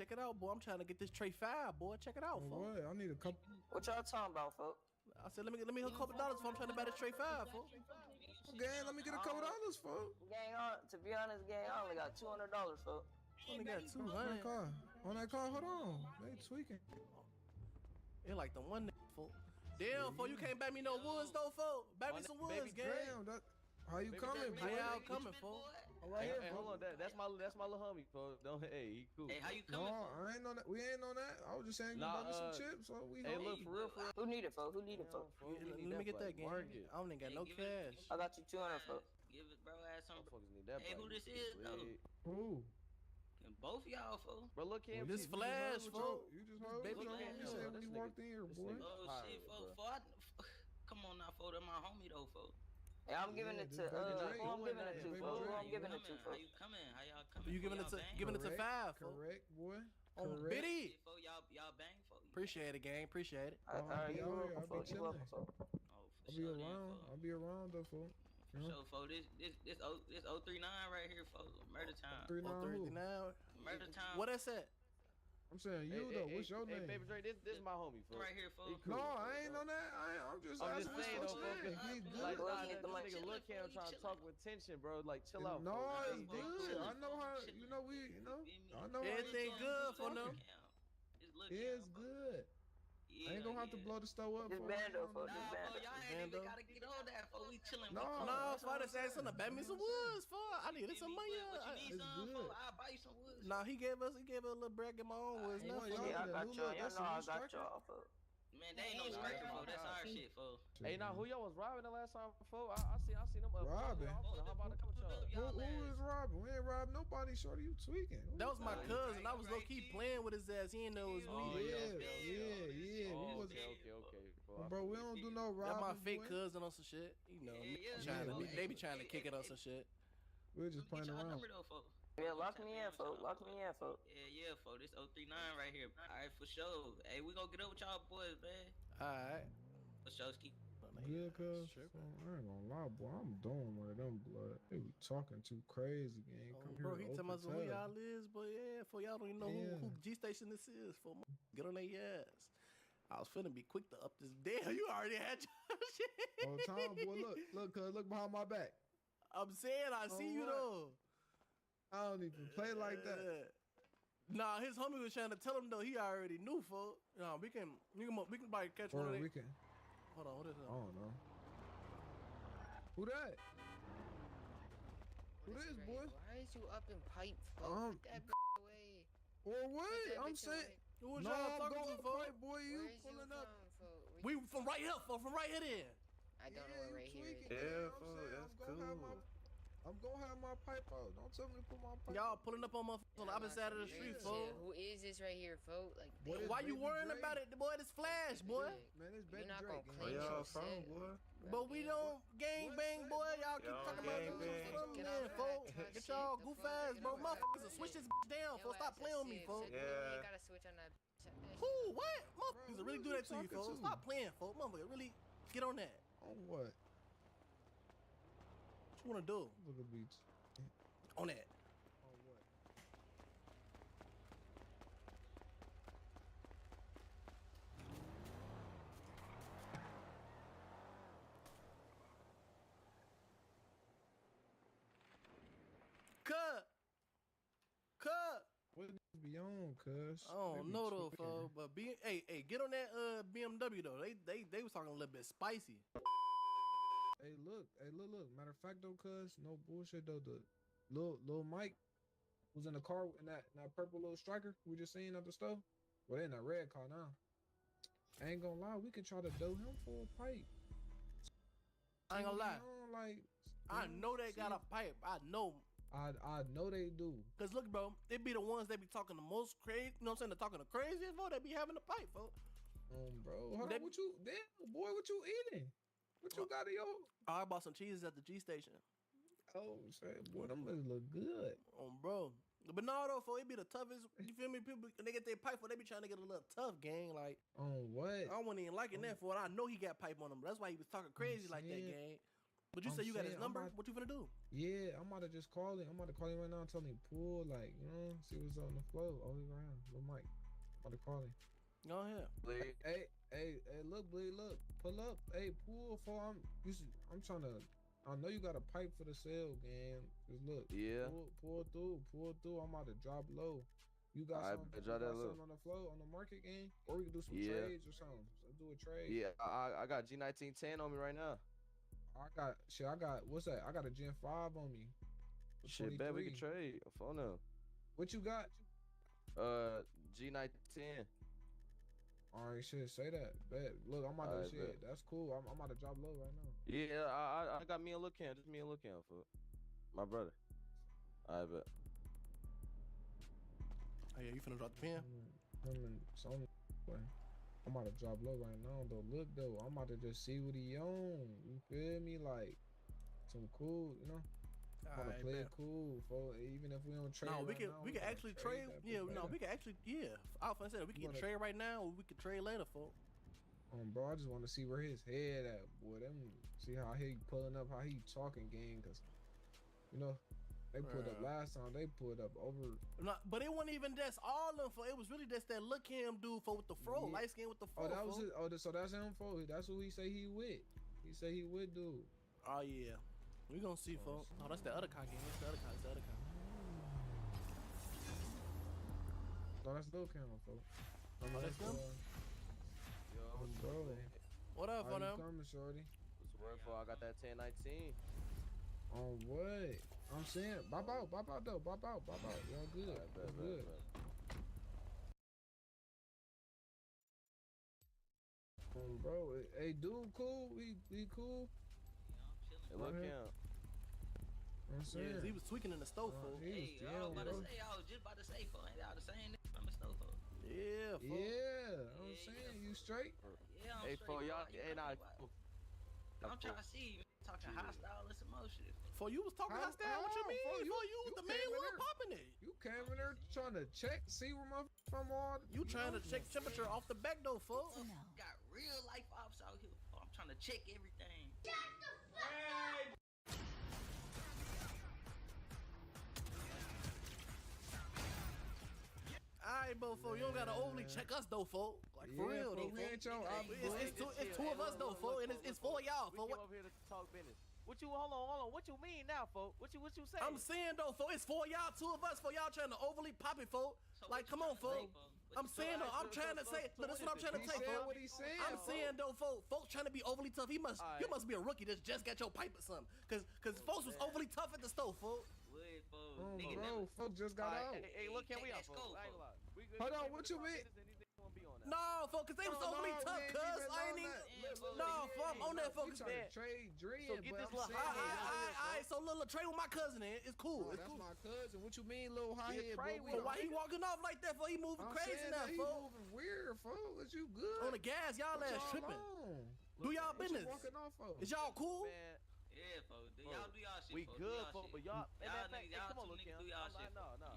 Check it out, boy. I'm trying to get this tray 5, boy. Check it out, fool. What? I need a couple. What y'all talking about, folks? I said, let me hold a couple dollars, fool. I'm trying to buy this tray 5, fool. Gang, let me get a couple dollars, fool. Gang, to be honest, gang, I only got $200, folks. Only got 200. On that car, hold on. They tweaking. It like the one, fool. Damn, fool, you can't buy me no woods, though, fool. Buy me some woods, gang. Damn, how you coming, How boy? y'all coming, fool? Hey, hold on, that's my little homie, folks. Hey, he cool. Hey, how you coming? No, I ain't on that. We ain't on that. I was just saying you buy me some chips, so we. Hey, look, for real. Who need it, folks? Let me get that, gang. I don't even got no cash. I got you 200, folks. Give it, bro. Ass some motherfuckers need that. Hey, who this is, though? Who? Both y'all, folks. Bro, look him. This Flash, folks. You just heard what you said when you walked in here, boy. Oh shit, folks. Come on now, folks. That's my homie, though, folks. Hey, I'm giving it to who I'm giving it to, folks. How you coming? How y'all coming? You giving it to 5, folks. Correct, boy. On Biddy. Y'all bang, folks. Appreciate it, gang. Appreciate it. I'll be chilling. I'll be around, though, folks. So, folks, this 039 right here, folks. Murder time. 039. Murder time. What is that? I'm saying you though. What's your name? Hey, Baby Drake, this is my homie, folks. Right here, folks. No, I ain't on that. I'm just saying though, folks. He good. Like, this nigga look him trying to talk with tension, bro. Like, chill out. No, it's good. I know how. I know everything good for them. It's good. I ain't gonna have to blow the stove up. This bando, folks. This bando. Y'all ain't even gotta get on that, folks. We chilling. No, so I just asked him to buy me some woods, for I needed some money. You need some, folks? I'll buy you some woods. Nah, he gave us a little break in my own woods. Yeah, I got y'all. Y'all know I got y'all, folks. Man, they ain't no striker, folks. That's our shit, folks. Hey, now who y'all was robbing the last time, folks? I seen them up. Robbing? How about a couple y'all? Who is robbing? We ain't robbed nobody, shorty. You tweaking. That was my cousin. I was low key playing with his ass. He didn't know it was me. Yeah. Okay. Bro, we don't do no robbing. That's my fake cousin on some shit. You know, they be trying to kick it on some shit. We're just playing around. Yeah, lock me in, folks. Yeah, folks. This 039 right here. All right, for sure. Hey, we gonna get up with y'all boys, man. All right. For sure, Ski. Yeah, cuz I ain't gonna lie, boy. I'm doing one of them blood. They be talking too crazy, gang. Bro, he tell me who y'all is, but yeah, for y'all don't even know who G Station this is. For get on their ass. I was finna be quick to up this. Damn, you already had your shit. Oh, Tom, boy, look, cuz look behind my back. I'm saying, I see you though. I don't even play like that. Nah, his homie was trying to tell him though. He already knew, folks. No, we can probably catch one of them. Hold on, what is that? I don't know. Who that? Who this, boy? Why is you up in pipe, folks? Put that away. Or what? I'm saying. Who was No, y'all I'm talking going to, folks? right, boy. You pulling up. We from right here, folks. From right here then. I don't know where right here is. Yeah, that's cool. I'm gonna have my pipe out. Don't tell me to put my pipe Y'all out. pulling up on my on the opposite side of the street, folks. Who is this right here, folks? Like, why you worrying about it, boy? It's Flash, boy. Man, it's You're not Drake. gonna claim Y'all yourself. from, boy? But we don't gang bang, boy. Y'all keep talking about Get man, off folks. that Get y'all goof ass, bro. Motherfuckers will switch this down, folks. Stop playing with me, folks. You ain't gotta switch on that. Who? What? Motherfuckers will really do that to you, folks. Stop playing, folks. Motherfuckers really get on that. On what? What you wanna do? Look at beach. On that. On what? Cut. What be on, cuz? I don't know though, folks. But hey, get on that BMW though. They was talking a little bit spicy. Hey, look. Matter of fact though, cuz, no bullshit though. The little Mike was in the car in that purple little striker we just seen at the store. Well, they in that red car now. I ain't gonna lie, we can try to do him for a pipe. I ain't gonna lie. I know they got a pipe. I know. I know they do. Cause look, bro, they be the ones that be talking the most crazy. You know what I'm saying? They're talking the craziest, bro. They be having a pipe, folks. Bro, hold on. What you? Damn, boy, what you eating? What you got in your? I bought some cheeses at the G station. Oh, shit, boy, them look good. Bro. But no, though, for it be the toughest. You feel me? People, when they get their pipe, for they be trying to get a little tough, gang. Like, what? I wasn't even liking that for it. I know he got pipe on him. That's why he was talking crazy like that, gang. But you say you got his number? What you finna do? Yeah, I'm about to just call him. I'm about to call him right now and tell him pull, like, you know, see what's on the flow. Oh, he's around. Little Mike. I'm about to call him. Go ahead. Hey, look, Bleed, look. Pull up. Hey, pull for I'm trying to. I know you got a pipe for the sale, gang. Just look. Yeah. Pull through. I'm about to drop low. You got something on the flow on the market, gang? Or we can do some trades or something. Let's do a trade. Yeah, I got G1910 on me right now. I got what's that? I got a Gen 5 on me. Shit, bet we can trade. Phone up. What you got? G1910. All right, shit, say that. Bet. Look, I'm about to shit. That's cool. I'm about to drop low right now. Yeah, I got me a look cam. Just me a look cam for my brother. I bet. Oh yeah, you finna drop the pen? I'm about to drop low right now though. Look though, I'm about to just see what he on. You feel me? Like some cool, you know. I'm about to play it cool, for even if we don't trade. No, we right can now, actually trade. Yeah, no, we can actually. Yeah, I was gonna say we can trade right now, or we can trade later, folks. Bro, I just want to see where his head at, boy. See how he pulling up, how he talking, gang, cause you know. They pulled up last time. They pulled up over. No, but it wasn't even just all of them. For it was really just that look him dude for with the fro, light skin with the fro. Oh, that was it. Oh, so that's him, for. That's who he say he with. He say he with, dude. Oh yeah, we gonna see, folks. Oh, that's the other car game. That's the other car. That's the other car. No, that's Lil Cam, folks. Oh, that's him. Yo, bro. What up, for them? Coming, shorty? What's the word for? I got that 1019. On what? I'm saying, bop out though, bop out. Y'all good. That's good. Bro, hey, dude, cool. We cool. Hey, look him. I'm saying. Yeah, he was tweaking in the stove, folks. Hey, I was just about to say, folks, ain't y'all the same nigga from the stove, folks? Yeah, folks. Yeah, I'm saying, you straight? Yeah, I'm hey, straight. For y'all, I'm trying to see you talking hostile and some more shit. For you was talking hostile? What you mean? For you was the main one popping it. You came in there trying to check, see where my from all. You trying to check temperature off the back door, folks. Got real life ops out here. I'm trying to check everything. Alright, but folks, you don't gotta overly check us though, folks. Like for real though, folks. It's two of us though, folks, and it's four of y'all, folks. We came over here to talk business. What you hold on? What you mean now, folks? What you saying? I'm saying though, folks, it's four of y'all, two of us, for y'all trying to overly pop it, folks. Like, come on, folks. I'm saying though, I'm trying to say. Look, that's what I'm trying to say, folks. What he saying, I'm saying though, folks trying to be overly tough. You must be a rookie that just got your pipe or something. Cause folks was overly tough at the stove, folks. Wait, folks. Nigga, bro, folks just got out. Hey, look, can we let's up? go, I ain't folks. gonna lie. We good. Hold on, what you mean? No, fuck, cause they was overly tough, cuz. I ain't even. No, fuck, I'm on that fucking trying to trade Dre, So get but this I'm little saying, Alright, so little trade with my cousin in. It's cool. Oh, It's that's cool. my cousin. What you mean, little high head? So why he walking off like that? For he moving crazy now, He folks. moving weird, folks. Is you good? On the gas, y'all What ass y'all tripping. on? Do y'all What you business. walking off of? Is y'all cool? Man, Yeah, folks. Y'all do y'all shit. we folks. good, do folks, y'all but shit. y'all. Y'all niggas, y'all Come on, two look, niggas Cam. do y'all shit. No.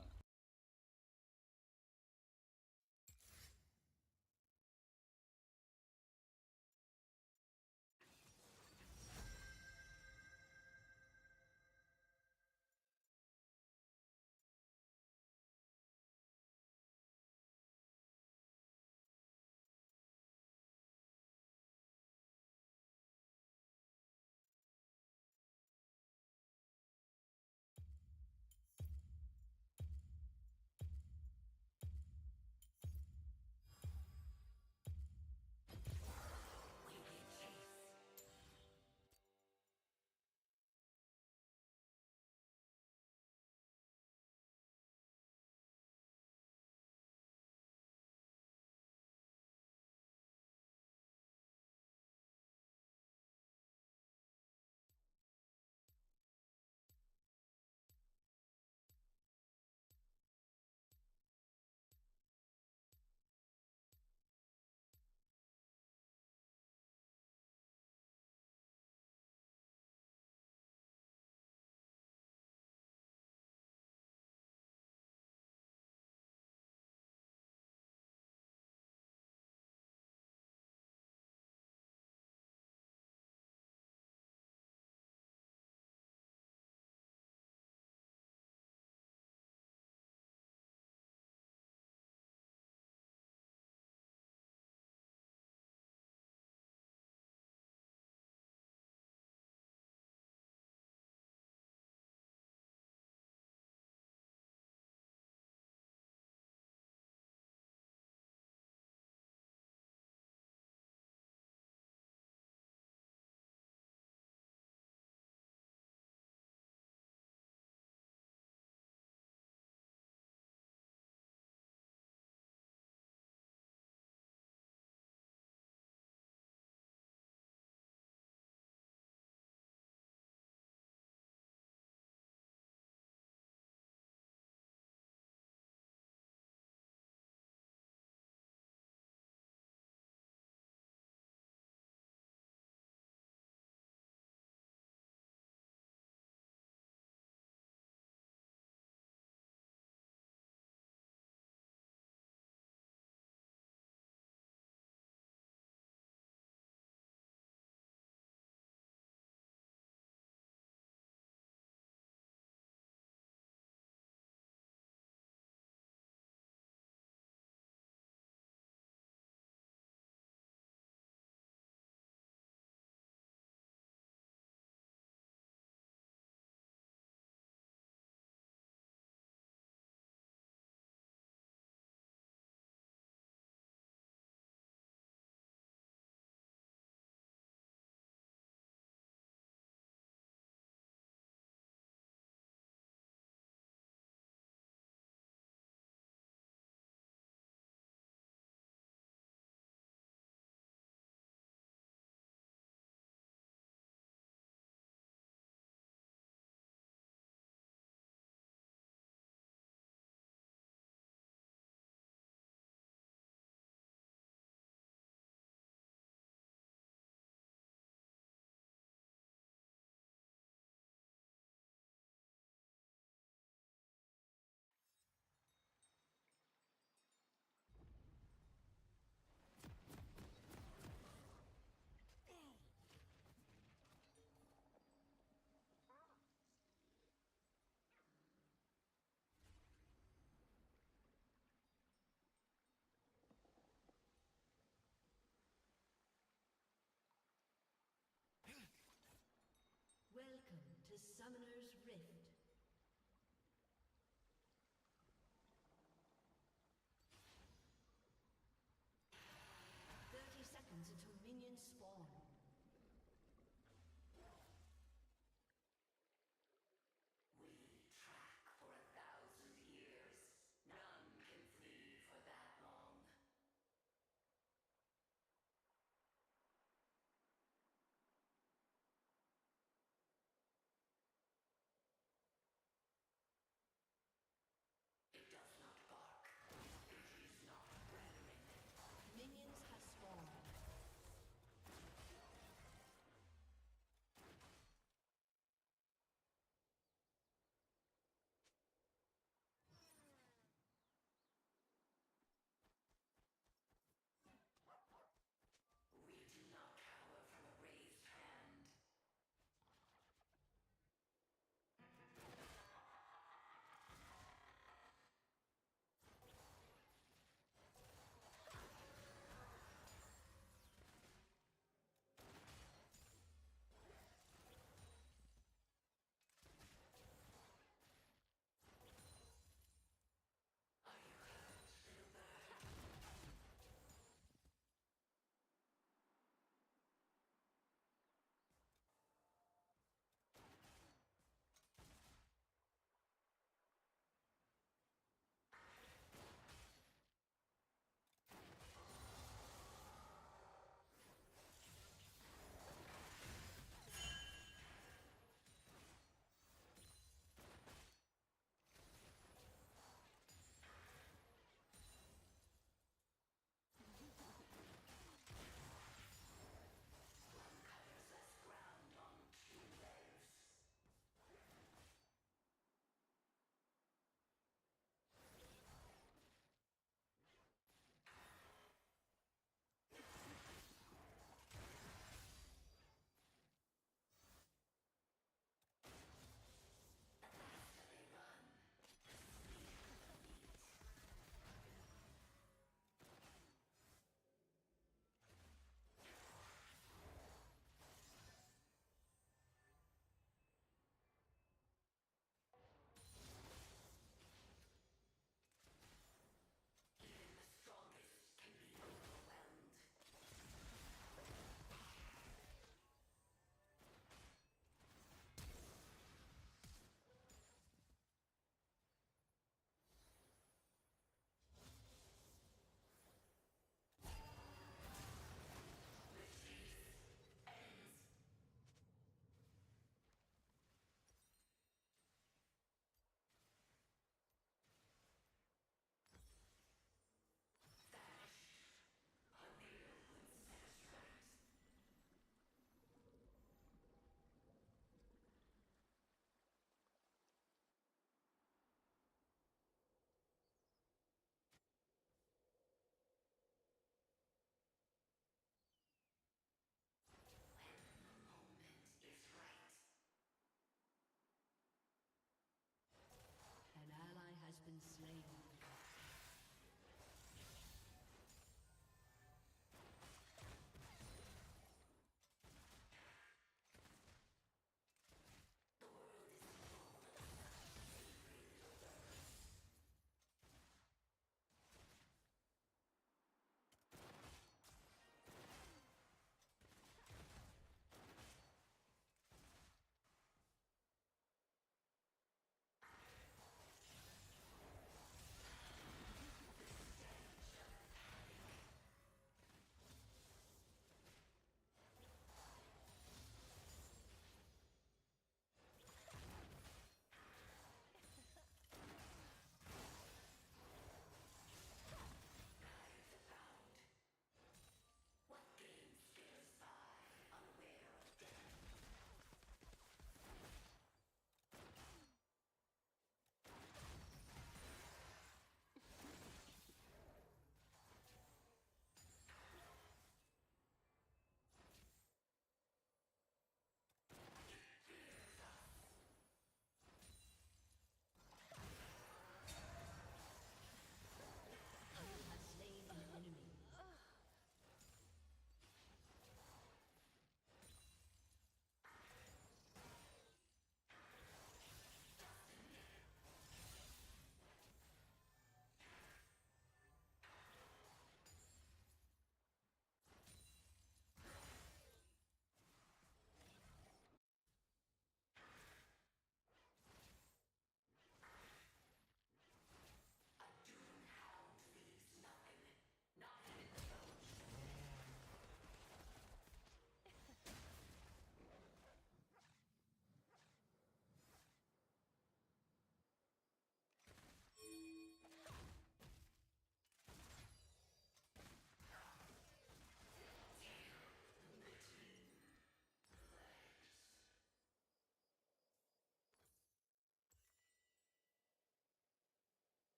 been slain.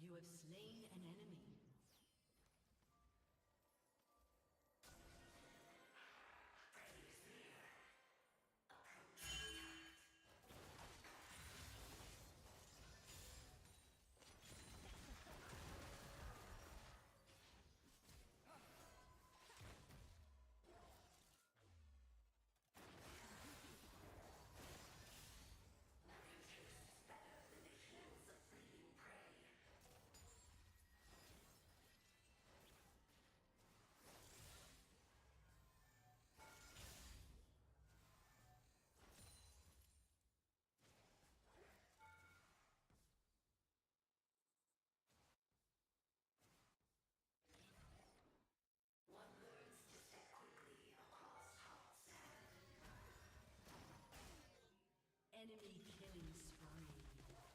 You have slain an enemy. Enemy killing spree.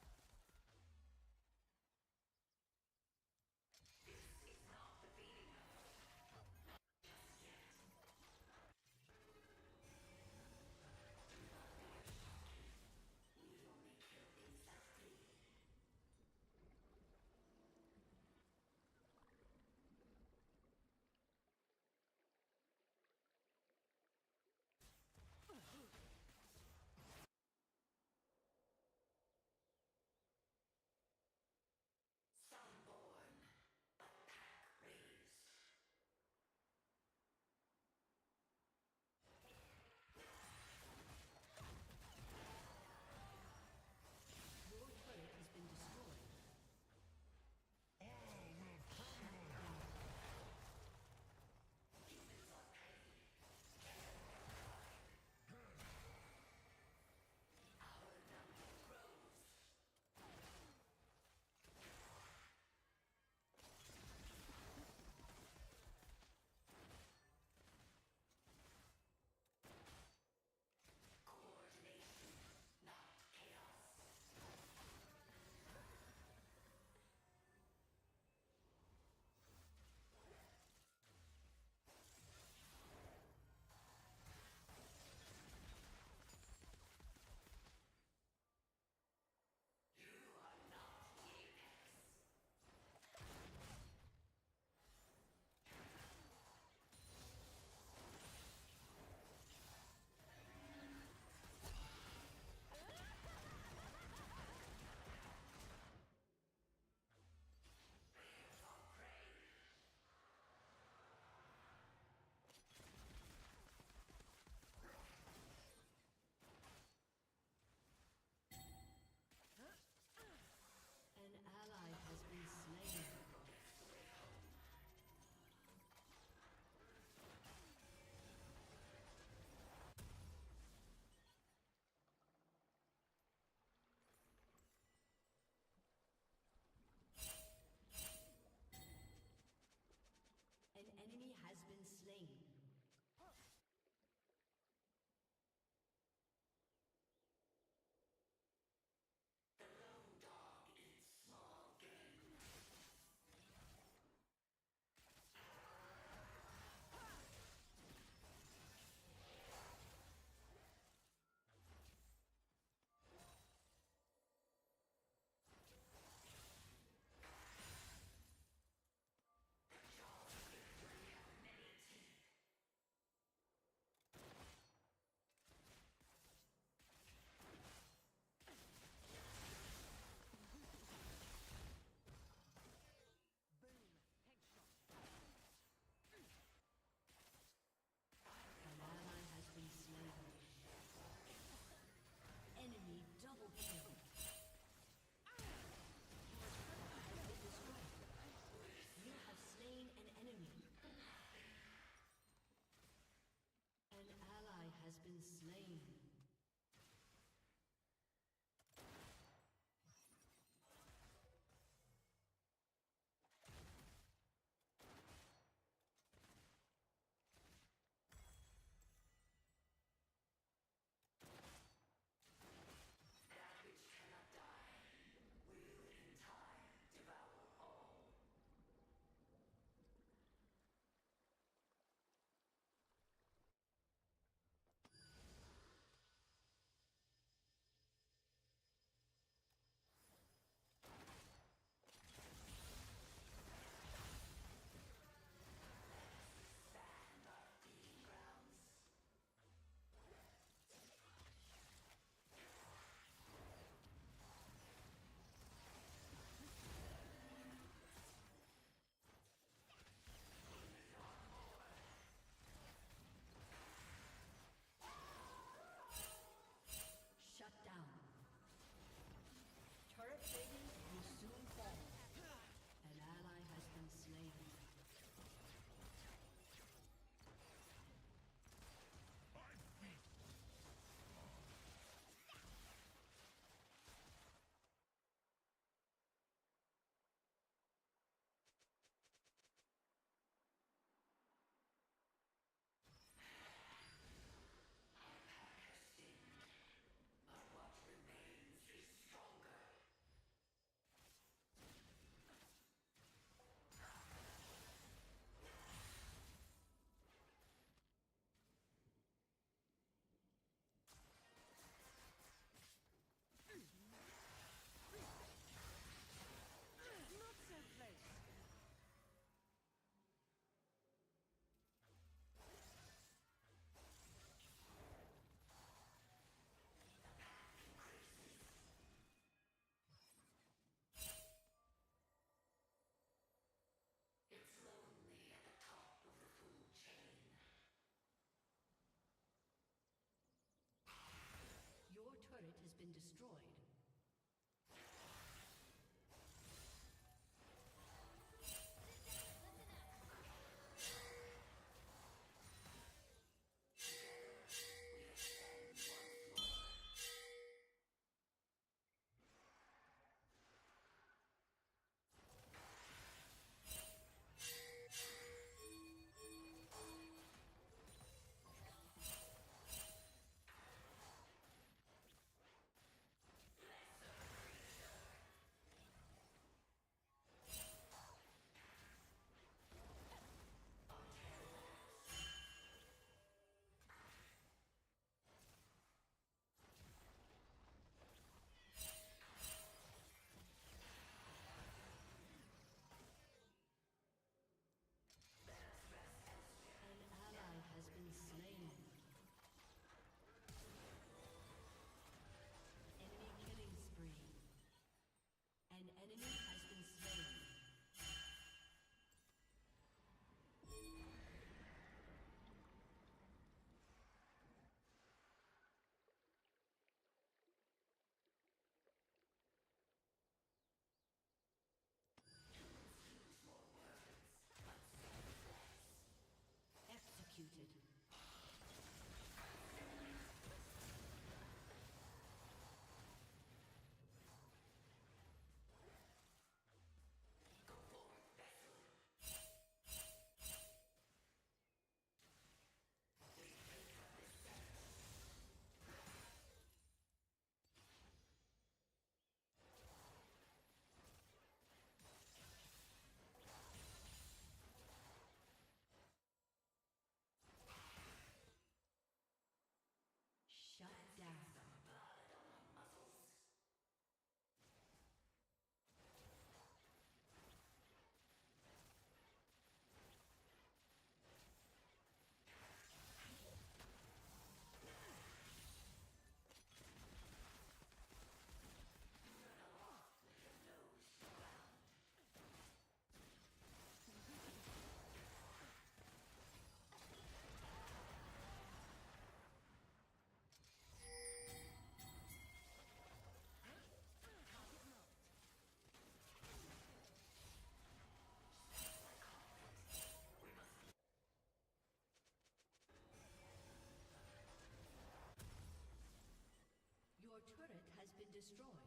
destroyed.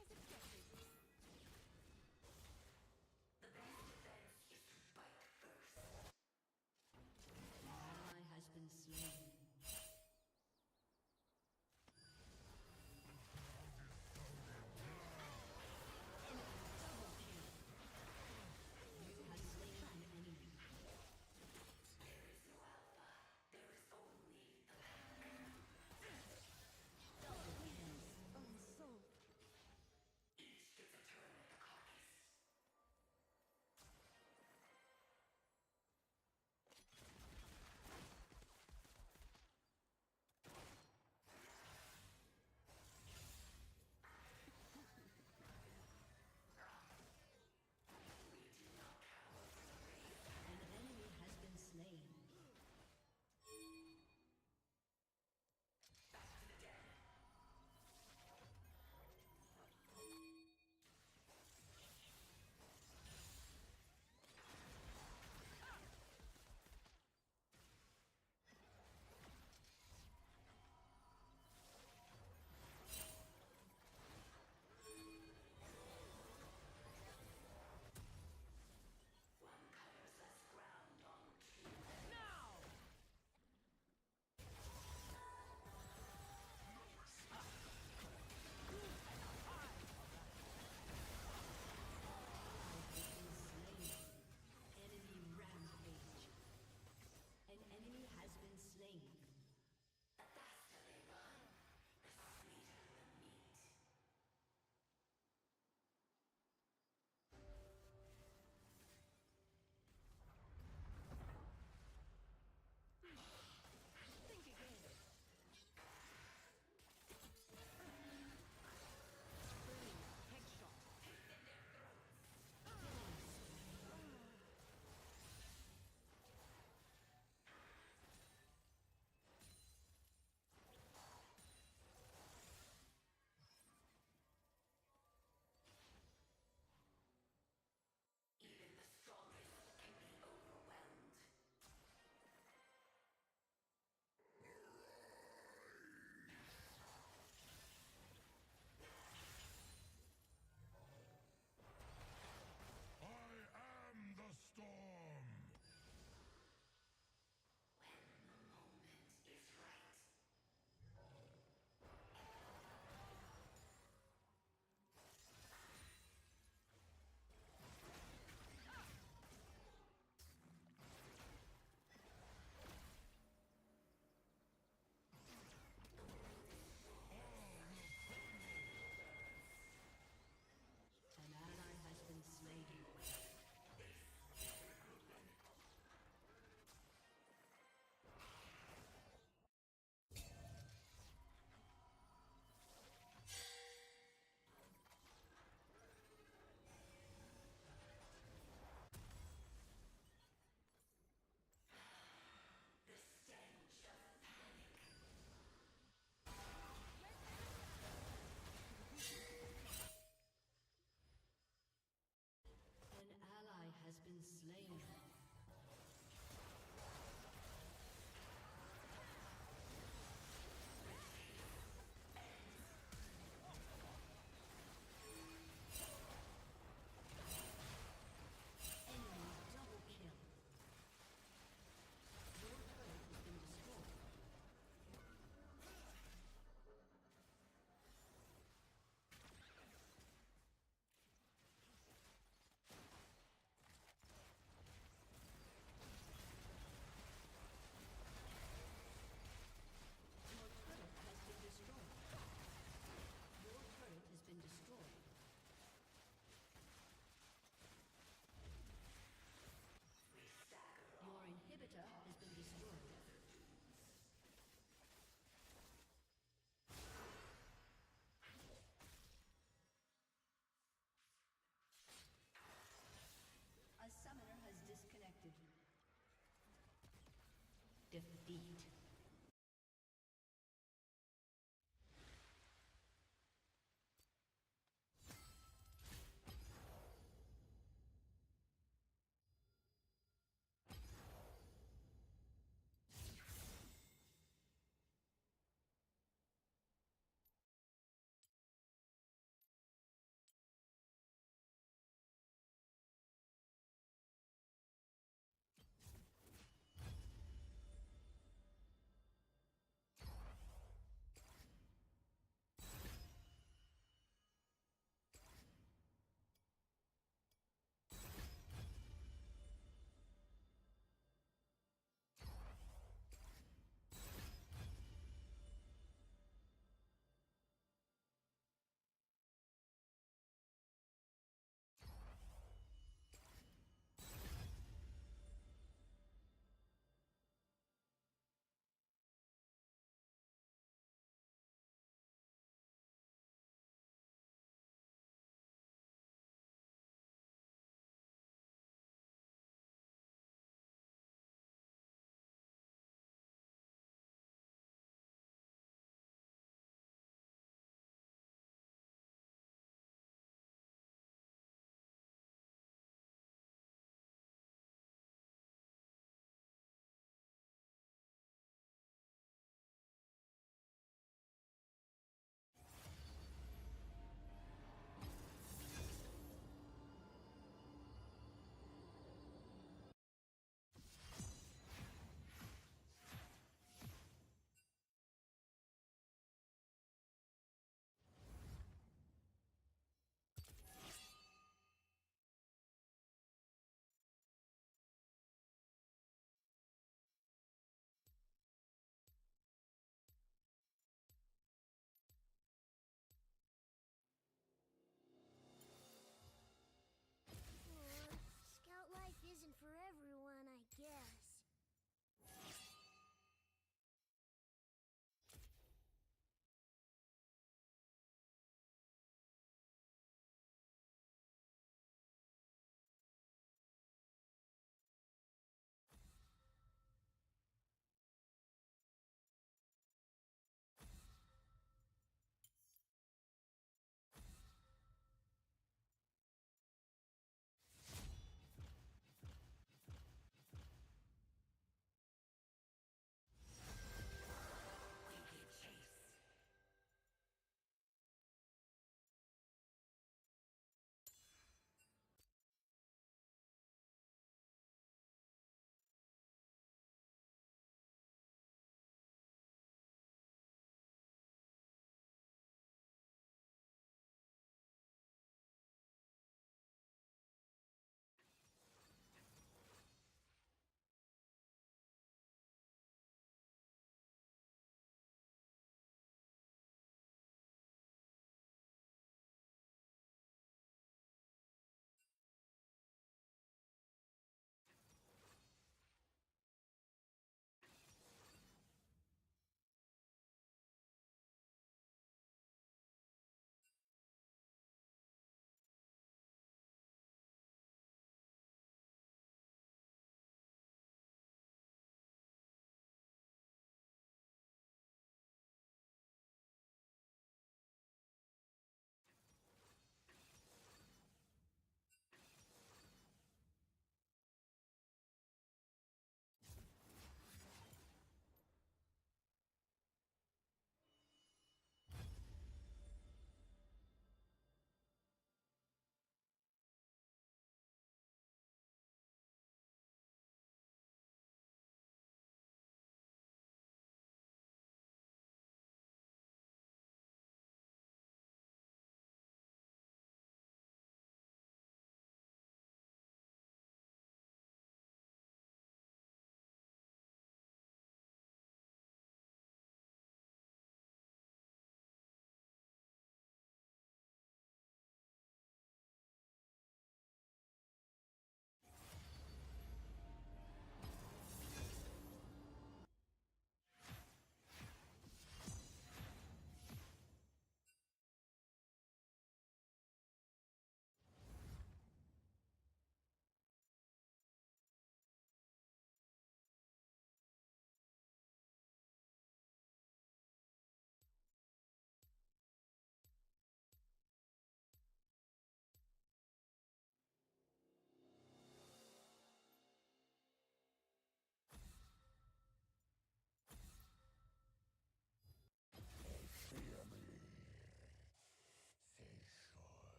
As expected. An ally has been slain. Defeat.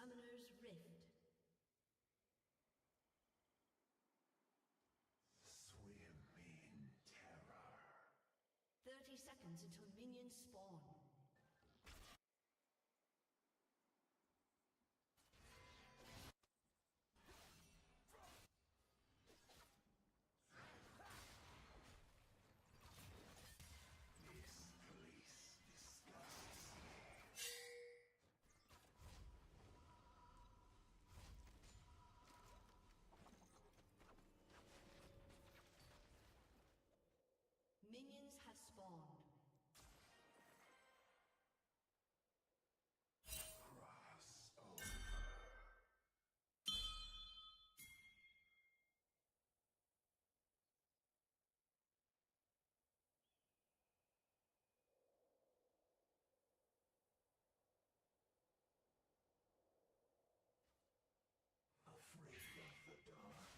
Summoner's Rift. Swim in terror. 30 seconds until minions spawn. This place disgusts Minions have spawned. Crossover. Afraid of the dark.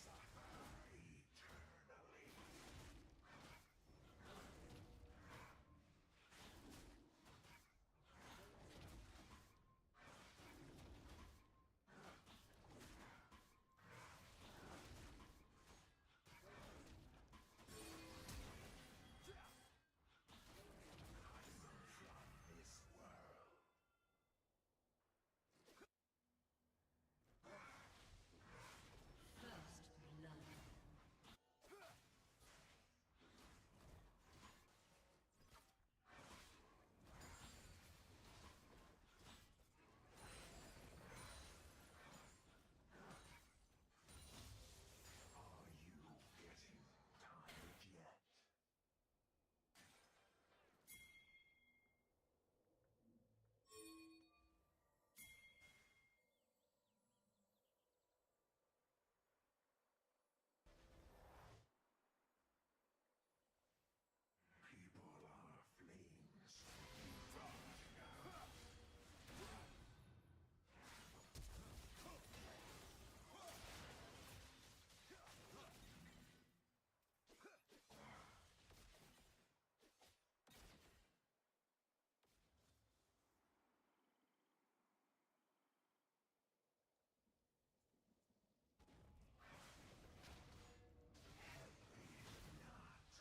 Suffer eternally. From this world. First blood. Are you getting tired yet? People are flames. Not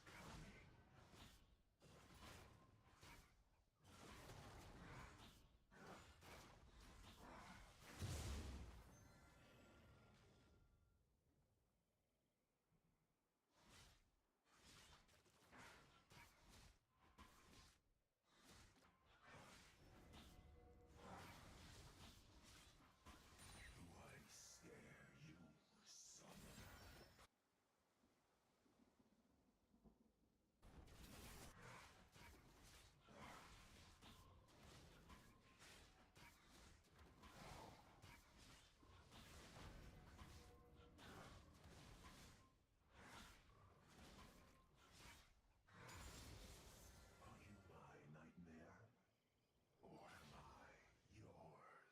coming. Do I scare you, summoner? Are you my nightmare? Or am I yours?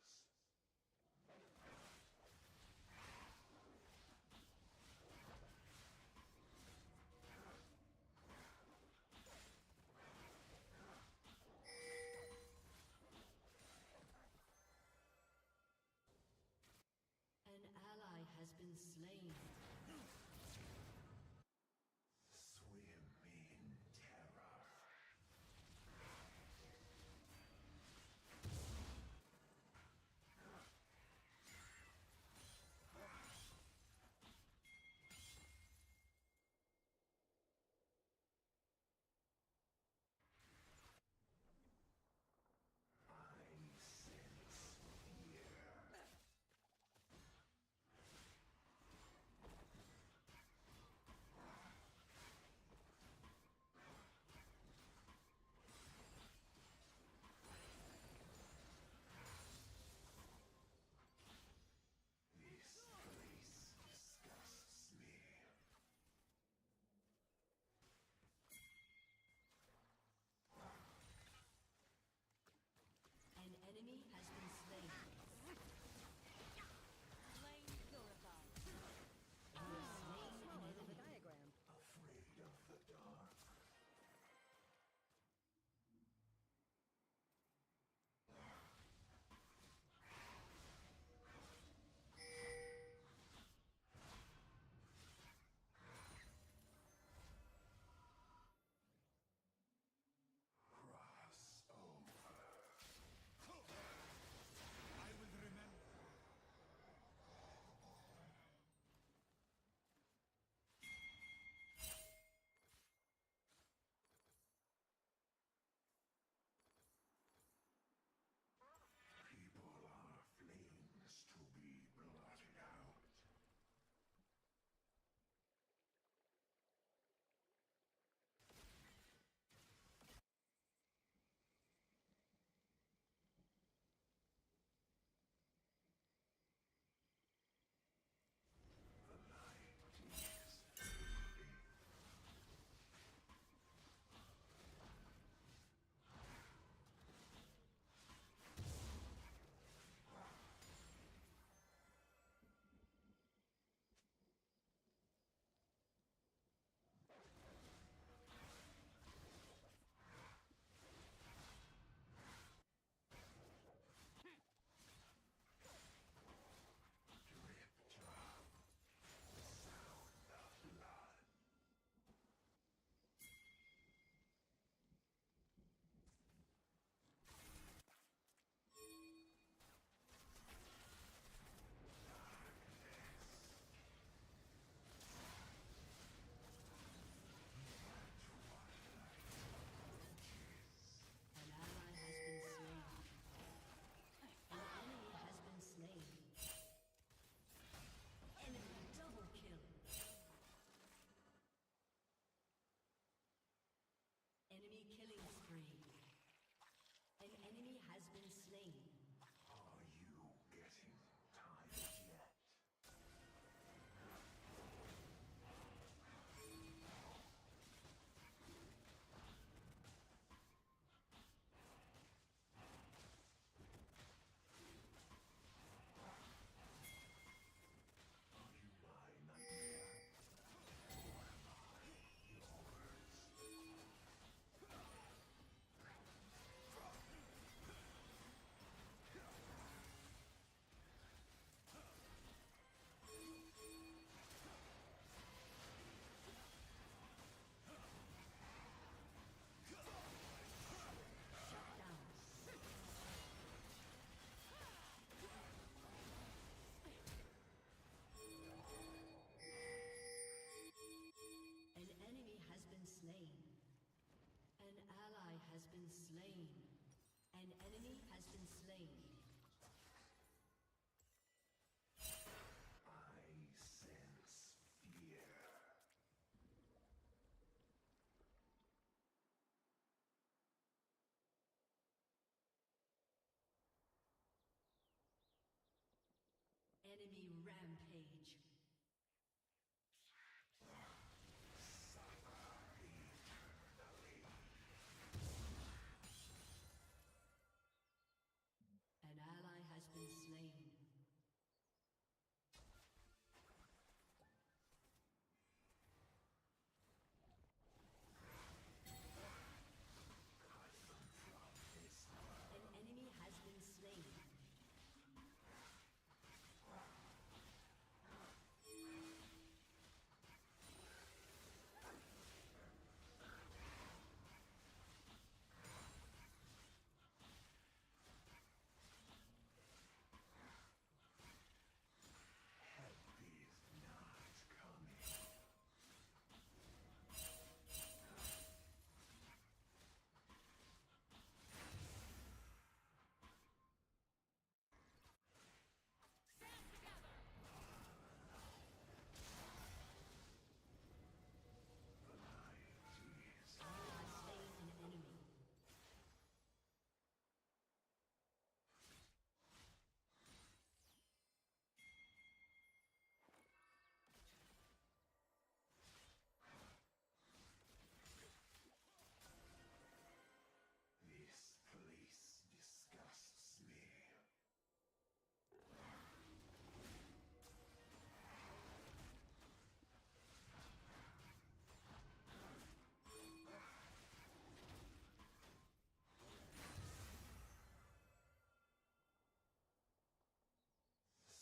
An ally has been slain. Swim in terror. I sense fear. Enemy rampage. An ally has been slain. An enemy has been slain. This place disgusts me.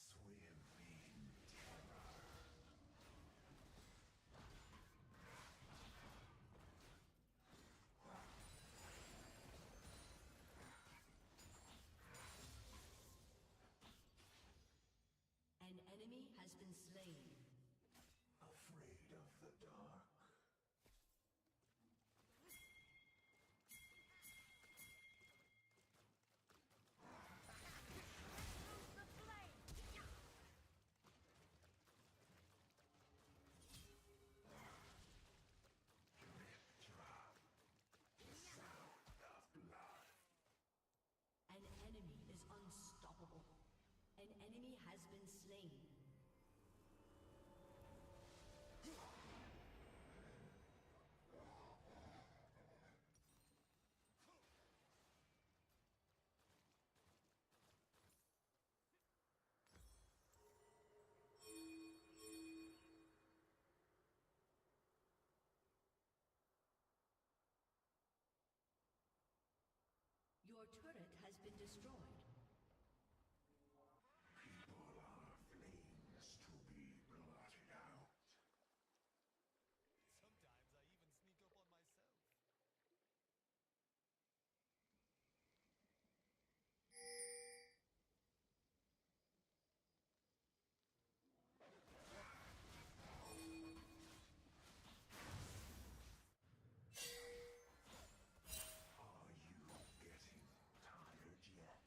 Swim in terror. An enemy has been slain. Afraid of the dark. Drip drop. Sound of blood. An enemy is unstoppable. An enemy has been slain. Your turret has been destroyed. People are flames to be blotted out. Sometimes I even sneak up on myself. Are you getting tired yet?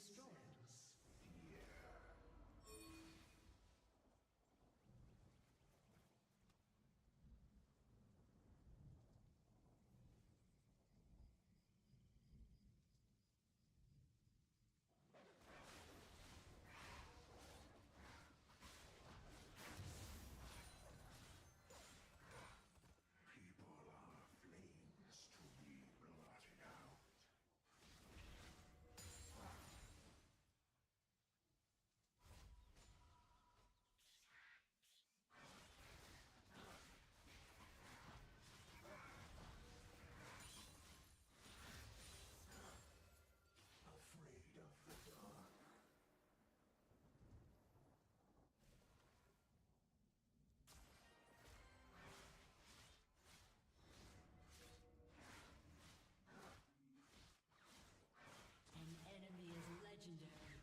destroyed. People are flames to be blotted out. Afraid of the dark. An enemy is legendary.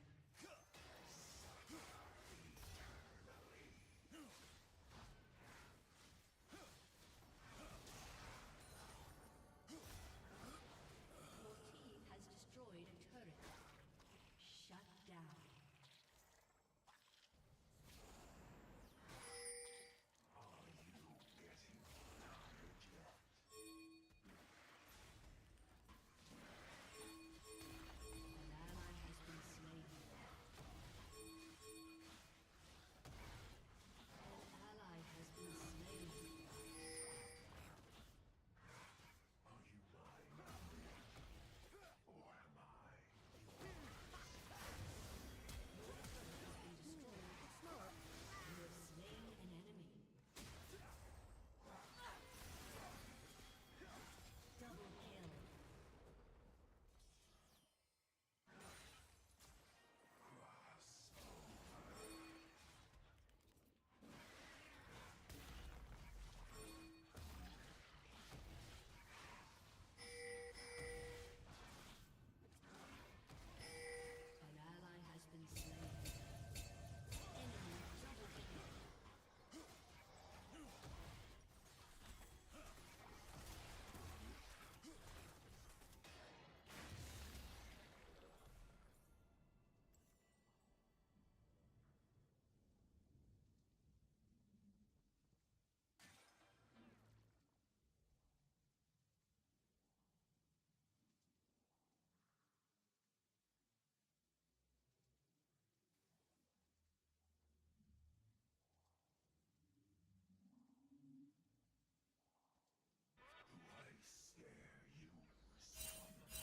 Your team has destroyed a turret. Shut down. Are you getting tired yet? An ally has been slain. An ally has been slain. Are you mine? Or am I Your turret has been destroyed. It's not. You have slain an enemy. Double kill. An ally has been slain. Enemy double kill. do I scare you, summoner?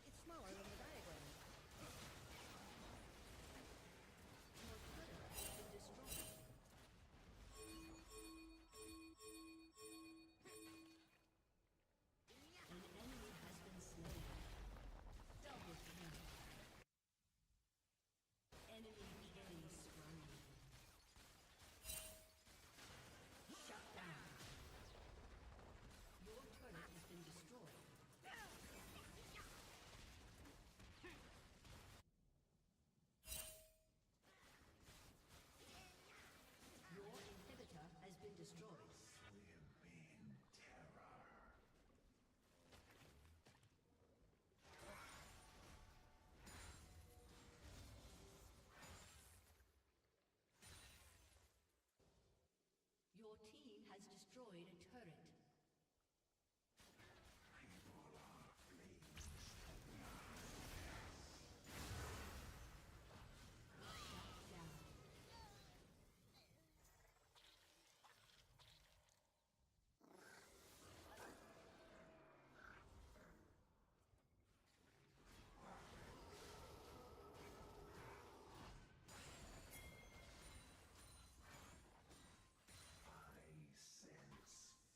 It's smaller than the diagram. Your turret has been destroyed. An enemy has been slain. Double kill. Enemy killing spree. Shut down. Your turret has been destroyed. Your inhibitor has been destroyed. Swim in terror. Your team has destroyed a turret. People are flames to be Shut down. I sense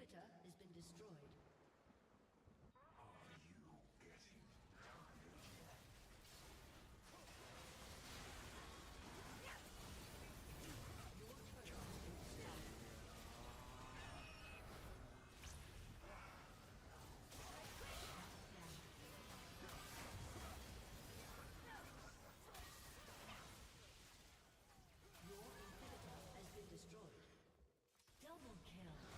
inhibitor has been destroyed. Are you getting tired yet? Your inhibitor has been destroyed. Double kill.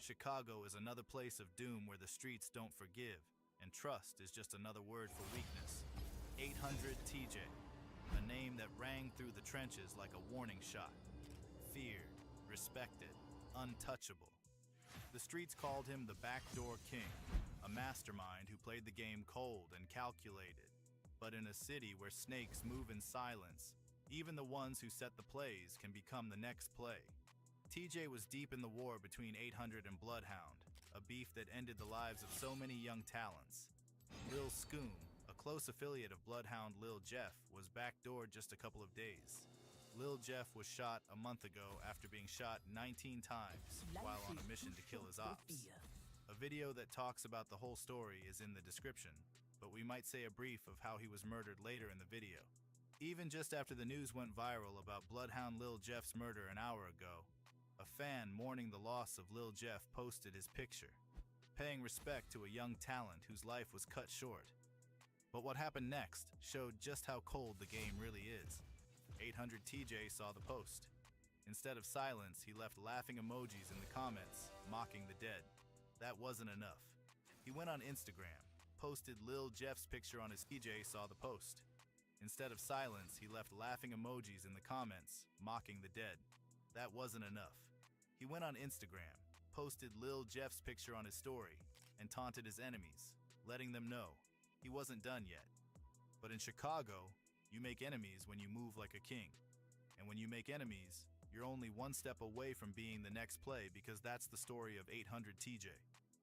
Chicago is another place of doom where the streets don't forgive, and trust is just another word for weakness. 800 TJ, a name that rang through the trenches like a warning shot. Feared, respected, untouchable. The streets called him the Backdoor King, a mastermind who played the game cold and calculated. But in a city where snakes move in silence, even the ones who set the plays can become the next play. TJ was deep in the war between 800 and Bloodhound, a beef that ended the lives of so many young talents. Lil Scoom, a close affiliate of Bloodhound Lil Jeff, was backdoored just a couple of days. Lil Jeff was shot a month ago after being shot 19 times while on a mission to kill his ops. A video that talks about the whole story is in the description, but we might say a brief of how he was murdered later in the video. Even just after the news went viral about Bloodhound Lil Jeff's murder an hour ago, a fan mourning the loss of Lil Jeff posted his picture, paying respect to a young talent whose life was cut short. But what happened next showed just how cold the game really is. 800 TJ saw the post. Instead of silence, he left laughing emojis in the comments, mocking the dead. That wasn't enough. He went on Instagram, posted Lil Jeff's picture on his TJ saw the post. Instead of silence, he left laughing emojis in the comments, mocking the dead. That wasn't enough. He went on Instagram, posted Lil Jeff's picture on his story, and taunted his enemies, letting them know he wasn't done yet. But in Chicago, you make enemies when you move like a king. And when you make enemies, you're only one step away from being the next play, because that's the story of 800 TJ.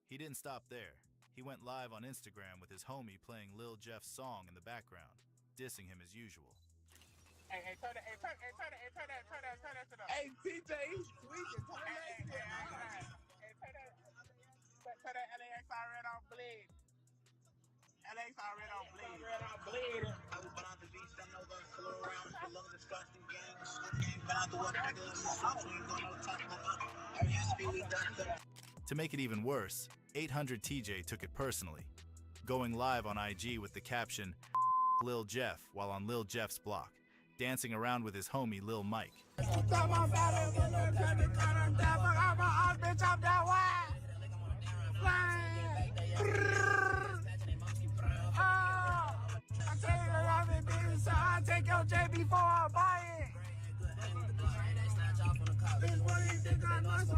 He didn't stop there. He went live on Instagram with his homie playing Lil Jeff's song in the background, dissing him as usual. Hey, turn that to the... Hey, TJ, he's tweaking. Turn that to the... Hey, turn that LAX red on bleed. LAX red on bleed. Red on bleed. I was born out the beast, I know the slow around, full of disgusting gangs. But I do what regular stuff, we ain't gonna talk about every SP we done. To make it even worse, 800 TJ took it personally, going live on IG with the caption, Lil Jeff, while on Lil Jeff's block, dancing around with his homie Lil Mike. I take your J before I buy it. This money think I know so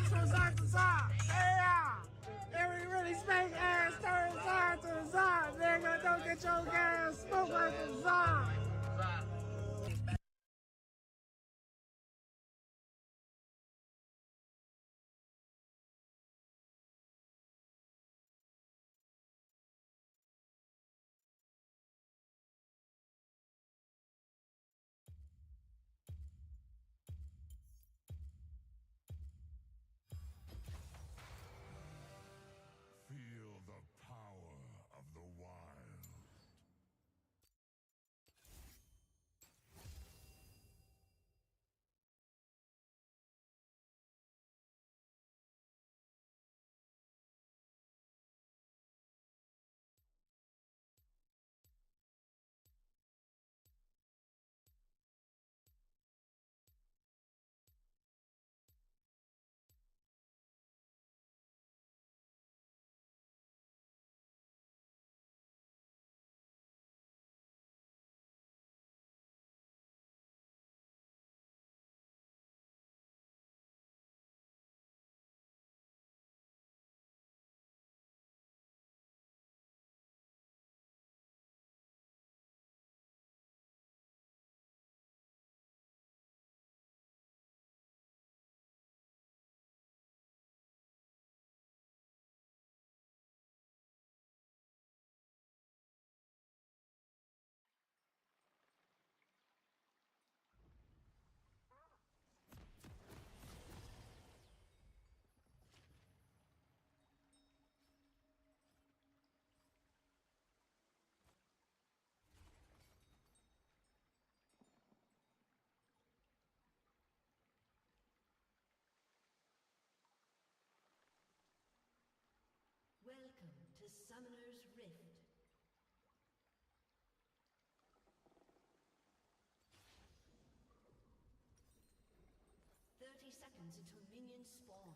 from side to side. Yeah. And we really spank ass, turn side to the side. Nigga, don't get your gas smoked like the side. Feel the power of the wild. Welcome to Summoner's Rift. Seconds until minions spawn.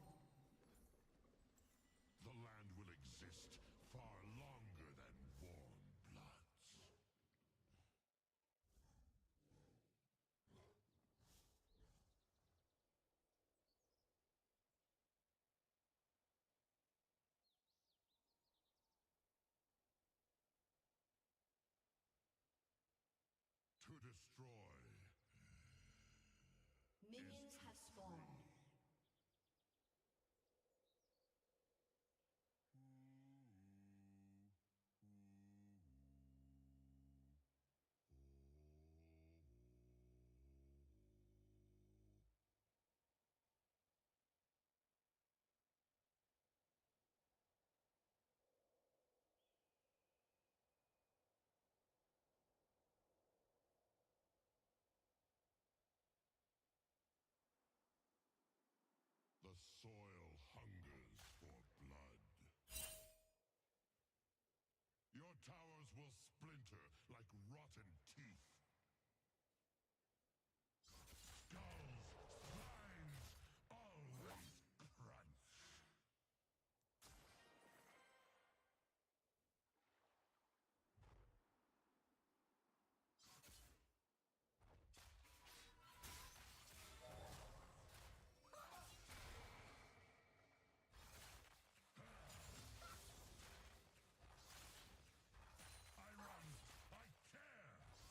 The land will exist far longer than warm bloods. To destroy. Minions have spawned. The soil hungers for blood. Your towers will splinter like rotten teeth. Skulls, spines, always crunch. I run. I care.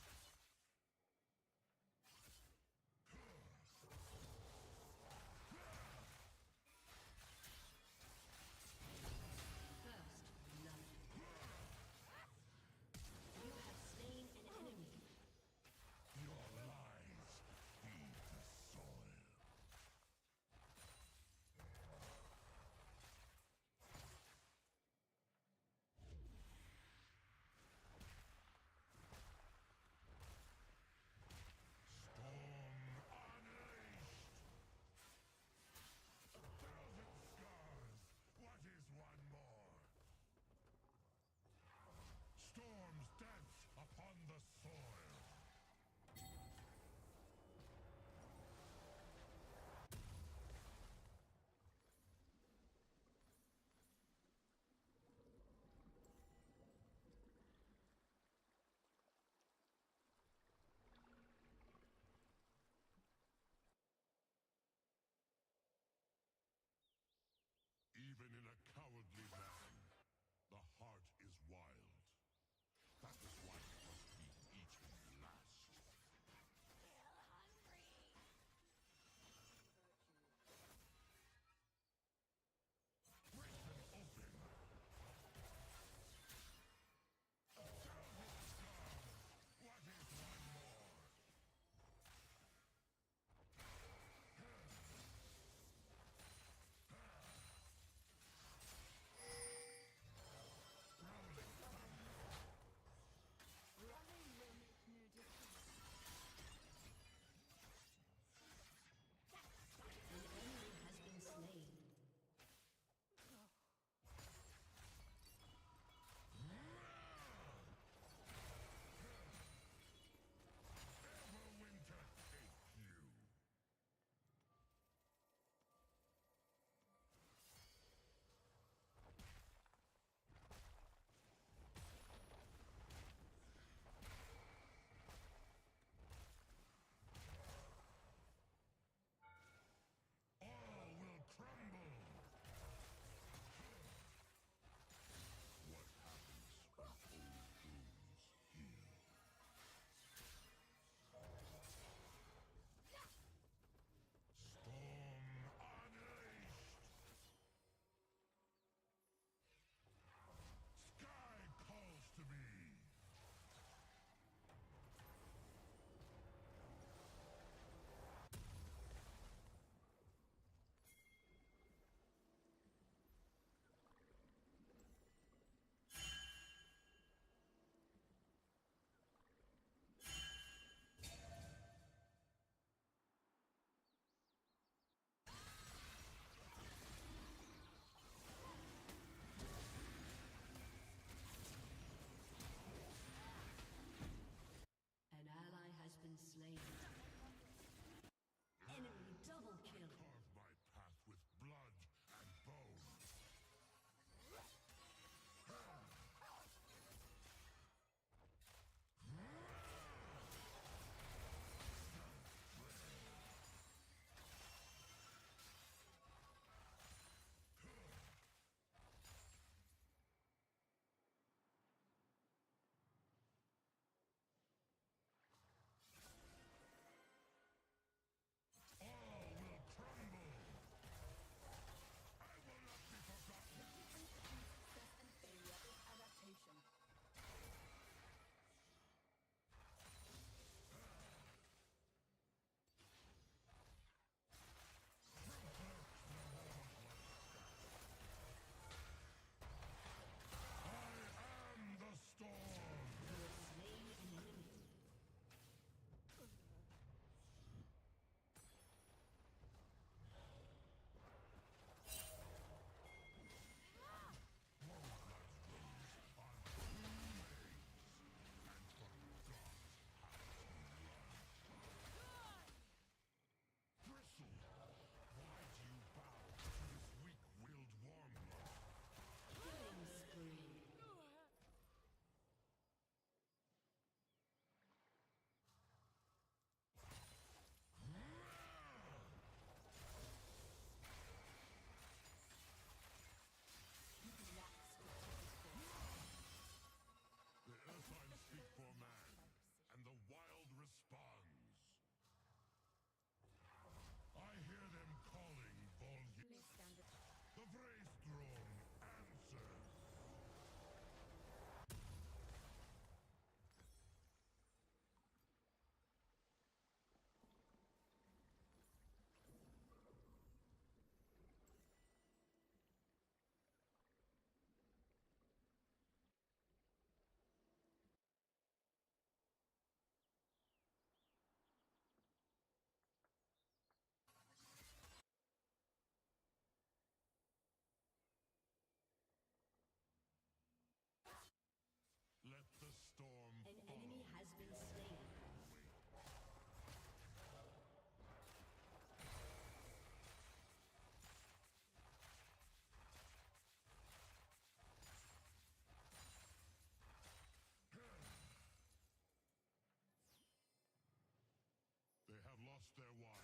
lost their wild.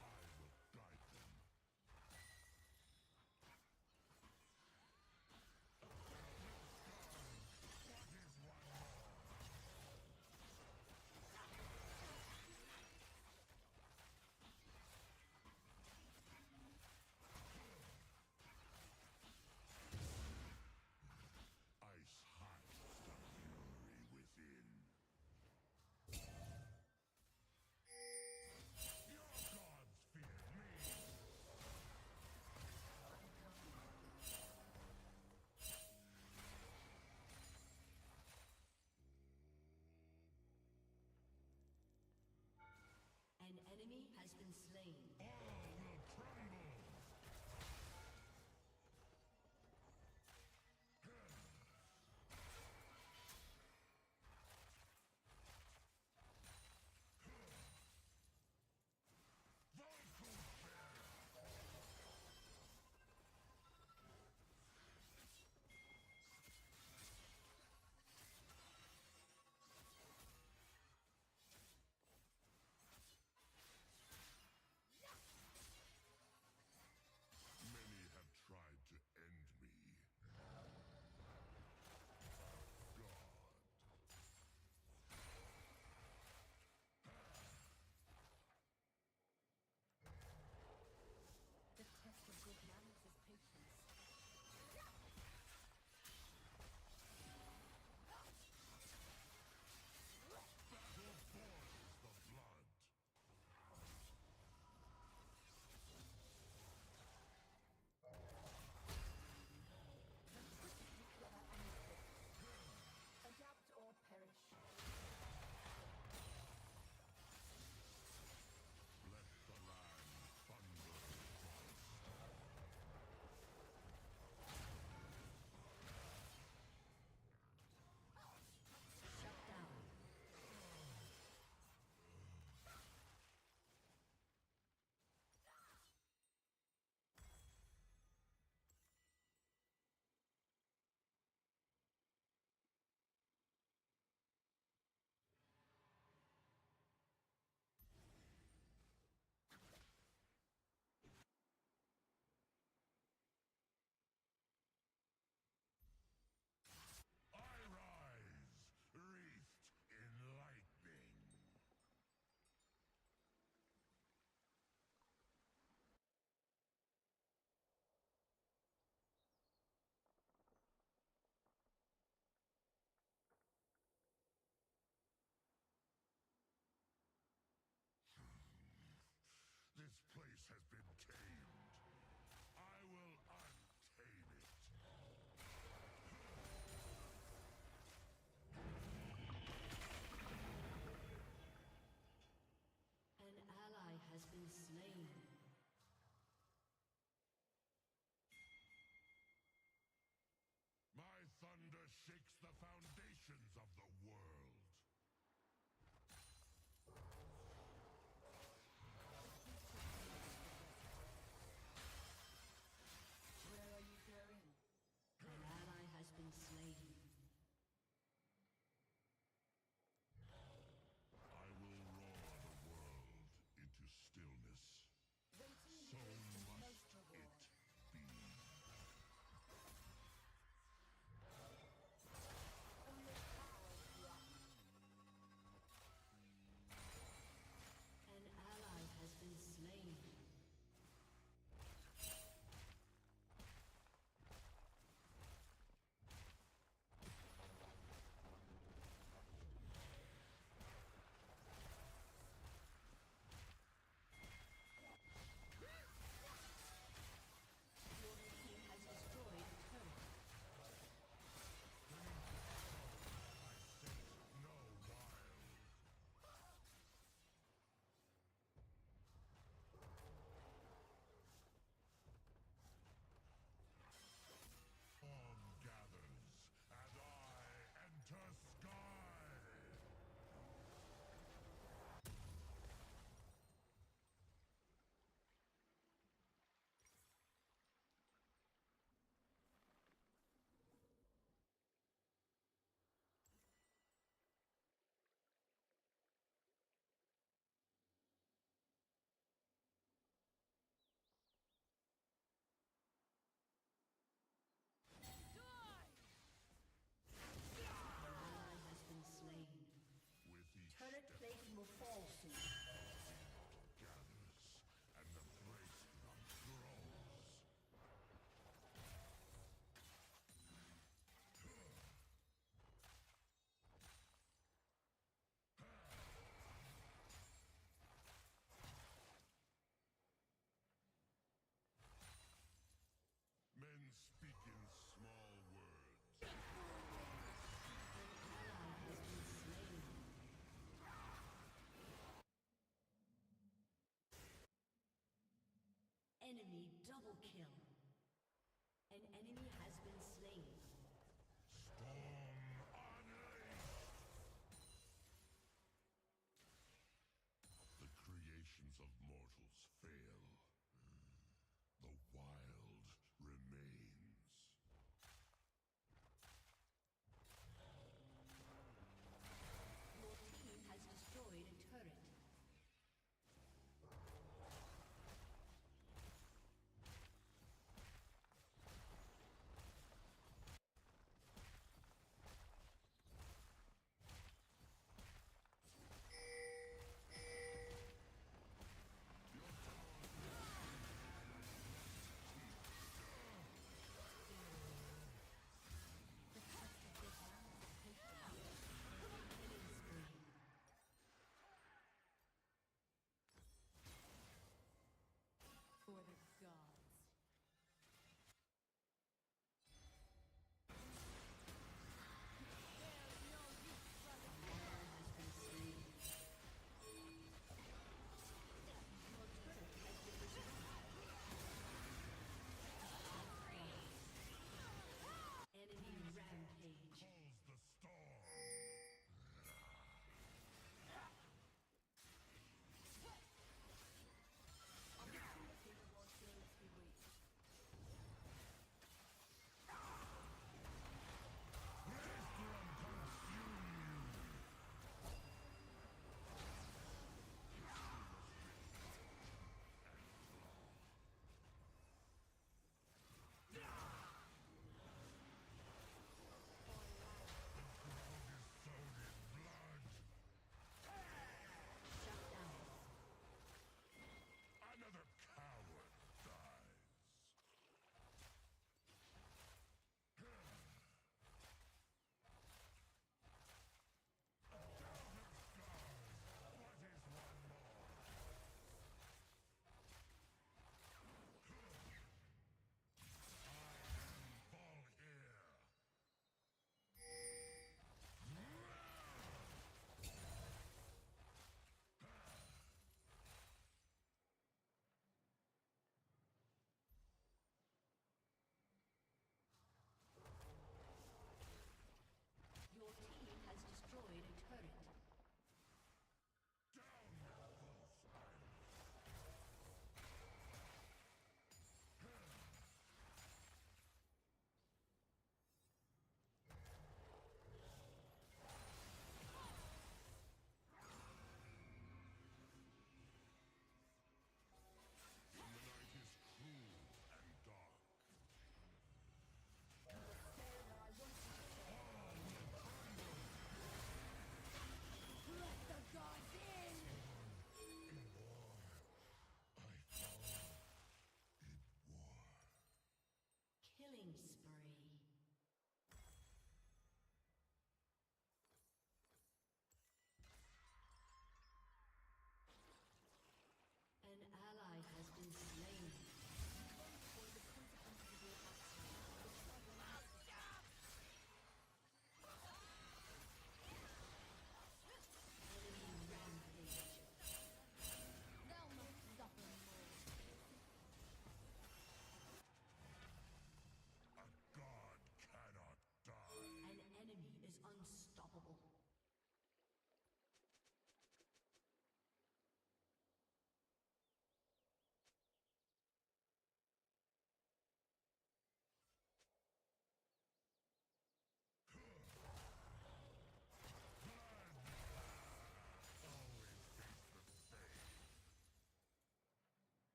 I will guide them. Ice hides the fury within. Your gods fear me. An enemy has been slain. All will crumble. Many have tried to end me. God. The test of good manners is patience. Battle boils the blood. Adapt or perish. Let the land thunder Shut down. I rise, wreathed in lightning. This place has been tamed. I will untame it. An ally has been slain. My thunder shakes the foundations of the world. Where are you going? An ally has been slain. I will roar the world into stillness. So must it be. Only power Enemy double kill. An enemy has been slain. The creations of mortals fail. The wild remains. Your team has destroyed a turret.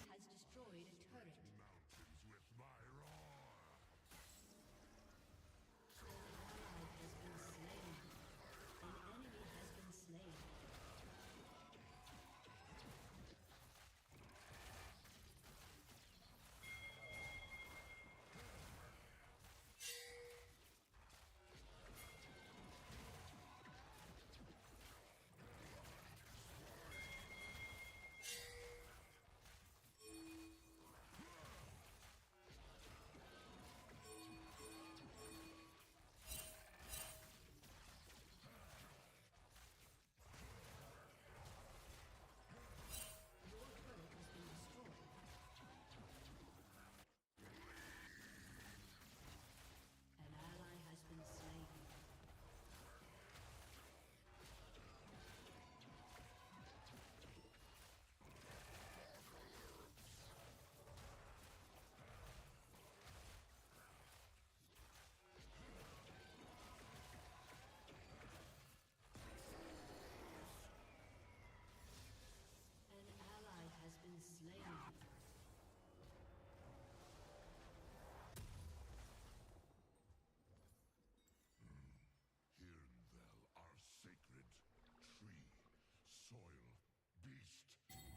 Has destroyed a turret. Mountains with my roar. An enemy has been slain. An ally has been slain. An ally has been slain. Hirnvel are sacred. Tree, soil, beast,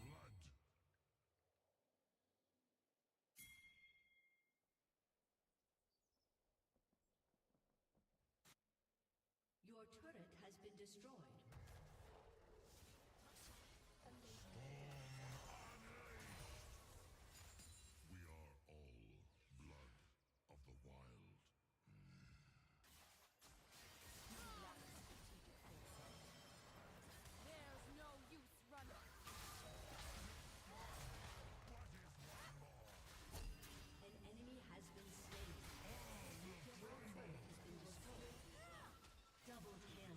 blood. Your turret has been destroyed. We are all blood of the wild. There's no use running. An enemy has been slain. Your turret has been destroyed. Double kill.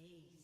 Ace.